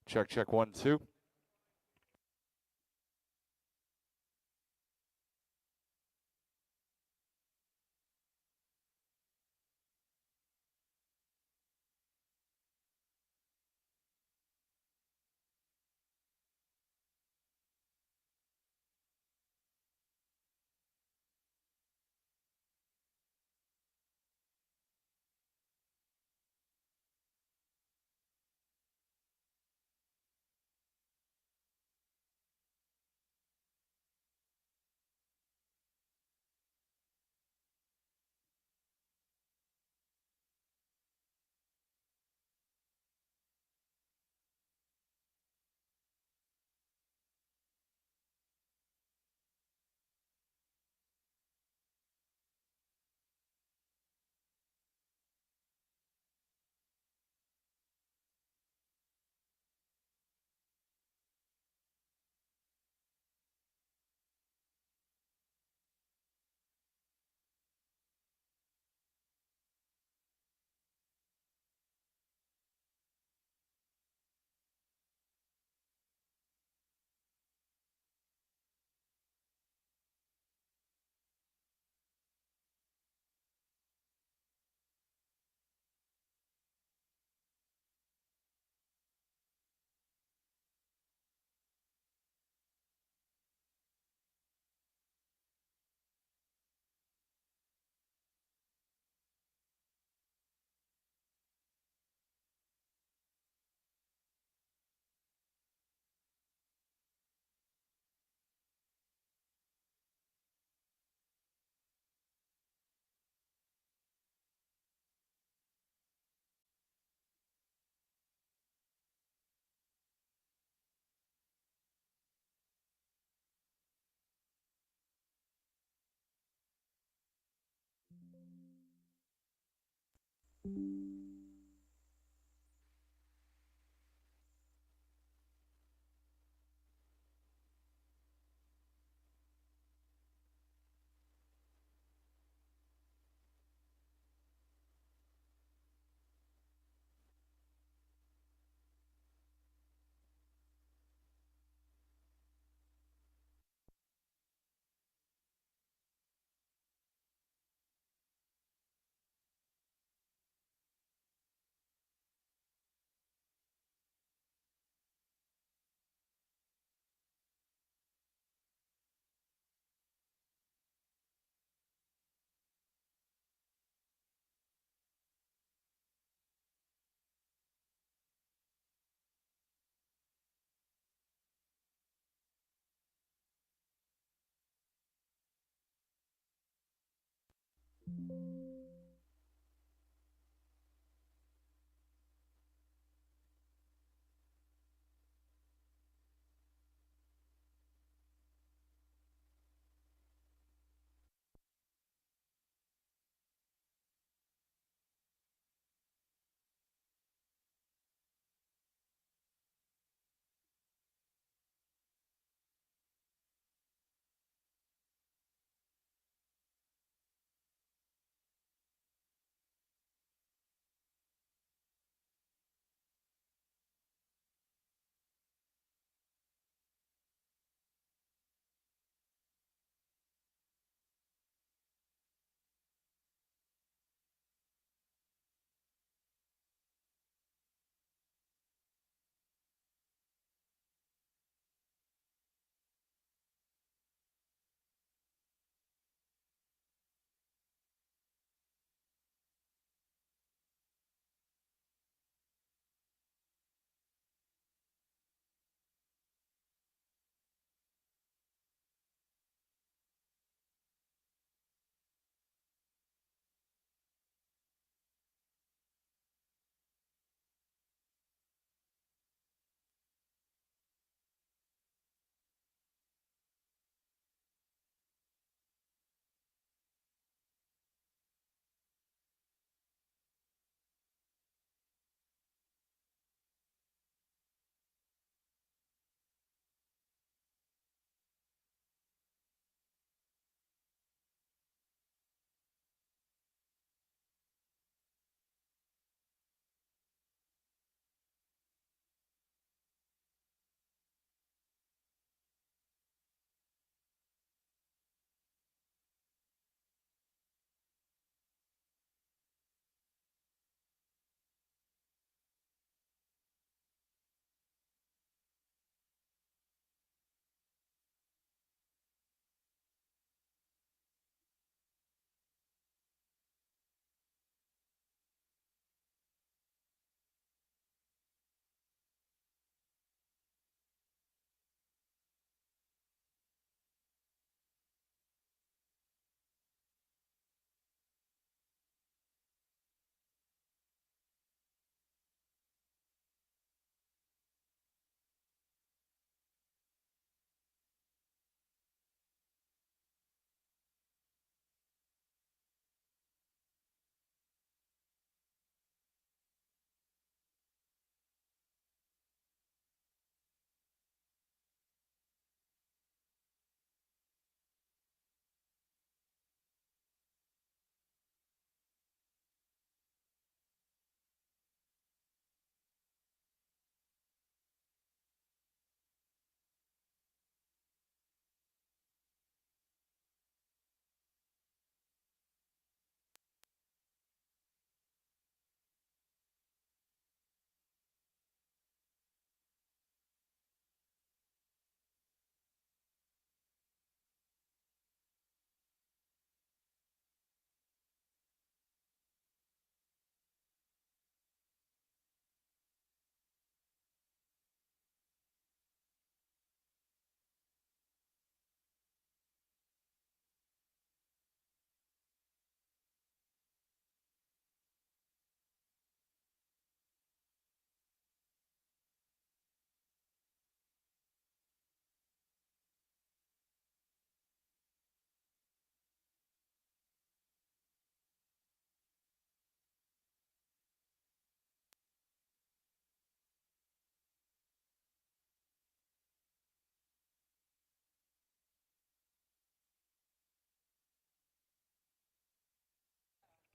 Check, check, 1, 2.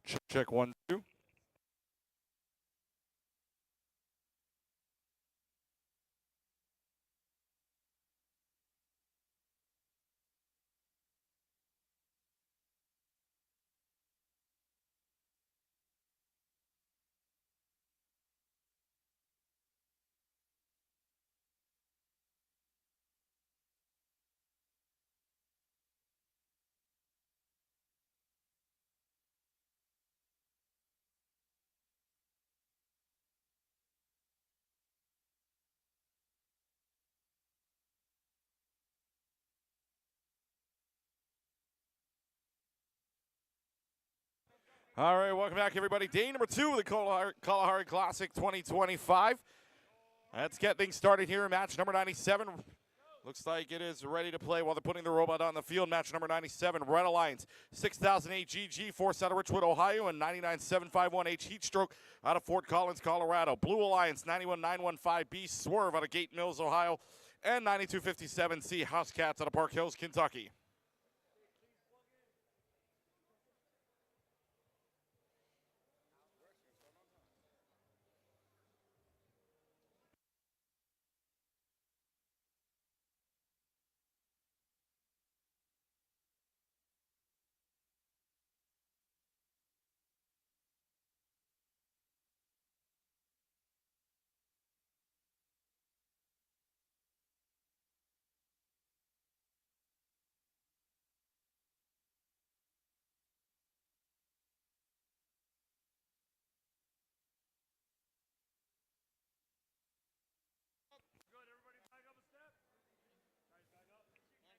Check 1, 2. All right, welcome back, everybody. Day number 2 of the Kalahari Classic 2025. Let's get things started here in match number 97. Looks like it is ready to play while they're putting the robot on the field. Match number 97, Red Alliance, 6008 GG, force out of Richwood, Ohio, and 99751H Heat Stroke out of Fort Collins, Colorado. Blue Alliance, 91915B Swerve out of Gate Mills, Ohio, and 9257C House Cats out of Park Hills, Kentucky.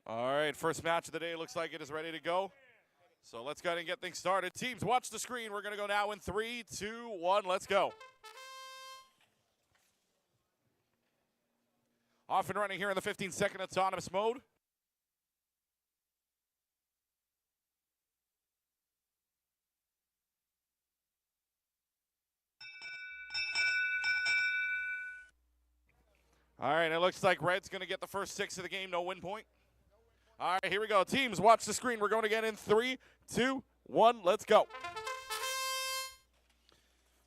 All right, first match of the day looks like it is ready to go. So let's go ahead and get things started. Teams, watch the screen. We're going to go now in 3, 2, 1. Let's go. Off and running here in the 15-second autonomous mode. All right, it looks like Red's going to get the first 6 of the game, no win point. All right, here we go. Teams, watch the screen. We're going again in 3, 2, 1. Let's go.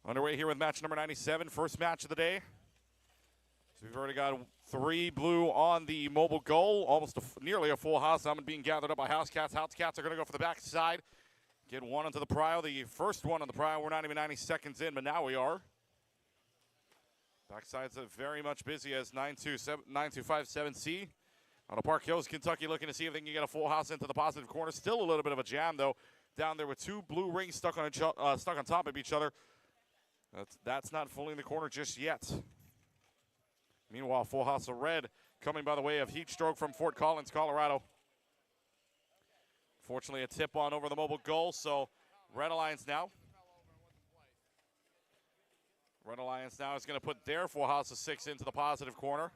Underway here with match number 97, first match of the day. So we've already got 3 blue on the mobile goal, almost nearly a full house. I'm being gathered up by House Cats. House Cats are going to go for the backside. Get one onto the prio. The first one on the prio, we're not even 90 seconds in, but now we are. Backside's very much busy as 9257C. Out of Park Hills, Kentucky, looking to see if they can get a full house into the positive corner. Still a little bit of a jam, though, down there with 2 blue rings stuck on top of each other. That's not fully in the corner just yet. Meanwhile, full house of red coming by the way of Heat Stroke from Fort Collins, Colorado. Fortunately, a tip on over the mobile goal, so Red Alliance now. Red Alliance now is going to put their full house of 6 into the positive corner.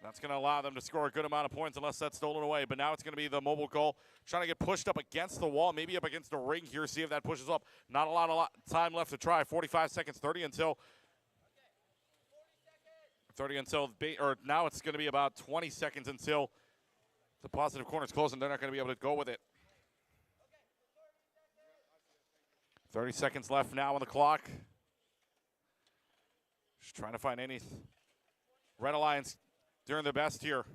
That's going to allow them to score a good amount of points unless that's stolen away. But now it's going to be the mobile goal trying to get pushed up against the wall, maybe up against the ring here, see if that pushes up. Not a lot of time left to try. 45 seconds, 30 until now it's going to be about 20 seconds until the positive corner is closed, and they're not going to be able to go with it. 30 seconds left now on the clock. Just trying to find any. Red Alliance doing their best here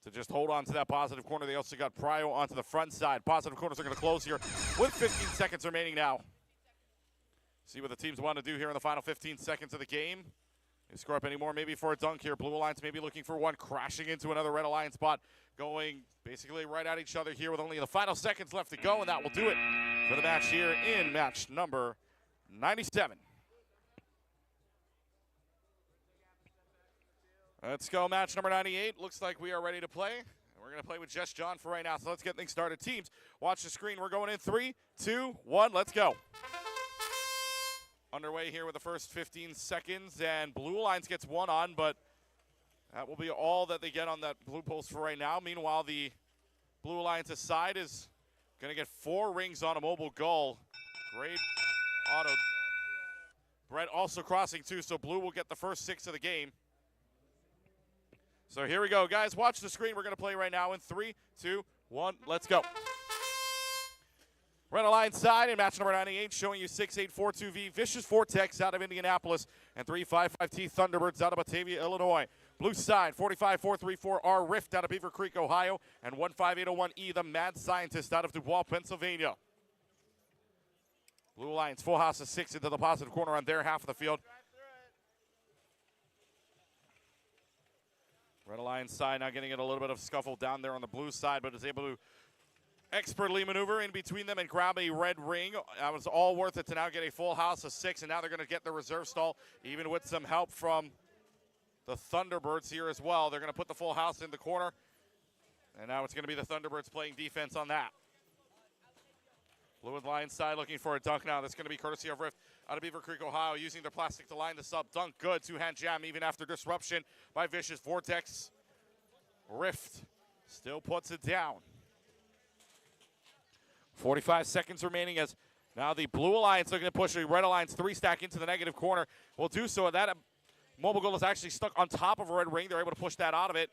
to just hold on to that positive corner. They also got prio onto the front side. Positive corners are going to close here with 15 seconds remaining now. See what the teams want to do here in the final 15 seconds of the game. They score up anymore, maybe for a dunk here. Blue Alliance maybe looking for one, crashing into another Red Alliance spot, going basically right at each other here with only the final seconds left to go, and that will do it for the match here in match number 97. Let's go match number 98. Looks like we are ready to play. We're going to play with Just John for right now, so let's get things started. Teams, watch the screen. We're going in 3, 2, 1. Let's go. Underway here with the first 15 seconds, and Blue Alliance gets one on, but that will be all that they get on that blue post for right now. Meanwhile, the Blue Alliance's side is going to get 4 rings on a mobile goal. Great auto. Brett also crossing too, so Blue will get the first 6 of the game. So here we go, guys. Watch the screen. We're going to play right now in 3, 2, 1. Let's go. Red Alliance side in match number 98, showing you 6842V Vicious Vortex out of Indianapolis and 355T Thunderbirds out of Batavia, Illinois. Blue side, 45434R Rift out of Beaver Creek, Ohio, and 15801E the Mad Scientist out of Dubois, Pennsylvania. Blue Alliance, full house of 6 into the positive corner on their half of the field. Red Alliance side now getting it a little bit of scuffle down there on the blue side, but is able to expertly maneuver in between them and grab a red ring. That was all worth it to now get a full house of 6, and now they're going to get the reserve stall, even with some help from the Thunderbirds here as well. They're going to put the full house in the corner, and now it's going to be the Thunderbirds playing defense on that. Blue and Lions side looking for a dunk now. That's going to be courtesy of Rift out of Beaver Creek, Ohio, using their plastic to line this up. Dunk good, two-hand jam even after disruption by Vicious Vortex. Rift still puts it down. 45 seconds remaining as now the Blue Alliance looking to push a Red Alliance 3-stack into the negative corner. Will do so. That mobile goal is actually stuck on top of a red ring. They're able to push that out of it.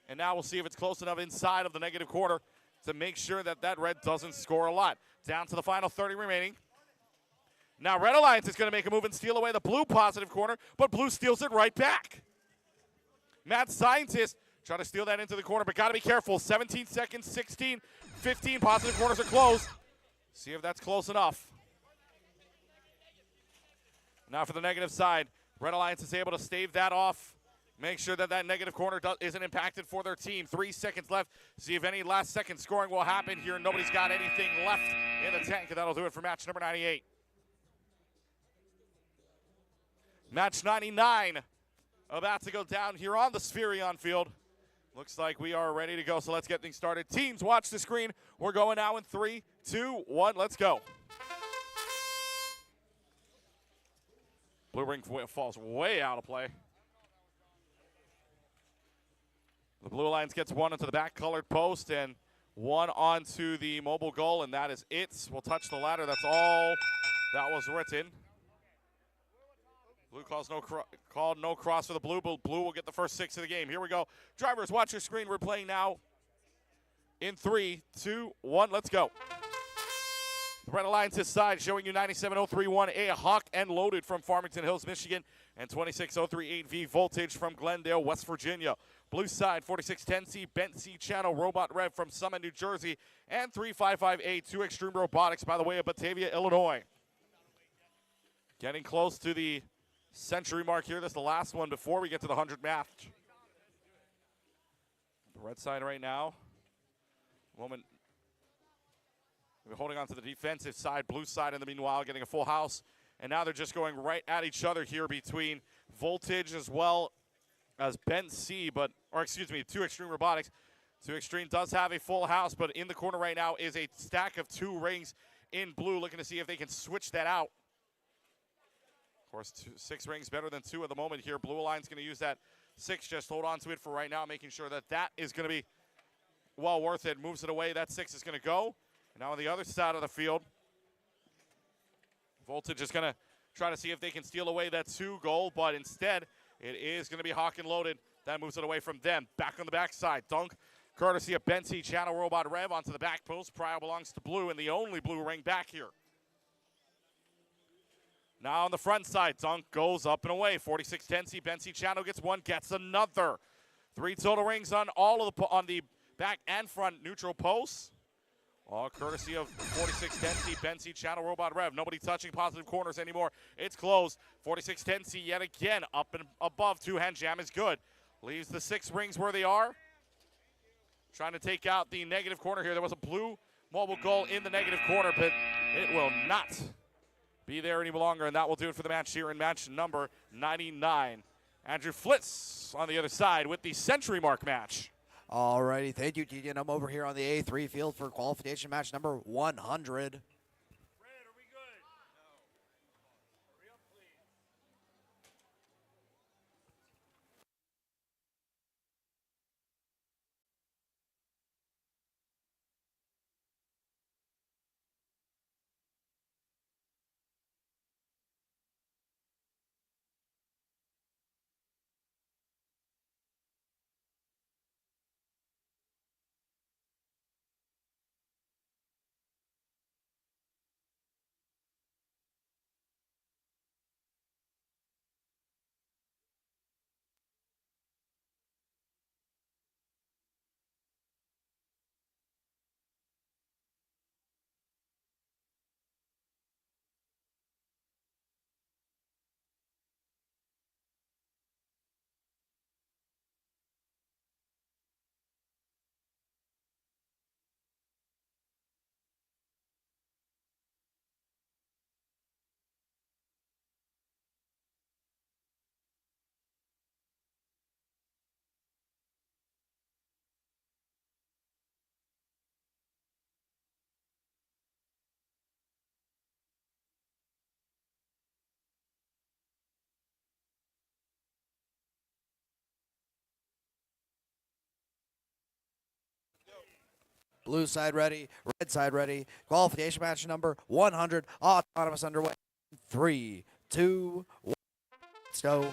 And now we'll see if it's close enough inside of the negative corner to make sure that that red doesn't score a lot. Down to the final 30 remaining. Now Red Alliance is going to make a move and steal away the blue positive corner, but blue steals it right back. Mad Scientist trying to steal that into the corner, but got to be careful. 17 seconds, 16, 15. Positive corners are closed. See if that's close enough. Now for the negative side, Red Alliance is able to stave that off. Make sure that that negative corner isn't impacted for their team. 3 seconds left. See if any last-second scoring will happen here. Nobody's got anything left in the tank, and that'll do it for match number 98. Match 99 about to go down here on the Spherion field. Looks like we are ready to go, so let's get things started. Teams, watch the screen. We're going now in 3, 2, 1. Let's go. Blue ring falls way out of play. The Blue Alliance gets one into the back colored post and one onto the mobile goal, and that is it. We'll touch the ladder. That's all that was written. Blue calls no cross for the blue, but blue will get the first 6 of the game. Here we go. Drivers, watch your screen. We're playing now in 3, 2, 1. Let's go. The Red Alliance's side showing you 97031A Hawk and Loaded from Farmington Hills, Michigan, and 26038V Voltage from Glendale, West Virginia. Blue side, 4610C Bent C Channel Robot Rev from Summit, New Jersey, and 355A 2 Extreme Robotics by the way of Batavia, Illinois. Getting close to the century mark here. This is the last one before we get to the 100 match. The red side right now. We're holding on to the defensive side. Blue side in the meanwhile getting a full house. And now they're just going right at each other here between Voltage as well as Bent C, 2 Extreme Robotics. 2 Extreme does have a full house, but in the corner right now is a stack of 2 rings in blue, looking to see if they can switch that out. Of course, 6 rings better than 2 at the moment here. Blue Alliance going to use that 6, just hold on to it for right now, making sure that that is going to be well worth it. Moves it away, that 6 is going to go. And now on the other side of the field, Voltage is going to try to see if they can steal away that 2 goal, but instead, it is going to be Hawk and Loaded. That moves it away from them. Back on the backside. Dunk, courtesy of Benty Channel Robot Rev onto the back post. Prio belongs to blue, and the only blue ring back here. Now on the front side, Dunk goes up and away. 4610C Benty Channel gets one, gets another. 3 total rings on on the back and front neutral posts. All courtesy of 4610C Benty Channel Robot Rev. Nobody touching positive corners anymore. It's closed. 4610C yet again up and above. 2-hand jam is good. Leaves the 6 rings where they are. Trying to take out the negative corner here. There was a blue mobile goal in the negative corner, but it will not be there any longer, and that will do it for the match here in match number 99. Andrew Flitz on the other side with the century mark match. Alrighty, thank you, TJ. I'm over here on the A3 field for qualification match number 100. Blue side ready, red side ready. Qualification match number 100. Autonomous underway. 3, 2, 1. Let's go.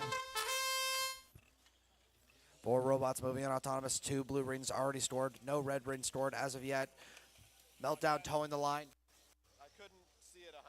4 robots moving in autonomous. 2 blue rings already stored. No red ring stored as of yet. Meltdown towing the line. I couldn't see it 100%.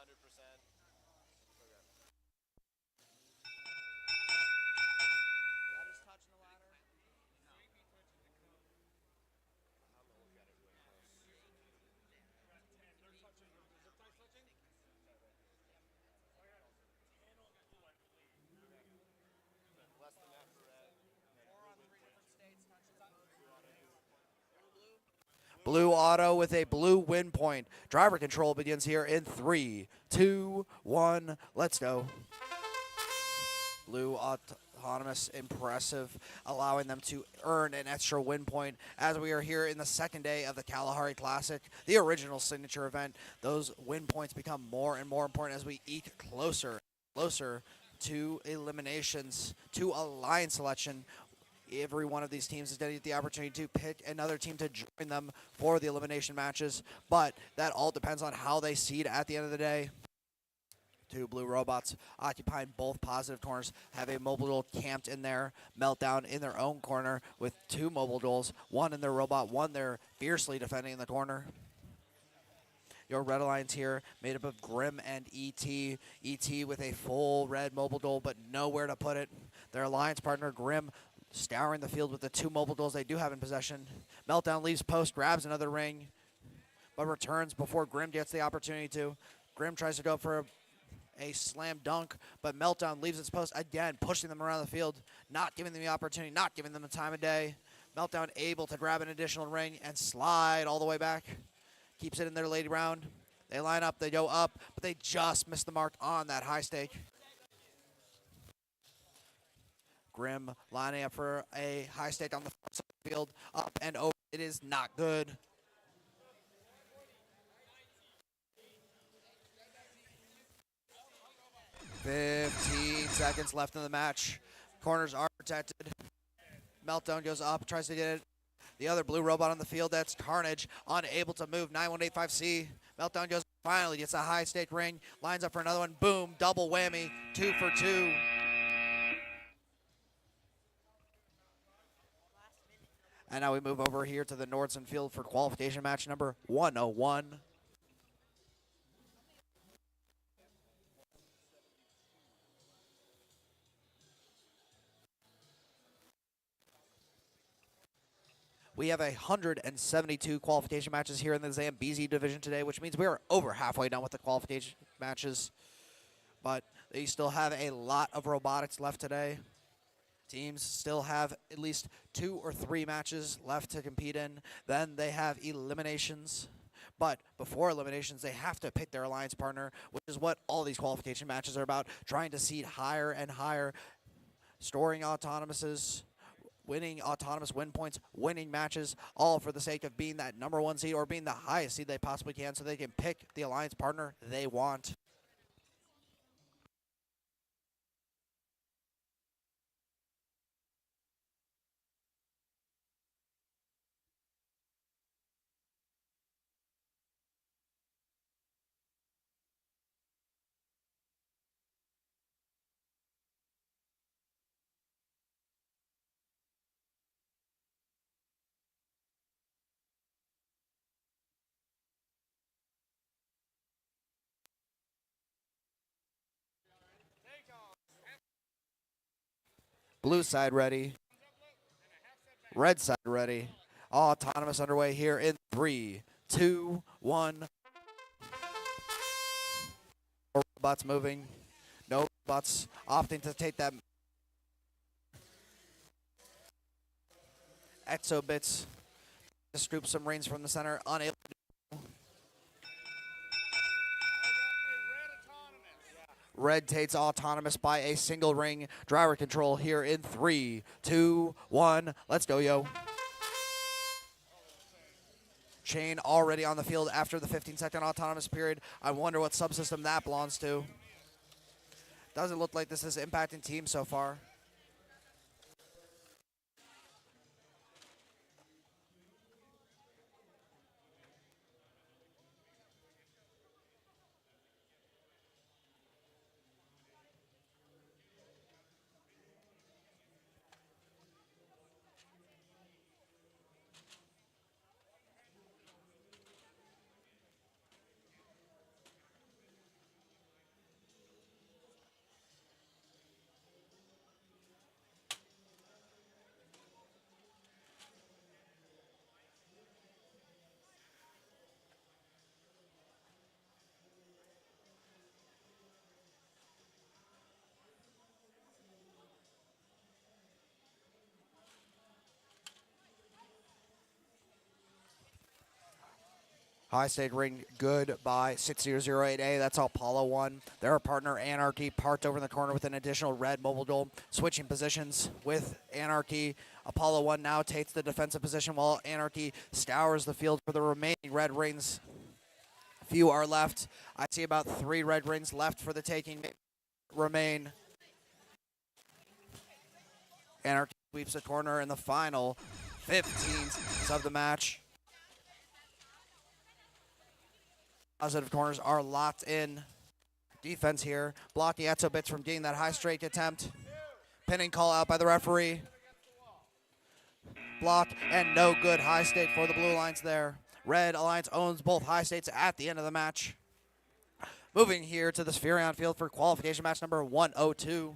Blue auto with a blue win point. Driver control begins here in 3, 2, 1. Let's go. Blue autonomous, impressive, allowing them to earn an extra win point as we are here in the second day of the Kalahari Classic, the original signature event. Those win points become more and more important as we eke closer to eliminations, to alliance selection. Every one of these teams is going to get the opportunity to pick another team to join them for the elimination matches, but that all depends on how they seed at the end of the day. 2 blue robots occupying both positive corners, have a mobile duel camped in there. Meltdown in their own corner with 2 mobile duels, 1 in their robot, 1 they're fiercely defending in the corner. Your red alliance here made up of Grim and ET. ET with a full red mobile duel, but nowhere to put it. Their alliance partner, Grim, scouring the field with the 2 mobile duels they do have in possession. Meltdown leaves post, grabs another ring, but returns before Grim gets the opportunity to. Grim tries to go for a slam dunk, but Meltdown leaves its post again, pushing them around the field, not giving them the opportunity, not giving them the time of day. Meltdown able to grab an additional ring and slide all the way back. Keeps it in their late round. They line up, they go up, but they just missed the mark on that high stake. Grim lining up for a high stake on the field, up and over. It is not good. "15 seconds left in the match. Corners are protected. Meltdown goes up, tries to get it. The other blue robot on the field, that's Carnage, unable to move. 9185C. Meltdown goes, finally gets a high stake ring, lines up for another one. Boom, double whammy, 2 for 2. And now we move over here to the Nordson field for qualification match number 101. We have 172 qualification matches here in the ZAMBEZI division today, which means we are over halfway done with the qualification matches. But they still have a lot of robotics left today. Teams still have at least 2 or 3 matches left to compete in. Then they have eliminations. But before eliminations, they have to pick their alliance partner, which is what all these qualification matches are about, trying to seed higher and higher, storing autonomouses, winning autonomous win points, winning matches, all for the sake of being that number 1 seed or being the highest seed they possibly can so they can pick the alliance partner they want. Blue side ready. Red side ready. All autonomous underway here in 3, 2, 1. Robots moving. No robots opting to take that. Exobits to scoop some rings from the center. Unable to do. Red takes autonomous by a single ring. Driver control here in 3, 2, 1. Let's go, yo. Chain already on the field after the 15-second autonomous period. I wonder what subsystem that belongs to. Doesn't look like this is impacting teams so far. High state ring good by 6008A. That's Apollo 1. Their partner Anarchy parked over in the corner with an additional red mobile duel. Switching positions with Anarchy. Apollo 1 now takes the defensive position while Anarchy scours the field for the remaining red rings. Few are left. I see about 3 red rings left for the taking remain. Anarchy sweeps the corner in the final 15 of the match. Positive corners are locked in. Defense here, blocking Etsobits from getting that high straight attempt. Pinning call out by the referee. Block and no good. High state for the Blue Alliance there. Red Alliance owns both high states at the end of the match. Moving here to the Spherion field for qualification match number 102.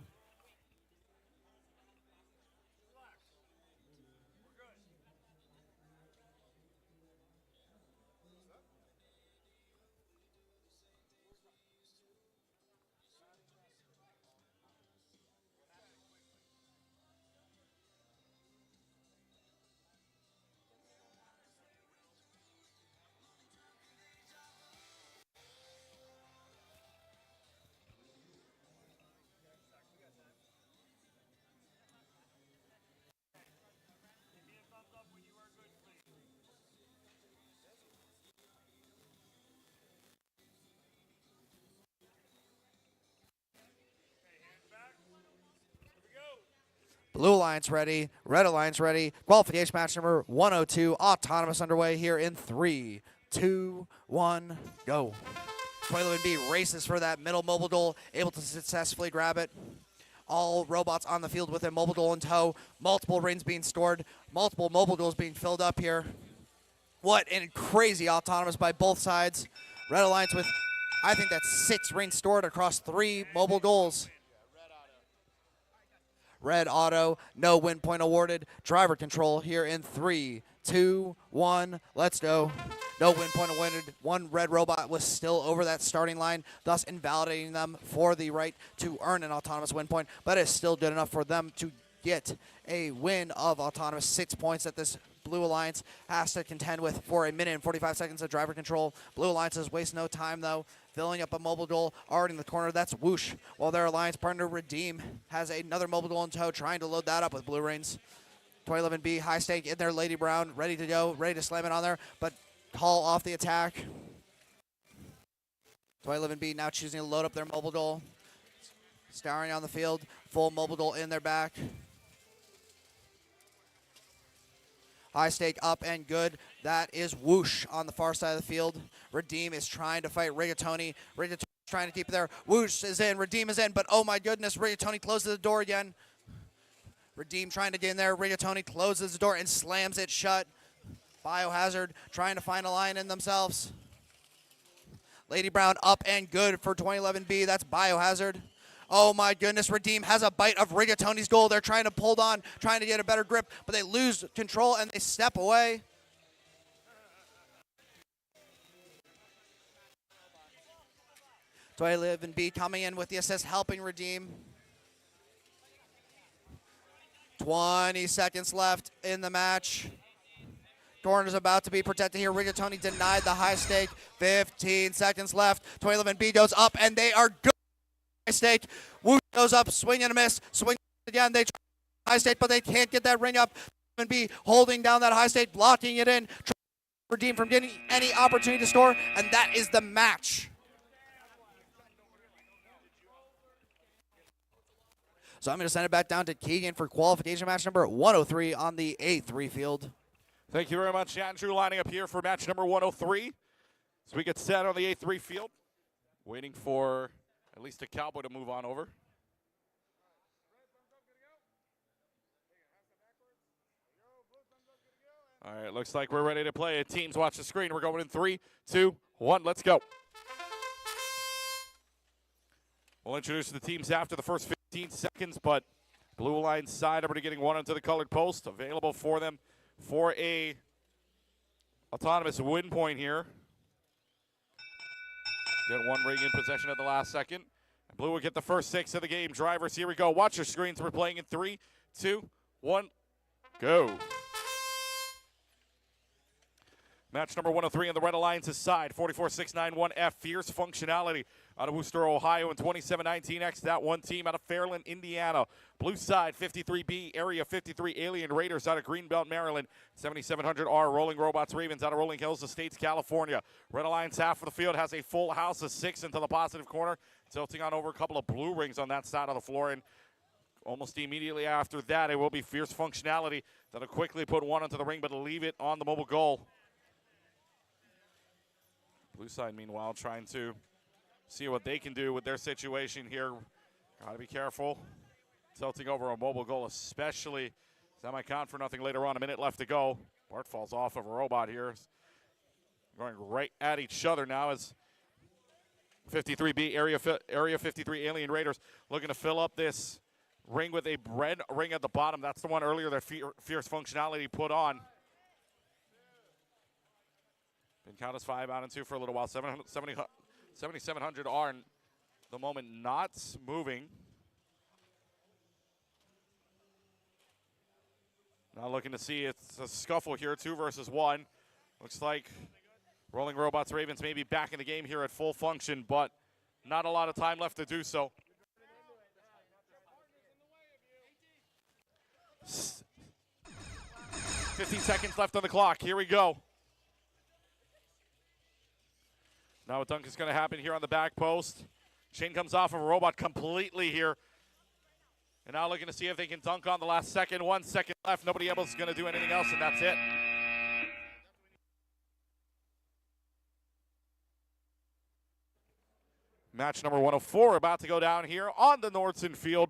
Blue Alliance ready, Red Alliance ready. Qualification match number 102, autonomous underway here in 3, 2, 1, go. 11B races for that middle mobile duel, able to successfully grab it. All robots on the field with a mobile duel in tow. Multiple rings being stored, multiple mobile duels being filled up here. What a crazy autonomous by both sides. Red Alliance with, I think that's 6 rings stored across 3 mobile duels. Red Auto, no win point awarded. Driver control here in 3, 2, 1, let's go. No win point awarded. 1 red robot was still over that starting line, thus invalidating them for the right to earn an autonomous win point, but it's still good enough for them to get a win of autonomous 6 points that this Blue Alliance has to contend with for a minute and 45 seconds of driver control. Blue Alliance has wasted no time though, filling up a mobile duel already in the corner. That's Whoosh, while their alliance partner Redeem has another mobile duel in tow, trying to load that up with blue rings. 2011B high stake in there, Lady Brown ready to go, ready to slam it on there, but call off the attack. 2011B now choosing to load up their mobile duel, scouring on the field, full mobile duel in their back. High stake up and good. That is Whoosh on the far side of the field. Redeem is trying to fight Rigatoni. Rigatoni trying to keep it there. Whoosh is in. Redeem is in. But oh my goodness, Rigatoni closes the door again. Redeem trying to get in there. Rigatoni closes the door and slams it shut. Biohazard trying to find a line in themselves. Lady Brown up and good for 2011B. That's Biohazard. Oh my goodness, Redeem has a bite of Rigatoni's goal. They're trying to pull on, trying to get a better grip, but they lose control and they step away. B coming in with the assist, helping Redeem. 20 seconds left in the match. Corner's about to be protected here. Rigatoni denied the high stake. 15 seconds left. 2011B goes up and they are good. High stake. Whoosh goes up, swing and a miss. Swing again. They try high stake, but they can't get that ring up. And B holding down that high stake, blocking it in. Redeem from getting any opportunity to score, and that is the match. So I'm going to send it back down to Keegan for qualification match number 103 on the A3 field. Thank you very much, Andrew, lining up here for match number 103. So we get set on the A3 field, waiting for at least a Cowboy to move on over. All right, looks like we're ready to play. Teams, watch the screen. We're going in 3, 2, 1, let's go. We'll introduce the teams after the first 15 seconds, but Blue Alliance side, everybody getting one onto the colored post, available for them for a autonomous win point here. Get 1 ring in possession at the last second. Blue will get the first 6 of the game. Drivers, here we go. Watch your screens. We're playing in 3, 2, 1, go. Match number 103 on the Red Alliance's side, 44691F, Fierce Functionality out of Worcester, Ohio, and 2719X, that one team out of Fairland, Indiana. Blue side, 53B, Area 53, Alien Raiders out of Greenbelt, Maryland. 7700R, Rolling Robots Ravens out of Rolling Hills Estates, California. Red Alliance half of the field has a full house of 6 into the positive corner, tilting on over a couple of blue rings on that side of the floor. And almost immediately after that, it will be Fierce Functionality that'll quickly put one into the ring, but leave it on the mobile goal. Blue side, meanwhile, trying to see what they can do with their situation here. Got to be careful. Tilting over a mobile goal, especially. That might count for nothing later on. A minute left to go. Bart falls off of a robot here. Going right at each other now as 53B, Area 53 Alien Raiders looking to fill up this ring with a red ring at the bottom. That's the one earlier that Fierce Functionality put on. Been count as 5 out and 2 for a little while. 7700 are in the moment not moving. Now looking to see it's a scuffle here, 2 versus 1. Looks like Rolling Robots Ravens may be back in the game here at full function, but not a lot of time left to do so. 15 seconds left on the clock. Here we go. Now a dunk is going to happen here on the back post. Chain comes off of a robot completely here. And now looking to see if they can dunk on the last second. 1 second left. Nobody else is going to do anything else, and that's it. Match number 104 about to go down here on the Nordson Field.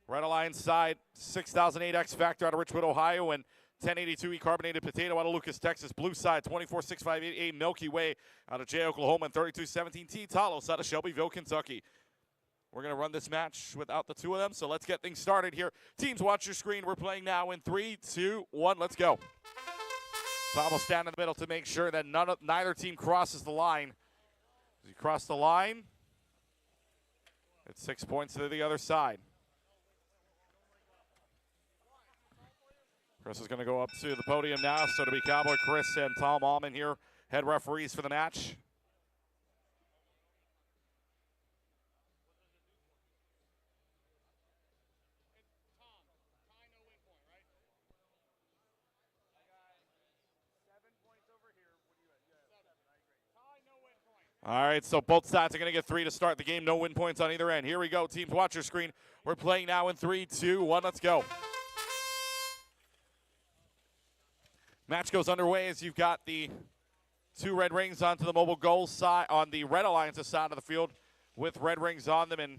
Red Alliance side, 6008 X Factor out of Richwood, Ohio, and 1082 carbonated potato out of Lucas, Texas. Blue side, 24658A Milky Way out of Jay, Oklahoma, and 3217 T Talos out of Shelbyville, Kentucky. We're going to run this match without the two of them, so let's get things started here. Teams, watch your screen. We're playing now in 3, 2, 1. Let's go. Tom will stand in the middle to make sure that neither team crosses the line. As you cross the line, it's 6 points to the other side. Chris is going to go up to the podium now. So to be Cowboy Chris and Tom Allman here, head referees for the match. All right, so both sides are going to get 3 to start the game. No win points on either end. Here we go. Teams, watch your screen. We're playing now in 3, 2, 1. Let's go. Match goes underway as you've got the 2 red rings onto the mobile goal side on the Red Alliance's side of the field with red rings on them, and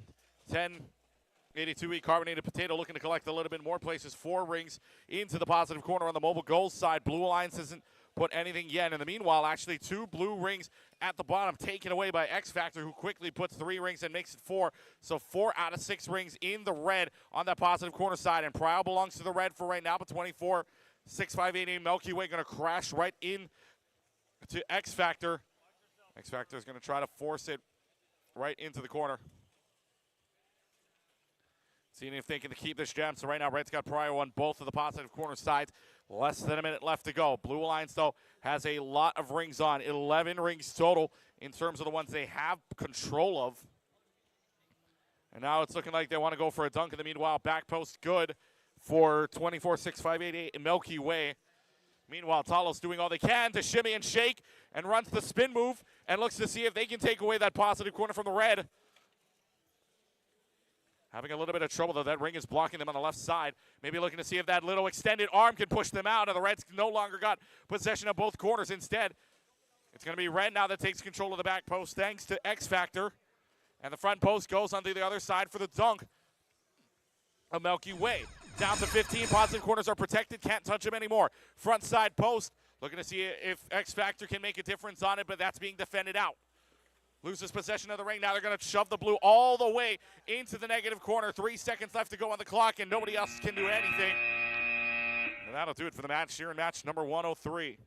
1082E carbonated potato looking to collect a little bit more places. 4 rings into the positive corner on the mobile goal side. Blue Alliance hasn't put anything yet. In the meanwhile, actually 2 blue rings at the bottom taken away by X Factor, who quickly puts 3 rings and makes it 4. So 4 out of 6 rings in the red on that positive corner side, and Prowl belongs to the red for right now, but 24-658 Milky Way going to crash right in to X Factor. X Factor is going to try to force it right into the corner. Seeing if they can keep this jam. So right now, Red's got prior on both of the positive corner sides. Less than a minute left to go. Blue Alliance, though, has a lot of rings on. 11 rings total in terms of the ones they have control of. And now it's looking like they want to go for a dunk. In the meanwhile, back post good for 24-658 Milky Way. Meanwhile, Talos doing all they can to shimmy and shake and runs the spin move and looks to see if they can take away that positive corner from the red. Having a little bit of trouble, though. That ring is blocking them on the left side. Maybe looking to see if that little extended arm can push them out, and the Reds no longer got possession of both corners. Instead, it's going to be Red now that takes control of the back post thanks to X Factor. And the front post goes onto the other side for the dunk of Milky Way. Down to 15. Positive corners are protected. Can't touch them anymore. Front side post. Looking to see if X Factor can make a difference on it, but that's being defended out. Loses possession of the ring. Now they're going to shove the blue all the way into the negative corner. 3 seconds left to go on the clock, and nobody else can do anything. And that'll do it for the match here in match number 103.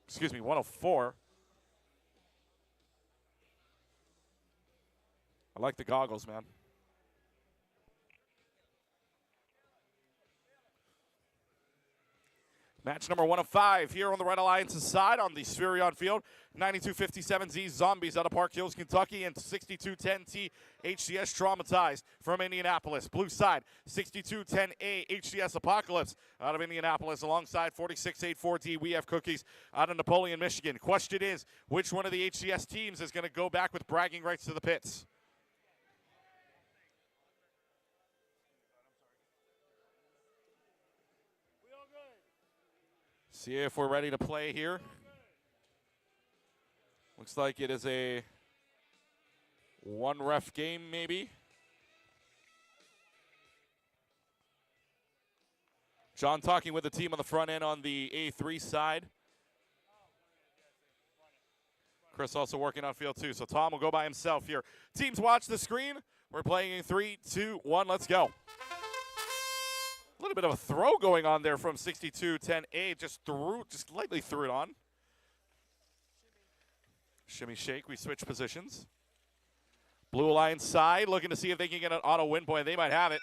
Excuse me, 104. I like the goggles, man. Match number 1 of 5 here on the Red Alliance's side on the Spherion field. 9257Z Zombies out of Park Hills, Kentucky, and 6210T HCS Traumatized from Indianapolis. Blue side, 6210A HCS Apocalypse out of Indianapolis, alongside 4684D We Have Cookies out of Napoleon, Michigan. Question is, which one of the HCS teams is going to go back with bragging rights to the pits? See if we're ready to play here. Looks like it is a one ref game, maybe. John talking with the team on the front end on the A3 side. Chris also working on field 2, so Tom will go by himself here. Teams watch the screen. We're playing in 3, 2, 1, let's go. A little bit of a throw going on there from 6210A. Just lightly threw it on. Shimmy shake, we switch positions. Blue Alliance side looking to see if they can get an auto win point. They might have it.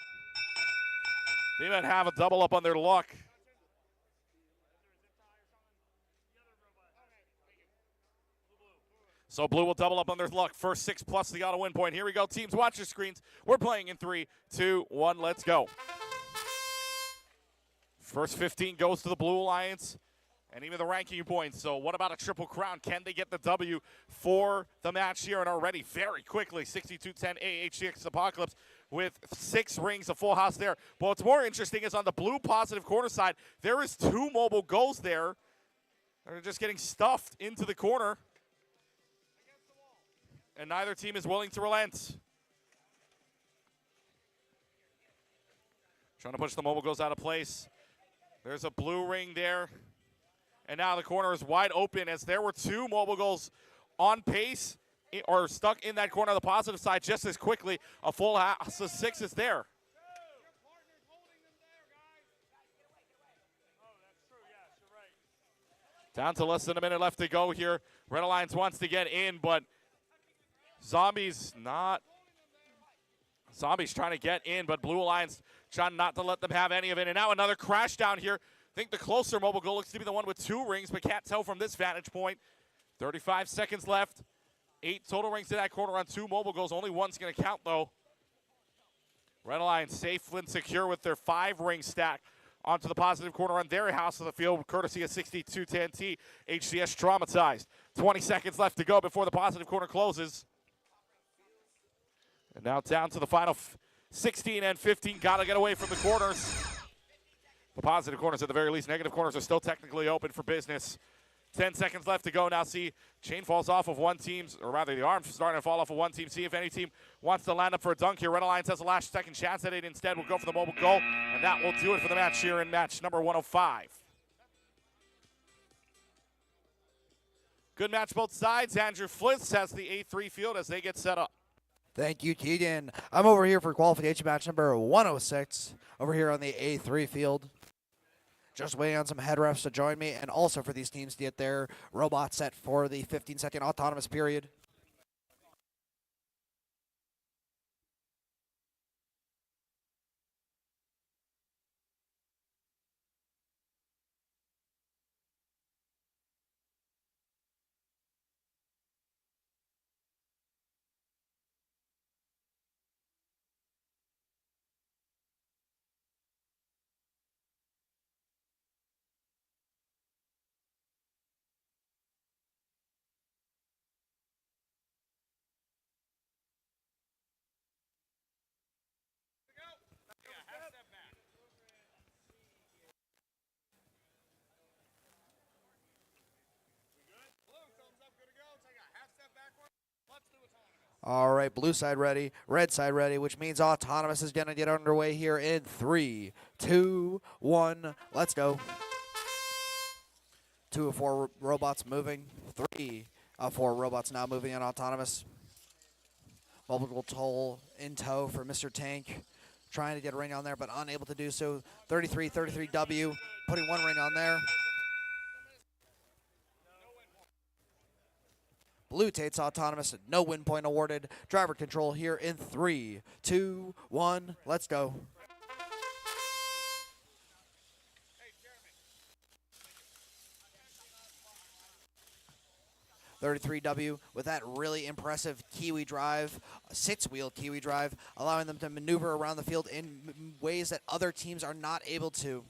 They might have a double up on their luck. So Blue will double up on their luck. First 6 plus the auto win point. Here we go. Teams, watch your screens. We're playing in 3, 2, 1, let's go. First 15 goes to the Blue Alliance, and even the ranking points. So what about a triple crown? Can they get the W for the match here? And already very quickly, 6210A HCX Apocalypse with 6 rings, a full house there. But what's more interesting is on the blue positive corner side, there is 2 mobile goals there. They're just getting stuffed into the corner. And neither team is willing to relent. Trying to push the mobile goals out of place. There's a blue ring there. And now the corner is wide open as there were 2 mobile goals on pace or stuck in that corner on the positive side just as quickly. A full house of 6 is there. Down to less than a minute left to go here. Red Alliance wants to get in, but Zombies trying to get in, but Blue Alliance trying not to let them have any of it. And now another crash down here. I think the closer mobile goal looks to be the one with 2 rings, but can't tell from this vantage point. 35 seconds left. 8 total rings to that corner on 2 mobile goals. Only one's going to count, though. Red Alliance safe and secure with their 5-ring stack onto the positive corner on their house of the field, courtesy of 6210T HCS Traumatized. 20 seconds left to go before the positive corner closes. And now down to the final 16 and 15. Got to get away from the corners. The positive corners at the very least. Negative corners are still technically open for business. 10 seconds left to go. Now see, chain falls off of one team's, or rather the arm's starting to fall off of one team. See if any team wants to line up for a dunk here. Red Alliance has a last second chance at it. Instead, will go for the mobile goal. And that will do it for the match here in match number 105. Good match both sides. Andrew Flitz has the A3 field as they get set up. Thank you, Keegan. I'm over here for qualification match number 106, over here on the A3 field. Just waiting on some head refs to join me, and also for these teams to get their robot set for the 15-second autonomous period. All right, blue side ready, red side ready, which means autonomous is going to get underway here in 3, 2, 1. Let's go. 2 of 4 robots moving. 3 of 4 robots now moving on autonomous. Mobile toll in tow for Mr. Tank. Trying to get a ring on there, but unable to do so. 33W, putting 1 ring on there. Blue Tate's autonomous, no win point awarded. Driver control here in 3, 2, 1. Let's go. 33W with that really impressive Kiwi drive, a six-wheel Kiwi drive, allowing them to maneuver around the field in ways that other teams are not able to.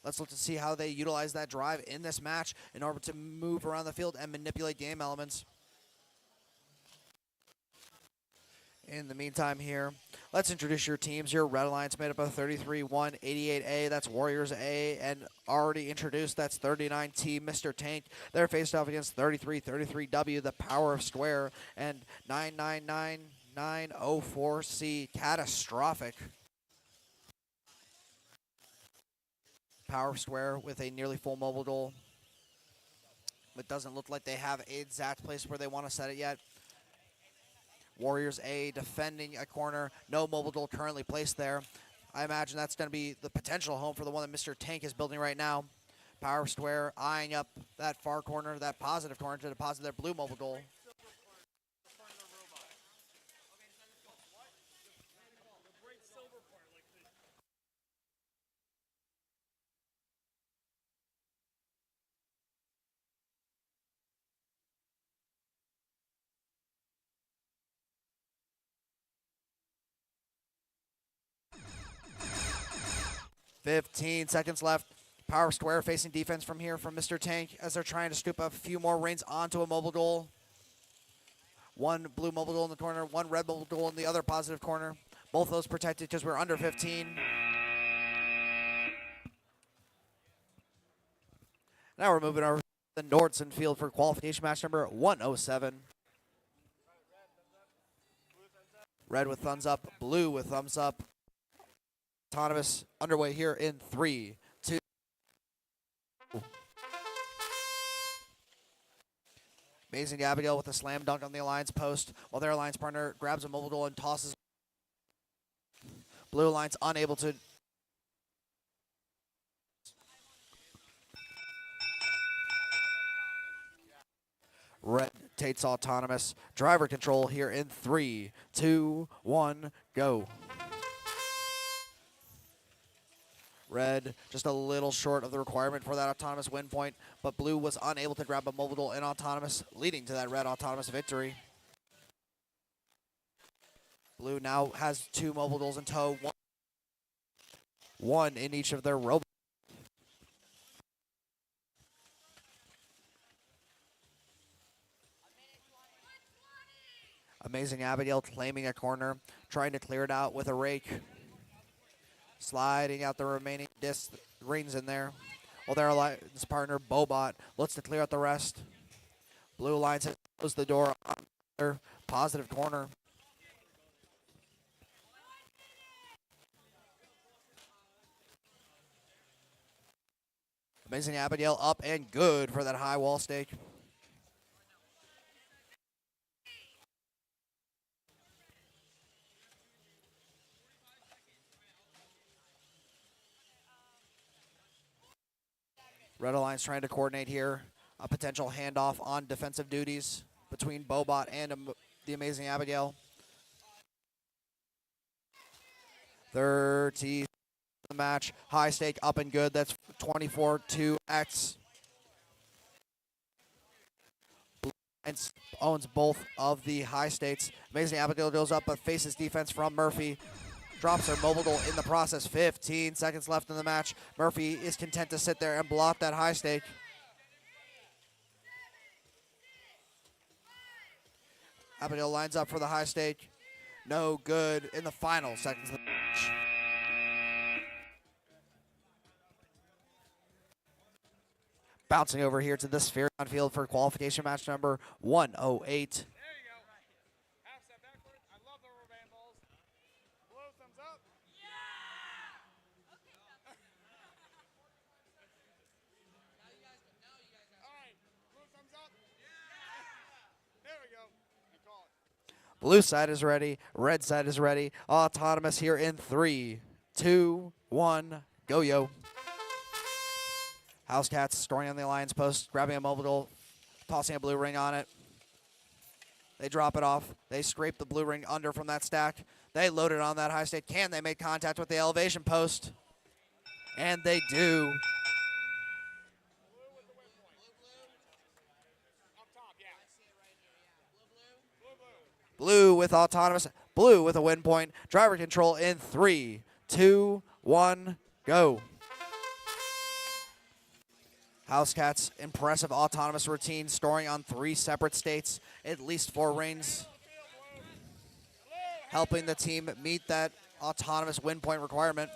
Let's look to see how they utilize that drive in this match in order to move around the field and manipulate game elements. In the meantime here, let's introduce your teams. Your Red Alliance made up of 33-1, 88A, that's Warriors A, and already introduced, that's 39T, Mr. Tank. They're faced off against 33W, the Power of Square, and 99904C, Catastrophic. Power of Square with a nearly full mobile duel. It doesn't look like they have an exact place where they want to set it yet. Warriors A defending a corner. No mobile duel currently placed there. I imagine that's going to be the potential home for the one that Mr. Tank is building right now. Power Square eyeing up that far corner, that positive corner to deposit their blue mobile duel. 15 seconds left. Power Square facing defense from here from Mr. Tank as they're trying to scoop a few more reins onto a mobile duel. One blue mobile duel in the corner, one red mobile duel in the other positive corner. Both those protected because we're under 15. Now we're moving over to the Nordson field for qualification match number 107. Red with thumbs up, blue with thumbs up. Autonomous underway here in 3, 2. Amazing Abigail with a slam dunk on the alliance post while their alliance partner grabs a mobile duel and tosses. Blue alliance unable to. Red takes autonomous. Driver control here in 3, 2, 1, go. Red just a little short of the requirement for that autonomous win point, but blue was unable to grab a mobile duel in autonomous, leading to that red autonomous victory. Blue now has 2 mobile duels in tow, one in each of their robots. Amazing Abigail claiming a corner, trying to clear it out with a rake. Sliding out the remaining rings in there. While their alliance partner, Bobot, looks to clear out the rest. Blue Alliance has closed the door on their positive corner. Amazing Abigail up and good for that high wall stake. Red Alliance trying to coordinate here. A potential handoff on defensive duties between Bobot and the Amazing Abigail. 30 the match. High stake up and good. That's 24-2X. Blue Alliance owns both of the high stakes. Amazing Abigail goes up but faces defense from Murphy. Drops her mobile duel in the process. 15 seconds left in the match. Murphy is content to sit there and block that high stake. Abigail lines up for the high stake. No good in the final seconds of the match. Bouncing over here to the Sphere field for qualification match number 108. Blue side is ready. Red side is ready. Autonomous here in 3, 2, 1, go yo. House Cats storing on the alliance post, grabbing a mobile duel, tossing a blue ring on it. They drop it off. They scrape the blue ring under from that stack. They load it on that high stake. Can they make contact with the elevation post? And they do. Blue with autonomous. Blue with a win point. Driver control in 3, 2, 1, go. House Cats, impressive autonomous routine, storing on 3 separate states, at least 4 rings, helping the team meet that autonomous win point requirement.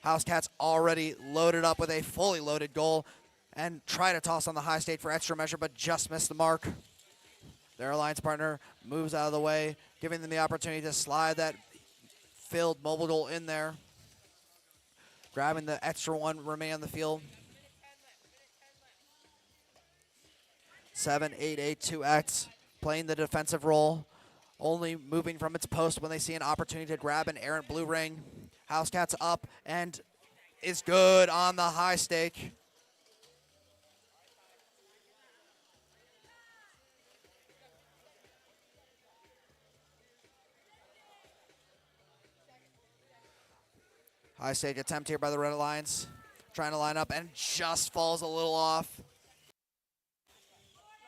House Cats already loaded up with a fully loaded goal and try to toss on the high state for extra measure, but just missed the mark. Their alliance partner moves out of the way, giving them the opportunity to slide that filled mobile goal in there, grabbing the extra one remain on the field. 7-8-8-2X, playing the defensive role, only moving from its post when they see an opportunity to grab an errant blue ring. House Cats up and is good on the high stake. High stake attempt here by the Red Alliance, trying to line up and just falls a little off.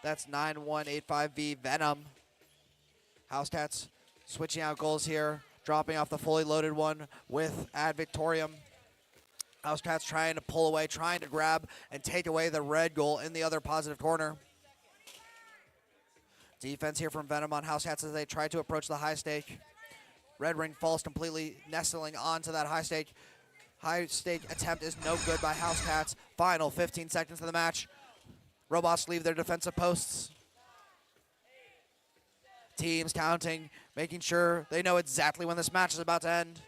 That's 9185V Venom. House Cats switching out goals here, dropping off the fully loaded one with Ad Victorium. House Cats trying to pull away, trying to grab and take away the red goal in the other positive corner. Defense here from Venom on House Cats as they try to approach the high stake. Red ring falls completely, nestling onto that high stake. High stake attempt is no good by House Cats. Final 15 seconds of the match. Robots leave their defensive posts. Teams counting, making sure they know exactly when this match is about to end.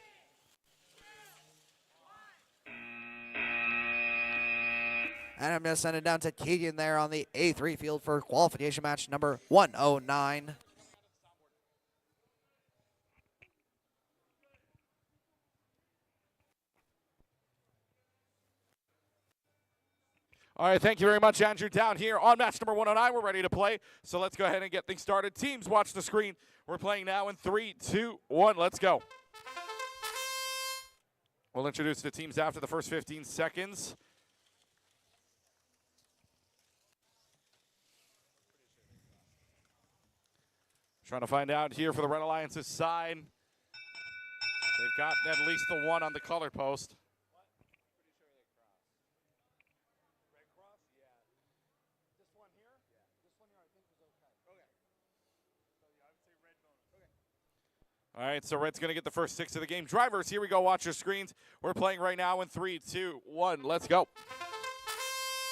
And I'm going to send it down to Keegan there on the A3 field for qualification match number 109. All right, thank you very much, Andrew. Down here on match number 109, we're ready to play. So let's go ahead and get things started. Teams, watch the screen. We're playing now in 3, 2, 1. Let's go. We'll introduce the teams after the first 15 seconds. Trying to find out here for the Red Alliance's side. They've got at least the one on the color post. All right, so Red's going to get the first 6 of the game. Drivers, here we go. Watch your screens. We're playing right now in 3, 2, 1. Let's go.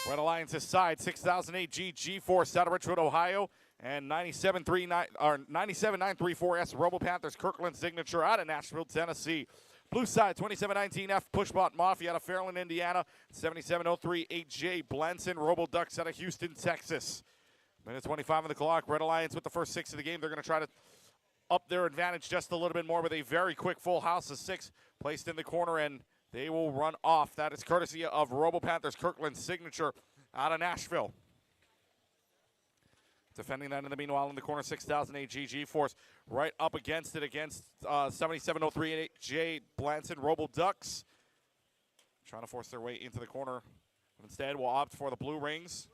Red Alliance's side, 6008G G4 out of Richwood, Ohio, and 97934S Robo Panthers Kirkland Signature out of Nashville, Tennessee. Blue side, 2719F Pushbot Mafia out of Fairland, Indiana, 77038J Blanson Robo Ducks out of Houston, Texas. Minute 25 on the clock. Red Alliance with the first 6 of the game. They're going to try to up their advantage just a little bit more with a very quick full house of 6 placed in the corner, and they will run off. That is courtesy of Robo Panthers Kirkland Signature out of Nashville. Defending that in the meanwhile in the corner, 6008 GG Force right up against it against 77038J Blanson Robo Ducks. Trying to force their way into the corner, but instead will opt for the blue rings.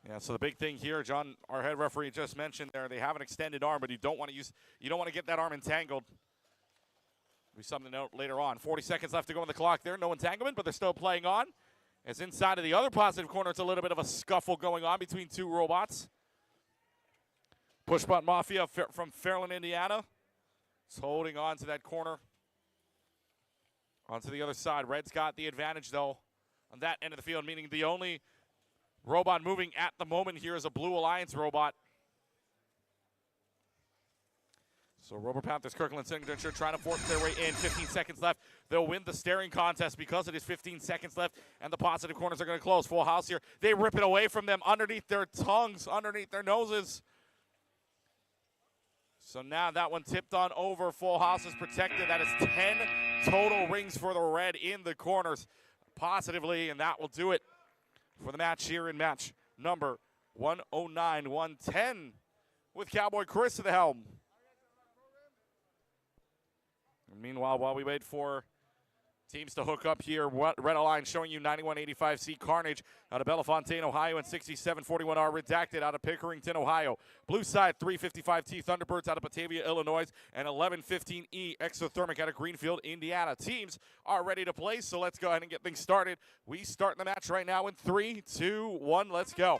Yeah, so the big thing here, John, our head referee just mentioned there, they have an extended arm, but you don't want to get that arm entangled. It'll be something to note later on. 40 seconds left to go on the clock there. No entanglement, but they're still playing on. As inside of the other positive corner, it's a little bit of a scuffle going on between 2 robots. Pushbot Mafia from Fairland, Indiana, is holding on to that corner. Onto the other side. Red's got the advantage, though, on that end of the field, meaning the only robot moving at the moment here is a Blue Alliance robot. So Robo Panthers Kirkland Signature trying to force their way in. 15 seconds left. They'll win the staring contest because it is 15 seconds left, and the positive corners are going to close. Full house here. They rip it away from them underneath their tongues, underneath their noses. So now that one tipped on over. Full house is protected. That is 10 total rings for the Red in the corners positively, and that will do it for the match here in match number 109-110 with Cowboy Chris at the helm. And meanwhile, while we wait for Teams to hook up here. Red Alliance showing you 9185C Carnage out of Bellefontaine, Ohio, and 6741R Redacted out of Pickerington, Ohio. Blue side 355T Thunderbirds out of Batavia, Illinois, and 1115E Exothermic out of Greenfield, Indiana. Teams are ready to play, so let's go ahead and get things started. We start the match right now in 3, 2, 1, let's go.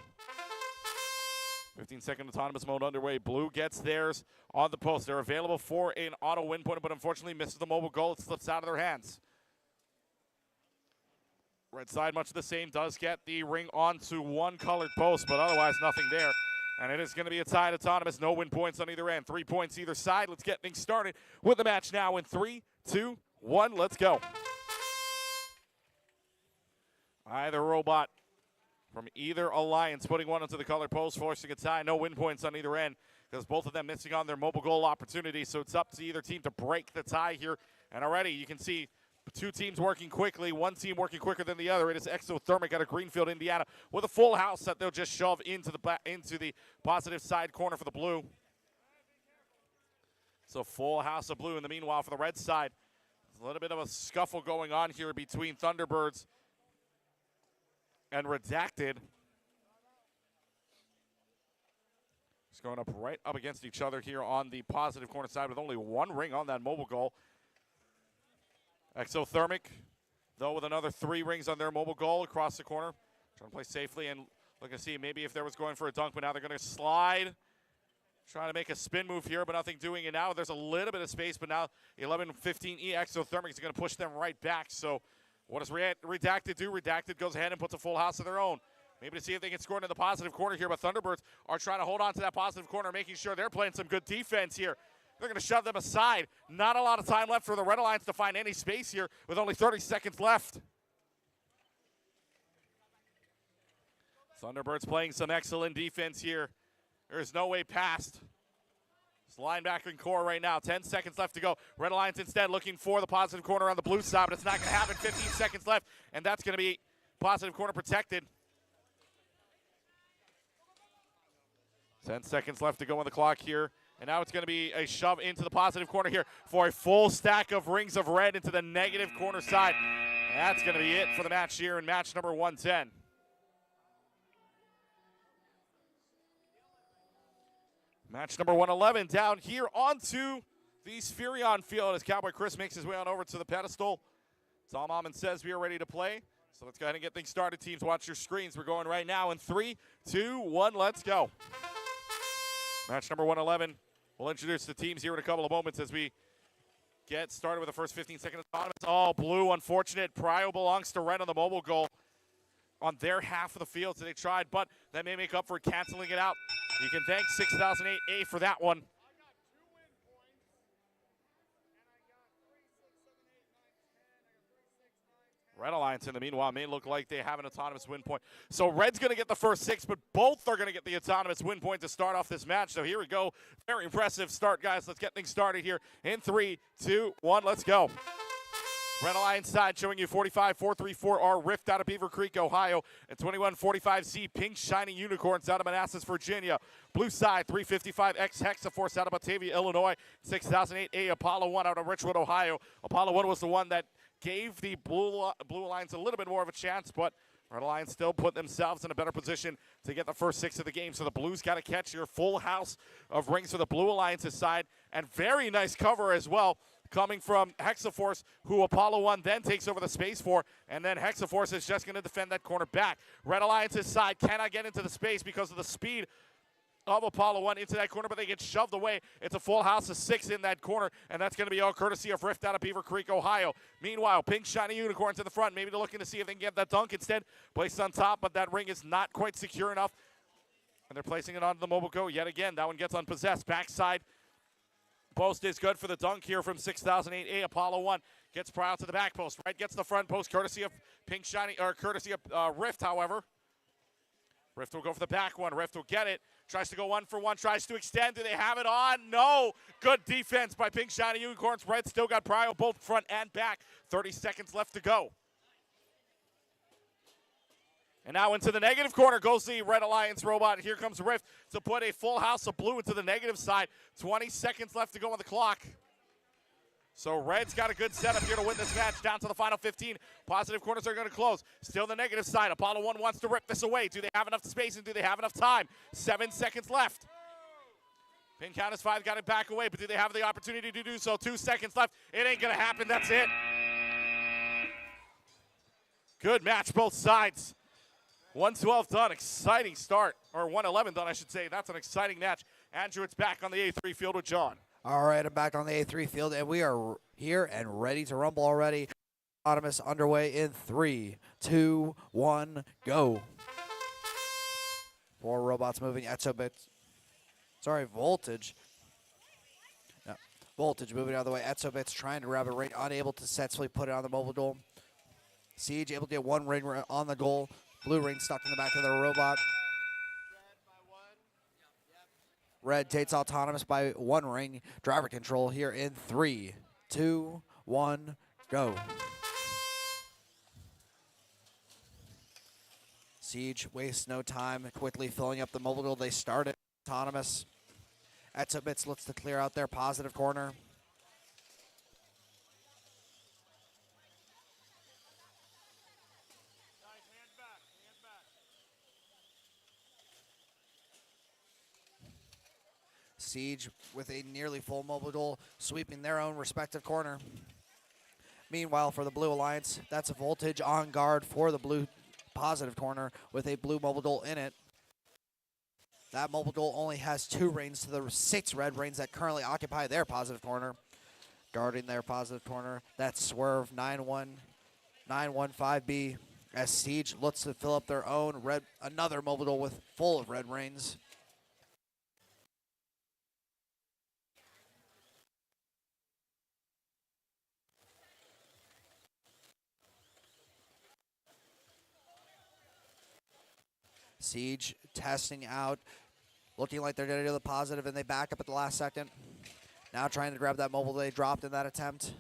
15-second autonomous mode underway. Blue gets theirs on the post. They're available for an auto win point, but unfortunately misses the mobile goal. It slips out of their hands. Red side, much the same, does get the ring onto one colored post, but otherwise nothing there. And it is going to be a tied autonomous. No win points on either end. 3 points either side. Let's get things started with the match now in 3, 2, 1. Let's go. Either robot from either alliance putting one onto the colored post, forcing a tie. No win points on either end because both of them missing on their mobile goal opportunity. So it's up to either team to break the tie here. And already you can see two teams working quickly, one team working quicker than the other. It is Exothermic out of Greenfield, Indiana, with a full house that they'll just shove into the positive side corner for the blue. So full house of blue. In the meanwhile, for the red side, there's a little bit of a scuffle going on here between Thunderbirds and Redacted. Just going up right up against each other here on the positive corner side with only one ring on that mobile goal. Exothermic, though, with another 3 rings on their mobile goal across the corner. Trying to play safely and looking to see maybe if there was going for a dunk, but now they're going to slide. Trying to make a spin move here, but nothing doing it now. There's a little bit of space, but now 11-15E Exothermic is going to push them right back. So what does Redacted do? Redacted goes ahead and puts a full house of their own. Maybe to see if they can score into the positive corner here, but Thunderbirds are trying to hold on to that positive corner, making sure they're playing some good defense here. They're going to shove them aside. Not a lot of time left for the Red Alliance to find any space here with only 30 seconds left. Thunderbirds playing some excellent defense here. There's no way past. It's linebacker and core right now. 10 seconds left to go. Red Alliance instead looking for the positive corner on the blue side, but it's not going to happen. 15 seconds left, and that's going to be positive corner protected. 10 seconds left to go on the clock here. And now it's going to be a shove into the positive corner here for a full stack of rings of red into the negative corner side. And that's going to be it for the match here in match number 110. Match number 111 down here onto the Spherion field as Cowboy Chris makes his way on over to the pedestal. Tom Almond says we are ready to play. So let's go ahead and get things started. Teams, watch your screens. We're going right now in 3, 2, 1, let's go. Match number 111. We'll introduce the teams here in a couple of moments as we get started with the first 15 seconds. Oh, blue, unfortunate. Prio belongs to red on the mobile goal on their half of the field. So they tried, but that may make up for canceling it out. You can thank 6008A for that one. Red Alliance in the meanwhile may look like they have an autonomous win point. So Red's going to get the first 6, but both are going to get the autonomous win point to start off this match. So here we go. Very impressive start, guys. Let's get things started here in 3, 2, 1. Let's go. Red Alliance side showing you 45434R Rift out of Beaver Creek, Ohio, and 2145Z Pink Shiny Unicorns out of Manassas, Virginia. Blue side 355X Hexaforce out of Batavia, Illinois. 6008A Apollo 1 out of Richwood, Ohio. Apollo 1 was the one that gave the Blue Alliance a little bit more of a chance, but Red Alliance still put themselves in a better position to get the first 6 of the game. So the Blues got to catch your full house of rings for the Blue Alliance's side, and very nice cover as well coming from Hexaforce, who Apollo 1 then takes over the space for, and then Hexaforce is just going to defend that corner back. Red Alliance's side cannot get into the space because of the speed of Apollo 1 into that corner, but they get shoved away. It's a full house of 6 in that corner, and that's going to be all courtesy of Rift out of Beaver Creek, Ohio. Meanwhile, Pink Shiny Unicorns in the front. Maybe they're looking to see if they can get that dunk instead. Placed on top, but that ring is not quite secure enough. And they're placing it onto the mobile go yet again. That one gets unpossessed. Backside post is good for the dunk here from 6008A. Apollo 1 gets prior to the back post. Red gets the front post, courtesy of Pink Shiny, or courtesy of Rift, however. Rift will go for the back one. Rift will get it. Tries to go 1-for-1. Tries to extend. Do they have it on? No. Good defense by Pink Shiny Unicorns. Red still got prio both front and back. 30 seconds left to go. And now into the negative corner goes the Red Alliance robot. Here comes Rift to put a full house of blue into the negative side. 20 seconds left to go on the clock. So Red's got a good setup here to win this match down to the final 15. Positive corners are going to close. Still the negative side. Apollo 1 wants to rip this away. Do they have enough space and do they have enough time? 7 seconds left. Pin count is 5, got it back away, but do they have the opportunity to do so? 2 seconds left. It ain't going to happen. That's it. Good match, both sides. 112 done, exciting start, or 111 done, I should say. That's an exciting match. Andrew, it's back on the A3 field with John. All right, I'm back on the A3 field, and we are here and ready to rumble already. Autonomous underway in 3, 2, 1, go. 4 robots moving. Exobits. Sorry, Voltage. No, Voltage moving out of the way. Exobits trying to grab a ring, unable to successfully put it on the mobile goal. Siege able to get 1 ring on the goal. Blue ring stuck in the back of the robot. Red takes Autonomous by 1 ring. Driver control here in 3, 2, 1, go. Siege wastes no time, quickly filling up the mobile goal. They start it. Autonomous. Exobits looks to clear out their positive corner. Siege with a nearly full mobile goal, sweeping their own respective corner. Meanwhile, for the Blue Alliance, that's a Voltage on guard for the blue positive corner with a blue mobile goal in it. That mobile goal only has 2 rings to the 6 red rings that currently occupy their positive corner. Guarding their positive corner, that's Swerve 915B as Siege looks to fill up their own red, another mobile goal with full of red rings. Siege testing out, looking like they're going to do the positive, and they back up at the last second. Now trying to grab that mobile they dropped in that attempt.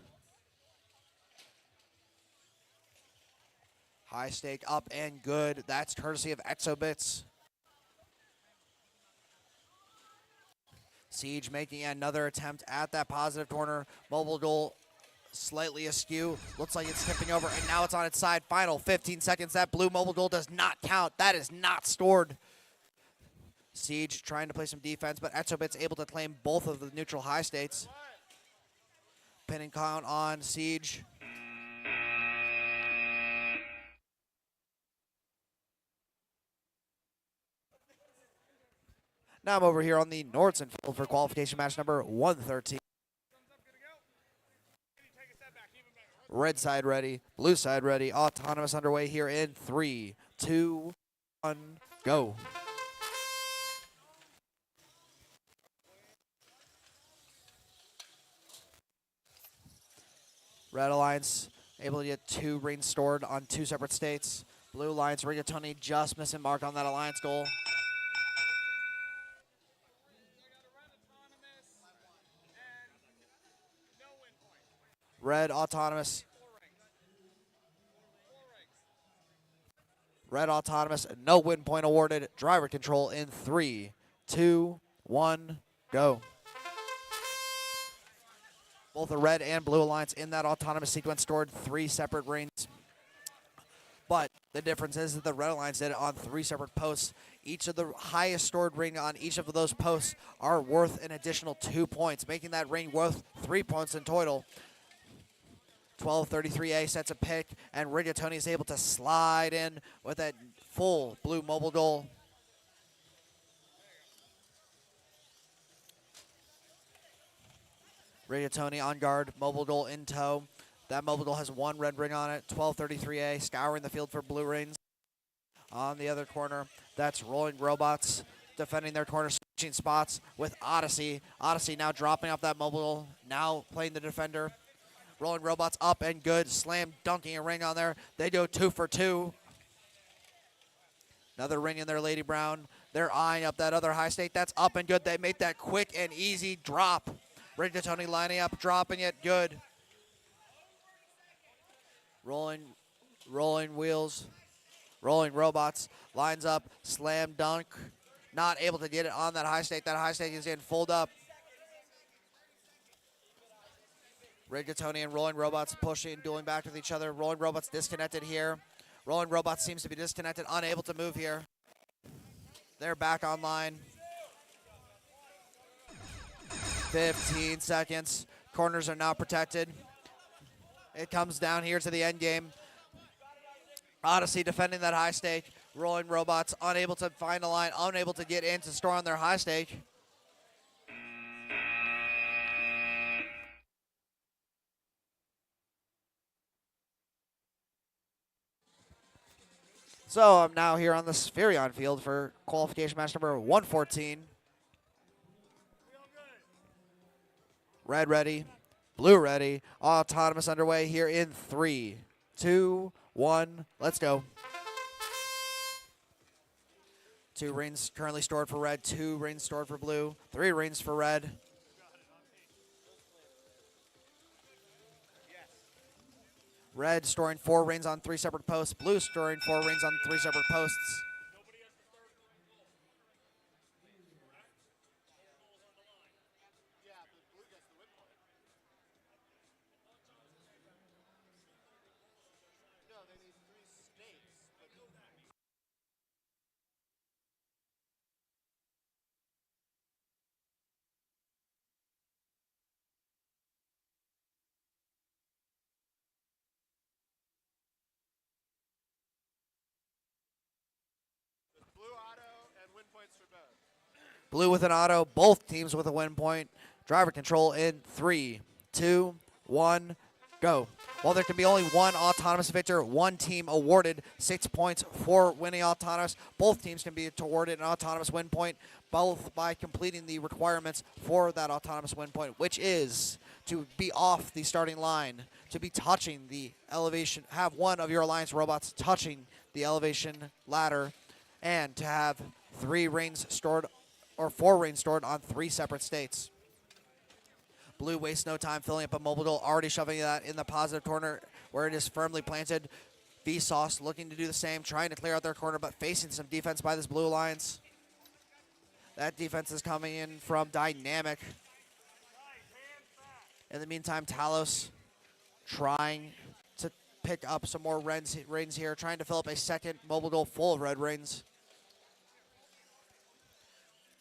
High stake up and good. That's courtesy of Exobits. Siege making another attempt at that positive corner. Mobile goal slightly askew. Looks like it's tipping over, and now it's on its side. Final 15 seconds. That blue mobile goal does not count. That is not stored. Siege trying to play some defense, but Exobit's able to claim both of the neutral high states. Pin and count on Siege. Now I'm over here on the Nordson field for qualification match number 113. Red side ready, blue side ready. Autonomous underway here in 3, 2, 1, go. Red Alliance able to get 2 rings stored on 2 separate states. Blue Alliance, Rigatoni just missing mark on that Alliance goal. Red Autonomous. Red Autonomous, no win point awarded. Driver control in 3, 2, 1, go. Both the Red and Blue Alliance in that Autonomous sequence stored 3 separate rings. But the difference is that the Red Alliance did it on 3 separate posts. Each of the highest stored ring on each of those posts are worth an additional 2 points, making that ring worth 3 points in total. 1233A sets a pick, and Rigatoni is able to slide in with that full blue mobile goal. Rigatoni on guard, mobile goal in tow. That mobile goal has 1 red ring on it. 1233A scouring the field for blue rings. On the other corner, that's Rolling Robots defending their corner, switching spots with Odyssey. Odyssey now dropping off that mobile goal, now playing the defender. Rolling Robots up and good. Slam dunking a ring on there. They go 2 for 2. Another ring in there, Lady Brown. They're eyeing up that other high stake. That's up and good. They make that quick and easy drop. Rigatoni lining up, dropping it good. Rolling wheels. Rolling Robots. Lines up. Slam dunk. Not able to get it on that high stake. That high stake is getting fulled up. Rigatoni and Rolling Robots pushing, dueling back with each other. Rolling Robots disconnected here. Rolling Robots seems to be disconnected, unable to move here. They're back online. 15 seconds. Corners are now protected. It comes down here to the end game. Odyssey defending that high stake. Rolling Robots unable to find a line, unable to get in to store on their high stake. So I'm now here on the Spherion field for qualification match number 114. Red ready, blue ready. Autonomous underway here in 3, 2, 1. Let's go. 2 rings currently stored for red, 2 rings stored for blue, 3 rings for red. Red storing 4 rings on 3 separate posts, blue storing 4 rings on 3 separate posts. Blue auto and win points for both. Blue with an auto, both teams with a win point. Driver control in 3, 2, 1, go. While there can be only one autonomous victor, one team awarded 6 points for winning autonomous. Both teams can be awarded an autonomous win point, both by completing the requirements for that autonomous win point, which is to be off the starting line, to be touching the elevation, have one of your alliance robots touching the elevation ladder, and to have 3 rings stored or 4 rings stored on 3 separate states. Blue wastes no time filling up a mobile duel, already shoving that in the positive corner where it is firmly planted. Vsauce looking to do the same, trying to clear out their corner, but facing some defense by this blue alliance. That defense is coming in from Dynamic. In the meantime, Talos trying to pick up some more rings here, trying to fill up a second mobile duel full of red rings.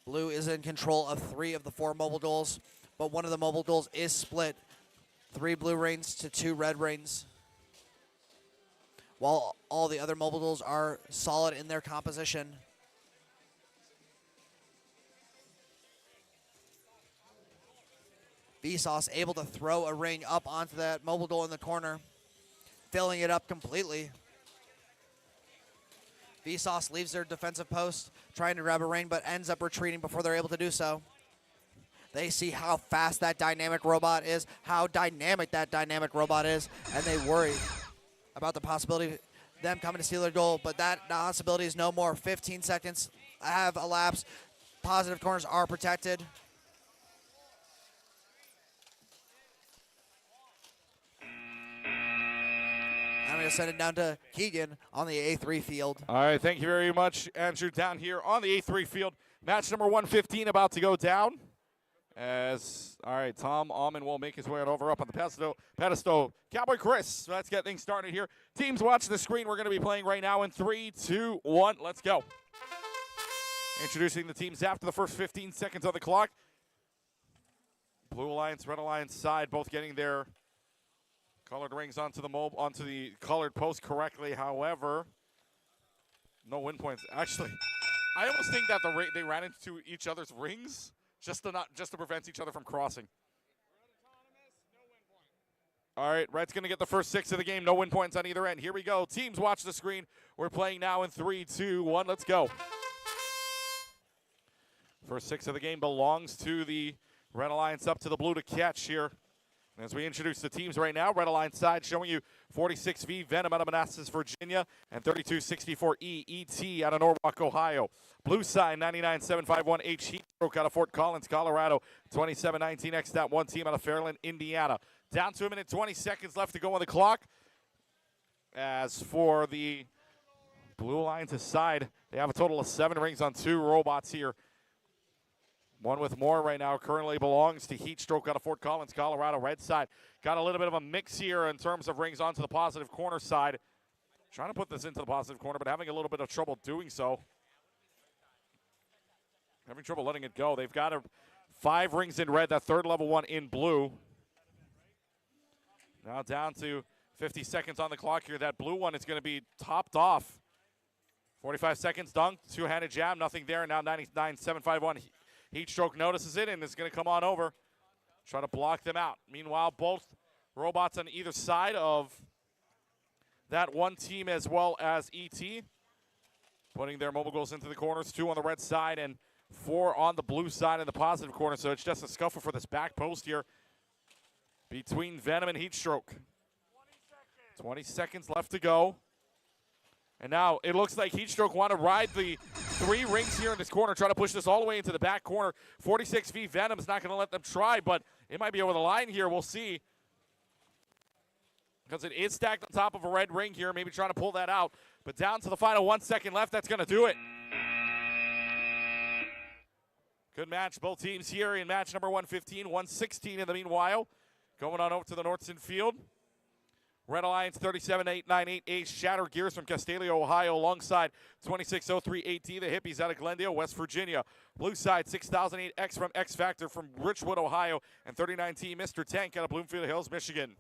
Blue is in control of 3 of the 4 mobile duels, but one of the mobile duels is split. 3 blue rings to 2 red rings, while all the other mobile duels are solid in their composition. Vsauce able to throw a ring up onto that mobile duel in the corner, filling it up completely. Vsauce leaves their defensive post, trying to grab a ring, but ends up retreating before they're able to do so. They see how fast that dynamic robot is, how dynamic that dynamic robot is, and they worry about the possibility of them coming to steal their goal, but that possibility is no more. 15 seconds have elapsed. Positive corners are protected. I'm going to send it down to Keegan on the A3 field. All right, thank you very much, Andrew, down here on the A3 field. Match number 115 about to go down. All right, Tom Alman will make his way on over up on the pedestal. Cowboy Chris, so let's get things started here. Teams watch the screen. We're going to be playing right now in 3, 2, 1. Let's go. Introducing the teams after the first 15 seconds on the clock. Blue Alliance, Red Alliance side, both getting their colored rings onto the colored post correctly. However, no win points. Actually, I almost think that they ran into each other's rings just to prevent each other from crossing. All right, Red's going to get the first 6 of the game. No win points on either end. Here we go. Teams watch the screen. We're playing now in 3, 2, 1. Let's go. First 6 of the game belongs to the Red Alliance, up to the blue to catch here. As we introduce the teams right now, Red Alliance side showing you 46V Venom out of Manassas, Virginia, and 3264E ET out of Norwalk, Ohio. Blue side, 99751H Heatstroke out of Fort Collins, Colorado, 2719X.1 team out of Fairland, Indiana. Down to 1 minute 20 seconds left to go on the clock. As for the Blue Alliance side, they have a total of 7 rings on 2 robots here. One with more right now currently belongs to Heatstroke out of Fort Collins, Colorado. Red side got a little bit of a mix here in terms of rings onto the positive corner side. Trying to put this into the positive corner, but having a little bit of trouble doing so. Having trouble letting it go. They've got 5 rings in red, that third level one in blue. Now down to 50 seconds on the clock here. That blue one is going to be topped off. 45 seconds dunk, two-handed jam, nothing there. Now 99-751. Heatstroke notices it and is going to come on over. Try to block them out. Meanwhile, both robots on either side of that one team as well as ET. Putting their mobile goals into the corners. 2 on the red side and 4 on the blue side in the positive corner. So it's just a scuffle for this back post here between Venom and Heatstroke. 20 seconds left to go. And now it looks like Heatstroke want to ride the 3 rings here in this corner, try to push this all the way into the back corner. 46 v Venom's not going to let them try, but it might be over the line here. We'll see. Because it is stacked on top of a red ring here, maybe trying to pull that out. But down to the final 1 second left, that's going to do it. Good match, both teams here in match number 115, 116 in the meanwhile. Going on over to the Nordson Field. Red Alliance 37-898 Ace Shatter Gears from Castalia, Ohio, alongside 2603 AT, the Hippies out of Glendale, West Virginia. Blue side 6008 X from X Factor from Richwood, Ohio, and 39T Mr. Tank out of Bloomfield Hills, Michigan.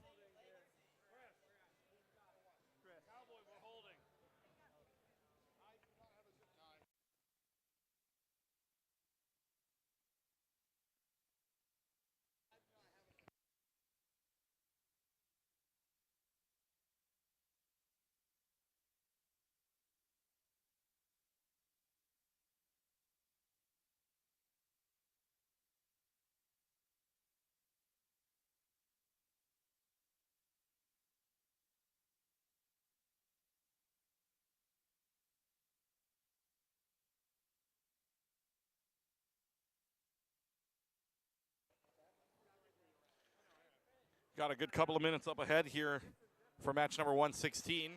Got a good couple of minutes up ahead here for match number 116.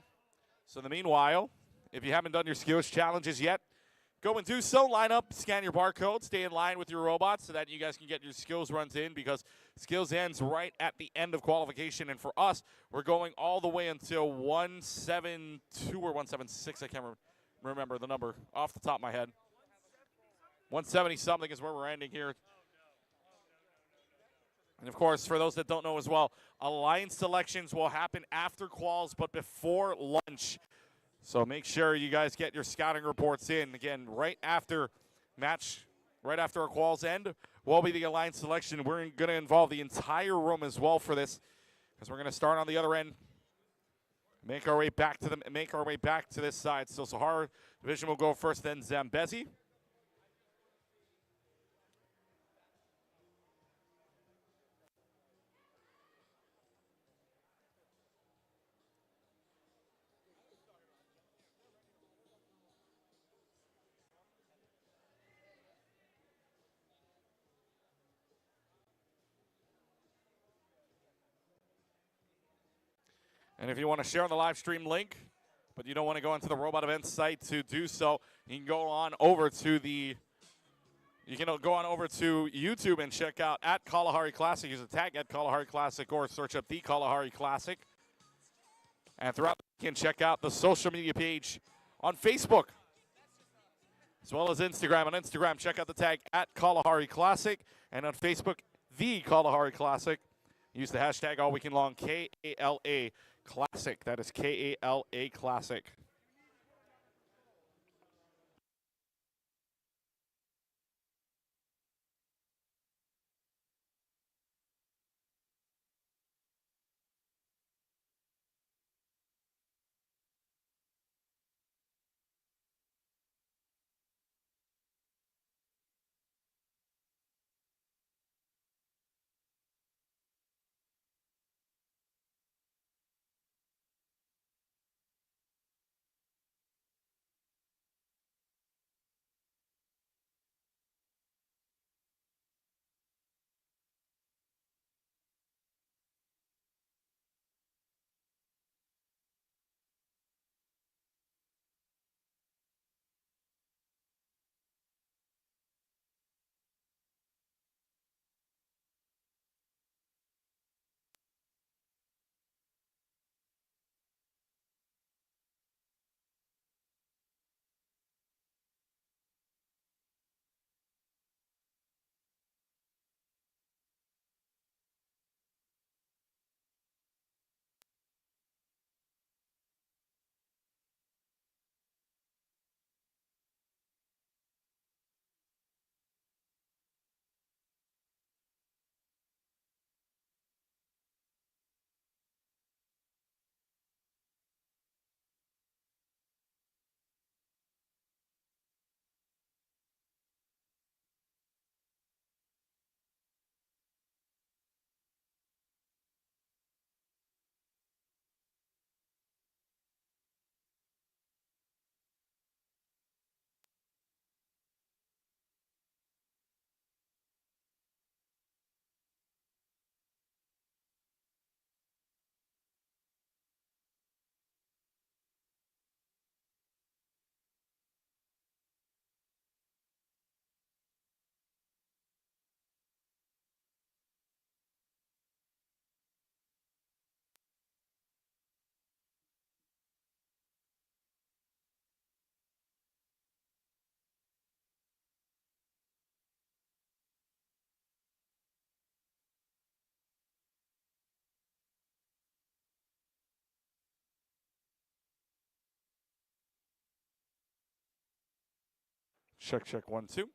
So in the meanwhile, if you haven't done your skills challenges yet, go and do so. Line up, scan your barcode, stay in line with your robots so that you guys can get your skills runs in, because skills ends right at the end of qualification. And for us, we're going all the way until 172 or 176. I can't remember the number off the top of my head. 170 something is where we're ending here. And, of course, for those that don't know as well, alliance selections will happen after quals but before lunch. So make sure you guys get your scouting reports in. Again, right after our quals end, will be the alliance selection. We're going to involve the entire room as well for this, because we're going to start on the other end, make our way back to this side. So Sahara Division will go first, then Zambezi. And if you want to share on the live stream link, but you don't want to go into the Robot Events site to do so, you can go on over to YouTube and check out at Kalahari Classic. Use a tag at Kalahari Classic or search up the Kalahari Classic. And throughout, you can check out the social media page on Facebook as well as Instagram. On Instagram, check out the tag at Kalahari Classic, and on Facebook, the Kalahari Classic. Use the hashtag all weekend long, KALA Classic. That is KALA Classic. Check, check, 1, 2.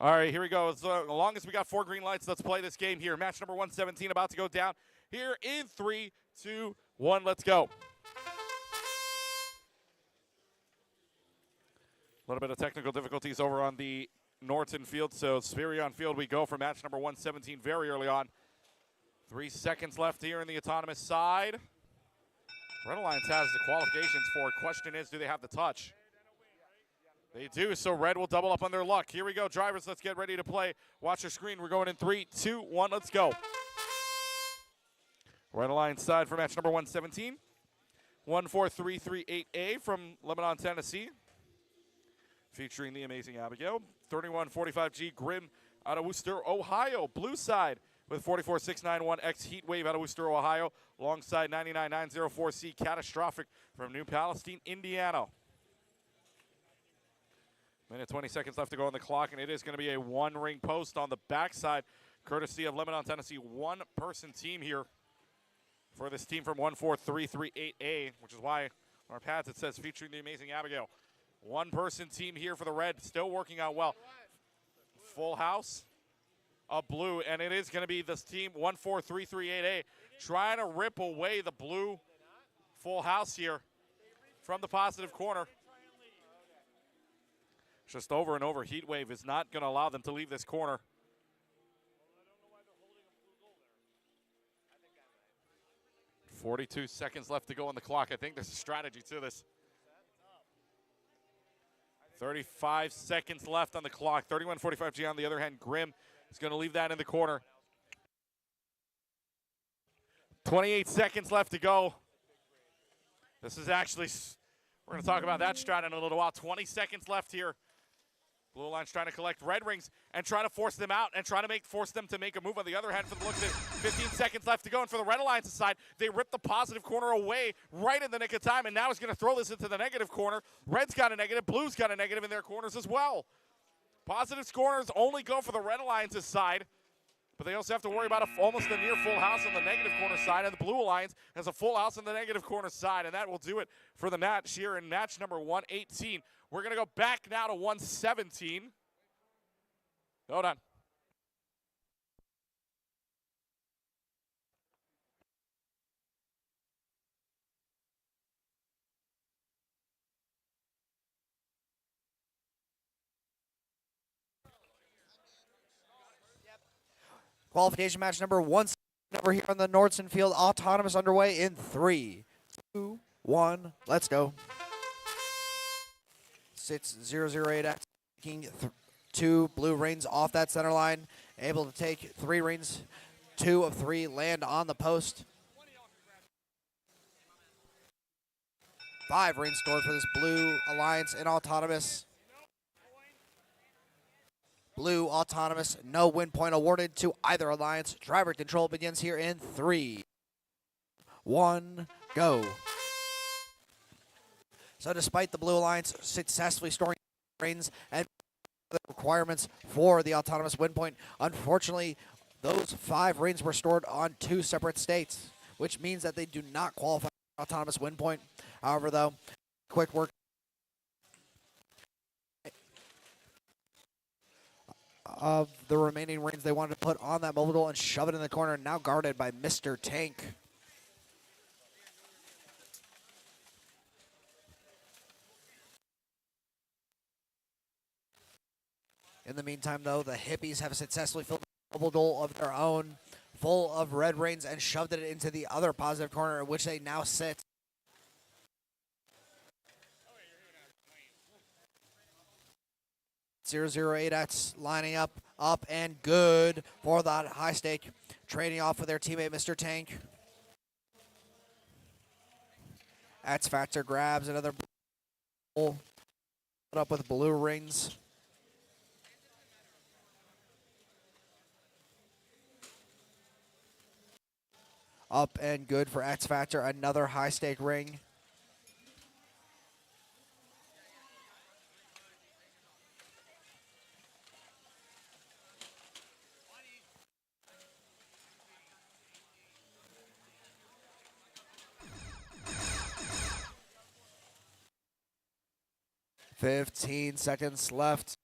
All right, here we go. As long as we got 4 green lights, let's play this game here. Match number 117 about to go down here in 3, 2, 1. Let's go. A little bit of technical difficulties over on the Norton field, so Spirion field we go for match number 117 very early on. 3 seconds left here in the autonomous side. Red Alliance has the qualifications for it. Question is, do they have the touch? They do, so Red will double up on their luck. Here we go, drivers, let's get ready to play. Watch your screen. We're going in 3, 2, 1, let's go. Red Alliance side for match number 117. 14338A from Lebanon, Tennessee. Featuring the amazing Abigail. 3145G Grim out of Worcester, Ohio. Blue side with 44691X Heatwave out of Worcester, Ohio. Alongside 99904C Catastrophic from New Palestine, Indiana. Minute 20 seconds left to go on the clock, and it is going to be a 1-ring post on the backside, courtesy of Lebanon, Tennessee. 1-person team here for this team from 14338A, which is why on our pads it says featuring the amazing Abigail. 1-person team here for the red, still working out well. Full house of blue, and it is going to be this team 14338A trying to rip away the blue full house here from the positive corner. Just over and over, Heatwave is not going to allow them to leave this corner. 42 seconds left to go on the clock. I think there's a strategy to this. 35 seconds left on the clock. 3145G on the other hand. Grim is going to leave that in the corner. 28 seconds left to go. This is actually We're going to talk about that strat in a little while. 20 seconds left here. Blue Alliance trying to collect red rings and trying to force them out and trying to force them to make a move on the other hand for the look of it. 15 seconds left to go, and for the Red Alliance's side, they ripped the positive corner away right in the nick of time, and now he's going to throw this into the negative corner. Red's got a negative, Blue's got a negative in their corners as well. Positive corners only go for the Red Alliance's side, but they also have to worry about almost a near full house on the negative corner side, and the Blue Alliance has a full house on the negative corner side, and that will do it for the match here in match number 118. We're going to go back now to 117. Hold on. Qualification match number 1 over here on the Nordson Field. Autonomous underway in 3, 2, 1. Let's go. 6-0-0-8 taking 2 blue rings off that center line. Able to take 3 rings. 2 of 3 land on the post. 5 rings stored for this Blue Alliance and Autonomous. Blue Autonomous, no win point awarded to either alliance. Driver control begins here in 3, 1, go. So despite the Blue Alliance successfully storing rings and the requirements for the Autonomous win point, unfortunately, those 5 rings were stored on 2 separate states, which means that they do not qualify for Autonomous win point. However, though, quick work of the remaining rings they wanted to put on that mobile duel and shove it in the corner, now guarded by Mr. Tank. In the meantime, though, the hippies have successfully filled a mobile duel of their own, full of red rings, and shoved it into the other positive corner, in which they now sit. .008X lining up and good for that high stake, trading off with their teammate Mr. Tank. X Factor grabs another put up with blue rings. Up and good for X Factor, another high stake ring. Fifteen seconds left.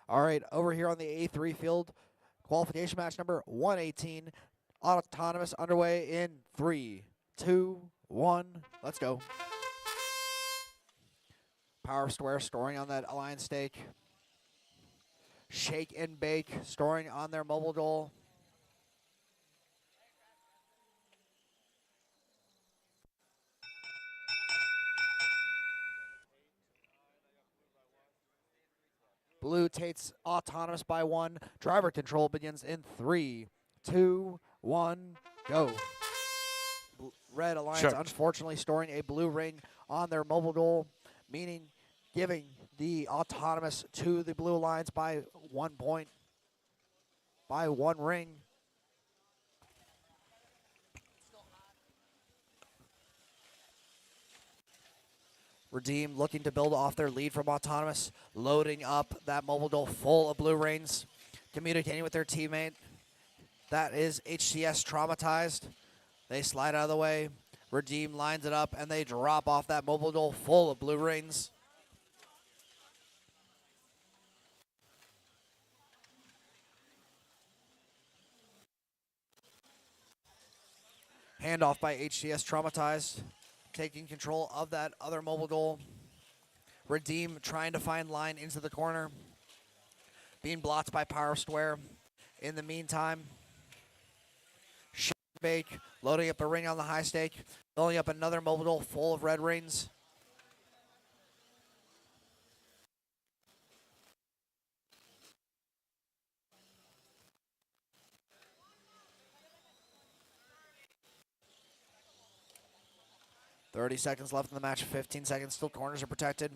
All right, over here on the A3 field, qualification match number 118. Autonomous underway in 3, 2, 1. Let's go. Power Square storing on that alliance stake. Shake and Bake storing on their mobile duel. Blue takes Autonomous by 1. Driver control begins in 3, 2, 1, go. Red Alliance, Checked. unfortunately, storing a blue ring on their mobile duel, meaning giving the Autonomous to the Blue Alliance by 1 point, by 1 ring. Redeem looking to build off their lead from Autonomous, loading up that mobile duel full of blue rings, communicating with their teammate. That is HCS traumatized. They slide out of the way. Redeem lines it up, and they drop off that mobile duel full of blue rings. Handoff by HCS Traumatized, taking control of that other mobile goal. Redeem trying to find line into the corner, being blocked by Power Square. In the meantime, Bake loading up a ring on the high stake, filling up another mobile goal full of red rings. .30 seconds left in the match, 15 seconds, still corners are protected.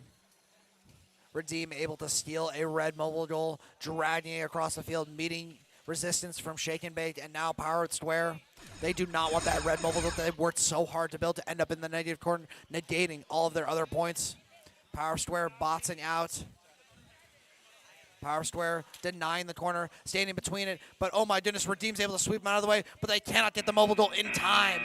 Redeem able to steal a red mobile goal, dragging it across the field, meeting resistance from Shake and Bake, and now Powered Square. They do not want that red mobile goal that they've worked so hard to build to end up in the negative corner, negating all of their other points. Power Square boxing out. Power Square denying the corner, standing between it, but oh my goodness, Redeem's able to sweep him out of the way, but they cannot get the mobile goal in time.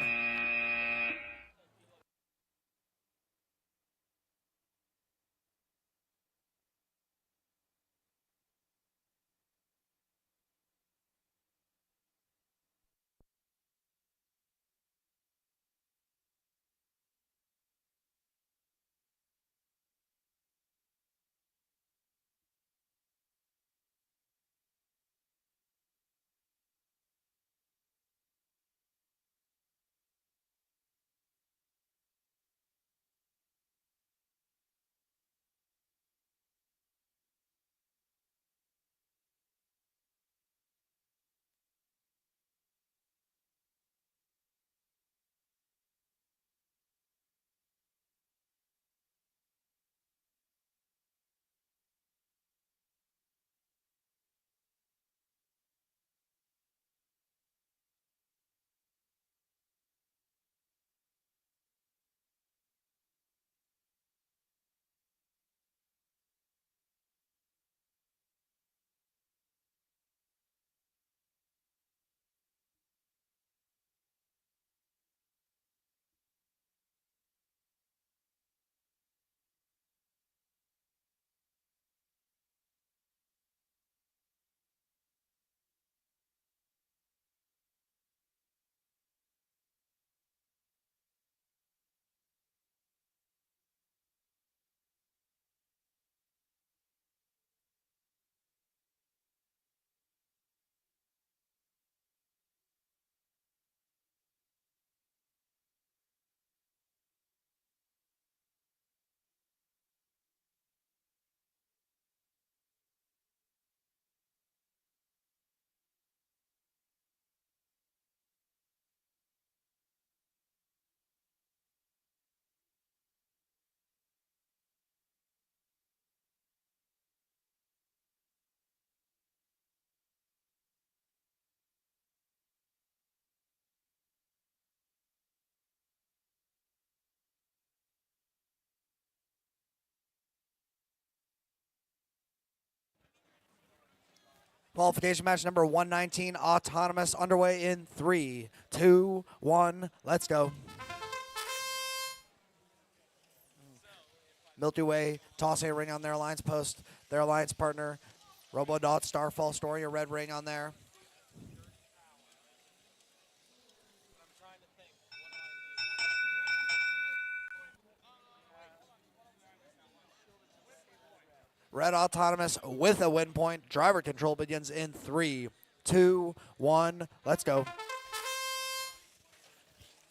Qualification match number 119, Autonomous, underway in 3, 2, 1, let's go. Milky Way tossing a ring on their alliance post. Their alliance partner, Robodot, Starfall, storing a red ring on there. Red Autonomous with a win point. Driver control begins in 3, 2, 1, let's go.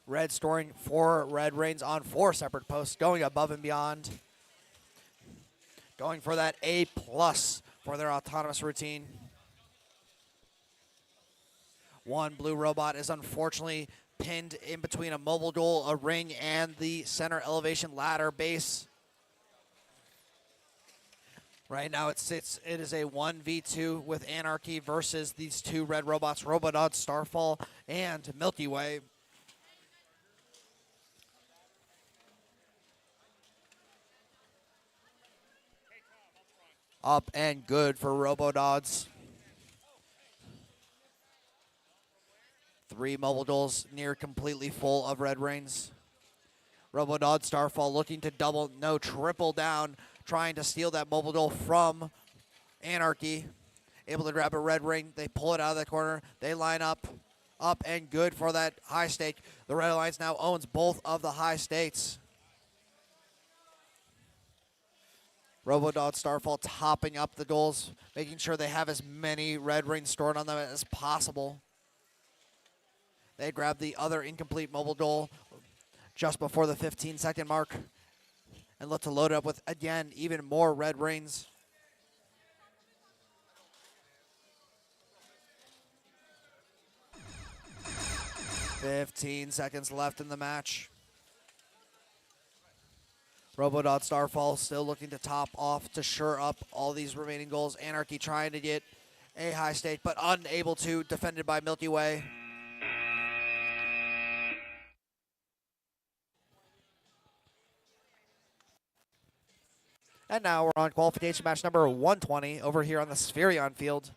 Red storing 4 red rings on 4 separate posts, going above and beyond. Going for that A+ for their autonomous routine. One blue robot is unfortunately pinned in between a mobile goal, a ring, and the center elevation ladder base. Right now it is a 1v2 with Anarchy versus these 2 red robots, Robodot, Starfall, and Milky Way. Up and good for Robodots. 3 mobile goals near completely full of red rings. Robodot, Starfall looking to double, no, triple down, trying to steal that mobile goal from Anarchy. Able to grab a red ring. They pull it out of the corner. They line up Up and good for that high stake. The Red Alliance now owns both of the high stakes. Robodog Starfall topping up the goals, making sure they have as many red rings stored on them as possible. They grab the other incomplete mobile goal just before the 15-second mark and look to load it up with, again, even more red rings. "15 seconds left in the match. Robodot Starfall still looking to top off to shore up all these remaining goals. Anarchy trying to get a high stake, but unable to, defended by Milky Way. And now we're on qualification match number 120 over here on the Spherion field.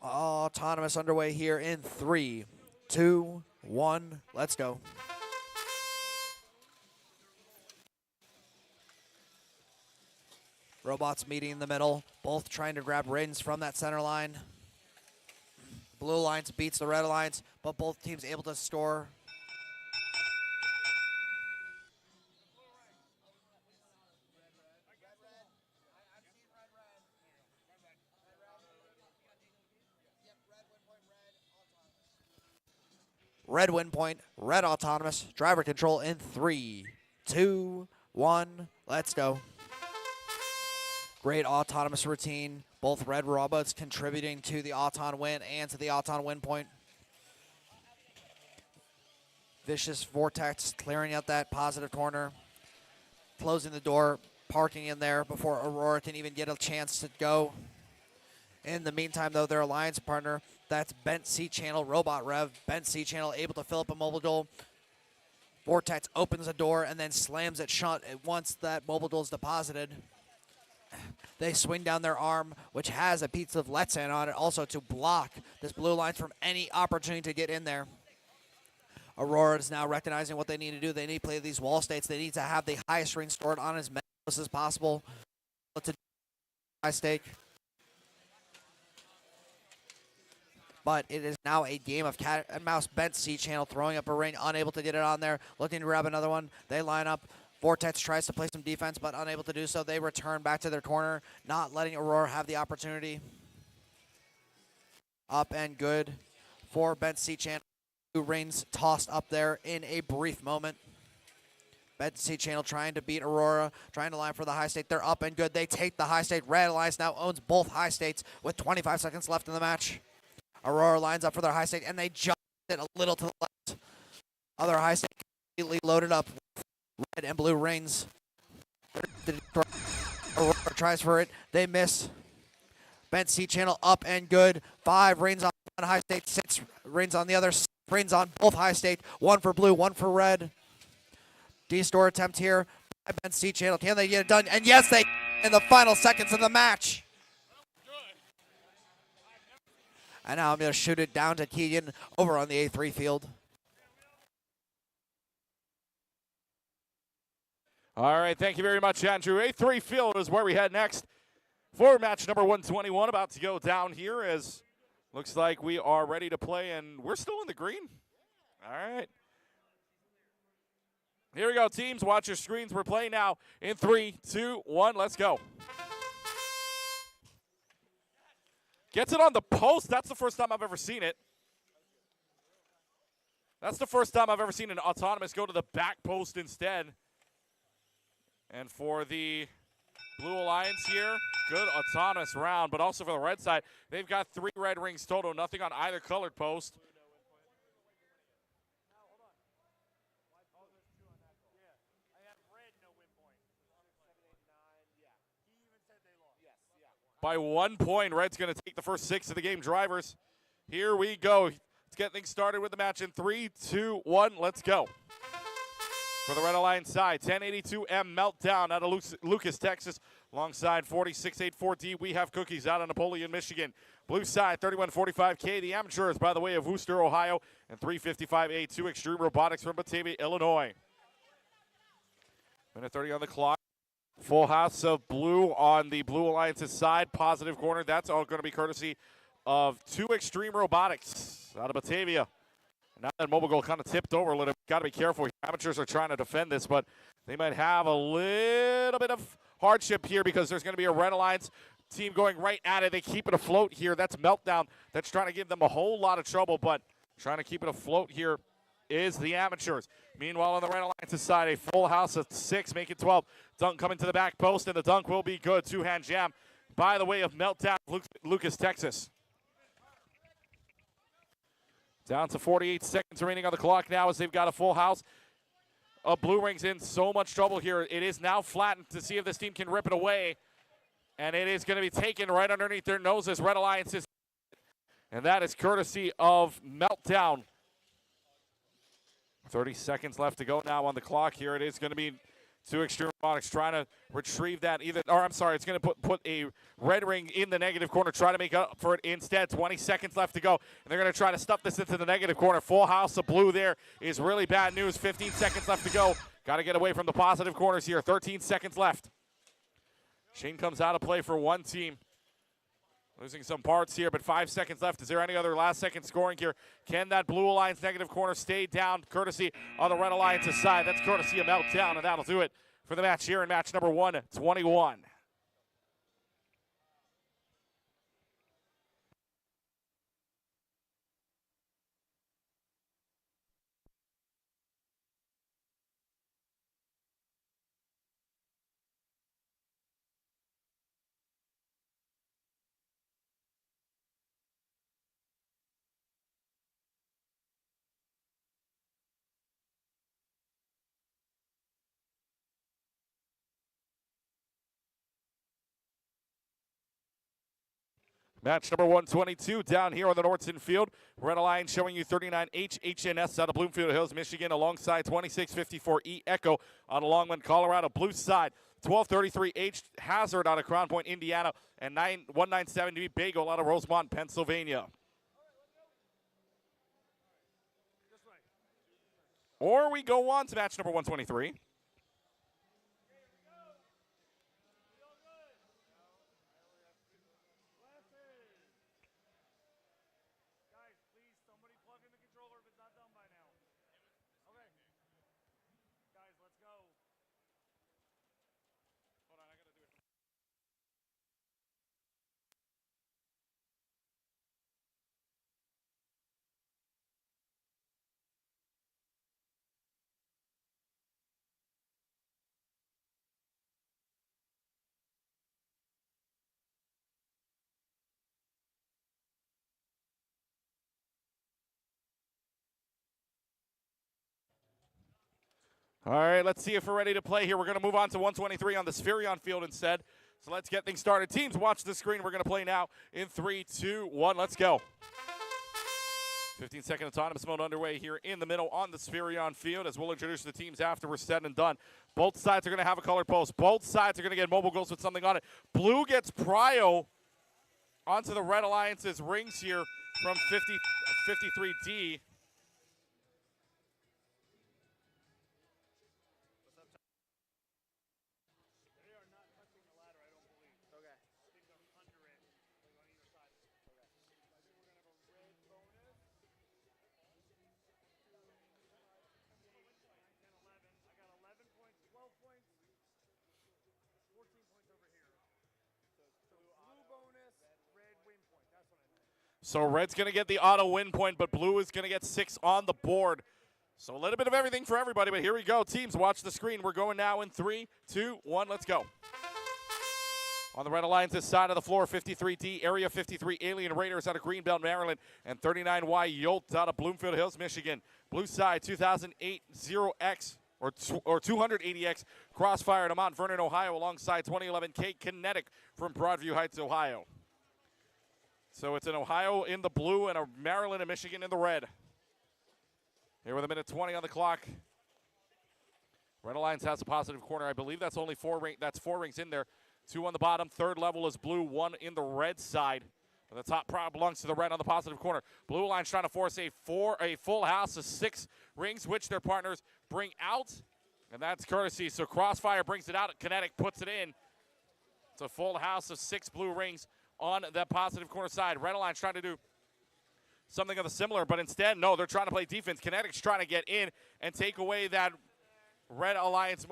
Autonomous underway here in 3, 2, 1, let's go. Robots meeting in the middle, both trying to grab rings from that center line. Blue Alliance beats the Red Alliance, but both teams able to score. Red win point, red autonomous, driver control in 3, 2, 1, let's go. Great autonomous routine, both red robots contributing to the Auton win and to the Auton win point. Vicious Vortex clearing out that positive corner, closing the door, parking in there before Aurora can even get a chance to go. In the meantime, though, their alliance partner, that's Bent C-Channel, Robot Rev. Bent C-Channel able to fill up a mobile duel. Vortex opens the door and then slams it shut once that mobile duel is deposited. They swing down their arm, which has a piece of Let's In on it, also to block this Blue Alliance from any opportunity to get in there. Aurora is now recognizing what they need to do. They need to play these wall states. They need to have the highest ring stored on as many as possible. To high stake. But it is now a game of cat and mouse. Bent C-Channel throwing up a ring, unable to get it on there, looking to grab another one. They line up. Vortex tries to play some defense, but unable to do so. They return back to their corner, not letting Aurora have the opportunity. Up and good for Bent C-Channel. 2 rings tossed up there in a brief moment. Bent C-Channel trying to beat Aurora, trying to line for the high stake. They're up and good. They take the high stake. Red Alliance now owns both high states with 25 seconds left in the match. Aurora lines up for their high stake, and they jump it a little to the left. Other high stake completely loaded up with red and blue rings. Aurora tries for it. They miss. Bent C-Channel up and good. 5 rings on one high stake, 6 rings on the other. Rings on both high stake. 1 for blue, 1 for red. D-store attempt here by Bent C-Channel. Can they get it done? And yes, they in the final seconds of the match. And now I'm going to shoot it down to Keegan over on the A3 field. All right, thank you very much, Andrew. A3 field is where we head next for match number 121, about to go down here, as looks like we are ready to play, and we're still in the green. All right. Here we go, teams. Watch your screens. We're playing now in 3, 2, 1. Let's go. Gets it on the post. That's the first time I've ever seen it. That's the first time I've ever seen an autonomous go to the back post instead. And for the Blue Alliance here, good autonomous round, but also for the red side, they've got 3 red rings total, nothing on either colored post. By 1 point, Red's going to take the first 6 of the game. Drivers, here we go. Let's get things started with the match in 3, 2, 1. Let's go. For the Red Alliance side, 1082M Meltdown out of Lucas, Texas. Alongside 4684D, we have Cookies out of Napoleon, Michigan. Blue side, 3145K, the amateurs by the way of Worcester, Ohio. And 355A2 Extreme Robotics from Batavia, Illinois. Minute 30 on the clock. Full house of blue on the Blue Alliance's side. Positive corner. That's all going to be courtesy of 2 Extreme Robotics out of Batavia. Now that mobile goal kind of tipped over a little. Got to be careful here. Amateurs are trying to defend this, but they might have a little bit of hardship here because there's going to be a Red Alliance team going right at it. They keep it afloat here. That's Meltdown. That's trying to give them a whole lot of trouble, but trying to keep it afloat here is the Amateurs. Meanwhile, on the Red Alliance's side, a full house of 6, make it 12. Dunk coming to the back post, and the dunk will be good. 2-hand jam by the way of Meltdown, Lucas, Texas. Down to 48 seconds remaining on the clock now as they've got a full house. Blue Ring's in so much trouble here. It is now flattened to see if this team can rip it away. And it is going to be taken right underneath their noses. Red Alliances. And that is courtesy of Meltdown. 30 seconds left to go now on the clock here. It is going to be 2 Extreme Robotics trying to retrieve that either, or I'm sorry, it's going to put a red ring in the negative corner, try to make up for it instead. 20 seconds left to go, and they're going to try to stuff this into the negative corner. Full house of blue there is really bad news. 15 seconds left to go. Got to get away from the positive corners here. 13 seconds left. Shane comes out of play for one team. Losing some parts here, but 5 seconds left. Is there any other last-second scoring here? Can that Blue Alliance negative corner stay down, courtesy on the Red Alliance's side? That's courtesy of Meltdown, and that'll do it for the match here in match number 121. Match number 122 down here on the Nordson Field. Red Alliance showing you 39H HNS out of Bloomfield Hills, Michigan, alongside 2654E Echo on Longman, Colorado. Blue side, 1233H Hazard out of Crown Point, Indiana, and 197B Bagel out of Rosemont, Pennsylvania. Or we go on to match number 123. All right, let's see if we're ready to play here. We're going to move on to 123 on the Spherion field instead. So let's get things started. Teams, watch the screen. We're going to play now in 3, 2, 1. Let's go. 15-second autonomous mode underway here in the middle on the Spherion field, as we'll introduce the teams after we're said and done. Both sides are going to have a colored post. Both sides are going to get mobile goals with something on it. Blue gets prio onto the Red Alliance's rings here from 53D. So red's going to get the auto win point, but blue is going to get 6 on the board. So a little bit of everything for everybody, but here we go. Teams, watch the screen. We're going now in 3, 2, 1. Let's go. On the Red Alliance's side of the floor, 53D, Area 53 Alien Raiders out of Greenbelt, Maryland, and 39Y Yolt out of Bloomfield Hills, Michigan. Blue side, 2008 0X or 280X Crossfire out of Mount Vernon, Ohio, alongside 2011 K Kinetic from Broadview Heights, Ohio. So it's an Ohio in the blue and a Maryland and Michigan in the red. Here with a minute 20 on the clock. Red Alliance has a positive corner. I believe that's only 4 rings in there. 2 on the bottom. Third level is blue. 1 in the red side. And the top prop belongs to the red on the positive corner. Blue Alliance trying to force a full house of 6 rings, which their partners bring out. And that's courtesy. So Crossfire brings it out. Kinetic puts it in. It's a full house of 6 blue rings on the positive corner side. Red Alliance trying to do something of the similar, but instead, no, they're trying to play defense. Kinetic's trying to get in and take away that Red Alliance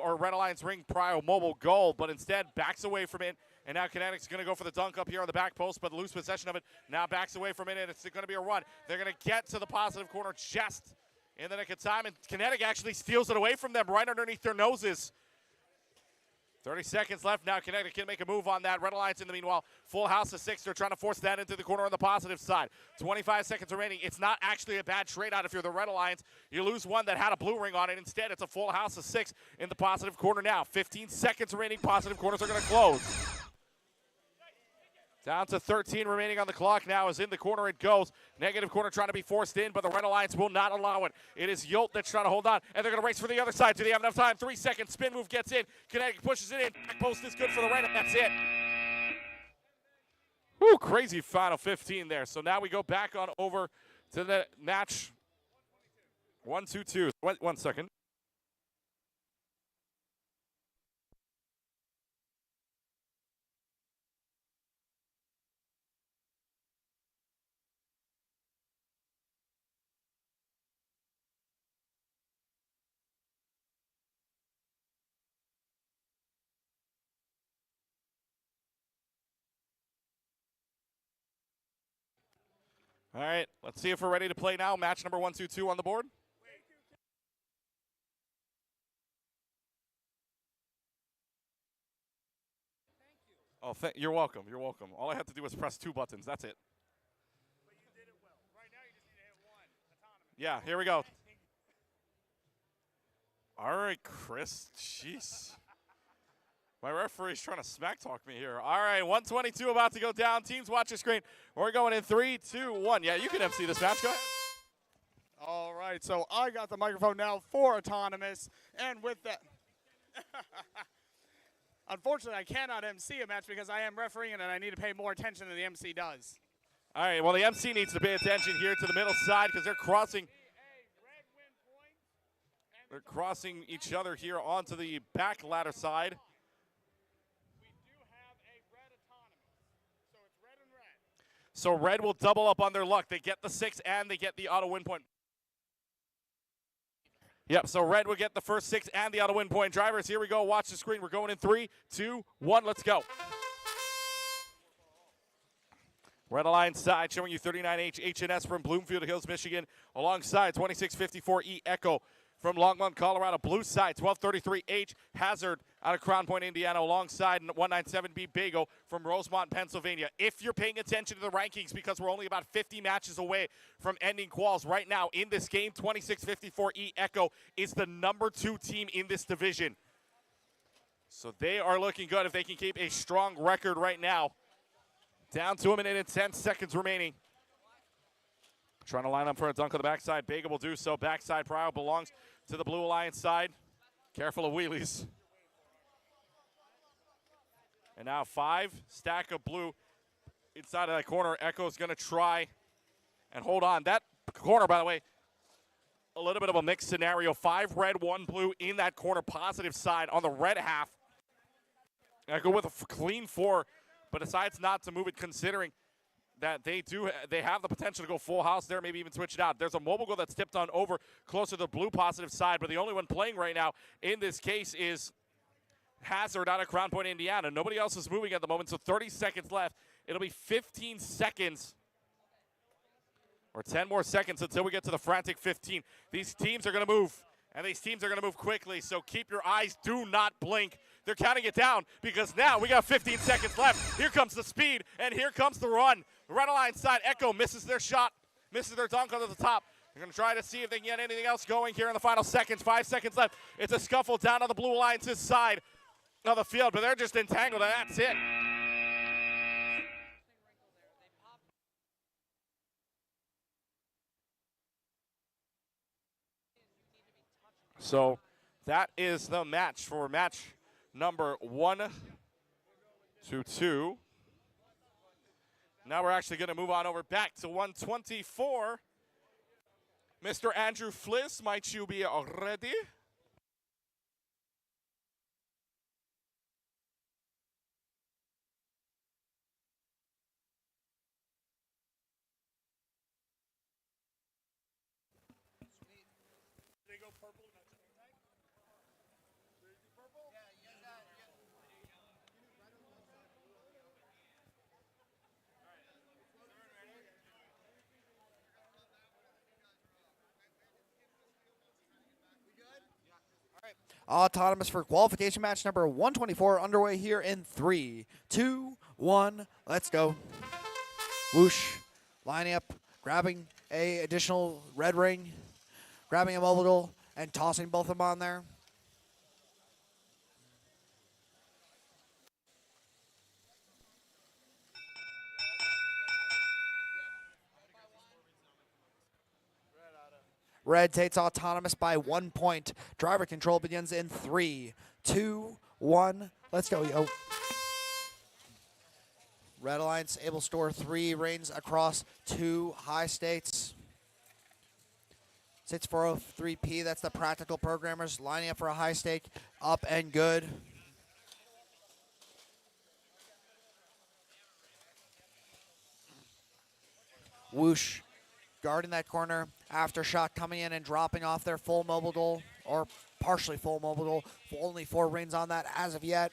ring prio mobile goal, but instead backs away from it. And now Kinetic's going to go for the dunk up here on the back post, but lose possession of it. Now backs away from it, and it's going to be a run. They're going to get to the positive corner just in the nick of time, and Kinetic actually steals it away from them right underneath their noses. 30 seconds left now. Kinetic can make a move on that. Red Alliance in the meanwhile, full house of 6. They're trying to force that into the corner on the positive side. 25 seconds remaining. It's not actually a bad trade out if you're the Red Alliance. You lose one that had a blue ring on it. Instead, it's a full house of 6 in the positive corner now. 15 seconds remaining. Positive corners are going to close. Down to 13 remaining on the clock now. As in the corner it goes. Negative corner trying to be forced in, but the Red Alliance will not allow it. It is Yolt that's trying to hold on, and they're going to race for the other side. Do they have enough time? 3 seconds. Spin move gets in. Kinetic pushes it in. Back post is good for the Red, and that's it. Woo, crazy final 15 there. So now we go back on over to the match 1-2-2. 1 second. All right, let's see if we're ready to play now. Match number 1-2-2 on the board. Oh, you're welcome. You're welcome. All I had to do was press 2 buttons. That's it. But you did it well. Right now, you just need to hit 1. Autonomous. Yeah, here we go. All right, Chris. Jeez. My referee's trying to smack talk me here. All right, 122 about to go down. Teams, watch your screen. We're going in 3, 2, 1. Yeah, you can MC this match. Go ahead. All right, so I got the microphone now for Autonomous, and with that, unfortunately, I cannot MC a match because I am refereeing it, and I need to pay more attention than the MC does. All right, well, the MC needs to pay attention here to the middle side because they're crossing. They're crossing each other here onto the back ladder side. So red will double up on their luck. They get the 6 and they get the auto win point. Yep, so red will get the first 6 and the auto win point. Drivers, here we go. Watch the screen. We're going in 3, 2, 1. Let's go. Red Alliance side showing you 39H H&S from Bloomfield Hills, Michigan. Alongside 2654E Echo from Longmont, Colorado. Blue side 1233H Hazard out of Crown Point, Indiana. Alongside 197B Bagel from Rosemont, Pennsylvania. If you're paying attention to the rankings, because we're only about 50 matches away from ending quals right now in this game, 2654E Echo is the number 2 team in this division. So they are looking good if they can keep a strong record right now. Down to a minute and 10 seconds remaining. Trying to line up for a dunk on the backside. Bagel will do so. Backside prio belongs to the Blue Alliance side. Careful of wheelies. And now 5, stack of blue inside of that corner. Echo's going to try and hold on. That corner, by the way, a little bit of a mixed scenario. 5 red, 1 blue in that corner, positive side on the red half. Echo with a clean 4, but decides not to move it, considering that they have the potential to go full house there, maybe even switch it out. There's a mobile goal that's tipped on over closer to the blue positive side, but the only one playing right now in this case is Hazard out of Crown Point, Indiana. Nobody else is moving at the moment, so 30 seconds left. It'll be 15 seconds or 10 more seconds until we get to the frantic 15. These teams are going to move, and these teams are going to move quickly, so keep your eyes, do not blink. They're counting it down because now we got 15 seconds left. Here comes the speed, and here comes the run. The Red Alliance side, Echo misses their shot, misses their dunk onto the top. They're going to try to see if they can get anything else going here in the final seconds. 5 seconds left. It's a scuffle down on the Blue Alliance's side of the field, but they're just entangled, and that's it. So that is the match for match number 1-2. Now we're actually going to move on over back to 124. Mr. Andrew Fliss, might you be ready? Autonomous for qualification match number 124 underway here in 3, 2, 1. Let's go. Whoosh. Lining up, grabbing a additional red ring, grabbing a mobile duel, and tossing both of them on there. Red takes autonomous by 1 point. Driver control begins in 3, 2, 1. Let's go, yo. Red Alliance able to store 3 reigns across 2 high states. 6403P, that's the practical programmers lining up for a high stake. Up and good. Whoosh. Guarding that corner. Aftershock coming in and dropping off their full mobile duel, or partially full mobile duel. Only 4 reigns on that as of yet.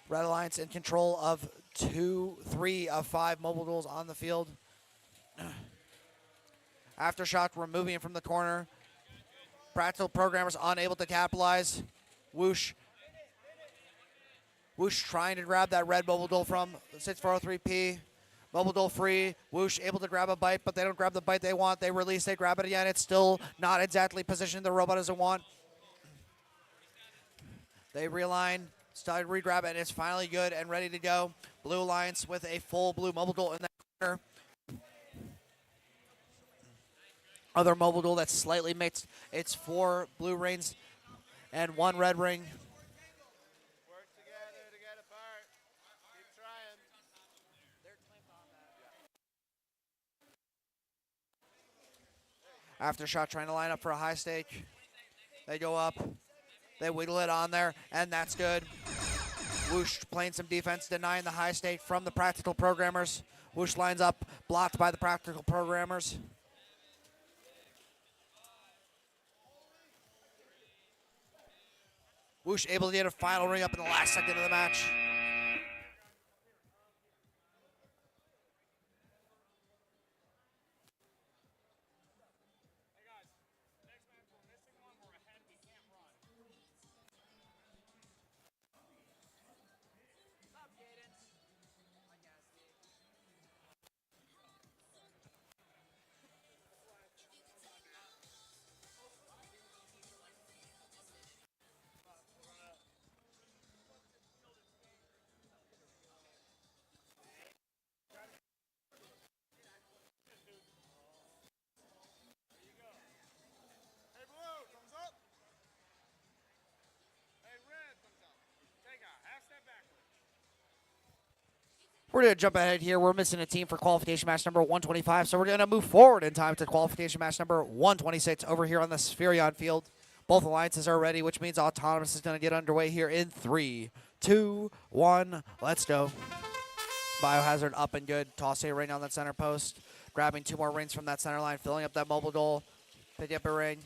Red Alliance in control of 3 of 5 mobile duels on the field. Aftershock removing it from the corner. Practical programmers unable to capitalize. Whoosh. Whoosh trying to grab that red mobile duel from 6403P. Mobile duel free. Whoosh able to grab a bite, but they don't grab the bite they want. They release, they grab it again. It's still not exactly positioned the robot doesn't want. They realign, start re-grab it, and it's finally good and ready to go. Blue Alliance with a full blue mobile duel in that corner. Other mobile duel that's slightly mixed. It's 4 blue rings and 1 red ring. Aftershock trying to line up for a high stake. They go up. They wiggle it on there, and that's good. Whoosh playing some defense, denying the high stake from the practical programmers. Whoosh lines up, blocked by the practical programmers. Whoosh able to get a final ring up in the last second of the match. We're going to jump ahead here. We're missing a team for qualification match number 125, so we're going to move forward in time to qualification match number 126 over here on the Spherion field. Both alliances are ready, which means Autonomous is going to get underway here in 3, 2, 1. Let's go. Biohazard up and good. Toss a ring on that center post. Grabbing 2 more rings from that center line, filling up that mobile duel. Picking up a ring.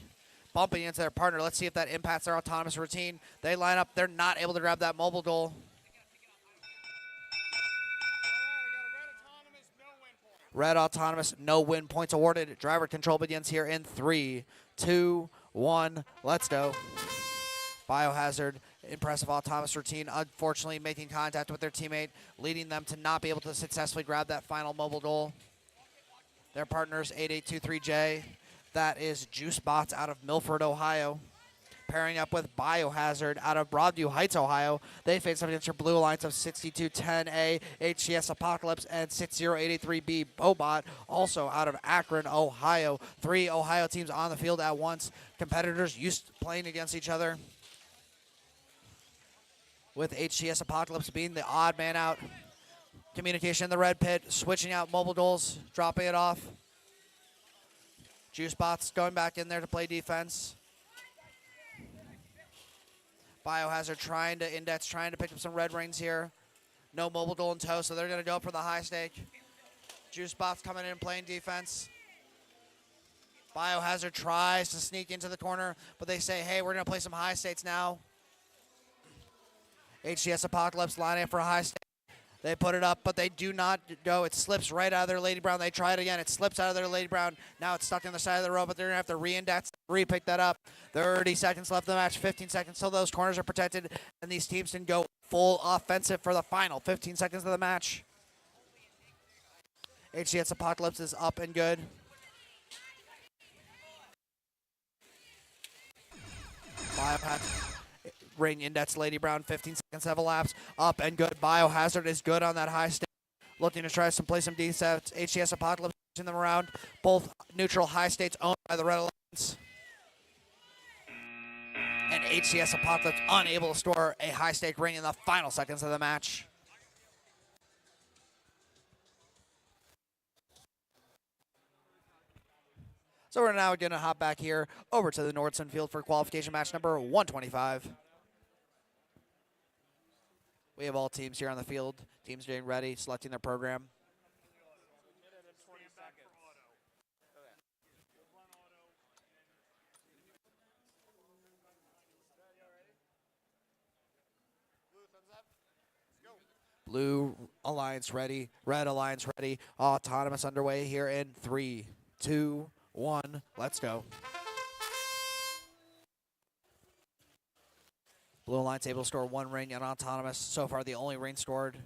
Bumping into their partner. Let's see if that impacts their Autonomous routine. They line up. They're not able to grab that mobile duel. Red Autonomous, no win points awarded. Driver control begins here in 3, 2, 1. Let's go. Biohazard, impressive Autonomous routine. Unfortunately, making contact with their teammate, leading them to not be able to successfully grab that final mobile duel. Their partners, 8823J. That is Juice Bots out of Milford, Ohio. Pairing up with Biohazard out of Broadview Heights, Ohio. They face up against your Blue Alliance of 6210A, HCS Apocalypse, and 6083B Bobot, also out of Akron, Ohio. 3 Ohio teams on the field at once. Competitors used to playing against each other, with HCS Apocalypse being the odd man out. Communication in the red pit, switching out mobile duels, dropping it off. Juice Bots going back in there to play defense. Biohazard trying to index, trying to pick up some red rings here. No mobile duel in tow, so they're going to go for the high stake. Juice Bots coming in playing defense. Biohazard tries to sneak into the corner, but they say, hey, we're going to play some high states now. HCS Apocalypse line in for a high state. They put it up, but they do not go. It slips right out of their Lady Brown. They try it again. It slips out of their Lady Brown. Now it's stuck on the side of the row, but they're going to have to re-index, re-pick that up. 30 seconds left in the match, 15 seconds till those corners are protected, and these teams can go full offensive for the final 15 seconds of the match. HCS Apocalypse is up and good. Biohazard, ring index Lady Brown, 15 seconds have elapsed. Up and good. Biohazard is good on that high state. Looking to try play some D sets. HCS Apocalypse pushing them around. Both neutral high states owned by the Red Alliance. And HCS Apocalypse unable to store a high stake ring in the final seconds of the match. So we're now going to hop back here over to the Nordson field for qualification match number 125. We have all teams here on the field. Teams getting ready, selecting their program. Blue Alliance ready, Red Alliance ready. Autonomous underway here in 3, 2, 1. Let's go. Blue Alliance able to store 1 ring and Autonomous. So far, the only ring scored.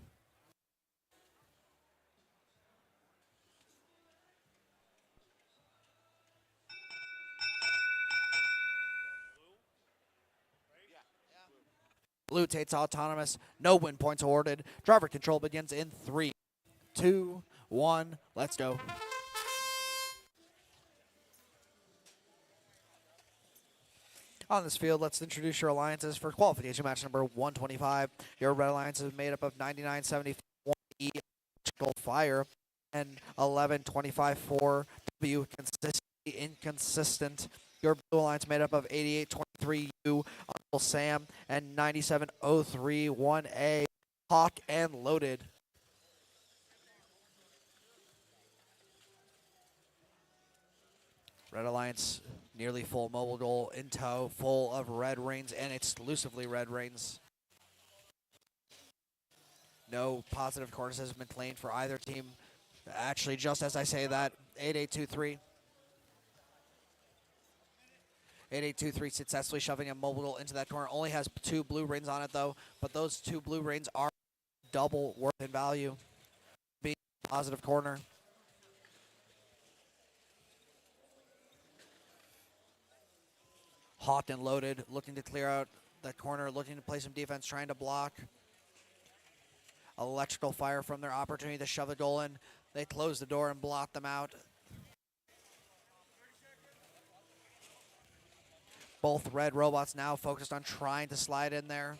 Blue takes Autonomous. No win points awarded. Driver control begins in 3, 2, 1. Let's go. On this field, let's introduce your alliances for qualification match number 125. Your Red Alliance is made up of 9971 E Electrical Fire and 1125-4 W Consistently Inconsistent. Your Blue Alliance made up of 8823 U Uncle Sam and 97031 A Hawk and Loaded. Red Alliance nearly full mobile goal in tow, full of red rings and exclusively red rings. No positive corners has been claimed for either team. Actually, just as I say that, 8823. 8823 successfully shoving a mobile goal into that corner. Only has 2 blue rings on it though, but those 2 blue rings are double worth in value. Being a positive corner. Hawk and Loaded, looking to clear out the corner, looking to play some defense, trying to block. Electrical Fire from their opportunity to shove a goal in. They close the door and blot them out. Both red robots now focused on trying to slide in there.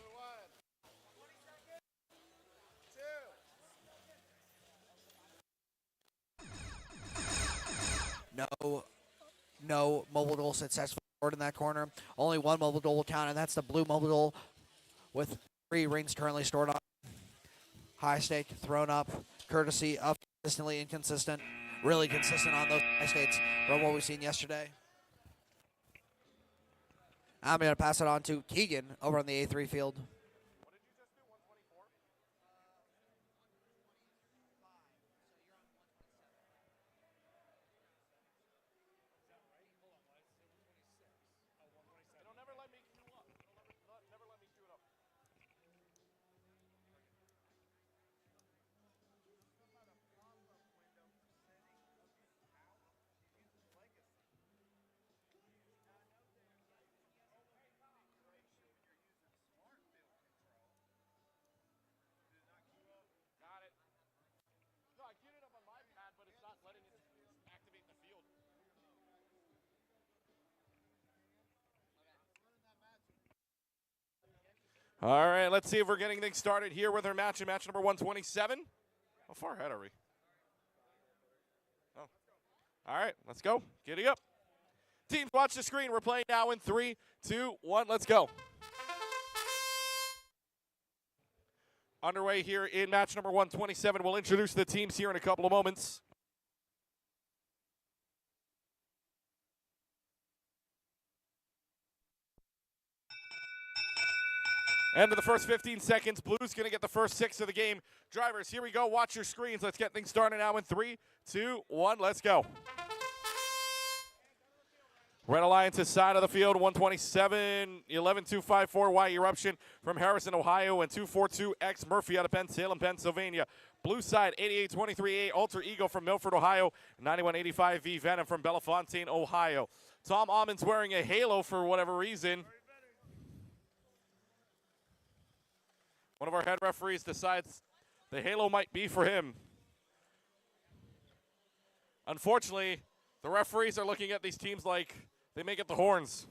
No mobile goal successful in that corner. Only 1 mobile goal will count, and that's the blue mobile goal with 3 rings currently stored on. High stake thrown up, courtesy of Consistently Inconsistent. Really consistent on those high stakes from what we've seen yesterday. I'm going to pass it on to Keegan over on the A3 field. All right, let's see if we're getting things started here with our match number 127. How far ahead are we? Oh. All right, let's go. Giddy up. Teams, watch the screen. We're playing now in 3, 2, 1. Let's go. Underway here in match number 127. We'll introduce the teams here in a couple of moments. End of the first 15 seconds. Blue's going to get the first 6 of the game. Drivers, here we go. Watch your screens. Let's get things started now in 3, 2, 1. Let's go. Red Alliance's side of the field, 127, 11-254 Eruption from Harrison, Ohio, and 242X Murphy out of Penn Salem, Pennsylvania. Blue side, 8823A Alter Ego from Milford, Ohio, 9185V Venom from Bellefontaine, Ohio. Tom Almond's wearing a halo for whatever reason. One of our head referees decides the halo might be for him. Unfortunately, the referees are looking at these teams like they may get the horns.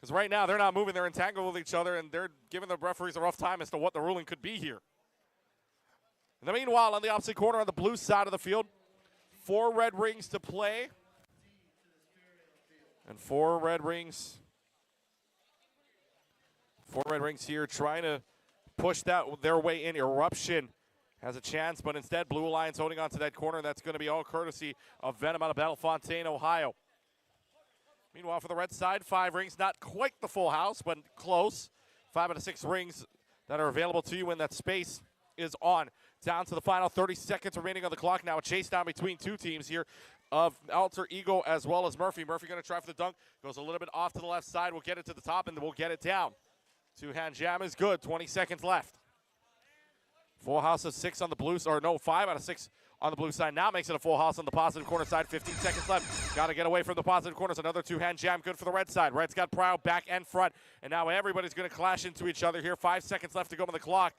Because right now, they're not moving. They're entangled with each other, and they're giving the referees a rough time as to what the ruling could be here. In the meanwhile, on the opposite corner on the blue side of the field, 4 red rings to play. And 4 red rings. 4 red rings here trying to push their way in. Eruption has a chance, but instead Blue Alliance holding on to that corner. That's going to be all courtesy of Venom out of Bellefontaine, Ohio. Meanwhile, for the red side, 5 rings. Not quite the full house, but close. 5 out of 6 rings that are available to you when that space is on. Down to the final 30 seconds remaining on the clock now. A chase down between 2 teams here of Alter Ego as well as Murphy. Murphy going to try for the dunk. Goes a little bit off to the left side. We'll get it to the top, and we'll get it down. 2-hand jam is good. 20 seconds left. Full house of 6 on the blue, or no, 5 out of 6 on the blue side. Now makes it a full house on the positive corner side. 15 seconds left. Got to get away from the positive corners. Another 2-hand jam, good for the red side. Red's got Proud back and front, and now everybody's going to clash into each other here. 5 seconds left to go on the clock.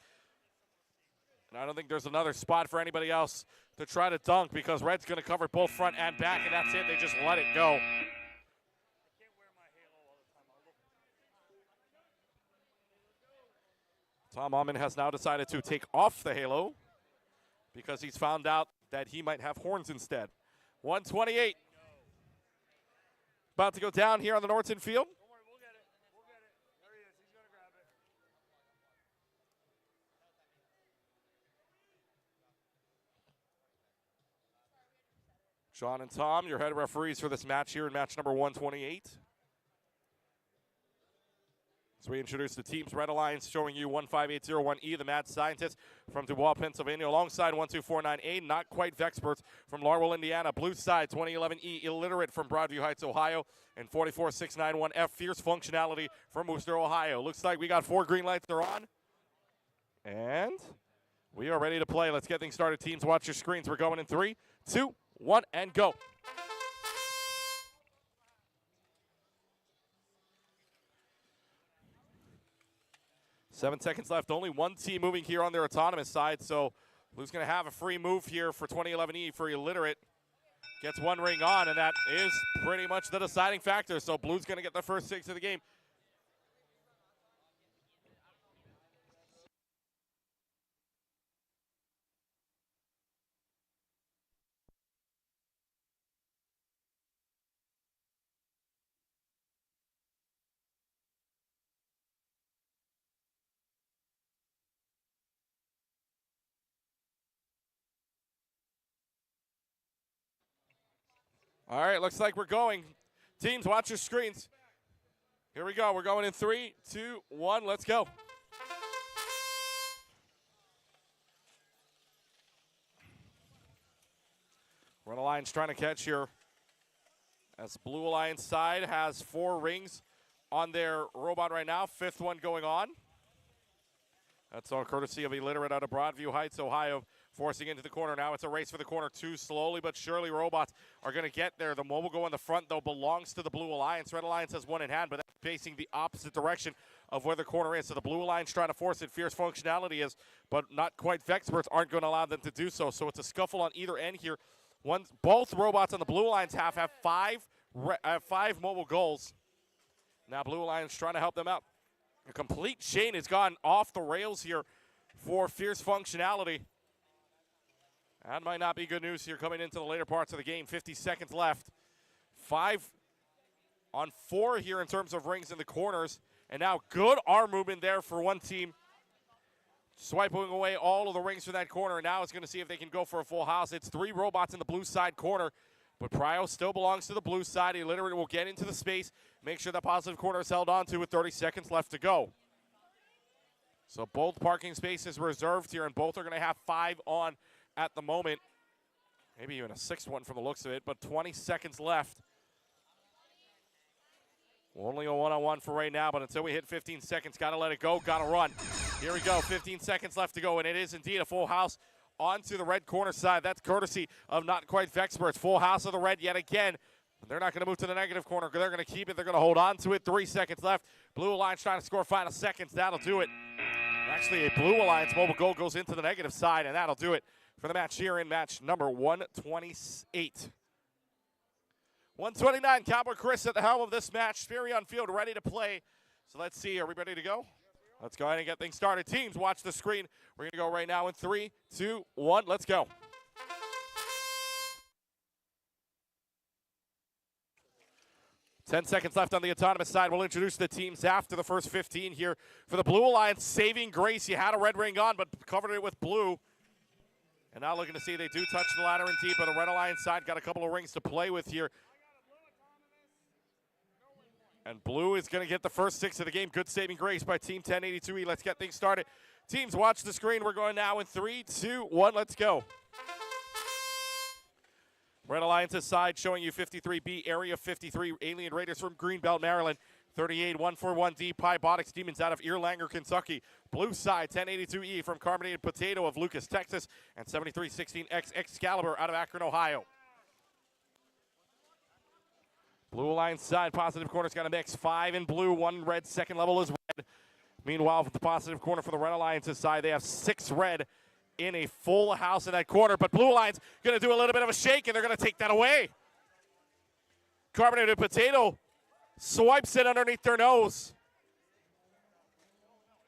And I don't think there's another spot for anybody else to try to dunk because Red's going to cover both front and back, and that's it. They just let it go. Tom Almond has now decided to take off the halo because he's found out that he might have horns instead. 128. About to go down here on the Norton field. Don't worry, we'll get it. We'll get it. There he is. He's going to grab it. Sean and Tom, your head referees for this match here in match number 128. As we introduce the teams, Red Alliance showing you 15801E, the Mad Scientist from Dubois, Pennsylvania, alongside 1249A, not quite Vexperts from Larwell, Indiana. Blue side, 2011E, Illiterate from Broadview Heights, Ohio, and 44691F, Fierce Functionality from Worcester, Ohio. Looks like we got 4 green lights are on. And we are ready to play. Let's get things started. Teams, watch your screens. We're going in 3, 2, 1, and go. Seven seconds left. Only one team moving here on their autonomous side, so Blue's going to have a free move here for 2011E for Illiterate. Gets 1 ring on, and that is pretty much the deciding factor. So Blue's going to get the first 6 of the game. All right, looks like we're going. Teams, watch your screens. Here we go. We're going in 3, 2, 1. Let's go. Red Alliance trying to catch here. As Blue Alliance side has 4 rings on their robot right now. 5th one going on. That's all courtesy of Illiterate out of Broadview Heights, Ohio. Forcing into the corner. Now it's a race for the corner. 2 slowly but surely robots are going to get there. The mobile go in the front, though, belongs to the Blue Alliance. Red Alliance has 1 in hand, but that's facing the opposite direction of where the corner is. So the Blue Alliance trying to force it. Fierce Functionality is, but not quite. Vexperts aren't going to allow them to do so. So it's a scuffle on either end here. Both robots on the Blue Alliance half have 5 mobile goals. Now Blue Alliance trying to help them out. A complete chain has gone off the rails here for Fierce Functionality. That might not be good news here coming into the later parts of the game. 50 seconds left. 5 on 4 here in terms of rings in the corners. And now good arm movement there for one team. Swiping away all of the rings from that corner. Now it's going to see if they can go for a full house. It's 3 robots in the blue side corner. But Prio still belongs to the blue side. Illiterate will get into the space. Make sure that positive corner is held on to with 30 seconds left to go. So both parking spaces reserved here, and both are going to have 5 on at the moment. Maybe even a 6th one from the looks of it, but 20 seconds left. We'll only go one-on-one for right now, but until we hit 15 seconds, got to let it go, got to run. Here we go, 15 seconds left to go, and it is indeed a full house onto the red corner side. That's courtesy of Not Quite Vexperts. Full house of the red yet again. They're not going to move to the negative corner. They're going to keep it. They're going to hold on to it. 3 seconds left. Blue Alliance trying to score final seconds. That'll do it. Actually, a Blue Alliance mobile goal goes into the negative side, and that'll do it for the match here in match number 128. 129, Cowboy Chris at the helm of this match. Fury on field, ready to play. So let's see, are we ready to go? Let's go ahead and get things started. Teams, watch the screen. We're going to go right now in 3, 2, 1. Let's go. Ten seconds left on the autonomous side. We'll introduce the teams after the first 15 here. For the Blue Alliance, saving grace. You had a red ring on, but covered it with blue. And now looking to see they do touch the ladder in deep, but the Red Alliance side got a couple of rings to play with here. And blue is going to get the first 6 of the game. Good saving grace by Team 1082E. Let's get things started. Teams, watch the screen. We're going now in 3, 2, 1. Let's go. Red Alliance's side showing you 53B, Area 53, Alien Raiders from Greenbelt, Maryland. 38, 141D, Robotics Demons out of Erlanger, Kentucky. Blue side, 1082E from Carbonated Potato of Lucas, Texas. And 7316X Excalibur out of Akron, Ohio. Blue Alliance side, positive corner's got a mix. 5 in blue, 1 red, second level is red. Meanwhile, for the positive corner for the Red Alliance's side, they have 6 red in a full house in that corner, but Blue Alliance going to do a little bit of a shake, and they're going to take that away. Carbonated Potato swipes it underneath their nose.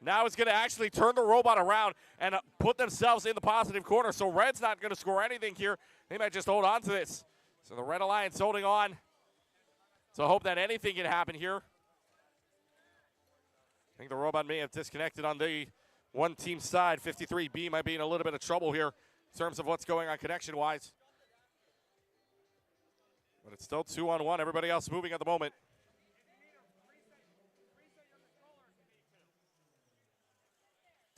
Now it's going to actually turn the robot around and put themselves in the positive corner, so Red's not going to score anything here. They might just hold on to this. So the Red Alliance holding on. So I hope that anything can happen here. I think the robot may have disconnected on the one team side. 53B might be in a little bit of trouble here in terms of what's going on connection-wise. But it's still 2-on-1. Everybody else moving at the moment.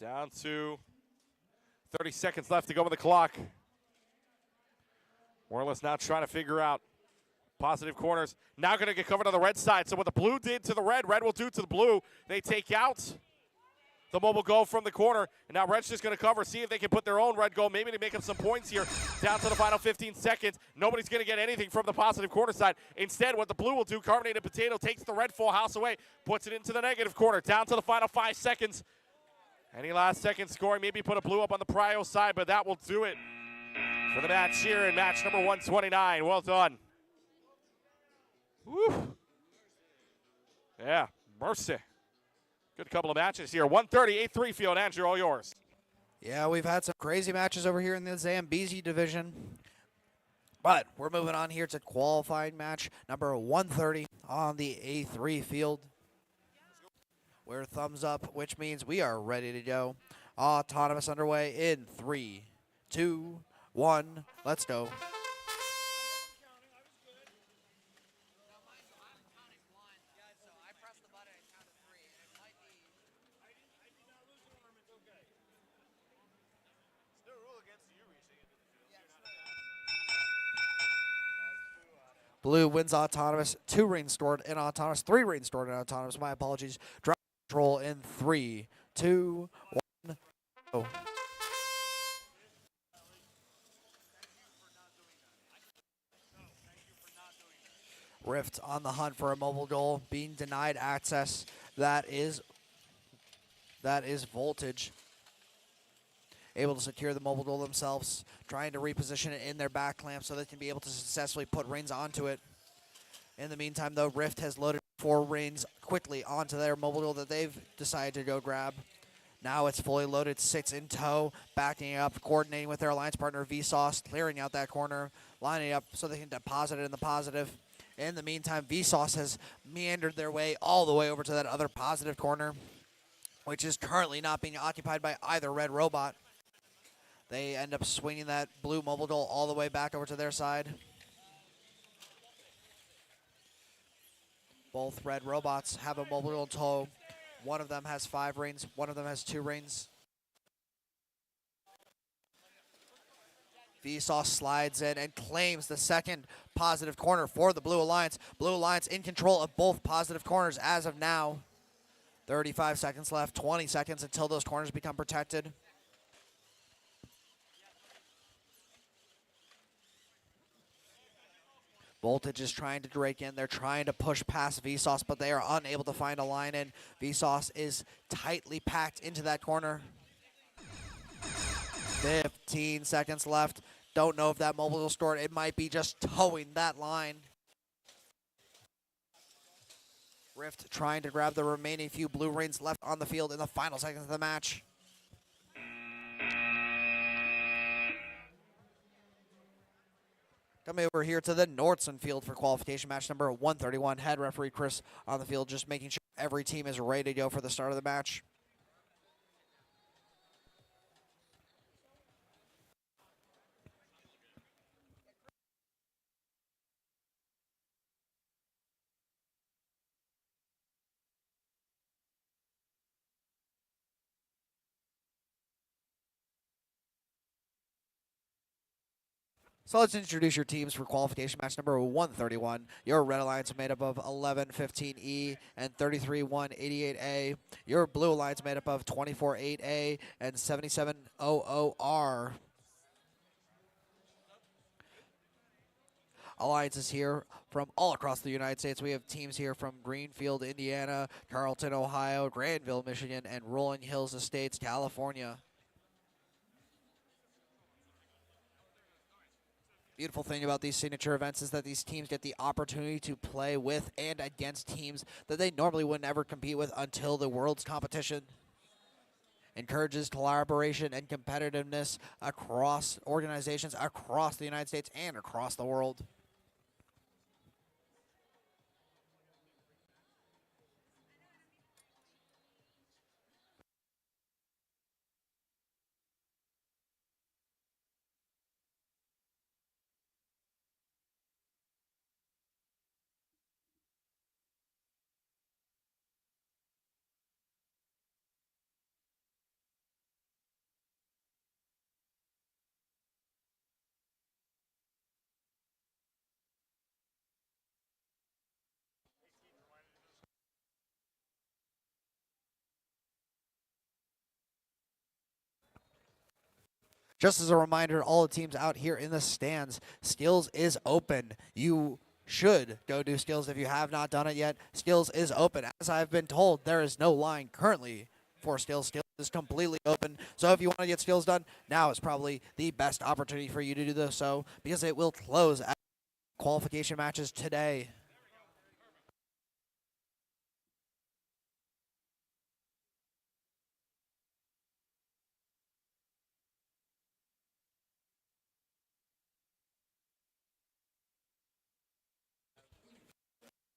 Down to 30 seconds left to go on the clock. Morless now trying to figure out positive corners. Now going to get covered on the red side. So what the blue did to the red will do to the blue. They take out the mobile goal from the corner. And now Red's just going to cover, see if they can put their own red goal. Maybe to make up some points here. Down to the final 15 seconds. Nobody's going to get anything from the positive corner side. Instead, what the blue will do, Carbonated Potato takes the red full house away, puts it into the negative corner. Down to the final 5 seconds. Any last second scoring, maybe put a blue up on the Prio side, but that will do it for the match here in match number 129. Well done. Woo. Yeah, mercy. Good couple of matches here. 130, 8-3 field. Andrew, all yours. Yeah, we've had some crazy matches over here in the ZAMBEZI division. But we're moving on here to qualifying match number 130 on the A3 field. We're thumbs up, which means we are ready to go. Autonomous underway in 3, 2, 1. Let's go. Blue wins autonomous, 2 reigns stored in autonomous, 3 reigns stored in autonomous. My apologies. Drop control in 3, 2, 1. Go. Rift on the hunt for a mobile goal, being denied access. That is Voltage. Able to secure the mobile goal themselves, trying to reposition it in their back clamp so they can be able to successfully put reins onto it. In the meantime, though, Rift has loaded 4 reins quickly onto their mobile goal that they've decided to go grab. Now it's fully loaded, 6 in tow, backing up, coordinating with their alliance partner Vsauce, clearing out that corner, lining up so they can deposit it in the positive. In the meantime, Vsauce has meandered their way all the way over to that other positive corner, which is currently not being occupied by either red robot. They end up swinging that blue mobile goal all the way back over to their side. Both red robots have a mobile goal tow. One of them has 5 rings. One of them has 2 rings. Vsauce slides in and claims the second positive corner for the Blue Alliance. Blue Alliance in control of both positive corners as of now. 35 seconds left, 20 seconds until those corners become protected. Voltage is trying to break in. They're trying to push past Vsauce, but they are unable to find a line in. Vsauce is tightly packed into that corner. 15 seconds left. Don't know if that mobile will store it. It might be just towing that line. Rift trying to grab the remaining few blue rings left on the field in the final seconds of the match. Coming over here to the Nordson field for qualification match number 131. Head referee Chris on the field, just making sure every team is ready to go for the start of the match. So let's introduce your teams for qualification match number 131. Your Red Alliance made up of 1115E and 33188A. Your Blue Alliance made up of 248A and 7700R. Alliances here from all across the United States. We have teams here from Greenfield, Indiana, Carlton, Ohio, Granville, Michigan, and Rolling Hills Estates, California. Beautiful thing about these signature events is that these teams get the opportunity to play with and against teams that they normally wouldn't ever compete with until the Worlds competition. Encourages collaboration and competitiveness across organizations across the United States and across the world. Just as a reminder, all the teams out here in the stands, Skills is open. You should go do Skills if you have not done it yet. Skills is open. As I've been told, there is no line currently for Skills. Skills is completely open. So if you want to get Skills done, now is probably the best opportunity for you to do so because it will close at qualification matches today.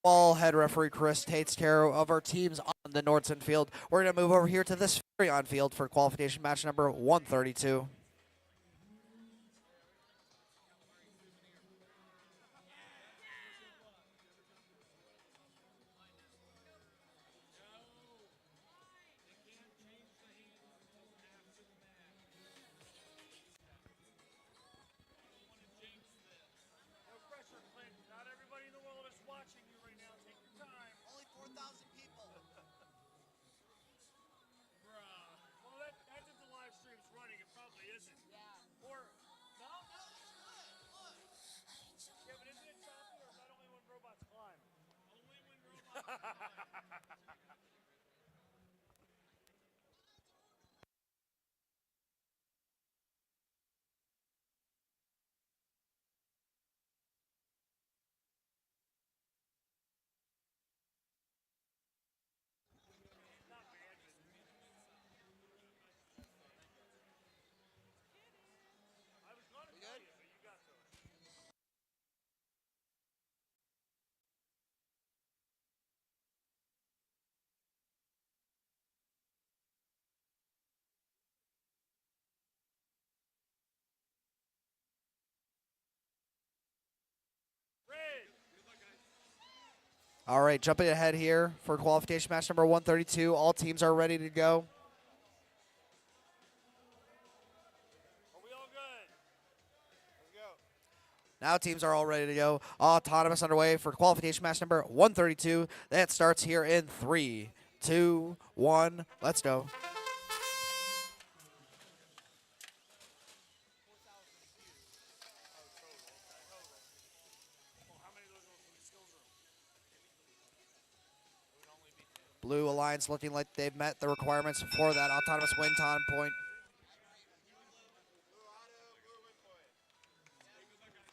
While head referee Chris takes care of our teams on the Nordson field, we're going to move over here to this on field for qualification match number 132. All right, jumping ahead here for qualification match number 132. All teams are ready to go. Now teams are all ready to go. Autonomous underway for qualification match number 132. That starts here in 3, 2, 1. Let's go. Blue Alliance looking like they've met the requirements for that autonomous win time point.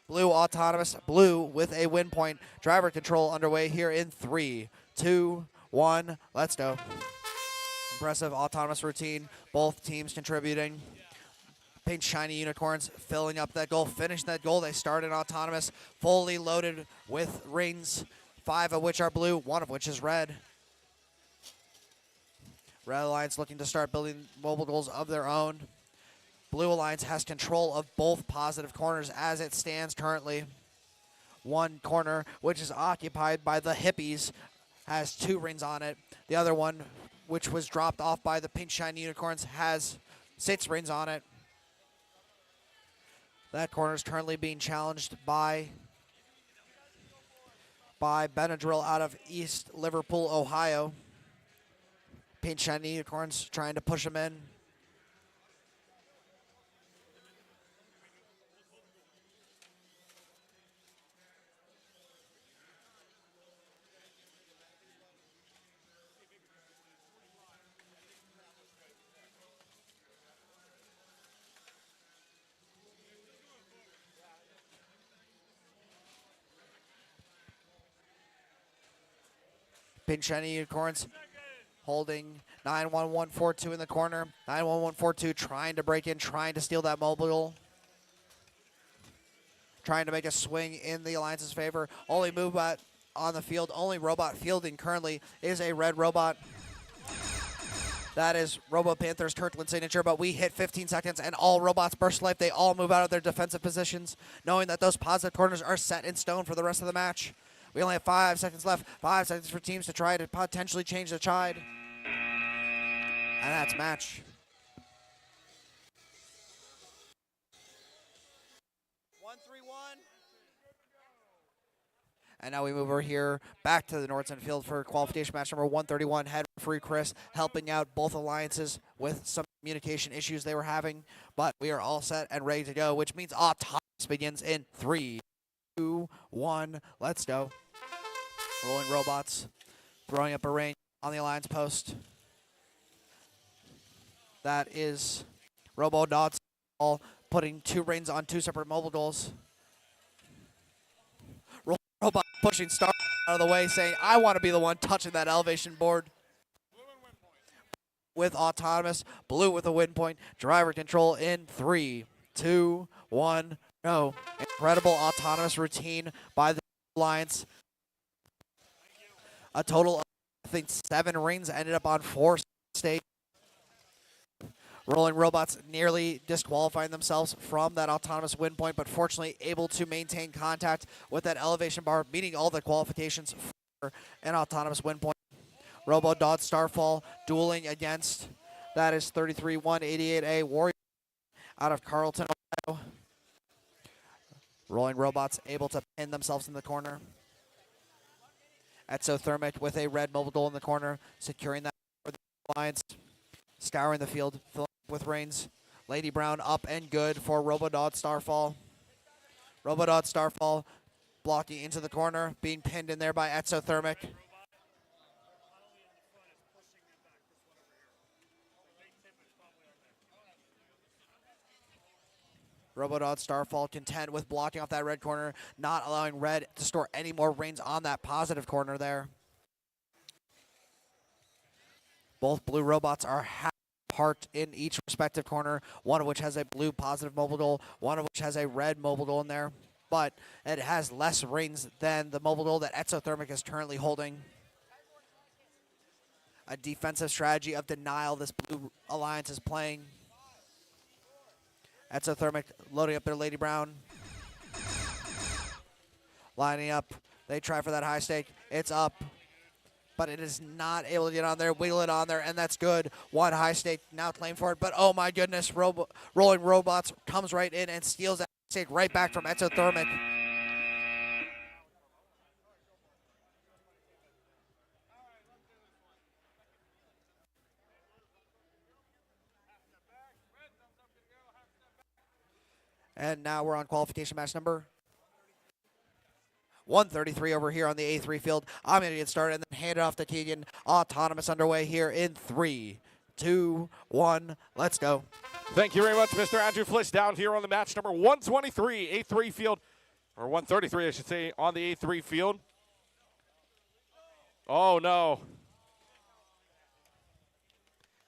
Blue autonomous, blue with a win point. Driver control underway here in 3, 2, 1. Let's go. Impressive autonomous routine. Both teams contributing. Pink shiny unicorns filling up that goal, finishing that goal. They start in autonomous, fully loaded with rings, 5 of which are blue, 1 of which is red. Red Alliance looking to start building mobile goals of their own. Blue Alliance has control of both positive corners as it stands currently. One corner, which is occupied by the hippies, has 2 rings on it. The other one, which was dropped off by the pink shiny unicorns, has 6 rings on it. That corner is currently being challenged by Benadryl out of East Liverpool, Ohio. Pink shiny unicorns trying to push him in. Pink shiny unicorns holding 91142 in the corner. 91142 trying to break in, trying to steal that mobile. Trying to make a swing in the Alliance's favor. Only movement on the field, only robot fielding currently is a red robot. That is Robo Panther's Kirkland signature, but we hit 15 seconds and all robots burst to life. They all move out of their defensive positions, knowing that those positive corners are set in stone for the rest of the match. We only have 5 seconds left. 5 seconds for teams to try to potentially change the tide. And that's match. And now we move over here back to the Nordson Field for qualification match number 131. Head referee Chris helping out both alliances with some communication issues they were having. But we are all set and ready to go, which means autonomous begins in 3, 2, 1. Let's go. Rolling robots, throwing up a ring on the alliance post. That is Robo Dots putting 2 rings on 2 separate mobile goals. Robot pushing Star out of the way, saying, I want to be the one touching that elevation board. With autonomous, blue with a win point. Driver control in 3, 2, 1, go. Incredible autonomous routine by the Alliance. A total of, I think, 7 rings ended up on 4 stages. Rolling robots nearly disqualifying themselves from that autonomous win point, but fortunately able to maintain contact with that elevation bar, meeting all the qualifications for an autonomous win point. Robo Dodge Starfall dueling against, that is 33-188A Warrior out of Carlton, Ohio. Rolling robots able to pin themselves in the corner. Exothermic with a red mobile goal in the corner, securing that for the Alliance. Scouring the field, filling up with rings. Lady Brown up and good for Robodot Starfall. Robodot Starfall blocking into the corner, being pinned in there by Exothermic. Robodot Starfall content with blocking off that red corner, not allowing red to store any more rings on that positive corner there. Both blue robots are parked in each respective corner, one of which has a blue positive mobile goal, one of which has a red mobile goal in there, but it has less rings than the mobile goal that Exothermic is currently holding. A defensive strategy of denial this blue alliance is playing. Exothermic loading up their Lady Brown. Lining up They try for that high stake. It's up, but it is not able to get on there, wiggle it on there, and that's good. One high stake now claimed for it, but oh my goodness, Rolling Robots comes right in and steals that stake right back from Exothermic. And now we're on qualification match number 133 over here on the A3 field. I'm going to get started and then hand it off to Keegan. Autonomous underway here in 3, 2, 1. Let's go. Thank you very much, Mr. Andrew Flish, down here on the match number 123, A3 field, or 133, I should say, on the A3 field. Oh, no.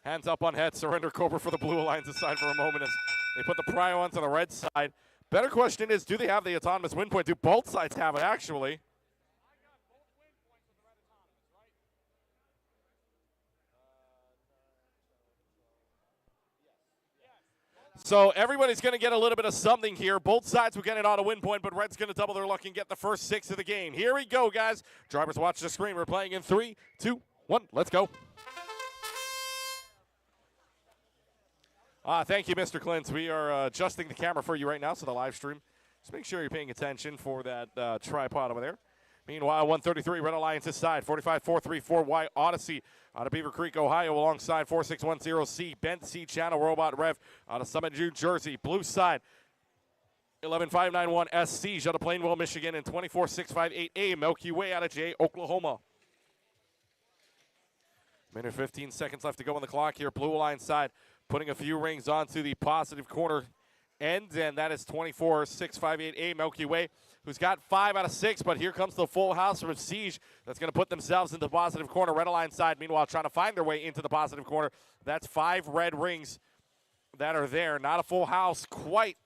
Hands up on head, surrender Cobra for the Blue Alliance aside for a moment as they put the prio onto the red side. Better question is, do they have the autonomous win point? Do both sides have it, actually? So everybody's going to get a little bit of something here. Both sides will get it on a win point, but Red's going to double their luck and get the first 6 of the game. Here we go, guys. Drivers, watch the screen. We're playing in 3, 2, 1. Let's go. Thank you, Mr. Clint. We are adjusting the camera for you right now, so the live stream. Just make sure you're paying attention for that tripod over there. Meanwhile, 133, Red Alliance's side, 45-434Y Odyssey out of Beaver Creek, Ohio, alongside 4610C, Bent C Channel Robot Rev out of Summit, New Jersey. Blue side, 11591SC out of Plainville, Michigan, and 24658A Milky Way out of Jay, Oklahoma. Minute 15 seconds left to go on the clock here. Blue Alliance side putting a few rings onto the positive corner end, and that is 24658A Milky Way, who's got 5 out of 6, but here comes the full house from Siege that's going to put themselves into the positive corner. Red Alliance side, meanwhile, trying to find their way into the positive corner. That's 5 red rings that are there. Not a full house quite.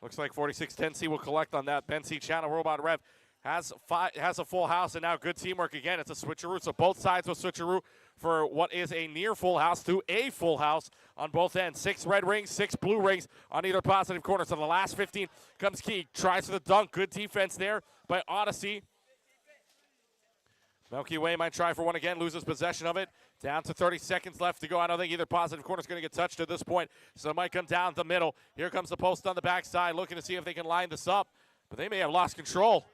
Looks like 4610C will collect on that. Ben C Channel Robot Rev has a full house, and now good teamwork again. It's a switcheroo, so both sides will switcheroo for what is a near full house to a full house on both ends. 6 red rings, 6 blue rings on either positive corner. So the last 15 comes Key. Tries for the dunk. Good defense there by Odyssey. Milky Way might try for one again, loses possession of it. Down to 30 seconds left to go. I don't think either positive corner is going to get touched at this point, so it might come down the middle. Here comes the post on the backside, looking to see if they can line this up, but they may have lost control.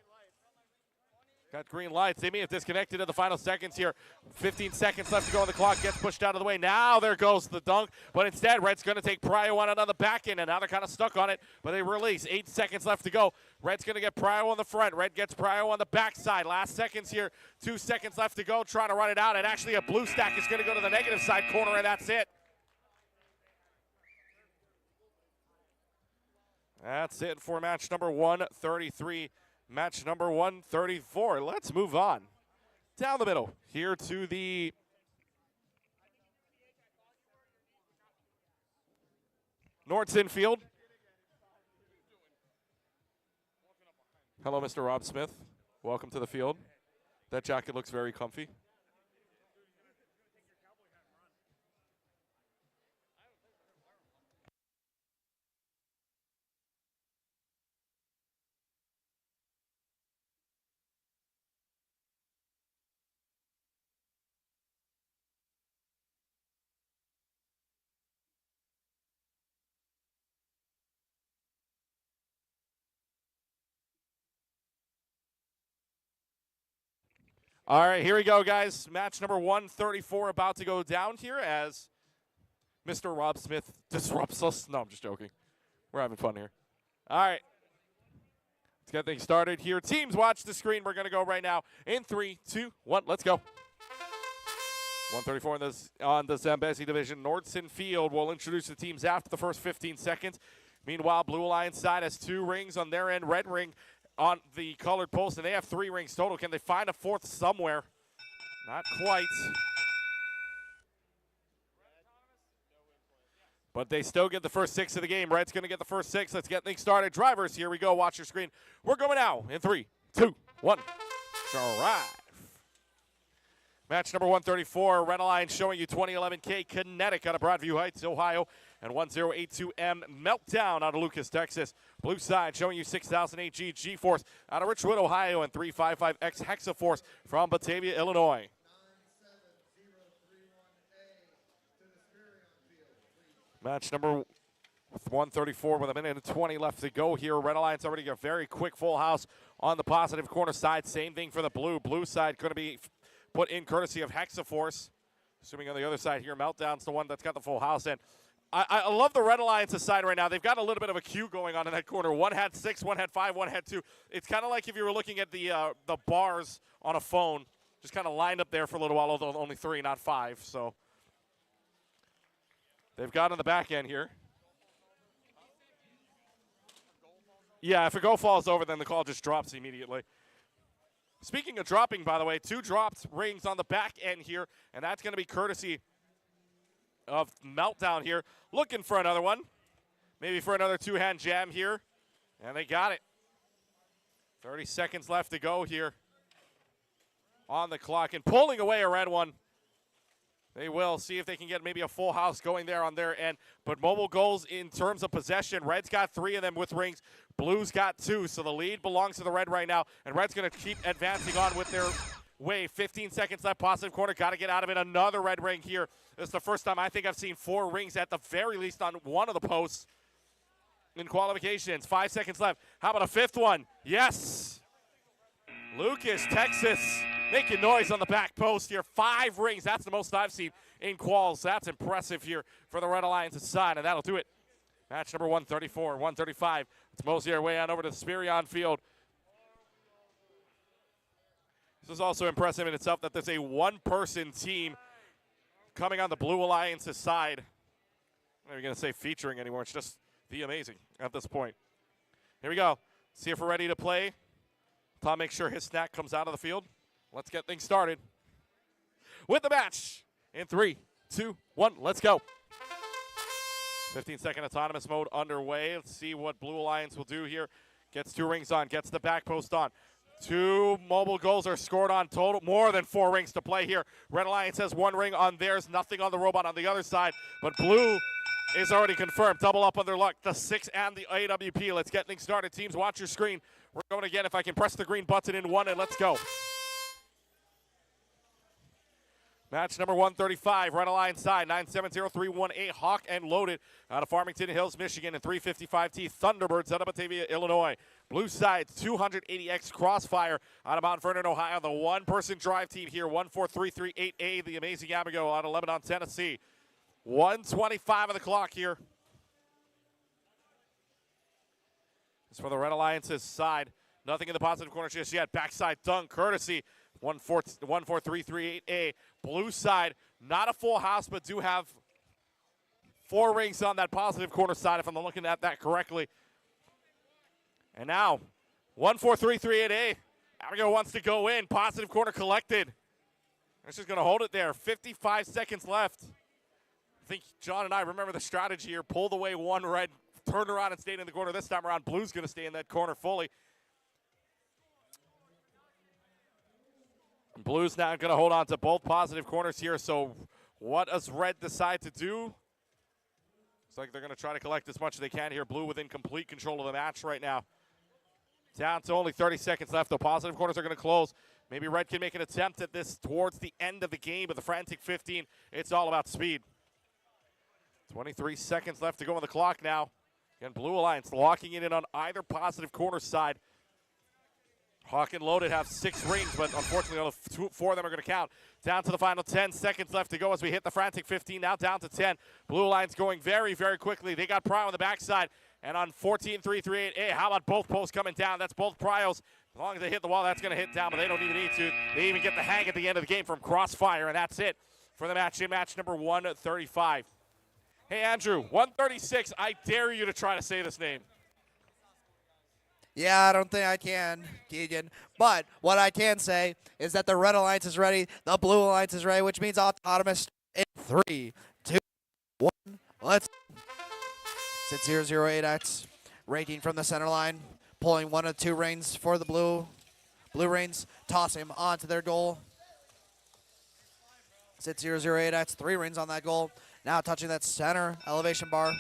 Got green lights. They may have disconnected in the final seconds here. 15 seconds left to go on the clock. Gets pushed out of the way. Now there goes the dunk. But instead, Red's going to take prio on it on the back end. And now they're kind of stuck on it. But they release. 8 seconds left to go. Red's going to get prio on the front. Red gets prio on the backside. Last seconds here. 2 seconds left to go. Trying to run it out. And actually a blue stack is going to go to the negative side corner. And that's it. That's it for match number 133. Match number 134. Let's move on. Down the middle, here to the Nordson Field. Hello, Mr. Rob Smith. Welcome to the field. That jacket looks very comfy. All right, here we go, guys. Match number 134 about to go down here as Mr. Rob Smith disrupts us. No, I'm just joking. We're having fun here. All right. Let's get things started here. Teams, watch the screen. We're going to go right now in 3, 2, 1. Let's go. 134 on the ZAMBEZI division. Nordson Field will introduce the teams after the first 15 seconds. Meanwhile, Blue Alliance side has 2 rings on their end. Red ring on the colored post, and they have 3 rings total. Can they find a 4th somewhere? Not quite. But they still get the first 6 of the game. Red's going to get the first 6. Let's get things started. Drivers, here we go. Watch your screen. We're going now in 3, 2, 1. Drive. Match number 134, Red Alliance showing you 2011K Kinetic out of Broadview Heights, Ohio, and 1082M Meltdown out of Lucas, Texas. Blue side showing you 6008G G-Force out of Richwood, Ohio, and 355X Hexaforce from Batavia, Illinois. Match number 134 with a minute and 20 left to go here. Red Alliance already got a very quick full house on the positive corner side. Same thing for the blue. Blue side going to be put in courtesy of Hexaforce. Assuming on the other side here, Meltdown's the one that's got the full house. And I love the Red Alliance's side right now. They've got a little bit of a queue going on in that corner. One had 6, one had 5, one had 2. It's kind of like if you were looking at the bars on a phone, just kind of lined up there for a little while, although only 3, not 5. So they've got on the back end here. Yeah, if a goal falls over, then the call just drops immediately. Speaking of dropping, by the way, 2 dropped rings on the back end here, and that's going to be courtesy of Meltdown here. Looking for another one. Maybe for another 2-hand jam here. And they got it. 30 seconds left to go here on the clock. And pulling away a red one. They will see if they can get maybe a full house going there on their end. But mobile goals in terms of possession, Red's got 3 of them with rings. Blue's got 2, so the lead belongs to the Red right now. And Red's going to keep advancing on with their way. 15 seconds left, positive corner. Got to get out of it. Another red ring here. This is the first time I think I've seen 4 rings at the very least on one of the posts in qualifications. 5 seconds left. How about a 5th one? Yes. Lucas, Texas, making noise on the back post here. 5 rings. That's the most I've seen in quals. That's impressive here for the Red Alliance's side, and that'll do it. Match number 134, 135. Let's mosey our way on over to the Spirion Field. This is also impressive in itself that there's a 1-person team coming on the Blue Alliance's side. I'm not even going to say featuring anymore. It's just the amazing at this point. Here we go. See if we're ready to play. Tom makes sure his snack comes out of the field. Let's get things started with the match in 3, 2, 1. Let's go. 15-second autonomous mode underway. Let's see what Blue Alliance will do here. Gets 2 rings on, gets the back post on. 2 mobile goals are scored on total. More than 4 rings to play here. Red Alliance has 1 ring on theirs, nothing on the robot on the other side. But Blue is already confirmed. Double up on their luck. The 6 and the AWP. Let's get things started. Teams, watch your screen. We're going again. If I can press the green button in 1, and let's go. Match number 135, Red Alliance side, 970318, Hawk and Loaded out of Farmington Hills, Michigan, and 355T Thunderbirds out of Batavia, Illinois. Blue side, 280X Crossfire out of Mount Vernon, Ohio. The 1-person drive team here, 14338A, the Amazing Abigail out of Lebanon, Tennessee. 1:25 on the clock here. As for the Red Alliance's side, nothing in the positive corner just yet. Backside dunk, courtesy 14338A. Blue side, not a full house, but do have 4 rings on that positive corner side, if I'm looking at that correctly. And now, 14338A. Abigail wants to go in. Positive corner collected. She's just going to hold it there. 55 seconds left. I think John and I remember the strategy here. Pulled away 1 red, turned around and stayed in the corner. This time around, Blue's going to stay in that corner fully. Blue's now going to hold on to both positive corners here. So what does Red decide to do? Looks like they're going to try to collect as much as they can here. Blue within complete control of the match right now. Down to only 30 seconds left. The positive corners are going to close. Maybe Red can make an attempt at this towards the end of the game. But the frantic 15, it's all about speed. 23 seconds left to go on the clock now. Again, Blue Alliance locking it in on either positive corner side. Hawk and Loaded have 6 rings, but unfortunately only 4 of them are going to count. Down to the final 10 seconds left to go as we hit the frantic 15, now down to 10. Blue Alliance going very, very quickly. They got Prio on the backside, and on 14-3-3-8, how about both posts coming down? That's both Prios. As long as they hit the wall, that's going to hit down, but they don't even need to. They even get the hang at the end of the game from Crossfire, and that's it for the match in match number 135. Hey, Andrew, 136, I dare you to try to say this name. Yeah, I don't think I can, Keegan. But what I can say is that the Red Alliance is ready, the Blue Alliance is ready, which means autonomous in 3, 2, 1. Let's. It's 008X, raking from the center line, pulling 1 of 2 reins for the Blue Reins, toss him onto their goal. Sit 008, that's 3 rings on that goal. Now touching that center elevation bar.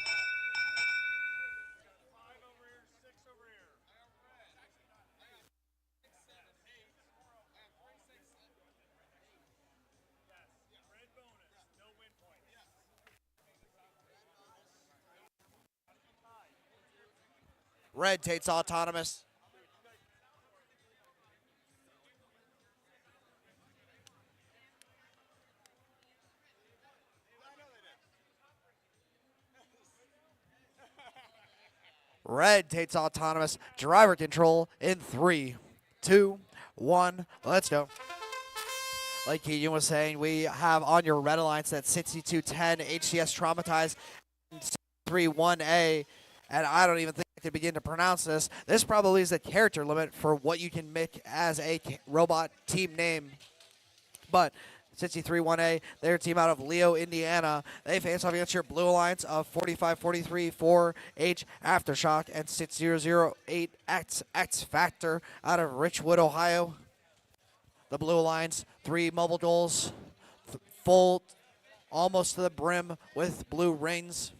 Red takes autonomous. Red takes autonomous. Driver control in 3, 2, 1. Let's go. Like Keegan was saying, we have on your Red Alliance that 6210 HCS Traumatized 31A, and I don't even think I could begin to pronounce this. This probably is the character limit for what you can make as a robot team name. But 63-1A, their team out of Leo, Indiana. They face off against your Blue Alliance of 45-43 4H Aftershock and 6008 X Factor out of Richwood, Ohio. The Blue Alliance, 3 mobile goals, full almost to the brim with blue rings.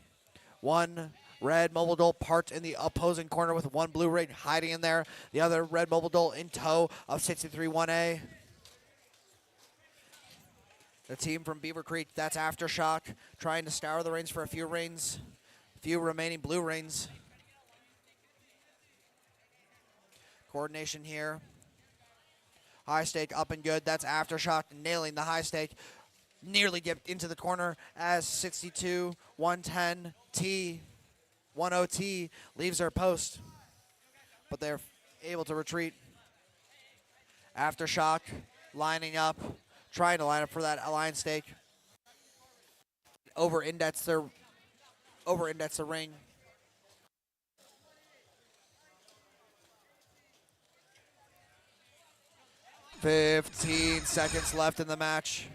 1 red mobile goal parked in the opposing corner with 1 blue ring hiding in there. The other red mobile goal in tow of 63-1A. The team from Beaver Creek, that's Aftershock, trying to scour the rings for a few rings. Few remaining blue rings. Coordination here. High stake up and good. That's Aftershock nailing the high stake. Nearly get into the corner as 62-110T, 10T leaves their post. But they're able to retreat. Aftershock lining up. Trying to line up for that alliance stake. Over-index the ring. "15 seconds left in the match.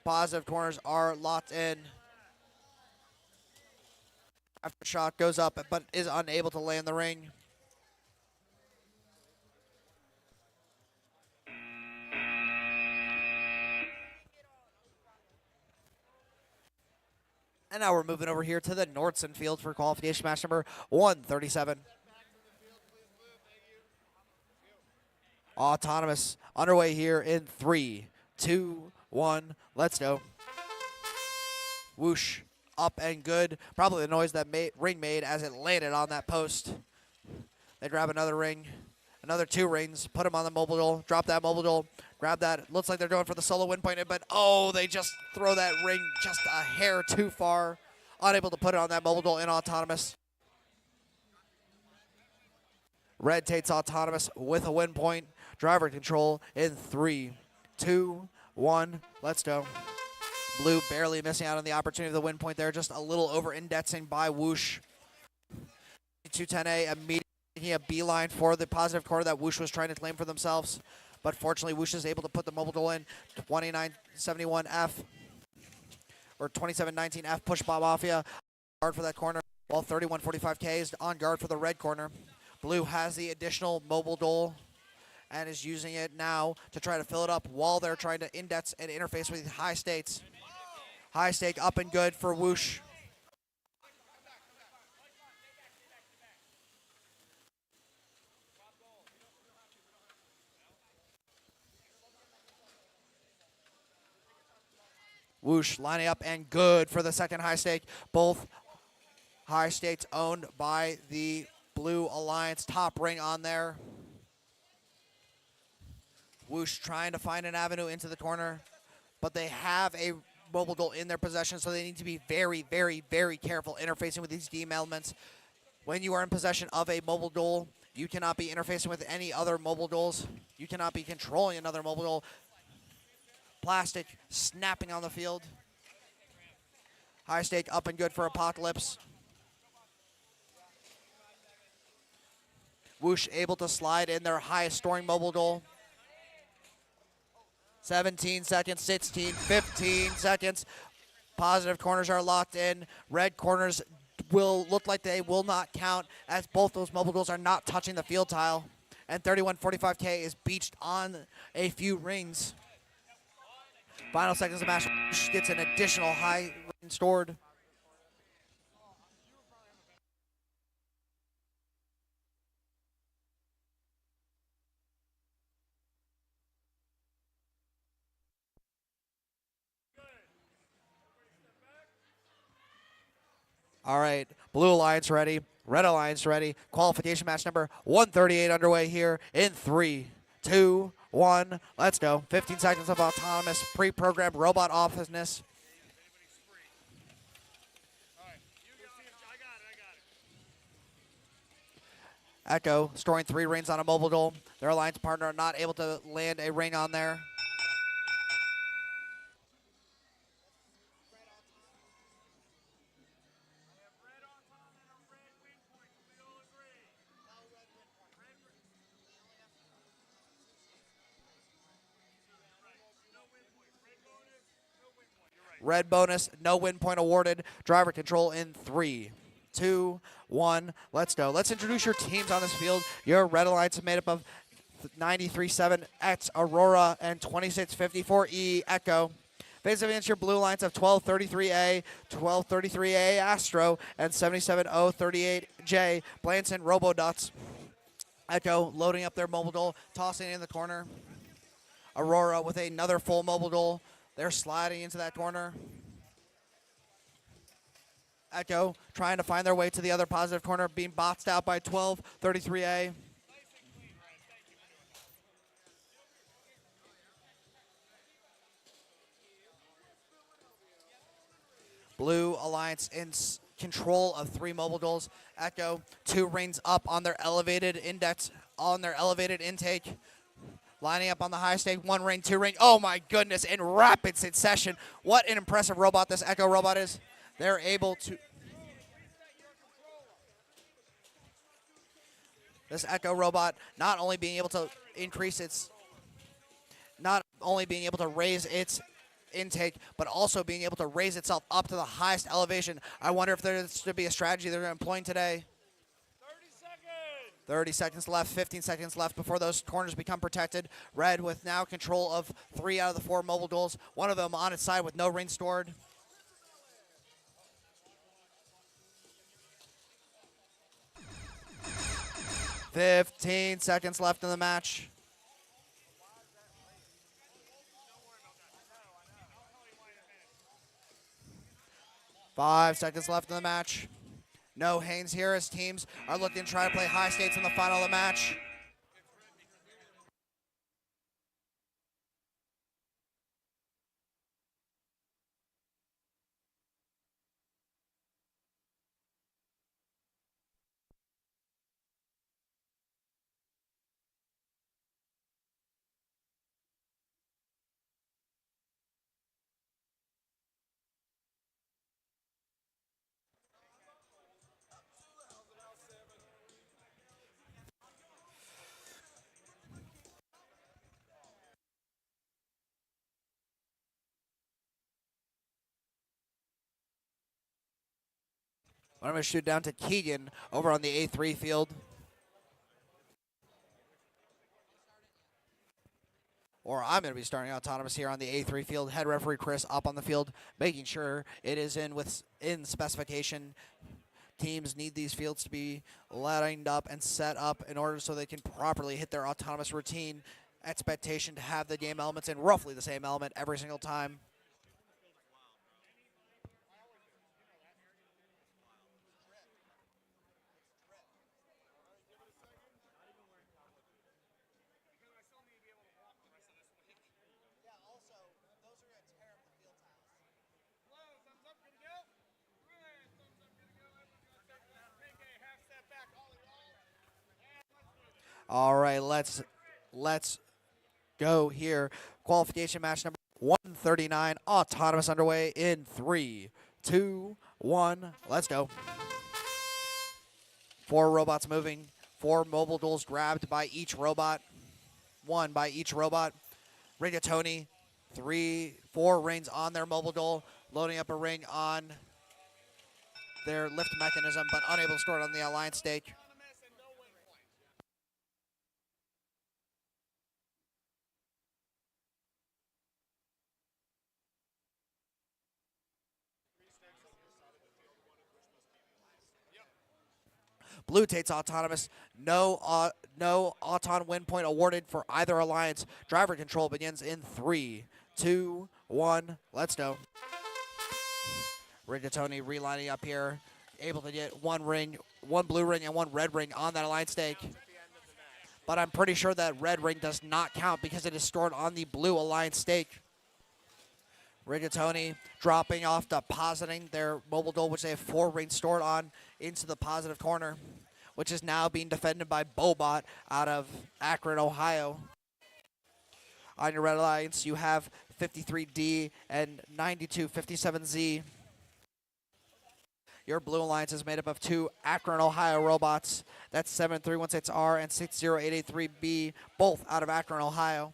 Positive corners are locked in. Aftershock goes up but is unable to land the ring. And now we're moving over here to the Nordson field for qualification match number 137. Autonomous underway here in 3, 2, 1. Let's go. Whoosh. Up and good. Probably the noise that ring made as it landed on that post. They grab another ring. Another 2 rings. Put them on the mobile goal. Drop that mobile goal. Grab that. Looks like they're going for the solo win point, but oh, they just throw that ring just a hair too far. Unable to put it on that mobile goal in autonomous. Red takes autonomous with a win point. Driver control in 3, 2, 1. Let's go. Blue barely missing out on the opportunity of the win point there. Just a little over-indexing by Whoosh. 210A immediately making a beeline for the positive corner that Whoosh was trying to claim for themselves. But fortunately, Whoosh is able to put the mobile goal in. 2971F. Or 2719F push by Mafia. Guard for that corner. While 3145K is on guard for the red corner. Blue has the additional mobile goal and is using it now to try to fill it up while they're trying to index and interface with high stakes. High stake up and good for Whoosh. Whoosh lining up and good for the second high stake. Both high stakes owned by the Blue Alliance. Top ring on there. Whoosh trying to find an avenue into the corner, but they have a mobile goal in their possession, so they need to be very, very, very careful interfacing with these game elements. When you are in possession of a mobile goal, you cannot be interfacing with any other mobile goals. You cannot be controlling another mobile goal. Plastic snapping on the field. High stake up and good for Apocalypse. Whoosh able to slide in their highest scoring mobile goal. 17 seconds, 16, 15 seconds. Positive corners are locked in. Red corners will look like they will not count as both those mobile goals are not touching the field tile. And 3145K is beached on a few rings. Final seconds of the match. Gets an additional high range stored. All right, Blue Alliance ready, Red Alliance ready. Qualification match number 138 underway here in 3, 2, 1. Let's go. 15 seconds of autonomous pre-programmed robot officeness. Echo storing 3 rings on a mobile goal. Their alliance partner not able to land a ring on there. Red bonus, no win point awarded. Driver control in 3, 2, 1. Let's go. Let's introduce your teams on this field. Your Red Alliance is made up of 93-7 X Aurora and 2654E Echo. Face against your Blue Alliance of 1233A, 1233A Astro, and 77038J Blanson Robodots. Echo loading up their mobile goal, tossing it in the corner. Aurora with another full mobile goal. They're sliding into that corner. Echo trying to find their way to the other positive corner, being boxed out by 1233A. Blue Alliance in control of 3 mobile goals. Echo 2 rings up on their elevated index, on their elevated intake. Lining up on the high stake, 1 ring, 2 ring. Oh my goodness, in rapid succession. What an impressive robot this Echo robot is. They're able to... This Echo robot not only being able to increase its... Not only being able to raise its intake, but also being able to raise itself up to the highest elevation. I wonder if there's to be a strategy they're employing today. 30 seconds left, 15 seconds left before those corners become protected. Red with now control of 3 out of the 4 mobile goals. One of them on its side with no ring stored. "15 seconds left in the match. Five seconds left in the match. No Haynes here as teams are looking to try to play high stakes in the final of the match. I'm going to shoot down to Keegan over on the A3 field. Or I'm going to be starting autonomous here on the A3 field. Head referee Chris up on the field, making sure it is in specification. Teams need these fields to be lined up and set up in order so they can properly hit their autonomous routine. Expectation to have the game elements in roughly the same element every single time. All right, let's go here. Qualification match number 139, autonomous underway in 3, 2, 1. Let's go. 4 robots moving, 4 mobile goals grabbed by each robot, 1 by each robot. Rigatoni, 4 rings on their mobile goal, loading up a ring on their lift mechanism, but unable to store it on the alliance stake. Blue takes autonomous. No auton win point awarded for either alliance. Driver control begins in 3, 2, 1. Let's go. Rigatoni relining up here, able to get one blue ring and one red ring on that alliance stake. But I'm pretty sure that red ring does not count because it is stored on the blue alliance stake. Rigatoni dropping off, depositing their mobile duel, which they have 4 rings stored on, into the positive corner, which is now being defended by Bobot out of Akron, Ohio. On your red alliance, you have 53D and 9257Z. Your blue alliance is made up of 2 Akron, Ohio robots. That's 73166R and 60883B, both out of Akron, Ohio.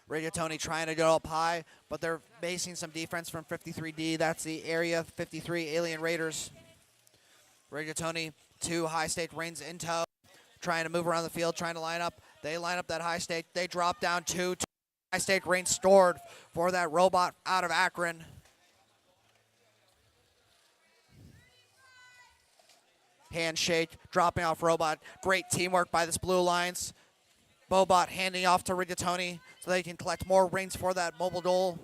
Rigatoni trying to go up high, but they're facing some defense from 53D. That's the Area 53 Alien Raiders. Rigatoni, 2 high-stake rings in tow, trying to move around the field, trying to line up. They line up that high stake. They drop down 2 high-stake rings stored for that robot out of Akron. Handshake, dropping off robot. Great teamwork by this blue alliance. Bobot handing off to Rigatoni so they can collect more rings for that mobile duel.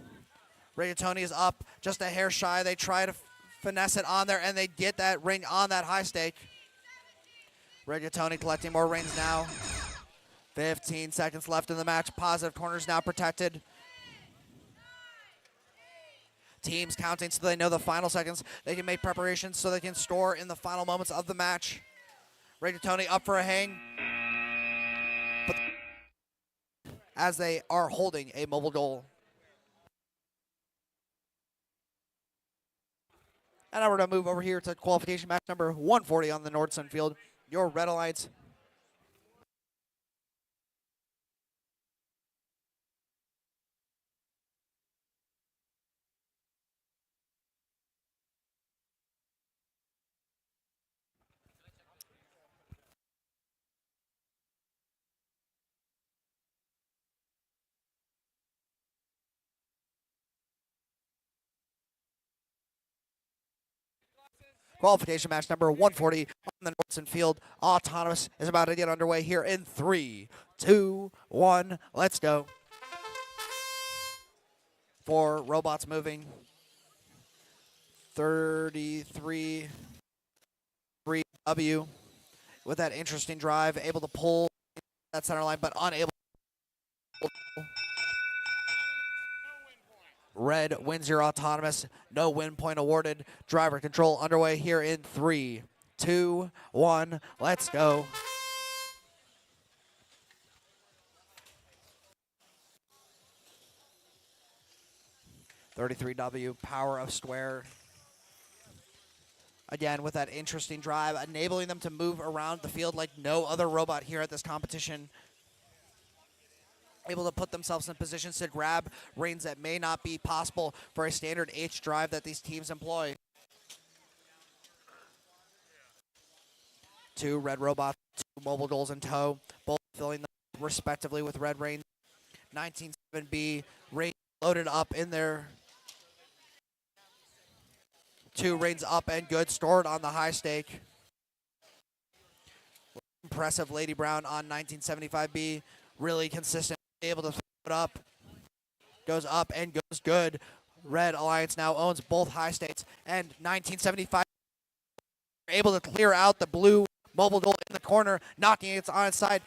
Rigatoni is up just a hair shy. They try to finesse it on there, and they get that ring on that high stake. Rigatoni collecting more rings now. 15 seconds left in the match. Positive corners now protected. Teams counting so they know the final seconds. They can make preparations so they can store in the final moments of the match. Rigatoni up for a hang. But as they are holding a mobile goal. And now we're going to move over here to qualification match number 140 on the Nordson field. Your Red Alliance. Qualification match number 140 on the Nordson field. Autonomous is about to get underway here in 3, 2, 1. Let's go. 4 robots moving. 33 3W with that interesting drive, able to pull that center line, but unable. Red wins your autonomous. No win point awarded. Driver control underway here in 3, 2, 1. Let's go. (33W) power of square. Again, with that interesting drive, enabling them to move around the field like no other robot here at this competition. Able to put themselves in positions to grab rings that may not be possible for a standard H drive that these teams employ. 2 red robots, 2 mobile goals in tow, both filling them respectively with red rings. 197B rings loaded up in there. 2 rings up and good, stored on the high stake. Impressive Lady Brown on 1975B, really consistent. Able to throw it up, goes up and goes good. Red Alliance now owns both high stakes, and 1975 able to clear out the blue mobile goal in the corner, knocking it on its side,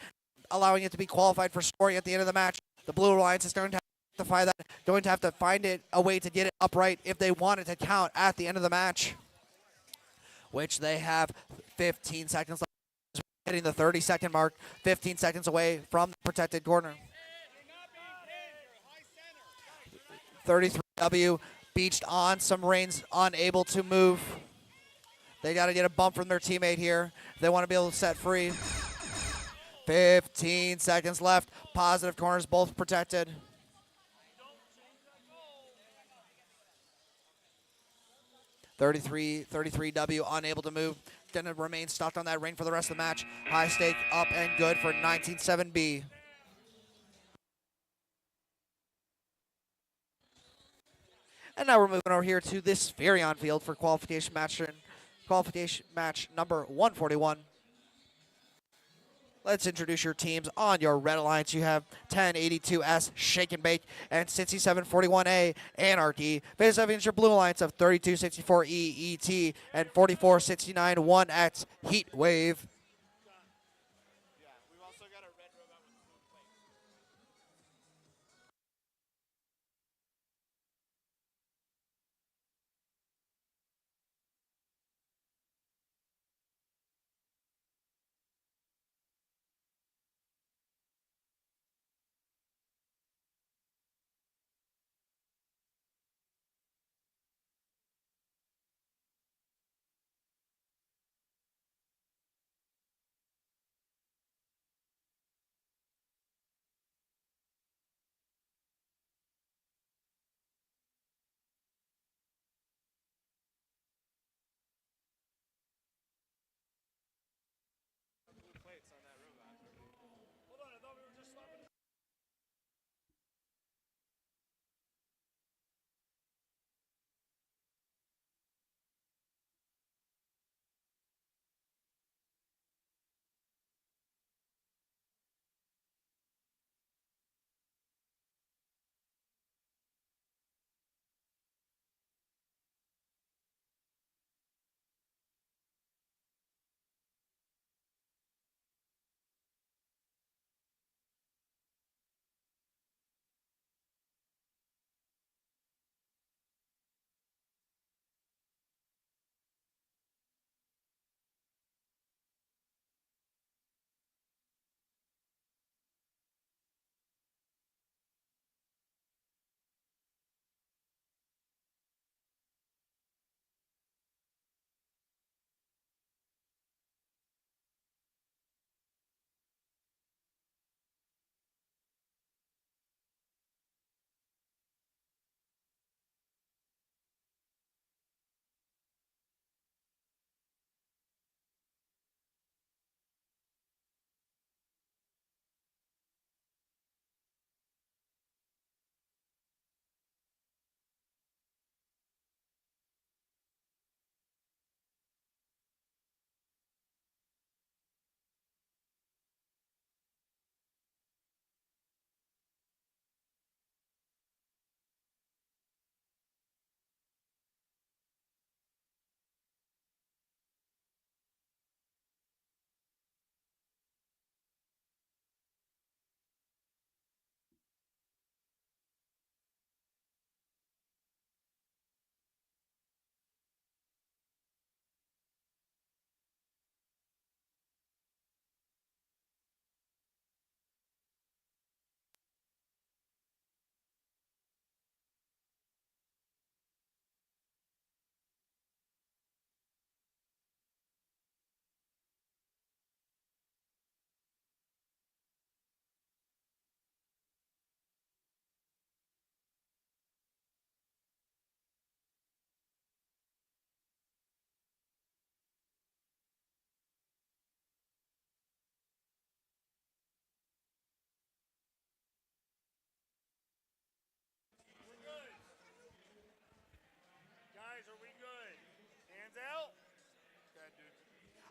allowing it to be qualified for scoring at the end of the match. The Blue Alliance is going to have to rectify that, going to have to find a way to get it upright if they want it to count at the end of the match, which they have 15 seconds left, hitting the 30-second mark, 15 seconds away from the protected corner. 33W beached on some reins, unable to move. They got to get a bump from their teammate here. They want to be able to set free. 15 seconds left. Positive corners both protected. (33W) unable to move. Gonna remain stuck on that ring for the rest of the match. High stake up and good for 197B. And now we're moving over here to this Furion field for qualification match number 141. Let's introduce your teams. On your red alliance, you have 1082S Shake and Bake and 6741A Anarchy. Face up against your blue alliance of 3264E ET and 4469 1X Heat Wave.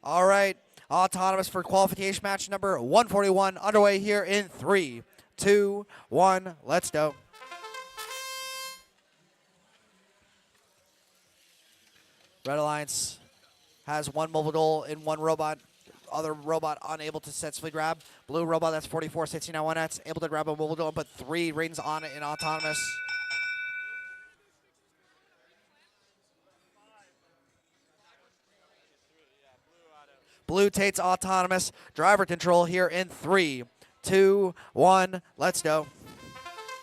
All right, autonomous for qualification match number 141 underway here in 3, 2, 1. Let's go. Red Alliance has one mobile goal in one robot. Other robot unable to successfully grab. Blue robot, that's 4469 1X, able to grab a mobile goal and put 3 rings on it in autonomous. Blue takes autonomous. Driver control here in 3, 2, 1. Let's go.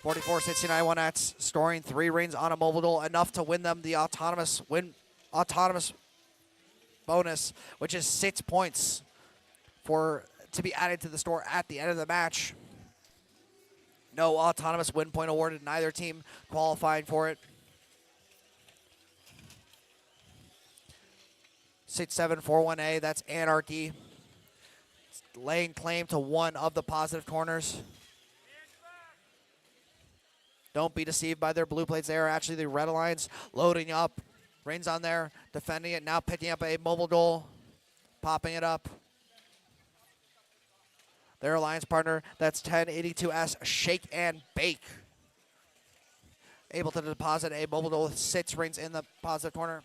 4469 1X, scoring 3 rings on a mobile goal, enough to win them the autonomous bonus, which is 6 points to be added to the score at the end of the match. No autonomous win point awarded, neither team qualifying for it. 6741A, that's Anarchy, laying claim to one of the positive corners. Don't be deceived by their blue plates. They are actually the Red Alliance loading up. Reigns on there, defending it, now picking up a mobile goal, popping it up. Their alliance partner, that's 1082S, Shake and Bake. Able to deposit a mobile goal with 6 rings in the positive corner.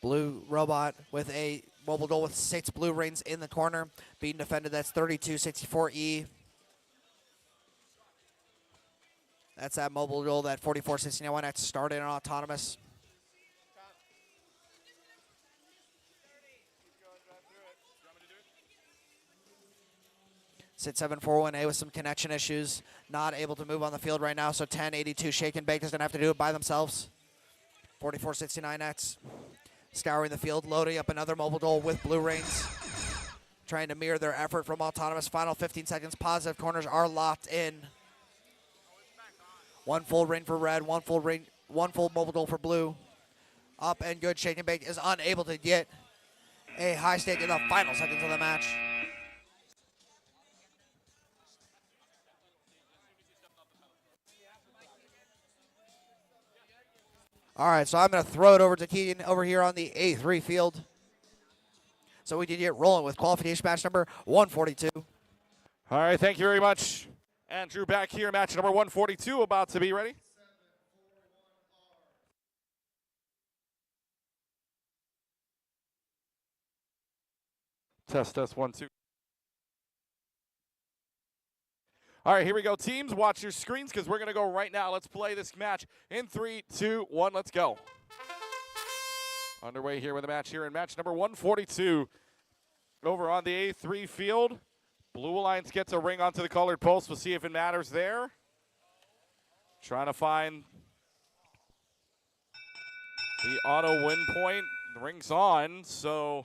Blue Robot with a mobile goal with 6 blue rings in the corner. Being defended, that's 3264E. That's that mobile goal, that 4469 that started on autonomous. Sit 741A with some connection issues. Not able to move on the field right now, so 1082 Shake and Bake is going to have to do it by themselves. 4469X scouring the field, loading up another mobile goal with blue rings. Trying to mirror their effort from autonomous. Final 15 seconds. Positive corners are locked in. 1 full ring for red, 1 full ring, 1 full mobile goal for blue. Up and good. Shake and Bake is unable to get a high stake in the final seconds of the match. All right, so I'm going to throw it over to Keegan over here on the A3 field, so we can get rolling with qualification match number 142. All right, thank you very much. Andrew back here, match number 142 about to be ready. Test, 1, 2. All right, here we go. Teams, watch your screens because we're going to go right now. Let's play this match in 3, 2, 1. Let's go. Underway here with the match here in match number 142. Over on the A3 field. Blue Alliance gets a ring onto the colored post. We'll see if it matters there. Trying to find the auto win point. The ring's on, so...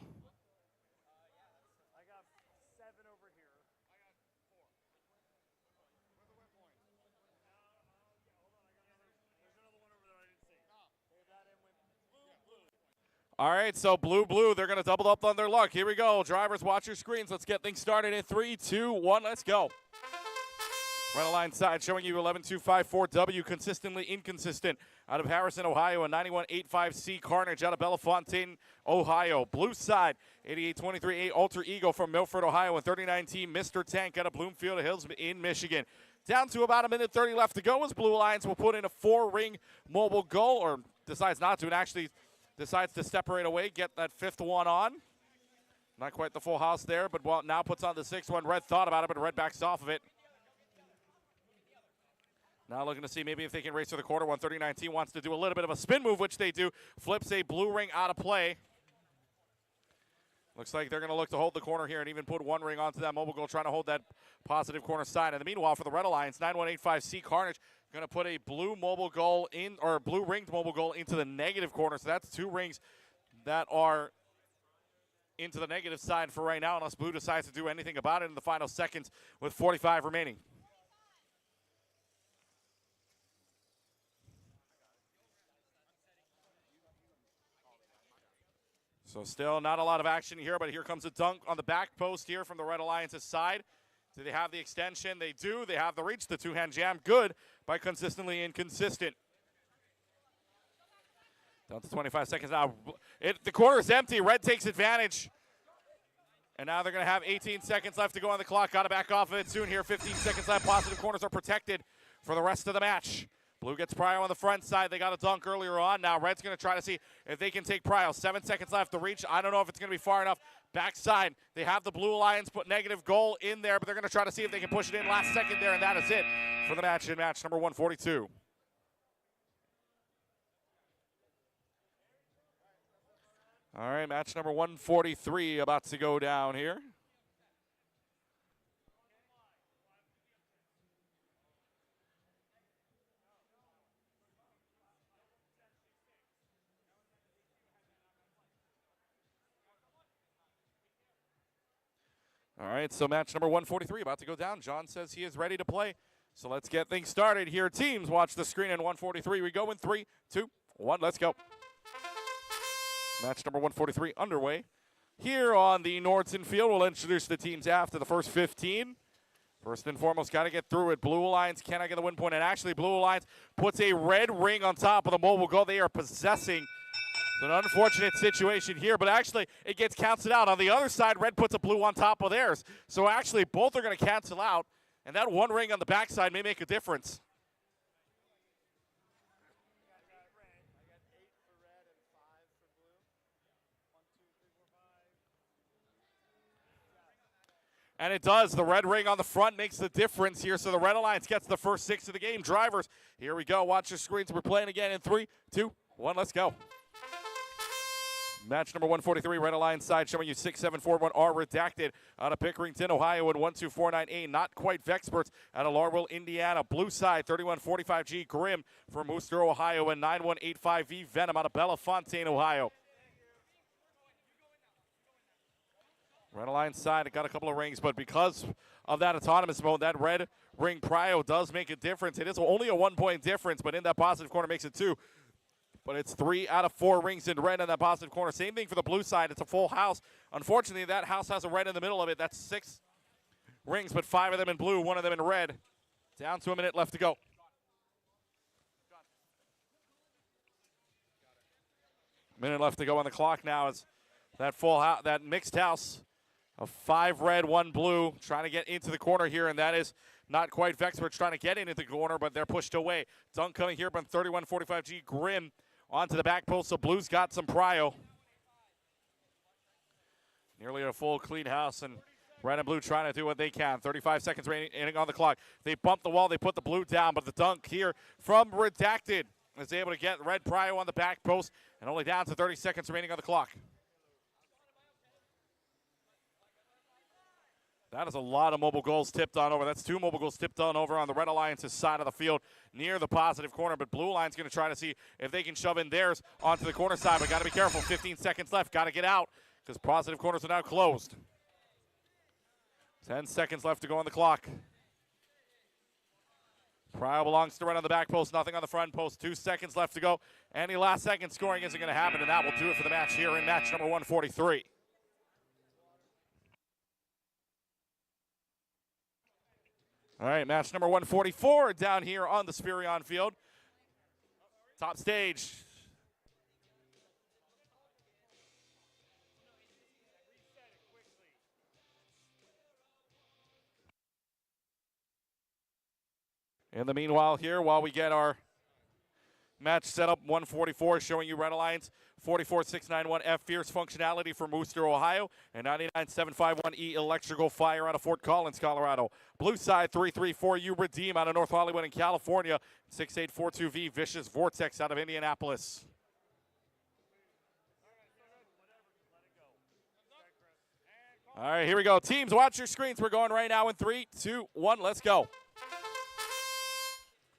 All right, so blue, they're going to double up on their luck. Here we go. Drivers, watch your screens. Let's get things started in 3, 2, 1. Let's go. Red line side showing you 11254W, consistently inconsistent. Out of Harrison, Ohio, a 9185C Carnage out of Bellefontaine, Ohio. Blue side, 8823A Alter Ego from Milford, Ohio, and 39T Mr. Tank out of Bloomfield Hills in Michigan. Down to about 1:30 left to go as Blue Alliance will put in a 4-ring mobile goal, or decides not to, and actually decides to separate away, get that 5th one on. Not quite the full house there, but well, now puts on the 6th one. Red thought about it, but Red backs off of it. Now looking to see maybe if they can race to the quarter. 139T wants to do a little bit of a spin move, which they do. Flips a blue ring out of play. Looks like they're going to look to hold the corner here and even put 1 ring onto that mobile goal, trying to hold that positive corner side. And meanwhile, for the Red Alliance, 9185C Carnage going to put a blue mobile goal in, or a blue ringed mobile goal into the negative corner. So that's 2 rings that are into the negative side for right now, unless blue decides to do anything about it in the final seconds with 45 remaining. So still not a lot of action here, but here comes a dunk on the back post here from the Red Alliance's side. Do they have the extension? They do. They have the reach. The 2-hand jam. Good, but consistently inconsistent. Down to 25 seconds now. The corner is empty. Red takes advantage. And now they're going to have 18 seconds left to go on the clock. Got to back off of it soon here. 15 seconds left. Positive corners are protected for the rest of the match. Blue gets Pryo on the front side. They got a dunk earlier on. Now Red's going to try to see if they can take Pryo. 7 seconds left to reach. I don't know if it's going to be far enough. Backside, they have the Blue Alliance put negative goal in there, but they're going to try to see if they can push it in last second there, and that is it for the match in match number 142. All right, match number 143 about to go down here. All right, so match number 143 about to go down. John says he is ready to play. So let's get things started here. Teams, watch the screen in 143. We go in 3, 2, 1. Let's go. Match number 143 underway. here on the Norton Field. We'll introduce the teams after the first 15. First and foremost, got to get through it. Blue Alliance cannot get the win point, and actually Blue Alliance puts a red ring on top of the mobile goal. They are possessing. It's an unfortunate situation here, but actually it gets canceled out. On the other side, red puts a blue on top of theirs. So actually both are going to cancel out, and that one ring on the backside may make a difference. And it does. The red ring on the front makes the difference here. So the Red Alliance gets the first 6 of the game. Drivers, here we go. Watch your screens. We're playing again in 3, 2, 1. Let's go. Match number 143, Red Alliance side, showing you 6741 R redacted out of Pickerington, Ohio, and 12498. Not quite Vexperts out of Larwell, Indiana. Blue side, 3145G Grim from Worcester, Ohio, and 9185V Venom out of Bellefontaine, Ohio. Red Alliance side, it got a couple of rings, but because of that autonomous mode, that red ring prio does make a difference. It is only a 1-point difference, but in that positive corner makes it 2. But it's 3 out of 4 rings in red in that positive corner. Same thing for the blue side. It's a full house. Unfortunately, that house has a red in the middle of it. That's 6 rings, but 5 of them in blue, 1 of them in red. Down to a minute left to go. Minute left to go on the clock now as that full house, that mixed house of 5 red, 1 blue, trying to get into the corner here, and that is not quite Vexperts trying to get into the corner, but they're pushed away. Dunk coming here from 3145G Grim onto the back post, so Blue's got some prio. Nearly a full clean house, and red and blue trying to do what they can. 35 seconds remaining on the clock. They bump the wall, they put the blue down, but the dunk here from Redacted is able to get red prio on the back post, and only down to 30 seconds remaining on the clock. That is a lot of mobile goals tipped on over. That's 2 mobile goals tipped on over on the Red Alliance's side of the field near the positive corner. But Blue Alliance going to try to see if they can shove in theirs onto the corner side. But got to be careful. 15 seconds left. Got to get out because positive corners are now closed. 10 seconds left to go on the clock. Prio belongs to red on the back post. Nothing on the front post. 2 seconds left to go. Any last second scoring isn't going to happen. And that will do it for the match here in match number 143. All right, match number 144 down here on the Spherion field. Top stage. In the meanwhile here, while we get our match set up, 144 showing you Red Alliance, 44691F Fierce functionality from Worcester, Ohio, and 99751E Electrical Fire out of Fort Collins, Colorado. Blue side 334U Redeem out of North Hollywood in California, 6842V Vicious Vortex out of Indianapolis. All right, here we go. Teams, watch your screens. We're going right now in 3, 2, 1. Let's go.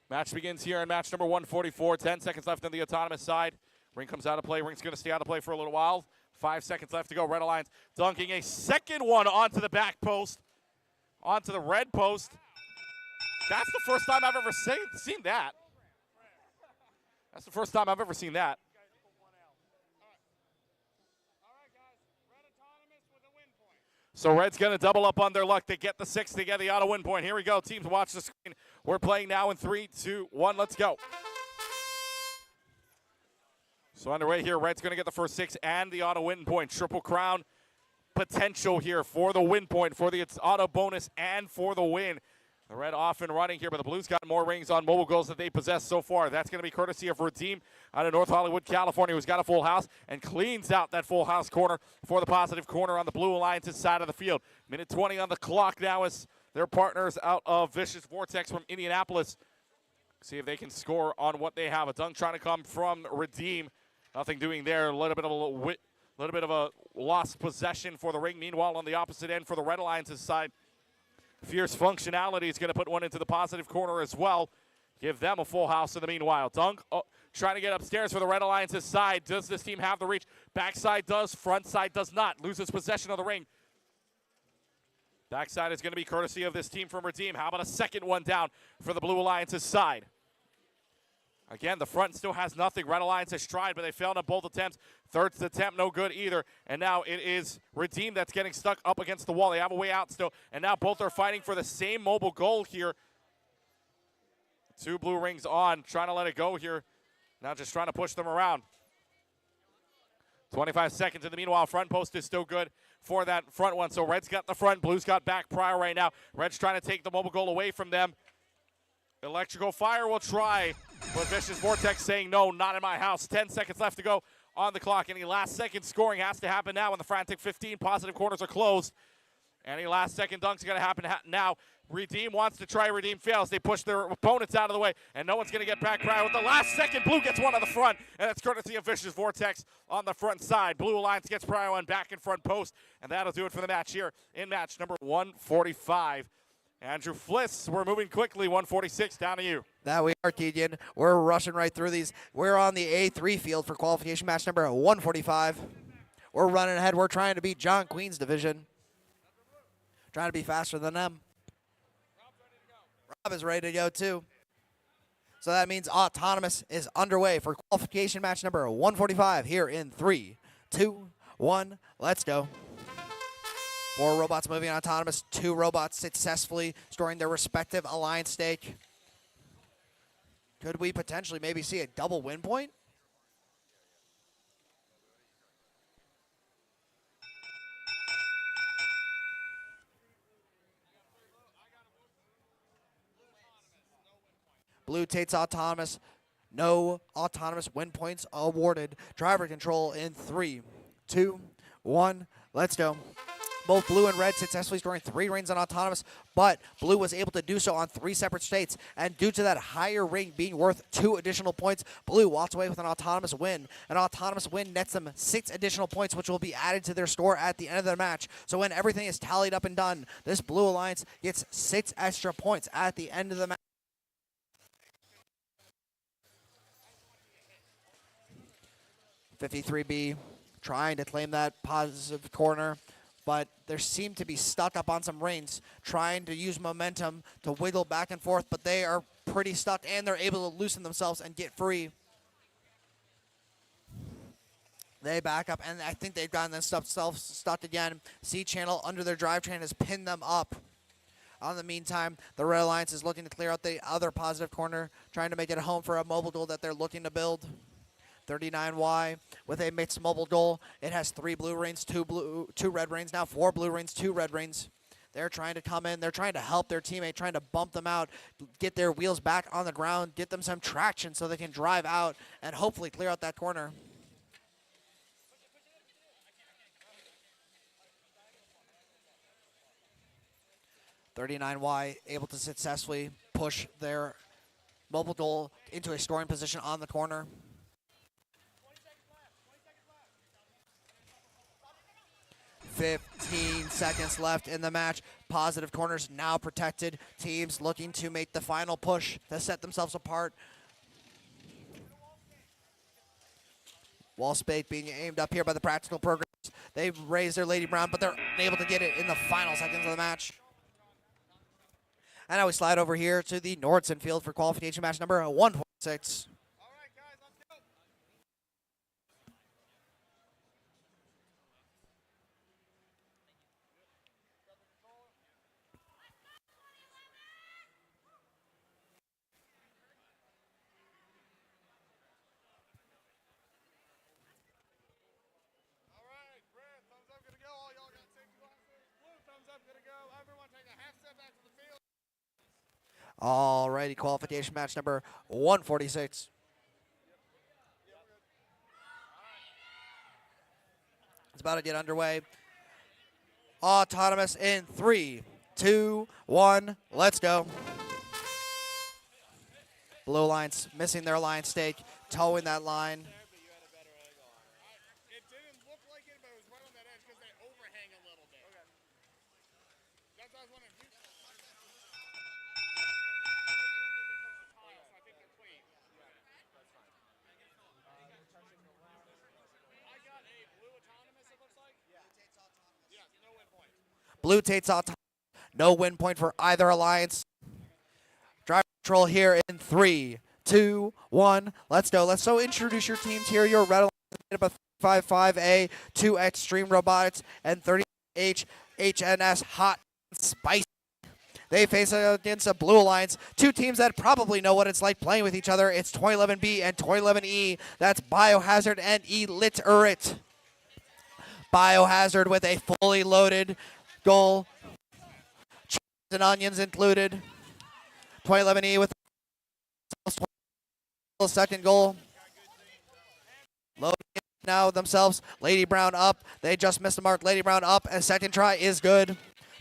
Match begins here in match number 144. 10 seconds left on the autonomous side. Ring comes out of play. Ring's going to stay out of play for a little while. 5 seconds left to go. Red Alliance dunking a second one onto the back post, onto the red post. That's the first time I've ever seen that. That's the first time I've ever seen that. So Red's going to double up on their luck. They get the 6, they get the auto win point. Here we go. Teams, watch the screen. We're playing now in 3, 2, 1. Let's go. So underway here, Red's going to get the first 6 and the auto win point. Triple crown potential here for the win point, for the auto bonus, and for the win. The Red off and running here, but the Blues got more rings on mobile goals that they possess so far. That's going to be courtesy of Redeem out of North Hollywood, California, who's got a full house and cleans out that full house corner for the positive corner on the Blue Alliance's side of the field. Minute 20 on the clock now as their partners out of Vicious Vortex from Indianapolis see if they can score on what they have. A dunk trying to come from Redeem. Nothing doing there. A little bit of a lost possession for the ring. Meanwhile, on the opposite end for the Red Alliance's side, Fierce functionality is going to put one into the positive corner as well. Give them a full house in the meanwhile. Dunk trying to get upstairs for the Red Alliance's side. Does this team have the reach? Backside does, front side does not. Loses possession of the ring. Backside is going to be courtesy of this team from Redeem. How about a second one down for the Blue Alliance's side? Again, the front still has nothing. Red Alliance has tried, but they failed on both attempts. Third attempt, no good either. And now it is Redeem that's getting stuck up against the wall. They have a way out still, and now both are fighting for the same mobile goal here. 2 blue rings on, trying to let it go here. Now just trying to push them around. 25 seconds in the meanwhile. Front post is still good for that front one. So Red's got the front, Blue's got back prior right now. Red's trying to take the mobile goal away from them. Electrical Fire will try, but Vicious Vortex saying no, not in my house. 10 seconds left to go on the clock. Any last second scoring has to happen now when the Frantic 15 positive corners are closed. Any last second dunks are going to happen now. Redeem wants to try, Redeem fails. They push their opponents out of the way, and no one's going to get back prior. With the last second, Blue gets one on the front, and that's courtesy of Vicious Vortex on the front side. Blue Alliance gets prior one back in front post, and that'll do it for the match here in match number 145. Andrew Fliss, we're moving quickly, 146, down to you. That we are, Keegan. We're rushing right through these. We're on the A3 field for qualification match number 145. We're running ahead. We're trying to beat John Queen's division. Trying to be faster than them. Rob is ready to go, too. So that means Autonomous is underway for qualification match number 145 here in 3, 2, 1. Let's go. 4 robots moving on Autonomous. 2 robots successfully storing their respective alliance stake. Could we potentially maybe see a double win point? Blue takes Autonomous. No Autonomous win points awarded. Driver control in 3, 2, 1. Let's go. Both Blue and Red successfully storing 3 rings on Autonomous, but Blue was able to do so on 3 separate states, and due to that higher ring being worth 2 additional points, Blue walks away with an Autonomous win. An Autonomous win nets them 6 additional points, which will be added to their score at the end of the match. So when everything is tallied up and done, this Blue Alliance gets 6 extra points at the end of the match. 53B trying to claim that positive corner, but they seem to be stuck up on some rings, trying to use momentum to wiggle back and forth, but they are pretty stuck, and they're able to loosen themselves and get free. They back up, and I think they've gotten themselves stuck again. C-Channel under their drivetrain has pinned them up. In the meantime, the Red Alliance is looking to clear out the other positive corner, trying to make it a home for a mobile goal that they're looking to build. 39Y with a mixed mobile goal. It has 3 blue rings, 2 red rings, now 4 blue rings, 2 red rings. They're trying to come in. They're trying to help their teammate, trying to bump them out, get their wheels back on the ground, get them some traction so they can drive out and hopefully clear out that corner. .39Y able to successfully push their mobile goal into a scoring position on the corner. 15 seconds left in the match. Positive corners now protected. Teams looking to make the final push to set themselves apart. Wall spade being aimed up here by the practical programs. They've raised their Lady Brown, but they're unable to get it in the final seconds of the match. And now we slide over here to the Nordson field for qualification match number 1.6. Alrighty, qualification match number 146. It's about to get underway. Autonomous in 3, 2, 1. Let's go. Blue Alliance missing their line stake, towing that line. Blue takes Autonomous. No win point for either alliance. Drive control here in 3, 2, 1. Let's go. Let's so introduce your teams here. Your Red Alliance, 55A, 2 Extreme Robotics, and 30H HNS Hot and Spicy. They face against a Blue Alliance, two teams that probably know what it's like playing with each other. It's 2011B and 2011E. That's Biohazard and Illiterate. Biohazard with a fully loaded goal. Cheese and onions included. 2011E with the second goal. Loading now themselves. Lady Brown up. They just missed the mark. Lady Brown up. And second try is good.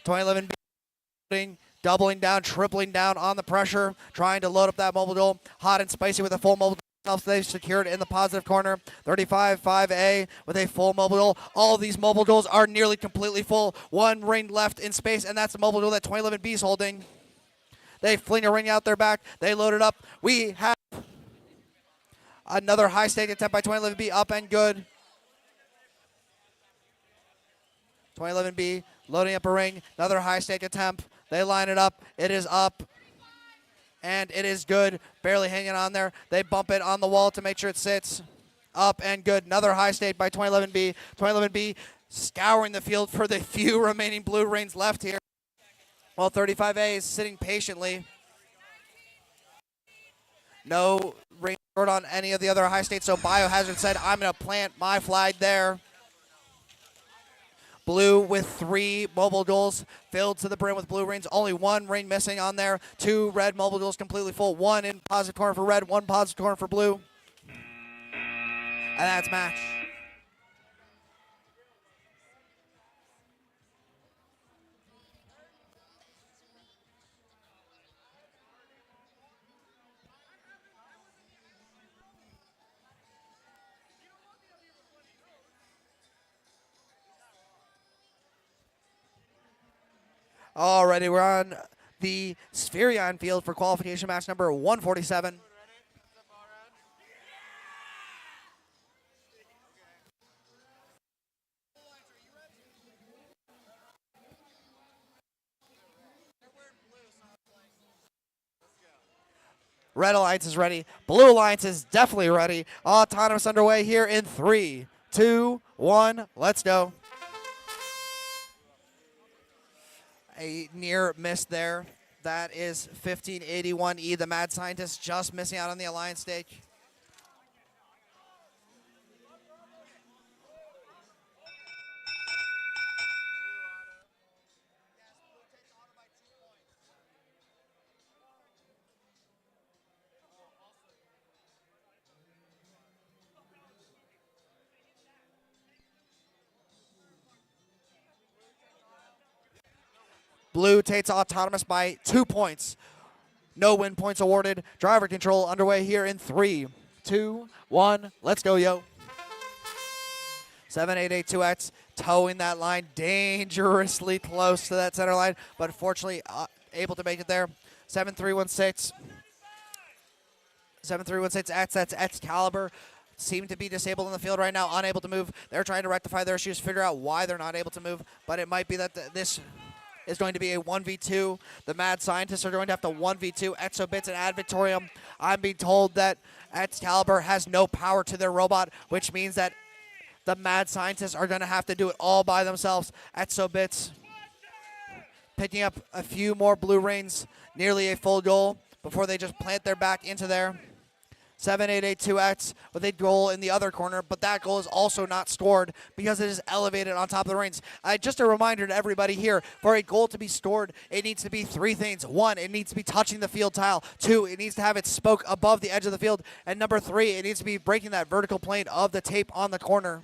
2011B doubling down, tripling down on the pressure, trying to load up that mobile goal. Hot and Spicy with a full mobile goal. They've secured in the positive corner. 35-5A with a full mobile goal. All of these mobile goals are nearly completely full. One ring left in space, and that's the mobile goal that 2011B is holding. They fling a ring out their back. They load it up. We have another high stake attempt by 2011B, up and good. 2011B loading up a ring. Another high stake attempt. They line it up. It is up. And it is good. Barely hanging on there. They bump it on the wall to make sure it sits. Up and good. Another high stake by 2011B. 2011B scouring the field for the few remaining blue rings left here. While 35A is sitting patiently. No ring short on any of the other high stakes. So Biohazard said, I'm going to plant my flag there. Blue with 3 mobile goals filled to the brim with blue rings. Only 1 ring missing on there. 2 red mobile goals completely full. 1 in positive corner for red, 1 positive corner for blue. And that's match. Alrighty, we're on the Spherion field for qualification match number 147. Red Alliance is ready. Blue Alliance is definitely ready. Autonomous underway here in 3, 2, 1. Let's go. A near miss there. That is 1581E. The Mad Scientist just missing out on the Alliance stake. Blue takes Autonomous by 2 points. No win points awarded. Driver control underway here in 3, 2, 1. Let's go, yo. 7882X towing that line dangerously close to that center line, but fortunately able to make it there. 7316. 7316X, that's Excalibur. Seem to be disabled in the field right now, unable to move. They're trying to rectify their issues, figure out why they're not able to move, but it might be that this is going to be a 1v2. The Mad Scientists are going to have to 1v2 Exobits and Ad Victorium. I'm being told that Excalibur has no power to their robot, which means that the Mad Scientists are going to have to do it all by themselves. Exobits picking up a few more blue rings, nearly a full goal before they just plant their back into there. 7882X with a goal in the other corner, but that goal is also not scored because it is elevated on top of the rings. Just a reminder to everybody here, for a goal to be scored, it needs to be 3 things. 1, it needs to be touching the field tile. 2, it needs to have its spoke above the edge of the field. And number 3, it needs to be breaking that vertical plane of the tape on the corner.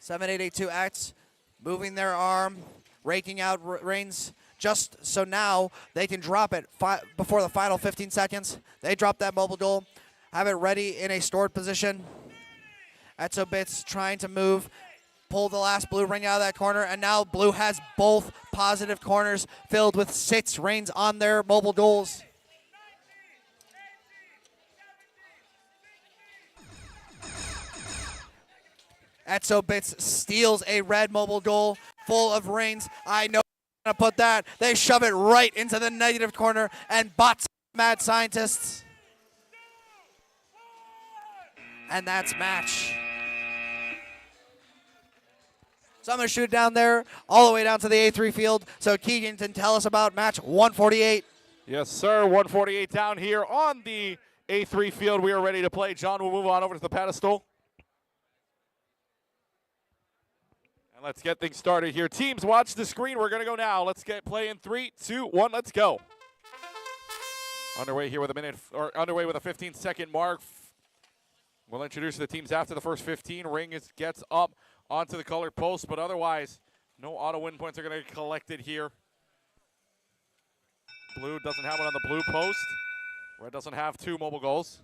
7882X moving their arm, raking out rings. Just so now they can drop it before the final 15 seconds. They drop that mobile goal, have it ready in a stored position. Exobits trying to move, pull the last blue ring out of that corner, and now blue has both positive corners filled with 6 rings on their mobile goals. Exobits steals a red mobile goal full of rings. I know to put that. They shove it right into the negative corner and bots Mad Scientists. and that's match. So I'm going to shoot down there all the way down to the A3 field. So Keegan can tell us about match 148. Yes, sir. 148 down here on the A3 field. We are ready to play. John will move on over to the pedestal. And let's get things started here. Teams, watch the screen. We're going to go now. Let's get play in 3, 2, 1. Let's go. Underway here with underway with a 15-second mark. We'll introduce the teams after the first 15. Ring gets up onto the colored post, but otherwise, no auto win points are going to get collected here. Blue doesn't have one on the blue post. Red doesn't have 2 mobile goals.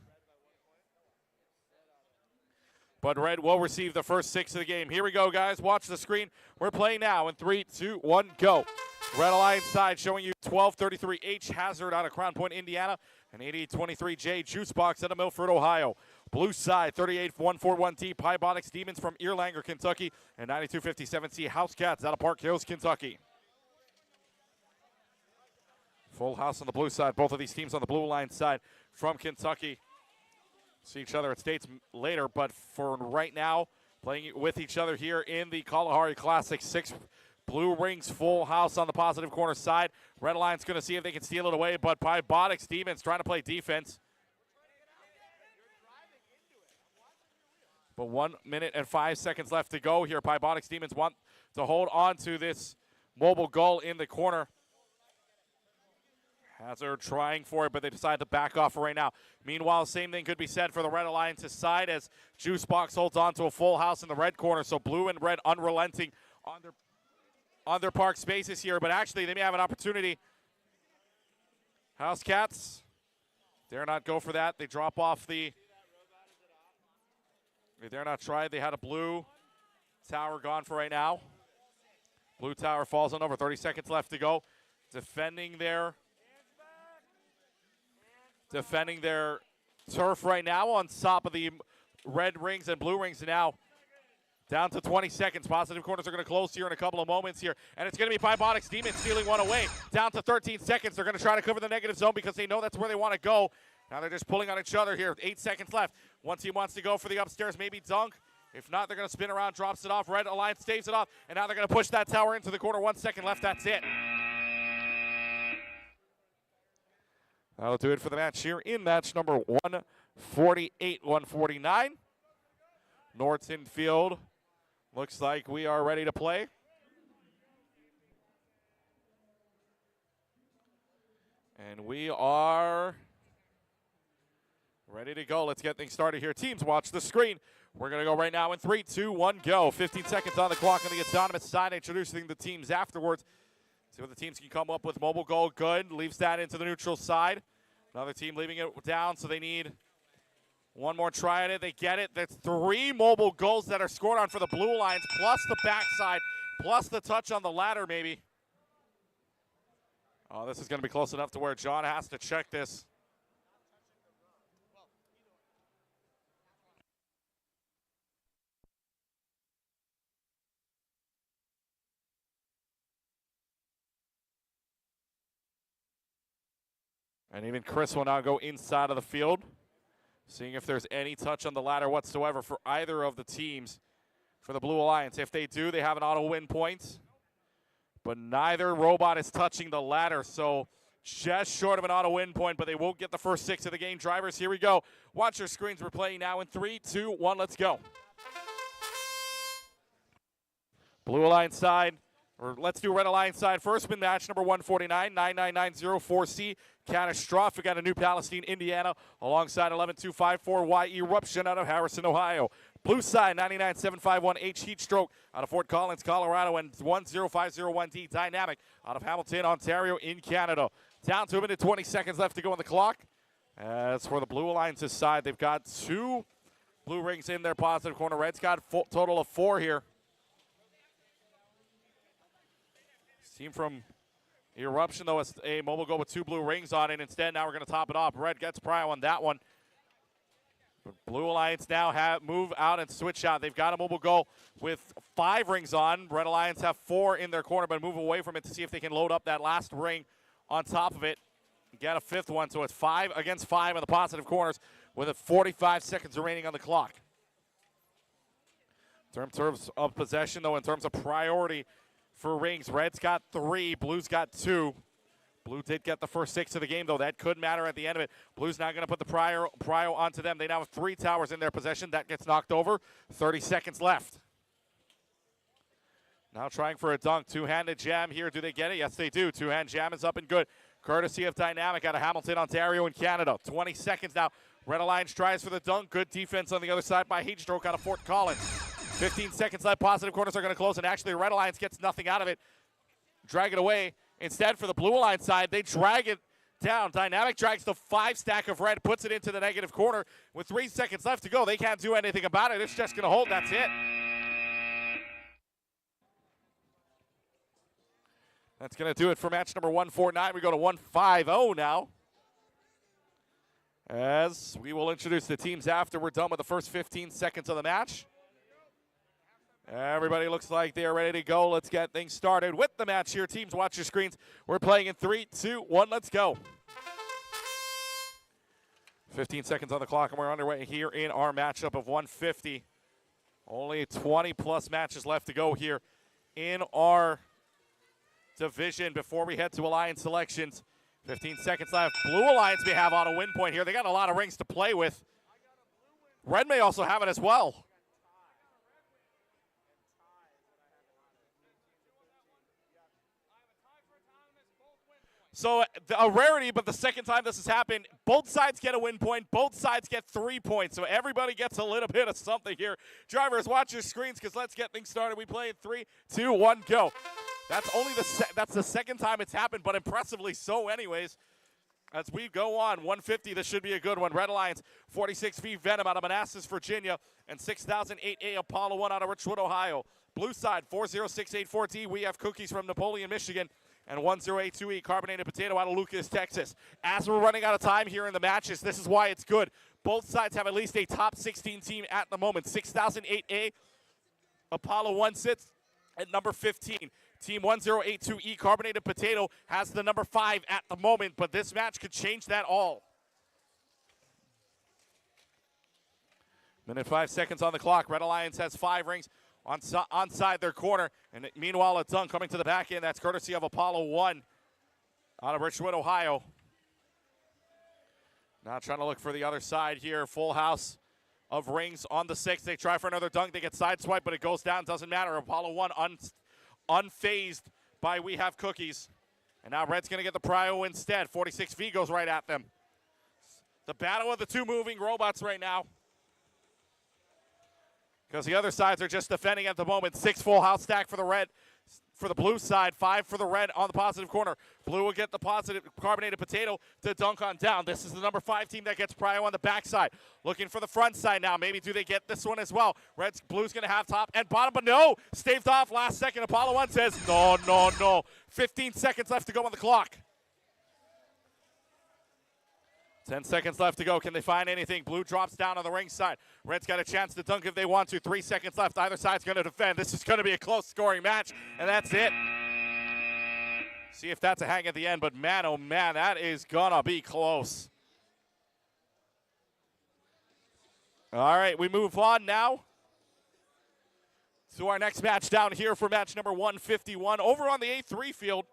But Red will receive the first 6 of the game. Here we go, guys. Watch the screen. We're playing now in 3, 2, 1, go. Red Alliance side showing you 1233H Hazard out of Crown Point, Indiana, and 8823J Juicebox out of Milford, Ohio. Blue side, 38141T Robotics Demons from Erlanger, Kentucky, and 9257C House Cats out of Park Hills, Kentucky. Full house on the blue side. Both of these teams on the blue line side from Kentucky. See each other at states later, but for right now, playing with each other here in the Kalahari Classic 6. Blue rings full house on the positive corner side. Red Alliance going to see if they can steal it away, but Robotics Demons trying to play defense. But 1 minute and 5 seconds left to go here. Robotics Demons want to hold on to this mobile goal in the corner. Hazard trying for it, but they decide to back off right now. Meanwhile, same thing could be said for the Red Alliance's side as Juicebox holds on to a full house in the red corner. So blue and red unrelenting on their park spaces here, but actually they may have an opportunity. House Cats dare not go for that. They drop off the... They dare not try. They had a blue tower gone for right now. Blue tower falls on over. 30 seconds left to go. Defending their turf right now on top of the red rings and blue rings now. Down to 20 seconds. Positive corners are going to close here in a couple of moments here. And it's going to be Robotics Demons stealing one away. Down to 13 seconds. They're going to try to cover the negative zone because they know that's where they want to go. Now they're just pulling on each other here. 8 seconds left. One team wants to go for the upstairs, maybe dunk. If not, they're going to spin around, drops it off. Red Alliance staves it off. And now they're going to push that tower into the corner. 1 second left. That's it. That'll do it for the match here in match number 148, 149. Norton Field. Looks like we are ready to play. And we are ready to go. Let's get things started here. Teams, watch the screen. We're going to go right now in 3, 2, 1, go. 15 seconds on the clock on the autonomous side. Introducing the teams afterwards. See what the teams can come up with. Mobile goal, good. Leaves that into the neutral side. Another team leaving it down, so they need one more try at it. They get it. That's 3 mobile goals that are scored on for the Blue Alliance, plus the backside, plus the touch on the ladder, maybe. Oh, this is going to be close enough to where John has to check this. And even Chris will now go inside of the field, seeing if there's any touch on the ladder whatsoever for either of the teams for the Blue Alliance. If they do, they have an auto win point. But neither robot is touching the ladder, so just short of an auto win point, but they won't get the first 6 of the game. Drivers, here we go. Watch your screens. We're playing now in 3, 2, 1. Let's go. Blue Alliance side. Or let's do Red Alliance side first. Win match number 149, 99904C. Catastrophic out of New Palestine, Indiana, alongside 11254Y Eruption out of Harrison, Ohio. Blue side, 99751H Heat Stroke out of Fort Collins, Colorado, and 10501D Dynamic out of Hamilton, Ontario, in Canada. Down to a minute, 20 seconds left to go on the clock. As for the Blue Alliance's side, they've got 2 blue rings in their positive corner. Red's got a total of 4 here. Team from Eruption, though, is a mobile goal with 2 blue rings on it. Instead, now we're going to top it off. Red gets prio on that one. But Blue Alliance now move out and switch out. They've got a mobile goal with 5 rings on. Red Alliance have 4 in their corner, but move away from it to see if they can load up that last ring on top of it. Get a 5th one, so it's 5 against 5 in the positive corners with 45 seconds remaining on the clock. In terms of possession, though, in terms of priority for Rings, Red's got 3, Blue's got 2. Blue did get the first 6 of the game, though. That could matter at the end of it. Blue's now going to put the prio onto them. They now have 3 towers in their possession. That gets knocked over. 30 seconds left. Now trying for a dunk. Two-handed jam here. Do they get it? Yes, they do. Two-hand jam is up and good. Courtesy of Dynamic out of Hamilton, Ontario in Canada. 20 seconds now. Red Alliance tries for the dunk. Good defense on the other side by Heatstroke out of Fort Collins. 15 seconds left. Positive corners are going to close, and actually Red Alliance gets nothing out of it. Drag it away. Instead, for the Blue Alliance side, they drag it down. Dynamic drags the 5 stack of Red, puts it into the negative corner. With 3 seconds left to go, they can't do anything about it. It's just going to hold. That's it. That's going to do it for match number 149. We go to 150 now. As we will introduce the teams after we're done with the first 15 seconds of the match. Everybody looks like they are ready to go. Let's get things started with the match here. Teams, watch your screens. We're playing in 3, 2, 1. Let's go. 15 seconds on the clock, and we're underway here in our matchup of 150. Only 20-plus matches left to go here in our division before we head to Alliance selections. 15 seconds left. Blue Alliance may have on a win point here. They got a lot of rings to play with. Red may also have it as well. So a rarity, but the second time this has happened, both sides get a win point, both sides get 3 points. So everybody gets a little bit of something here. Drivers, watch your screens because let's get things started. We play in 3, 2, 1, go. That's only that's the second time it's happened, but impressively so anyways. As we go on, 150, this should be a good one. Red Alliance, 46V Venom out of Manassas, Virginia, and 6008A Apollo 1 out of Richwood, Ohio. Blue side, 40684D, we have Cookies from Napoleon, Michigan, and 1082E Carbonated Potato out of Lucas, Texas. As we're running out of time here in the matches, this is why it's good. Both sides have at least a top 16 team at the moment. 6008A Apollo 1 sits at number 15. Team 1082E Carbonated Potato has the number 5 at the moment, but this match could change that all. Minute 5 seconds on the clock. Red Alliance has 5 rings onside their corner. And meanwhile, a dunk coming to the back end. That's courtesy of Apollo 1 out of Richwood, Ohio. Now trying to look for the other side here. Full house of rings on the 6. They try for another dunk. They get sideswiped, but it goes down. Doesn't matter. Apollo 1 unfazed by We Have Cookies. And now Red's going to get the prio instead. 46V goes right at them. The battle of the 2 moving robots right now. Because the other sides are just defending at the moment. 6 full house stack for the red, for the blue side. 5 for the red on the positive corner. Blue will get the positive carbonated potato to dunk on down. This is the number 5 team that gets prio on the backside. Looking for the front side now. Maybe do they get this one as well? Blue's going to have top and bottom, but no. Staved off last second. Apollo 1 says no, no, no. 15 seconds left to go on the clock. 10 seconds left to go. Can they find anything? Blue drops down on the ring side. Red's got a chance to dunk if they want to. 3 seconds left. Either side's going to defend. This is going to be a close scoring match, and that's it. See if that's a hang at the end, but man, oh man, that is going to be close. All right, we move on now to our next match down here for match number 151 over on the A3 field.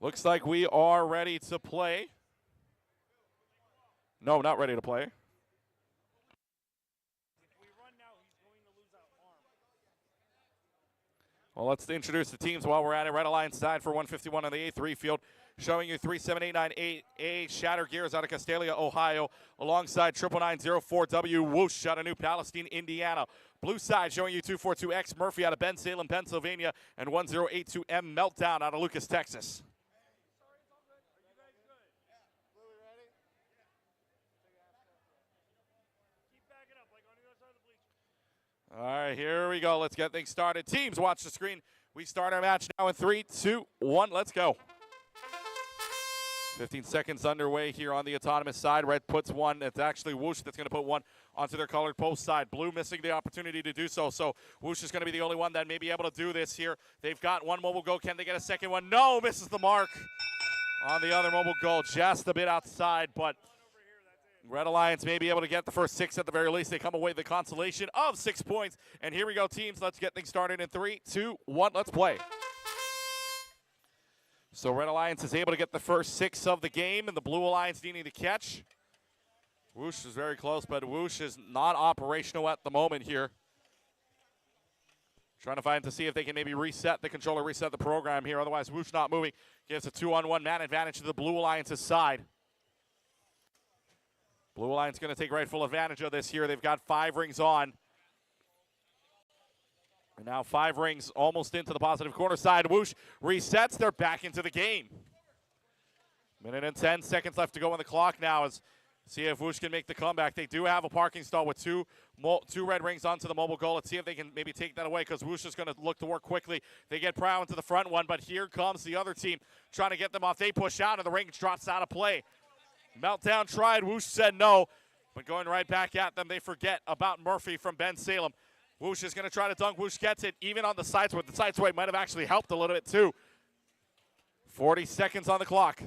Looks like we are ready to play. No, not ready to play. Well, let's introduce the teams while we're at it. Red Alliance side for 151 on the A3 field. Showing you 37898A Shatter Gears out of Castalia, Ohio, alongside 99904W Whoosh out of New Palestine, Indiana. Blue side showing you 242X Murphy out of Bensalem, Pennsylvania, and 1082M Meltdown out of Lucas, Texas. All right, here we go. Let's get things started. Teams, watch the screen. We start our match now in 3, 2, 1. Let's go. 15 seconds underway here on the autonomous side. Red puts one. It's actually Whoosh that's going to put one onto their colored post side. Blue missing the opportunity to do so. So Whoosh is going to be the only one that may be able to do this here. They've got one more will go. Can they get a second one? No, misses the mark. on the other mobile goal, just a bit outside, but Red Alliance may be able to get the first 6 at the very least. They come away with the consolation of 6 points. And here we go, teams. Let's get things started in 3, 2, 1. Let's play. So Red Alliance is able to get the first 6 of the game, and the Blue Alliance needing to catch. Whoosh is very close, but Whoosh is not operational at the moment here. Trying to find to see if they can maybe reset the controller, reset the program here. Otherwise, Whoosh not moving. Gives a 2-on-1 man advantage to the Blue Alliance's side. Blue Alliance going to take rightful advantage of this here. They've got 5 rings on. And now 5 rings almost into the positive corner side. Whoosh resets. They're back into the game. Minute and 10 seconds left to go on the clock now as see if Whoosh can make the comeback. They do have a parking stall with two red rings onto the mobile goal. Let's see if they can maybe take that away because Whoosh is going to look to work quickly. They get Prow into the front one, but here comes the other team trying to get them off. They push out and the ring drops out of play. Meltdown tried. Whoosh said no, but going right back at them, they forget about Murphy from Ben Salem. Whoosh is going to try to dunk. Whoosh gets it even on the side swipe. The side swipe might have actually helped a little bit too. 40 seconds on the clock.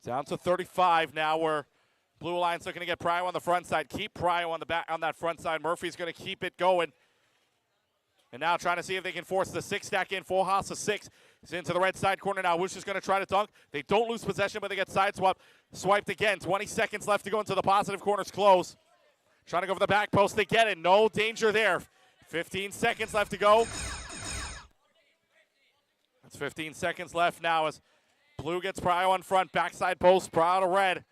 Down to 35 now where Blue Alliance looking to get Pryor on the front side. Keep Pryor on the back on that front side. Murphy's going to keep it going. And now trying to see if they can force the 6-stack in. Full house of 6. It's into the red side corner now. Whoosh is going to try to dunk. They don't lose possession, but they get side swapped. Swiped again. 20 seconds left to go into the positive corners close. Trying to go for the back post. They get it. No danger there. 15 seconds left to go. That's 15 seconds left now as Blue gets Pryor on front. Backside post. Pryor to red.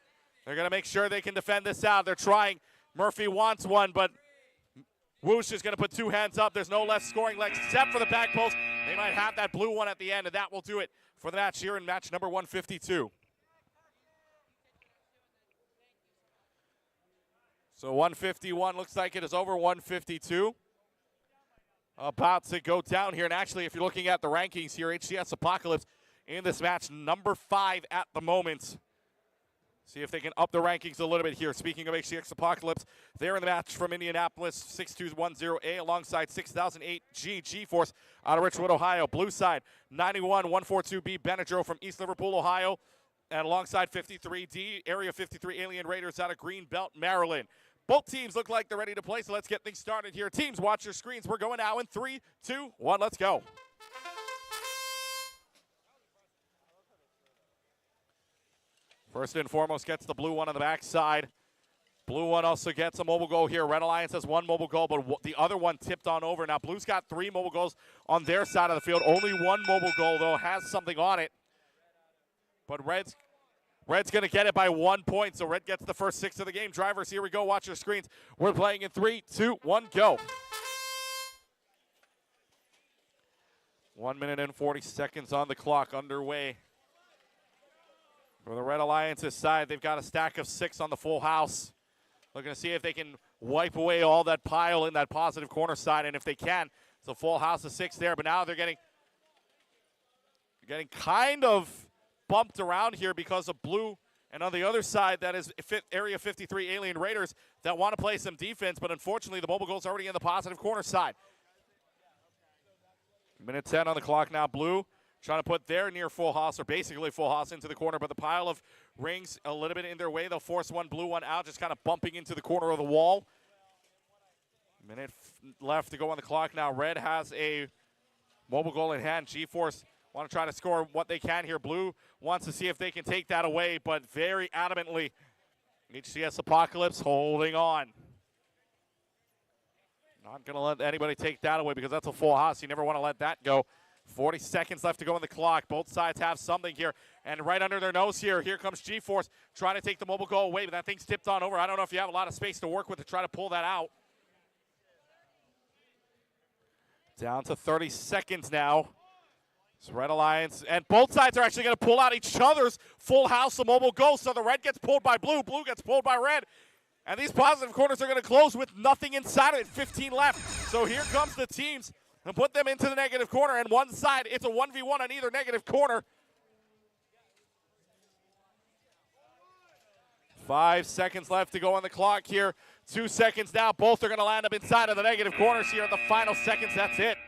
They're going to make sure they can defend this out. They're trying. Murphy wants one, but Whoosh is going to put 2 hands up. There's no less scoring legs except for the back post. They might have that blue one at the end, and that will do it for the match here in match number 152. So 151 looks like it is over. 152 about to go down here. And actually, if you're looking at the rankings here, HCS Apocalypse in this match, number 5 at the moment. See if they can up the rankings a little bit here. Speaking of HCX Apocalypse, they're in the match from Indianapolis, 6210A alongside 6008G G-Force out of Richwood, Ohio. Blue side, 91142B Benadryl from East Liverpool, Ohio. And alongside 53D, Area 53 Alien Raiders out of Greenbelt, Maryland. Both teams look like they're ready to play, so let's get things started here. Teams, watch your screens. We're going now in 3, 2, 1, let's go. First and foremost gets the blue one on the backside. Blue one also gets a mobile goal here. Red Alliance has 1 mobile goal, but the other one tipped on over. Now, Blue's got 3 mobile goals on their side of the field. Only 1 mobile goal, though, has something on it. But Red's going to get it by 1 point, so Red gets the first 6 of the game. Drivers, here we go. Watch your screens. We're playing in 3, 2, 1, go. 1 minute and 40 seconds on the clock underway. For the Red Alliance's side, they've got a stack of 6 on the full house. Looking to see if they can wipe away all that pile in that positive corner side, and if they can, it's a full house of 6 there. But now they're getting kind of bumped around here because of Blue. And on the other side, that is Area 53 Alien Raiders that want to play some defense, but unfortunately the mobile goal's already in the positive corner side. Minute 10 on the clock now. Blue trying to put their near full house, or basically full house, into the corner, but the pile of rings a little bit in their way. They'll force one blue one out, just kind of bumping into the corner of the wall. Minute left to go on the clock now. Red has a mobile goal in hand. G-Force want to try to score what they can here. Blue wants to see if they can take that away, but very adamantly, HCS Apocalypse holding on. Not going to let anybody take that away because that's a full house. You never want to let that go. 40 seconds left to go on the clock. Both sides have something here. And right under their nose here comes G-Force trying to take the mobile goal away, but that thing's tipped on over. I don't know if you have a lot of space to work with to try to pull that out. Down to 30 seconds now. It's Red Alliance, and both sides are actually going to pull out each other's full house of mobile goals. So the red gets pulled by blue, blue gets pulled by red. And these positive corners are going to close with nothing inside of it, 15 left. So here comes the teams and put them into the negative corner. And one side, it's a 1v1 on either negative corner. 5 seconds left to go on the clock here. 2 seconds now. Both are going to land up inside of the negative corners here in the final seconds. That's it.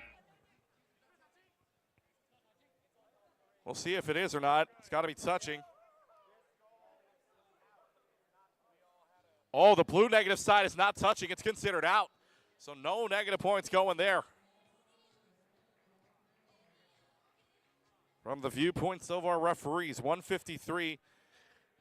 We'll see if it is or not. It's got to be touching. Oh, the blue negative side is not touching. It's considered out. So no negative points going there. From the viewpoints of our referees, 153.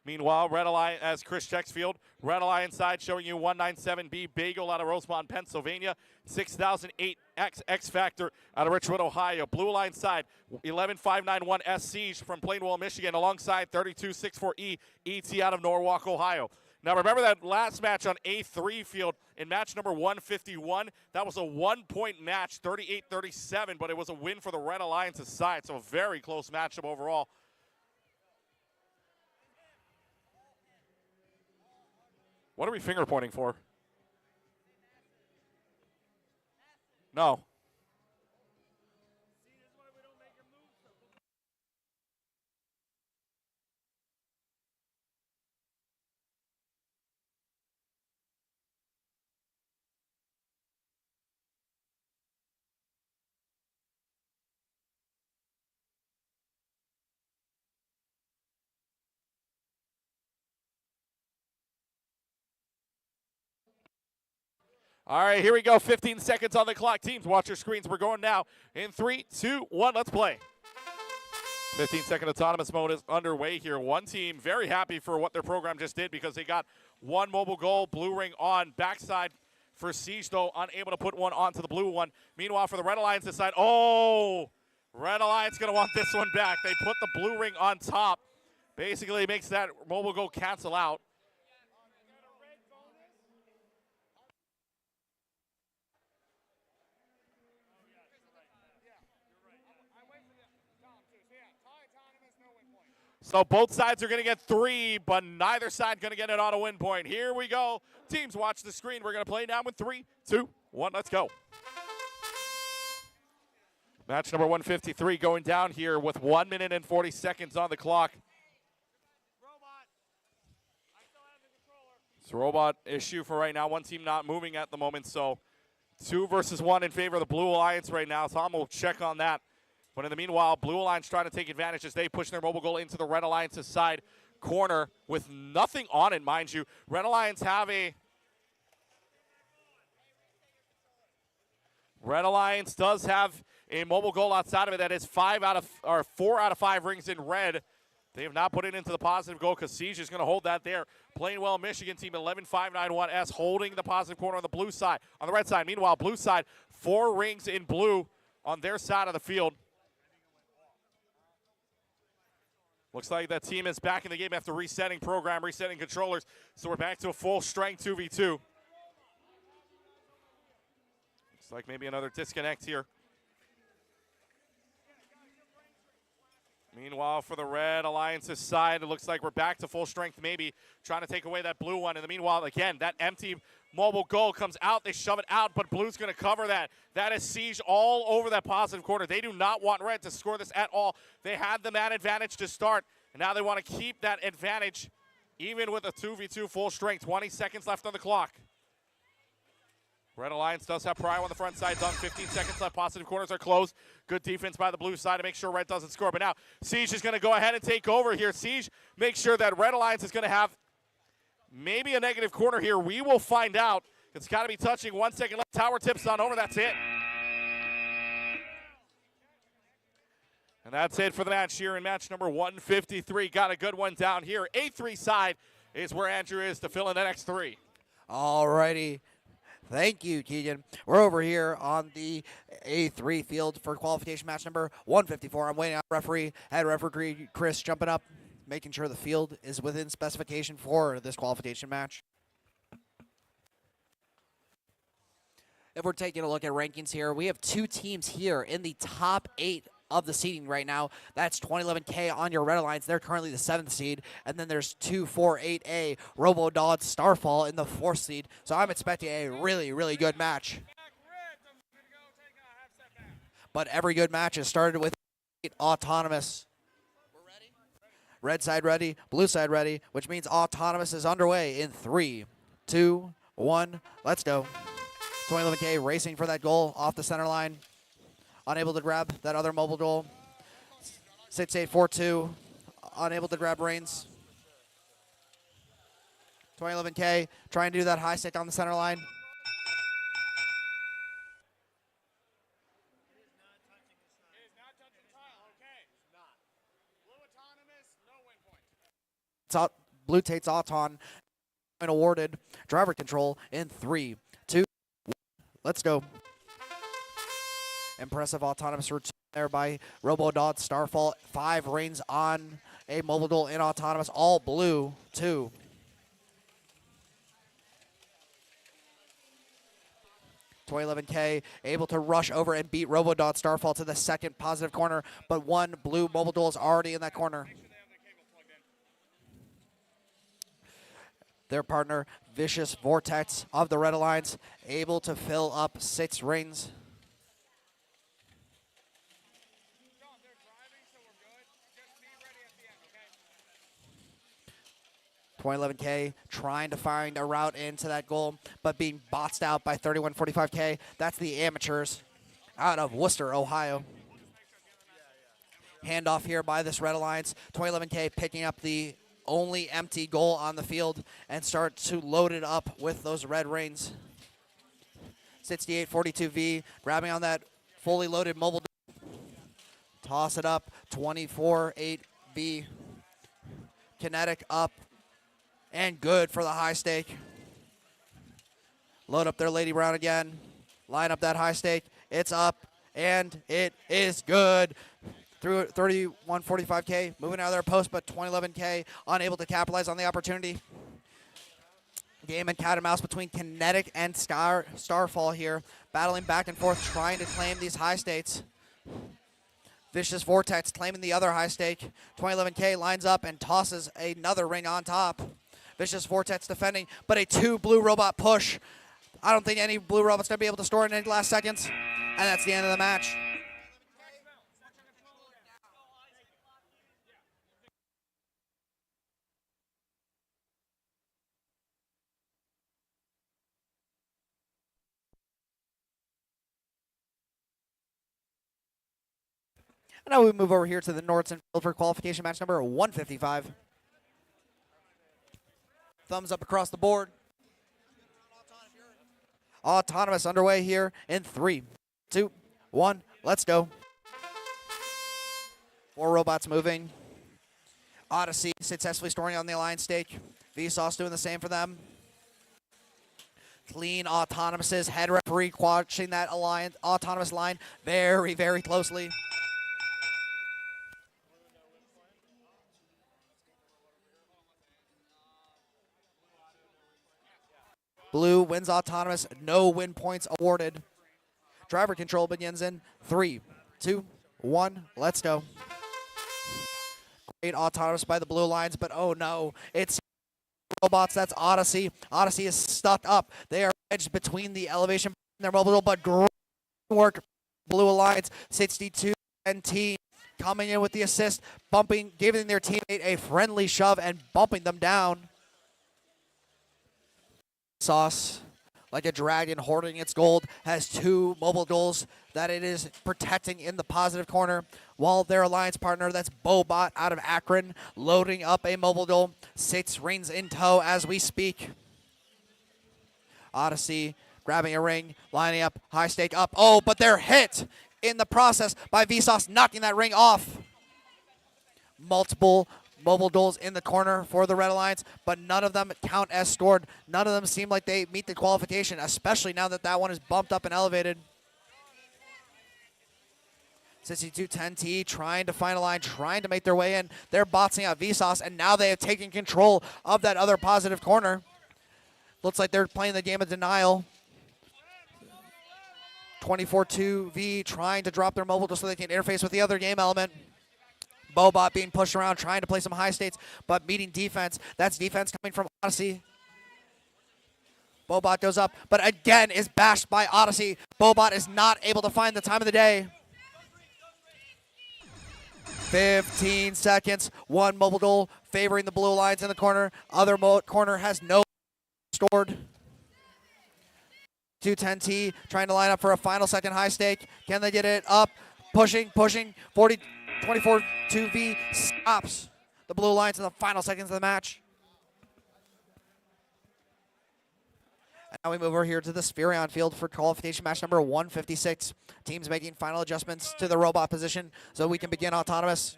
Meanwhile, Red Alliance, as Chris checks field, Red Alliance side showing you 197B Bagel out of Rosemont, Pennsylvania. 6008 X Factor out of Richwood, Ohio. Blue Alliance side, 11591 S Siege from Plainwell, Michigan, alongside 3264E ET out of Norwalk, Ohio. Now remember that last match on A3 field in match number 151, that was a 1-point match, 38-37, but it was a win for the Red Alliance's side, so a very close matchup overall. What are we finger pointing for? No. All right, here we go. 15 seconds on the clock. Teams, watch your screens. We're going now in 3, 2, 1. Let's play. 15-second autonomous mode is underway here. One team very happy for what their program just did because they got one mobile goal. Blue ring on backside for Siege, though, unable to put one onto the blue one. Meanwhile, for the Red Alliance this side, oh, Red Alliance going to want this one back. They put the blue ring on top. Basically makes that mobile goal cancel out. So both sides are going to get 3, but neither side going to get an auto win point. Here we go. Teams, watch the screen. We're going to play now with 3, 2, 1. Let's go. Match number 153 going down here with 1 minute and 40 seconds on the clock. It's a robot issue for right now. One team not moving at the moment, so 2 versus 1 in favor of the Blue Alliance right now. Tom will check on that. But in the meanwhile, Blue Alliance trying to take advantage as they push their mobile goal into the Red Alliance's side corner with nothing on it, mind you. Red Alliance does have a mobile goal outside of it that is 4 out of 5 rings in red. They have not put it into the positive goal because Siege is going to hold that there. Plainwell, Michigan team 11591S holding the positive corner on the blue side. On the red side, meanwhile, blue side, 4 rings in blue on their side of the field. Looks like that team is back in the game after resetting program, resetting controllers. So we're back to a full strength 2v2. Looks like maybe another disconnect here. Meanwhile, for the Red Alliance's side, it looks like we're back to full strength maybe, trying to take away that blue one. In the meanwhile, again, that empty mobile goal comes out. They shove it out, but blue's going to cover that. That is Siege all over that positive corner. They do not want red to score this at all. They had the man advantage to start, and now they want to keep that advantage even with a 2v2 full strength. 20 seconds left on the clock. Red Alliance does have Pryor on the front side. Done. 15 seconds left. Positive corners are closed. Good defense by the blue side to make sure red doesn't score. But now Siege is going to go ahead and take over here. Siege makes sure that Red Alliance is going to have maybe a negative corner here. We will find out. It's got to be touching. 1 second left. Tower tips on over. That's it. And that's it for the match here in match number 153. Got a good one down here. A3 side is where Andrew is to fill in the next 3. All righty. Thank you, Keegan. We're over here on the A3 field for qualification match number 154. I'm waiting on head referee Chris jumping up, making sure the field is within specification for this qualification match. If we're taking a look at rankings here, we have 2 teams here in the top 8 of the seeding right now. That's 2011K on your Red Alliance. They're currently the 7th seed. And then there's 248A Robo Dodge Starfall in the 4th seed. So I'm expecting a really, really good match. But every good match is started with autonomous. We're ready? Red side ready, blue side ready, which means autonomous is underway in 3, 2, 1. Let's go. 2011K racing for that goal off the center line. Unable to grab that other mobile goal. 6842, unable to grab reins. 2011K trying to do that high stick on the center line. Blue takes Auton and awarded driver control in 3, 2, 1. Let's go. Impressive autonomous routine there by RoboDot. Starfall 5 reigns on a mobile duel in autonomous. All blue 2. .11K able to rush over and beat RoboDot Starfall to the second positive corner, but one blue mobile duel is already in that corner. Their partner, Vicious Vortex of the Red Alliance, able to fill up 6 rings. .11K trying to find a route into that goal, but being boxed out by 3145K. That's the amateurs out of Worcester, Ohio. Handoff here by this Red Alliance. .11K picking up the only empty goal on the field and start to load it up with those red rings. 6842V grabbing on that fully loaded mobile. Toss it up. 248V. Kinetic up and good for the high stake. Load up their Lady Brown again. Line up that high stake. It's up and it is good. Through 3145K, moving out of their post, but 2011K unable to capitalize on the opportunity. Game and cat and mouse between Kinetic and Starfall here, battling back and forth, trying to claim these high stakes. Vicious Vortex claiming the other high stake. 2011K lines up and tosses another ring on top. Vicious Vortex defending, but a 2 blue robot push. I don't think any blue robot's going to be able to store in any last seconds, and that's the end of the match. And now we move over here to the Nordson field for qualification match number 155. Thumbs up across the board. Autonomous underway here in 3, 2, 1. Let's go. 4 robots moving. Odyssey successfully storing on the alliance stake. Vsauce doing the same for them. Clean autonomouses. Head referee watching that alliance autonomous line very, very closely. Blue wins autonomous, no win points awarded. Driver control begins in 3, 2, 1, let's go. Great autonomous by the blue lines, but oh no, it's robots, that's Odyssey. Odyssey is stuck up. They are wedged between the elevation and their mobile, but great work. Blue Alliance, 62 NT coming in with the assist, bumping, giving their teammate a friendly shove and bumping them down. Sauce, like a dragon hoarding its gold, has 2 mobile duels that it is protecting in the positive corner, while their alliance partner, that's Bobot out of Akron, loading up a mobile duel. 6 rings in tow as we speak. Odyssey grabbing a ring, lining up, high stake up. Oh, but they're hit in the process by Vsauce, knocking that ring off. Multiple mobile duels in the corner for the Red Alliance, but none of them count as stored. None of them seem like they meet the qualification, especially now that that one is bumped up and elevated. 6210T trying to find a line, trying to make their way in. They're boxing out Vsauce, and now they have taken control of that other positive corner. Looks like they're playing the game of denial. 24-2V trying to drop their mobile just so they can interface with the other game element. Bobot being pushed around, trying to play some high states, but meeting defense. That's defense coming from Odyssey. Bobot goes up, but again is bashed by Odyssey. Bobot is not able to find the time of the day. 15 seconds, 1 mobile duel favoring the blue lines in the corner. Other corner has no stored. 210T trying to line up for a final second high stake. Can they get it up? Pushing, 40. 24-2V stops the Blue Alliance in the final seconds of the match. And now we move over here to the Spherion field for qualification match number 156. Teams making final adjustments to the robot position so we can begin autonomous.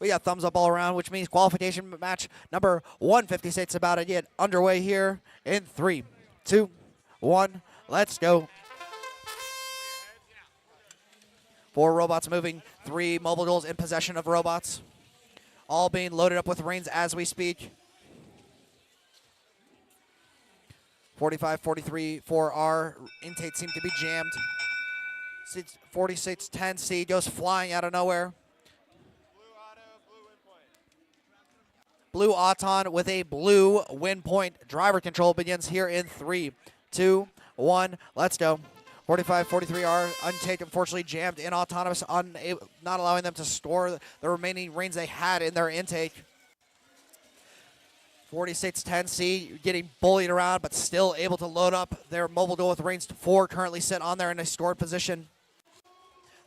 We got thumbs up all around, which means qualification match number 156 about to get underway here in 3, 2, 1. Let's go. 4 robots moving, 3 mobile duels in possession of robots. All being loaded up with reins as we speak. 45-43 for our intake seem to be jammed. 46-10C goes flying out of nowhere. Blue Auton with a blue win point. Driver control begins here in 3, 2, 1. Let's go. 45-43R untake, unfortunately jammed in autonomous, not allowing them to store the remaining reins they had in their intake. 46-10C getting bullied around, but still able to load up their mobile duel with reins 4 currently sit on there in a stored position.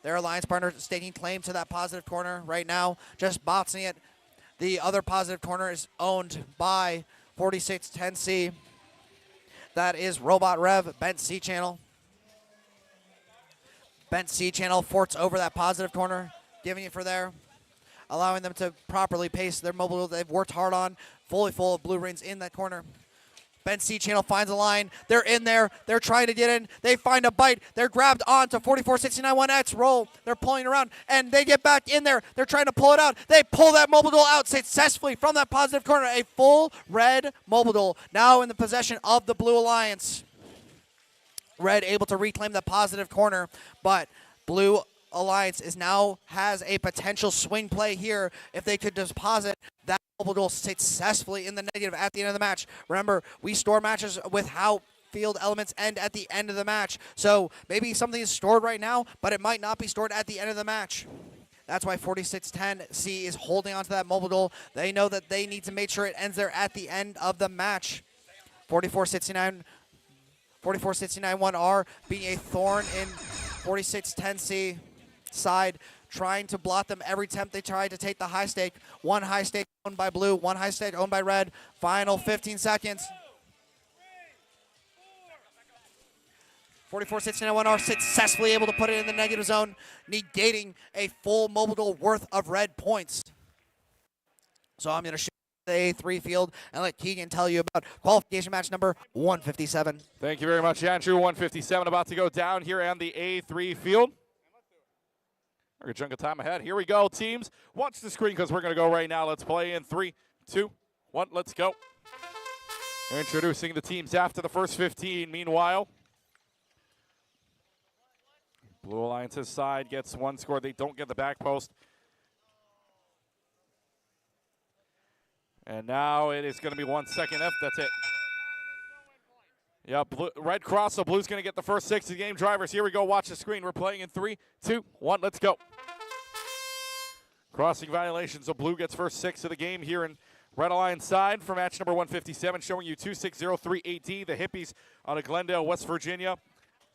Their alliance partner staking claim to that positive corner right now, just boxing it. The other positive corner is owned by 46-10C. That is Robot Rev, Bent C channel. Bent C channel forts over that positive corner, giving it for there, allowing them to properly pace their mobile they've worked hard on, fully full of blue reins in that corner. Bent C channel finds a line. They're in there. They're trying to get in. They find a bite. They're grabbed onto 44-69-1X roll. They're pulling around, and they get back in there. They're trying to pull it out. They pull that mobile duel out successfully from that positive corner. A full red mobile duel now in the possession of the Blue Alliance. Red able to reclaim the positive corner, but Blue Alliance has a potential swing play here if they could deposit that mobile duel successfully in the negative at the end of the match. Remember, we store matches with how field elements end at the end of the match. So maybe something is stored right now, but it might not be stored at the end of the match. That's why 46-10C is holding onto that mobile duel. They know that they need to make sure it ends there at the end of the match. 44-69-1R being a thorn in 46-10C side, trying to block them every attempt they try to take the high stake. One high stake owned by blue, one high stake owned by red. Final 15 seconds. 44-69-1R successfully able to put it in the negative zone, negating a full mobile duel worth of red points. So I'm going to shoot the A3 field and let Keegan tell you about qualification match number 157. Thank you very much, Andrew. 157 about to go down here on the A3 field. We're a chunk of time ahead. Here we go, teams. Watch the screen because we're going to go right now. Let's play in 3, 2, 1. Let's go. Introducing the teams after the first 15. Meanwhile, Blue Alliance's side gets one score. They don't get the back post. And now it is going to be 1 second F. That's it. Yeah, red cross, so blue's going to get the first 6 of the game. Drivers, here we go. Watch the screen. We're playing in 3, 2, 1. Let's go. Crossing violations, so blue gets first 6 of the game here in Red Alliance side for match number 157, showing you 26038D, the Hippies out of Glendale, West Virginia,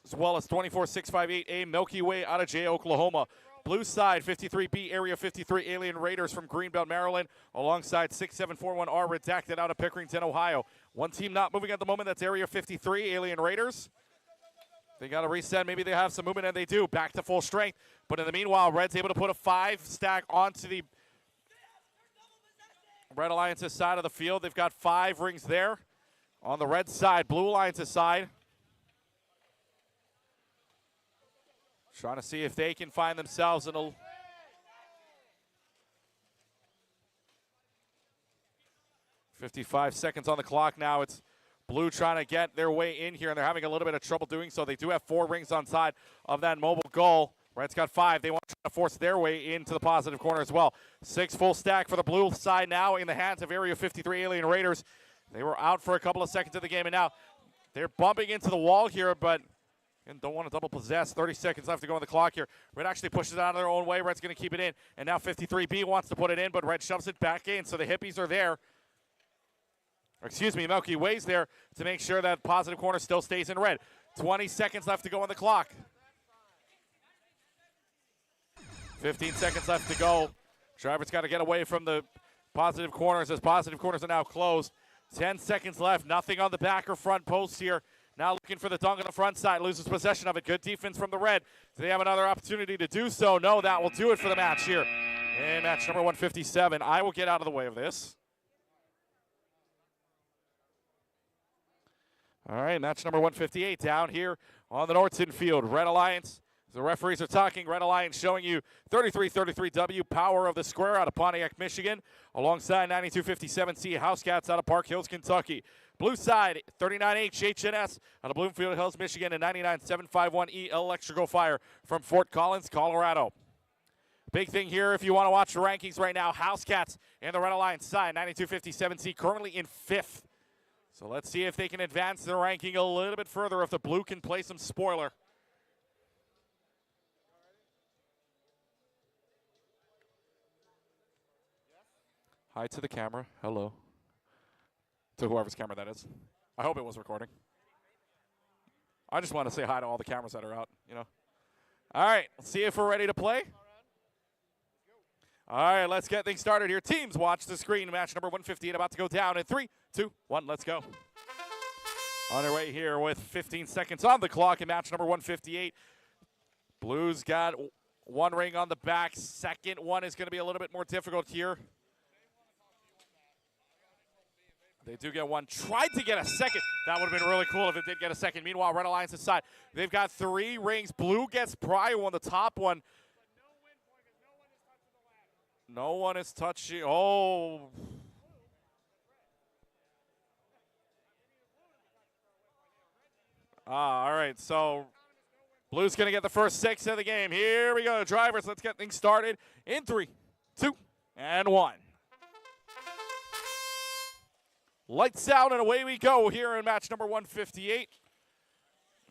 as well as 24658A, Milky Way out of Jay, Oklahoma. Blue side, 53B, Area 53, Alien Raiders from Greenbelt, Maryland, alongside 6741R, Redacted out of Pickerington, Ohio. One team not moving at the moment, that's Area 53, Alien Raiders. They got to reset. Maybe they have some movement, and they do. Back to full strength. But in the meanwhile, Red's able to put a 5 stack onto the Red Alliance's side of the field. They've got 5 rings there on the red side. Blue Alliance's side, trying to see if they can find themselves in a 55 seconds on the clock now. It's blue trying to get their way in here, and they're having a little bit of trouble doing so. They do have 4 rings on side of that mobile goal. Red's got 5. They want to force their way into the positive corner as well. 6 full stack for the blue side now in the hands of Area 53 Alien Raiders. They were out for a couple of seconds of the game, and now They're bumping into the wall here, but and don't want to double possess. 30 seconds left to go on the clock here. Red actually pushes it out of their own way. Red's going to keep it in. And now 53B wants to put it in, but Red shoves it back in. So the hippies are there. Or excuse me, Milky Way's there to make sure that positive corner still stays in red. 20 seconds left to go on the clock. 15 seconds left to go. Driver's got to get away from the positive corners as positive corners are now closed. 10 seconds left. Nothing on the back or front post here. Now looking for the dunk on the front side. Loses possession of it. Good defense from the red. Do they have another opportunity to do so? No, that will do it for the match here. And match number 157. I will get out of the way of this. All right, match number 158 down here on the Norton field. Red Alliance. The referees are talking. Red Alliance showing you 33-33W, Power of the Square out of Pontiac, Michigan, alongside 9257C House Cats out of Park Hills, Kentucky. Blue side, 39H HNS out of Bloomfield Hills, Michigan, and 99751E Electrical Fire from Fort Collins, Colorado. Big thing here if you want to watch the rankings right now, House Cats and the Red Alliance side, 9257C currently in 5th. So let's see if they can advance their ranking a little bit further if the blue can play some spoiler. Hi to the camera. Hello. To whoever's camera that is. I hope it was recording. I just want to say hi to all the cameras that are out, you know. All right, let's see if we're ready to play. All right, let's get things started here. Teams, watch the screen. Match number 158 about to go down in 3, 2, 1, let's go. On our way here with 15 seconds on the clock in match number 158. Blues got one ring on the back. Second one is going to be a little bit more difficult here. They do get one. Tried to get a second. That would have been really cool if it did get a second. Meanwhile, Red Alliance's side, they've got 3 rings. Blue gets prior one, the top one. No one is touching. Oh. All right. So Blue's going to get the first 6 of the game. Here we go. Drivers, let's get things started in 3, 2, and 1. Lights out and away we go here in match number 158.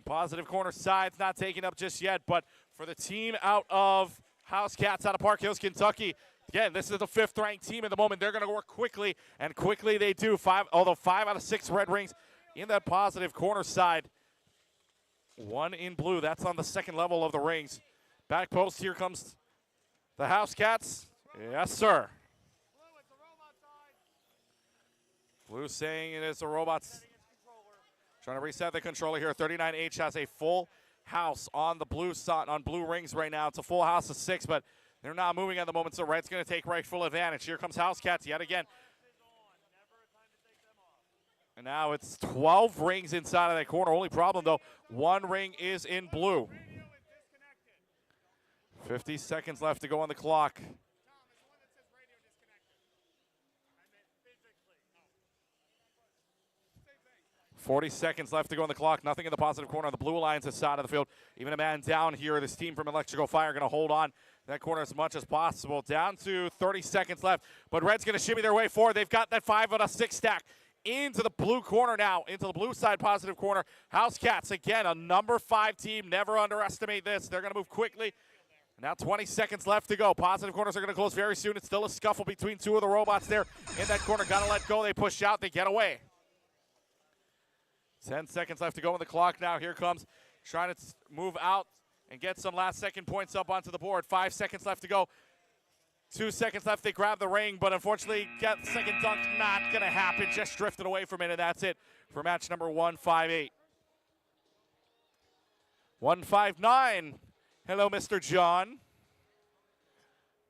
Positive corner side's not taken up just yet, but for the team out of House Cats out of Park Hills, Kentucky, again, this is the 5th ranked team at the moment. They're going to work quickly, and quickly they do. 5 out of 6 red rings in that positive corner side. 1 in blue. That's on the 2nd level of the rings. Back post, here comes the House Cats. Yes, sir. Blue saying it is the robots. Trying to reset the controller here. 39H has a full house on the blue side, on blue rings right now. It's a full house of 6, but they're not moving at the moment, so Red's going to take rightful advantage. Here comes House Cats yet again. And now it's 12 rings inside of that corner. Only problem, though, 1 ring is in blue. 50 seconds left to go on the clock. 40 seconds left to go on the clock. Nothing in the positive corner on the Blue Alliance's side of the field. Even a man down here. This team from Electrical Fire going to hold on that corner as much as possible. Down to 30 seconds left. But Red's going to shimmy their way forward. They've got that 5 out of 6 stack into the blue corner now. Into the blue side positive corner. House Cats, again, a number 5 team. Never underestimate this. They're going to move quickly. Now 20 seconds left to go. Positive corners are going to close very soon. It's still a scuffle between 2 of the robots there in that corner. Got to let go. They push out. They get away. 10 seconds left to go on the clock now. Here comes trying to move out and get some last-second points up onto the board. 5 seconds left to go. 2 seconds left. They grab the ring, but unfortunately, get the second dunk. Not going to happen. Just drifted away from it, and that's it for match number 158. 159. Hello, Mr. John.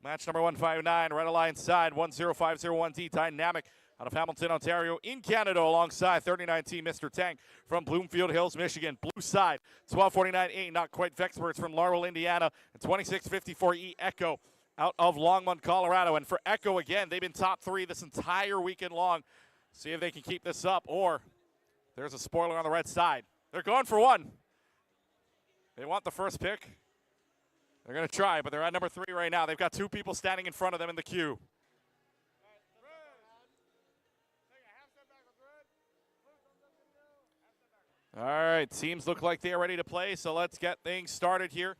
Match number 159, Red Alliance side, 10501D Dynamic out of Hamilton, Ontario, in Canada, alongside 39T Mr. Tank from Bloomfield Hills, Michigan. Blue side, 1249A, not quite Vexworlds from Laurel, Indiana, and 2654E Echo out of Longmont, Colorado. And for Echo, again, they've been top 3 this entire weekend long. See if they can keep this up, or there's a spoiler on the red side. They're going for 1. They want the first pick. They're going to try, but they're at number 3 right now. They've got 2 people standing in front of them in the queue. All right, teams look like they are ready to play, so let's get things started here.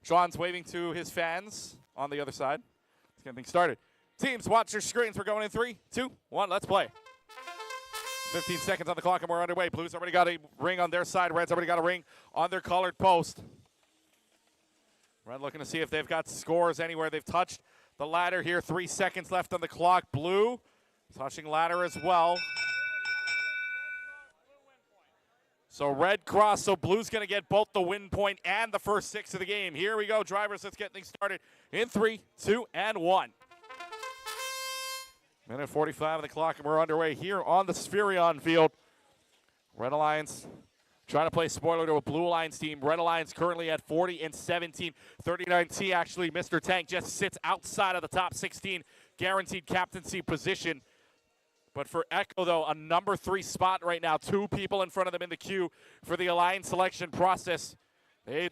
Sean's waving to his fans on the other side. Let's get things started. Teams, watch your screens. We're going in 3, 2, 1, let's play. 15 seconds on the clock and we're underway. Blues already got a ring on their side. Red's already got a ring on their colored post. Red looking to see if they've got scores anywhere. They've touched the ladder here. 3 seconds left on the clock. Blue touching ladder as well. So red cross, so blue's going to get both the win point and the first 6 of the game. Here we go, drivers. Let's get things started in 3, 2, and 1. Minute 45 on the clock, and we're underway here on the Spherion field. Red Alliance trying to play spoiler to a Blue Alliance team. Red Alliance currently at 40 and 17. 39T actually, Mr. Tank just sits outside of the top 16, guaranteed captaincy position. But for Echo, though, a number 3 spot right now. 2 people in front of them in the queue for the Alliance selection process. They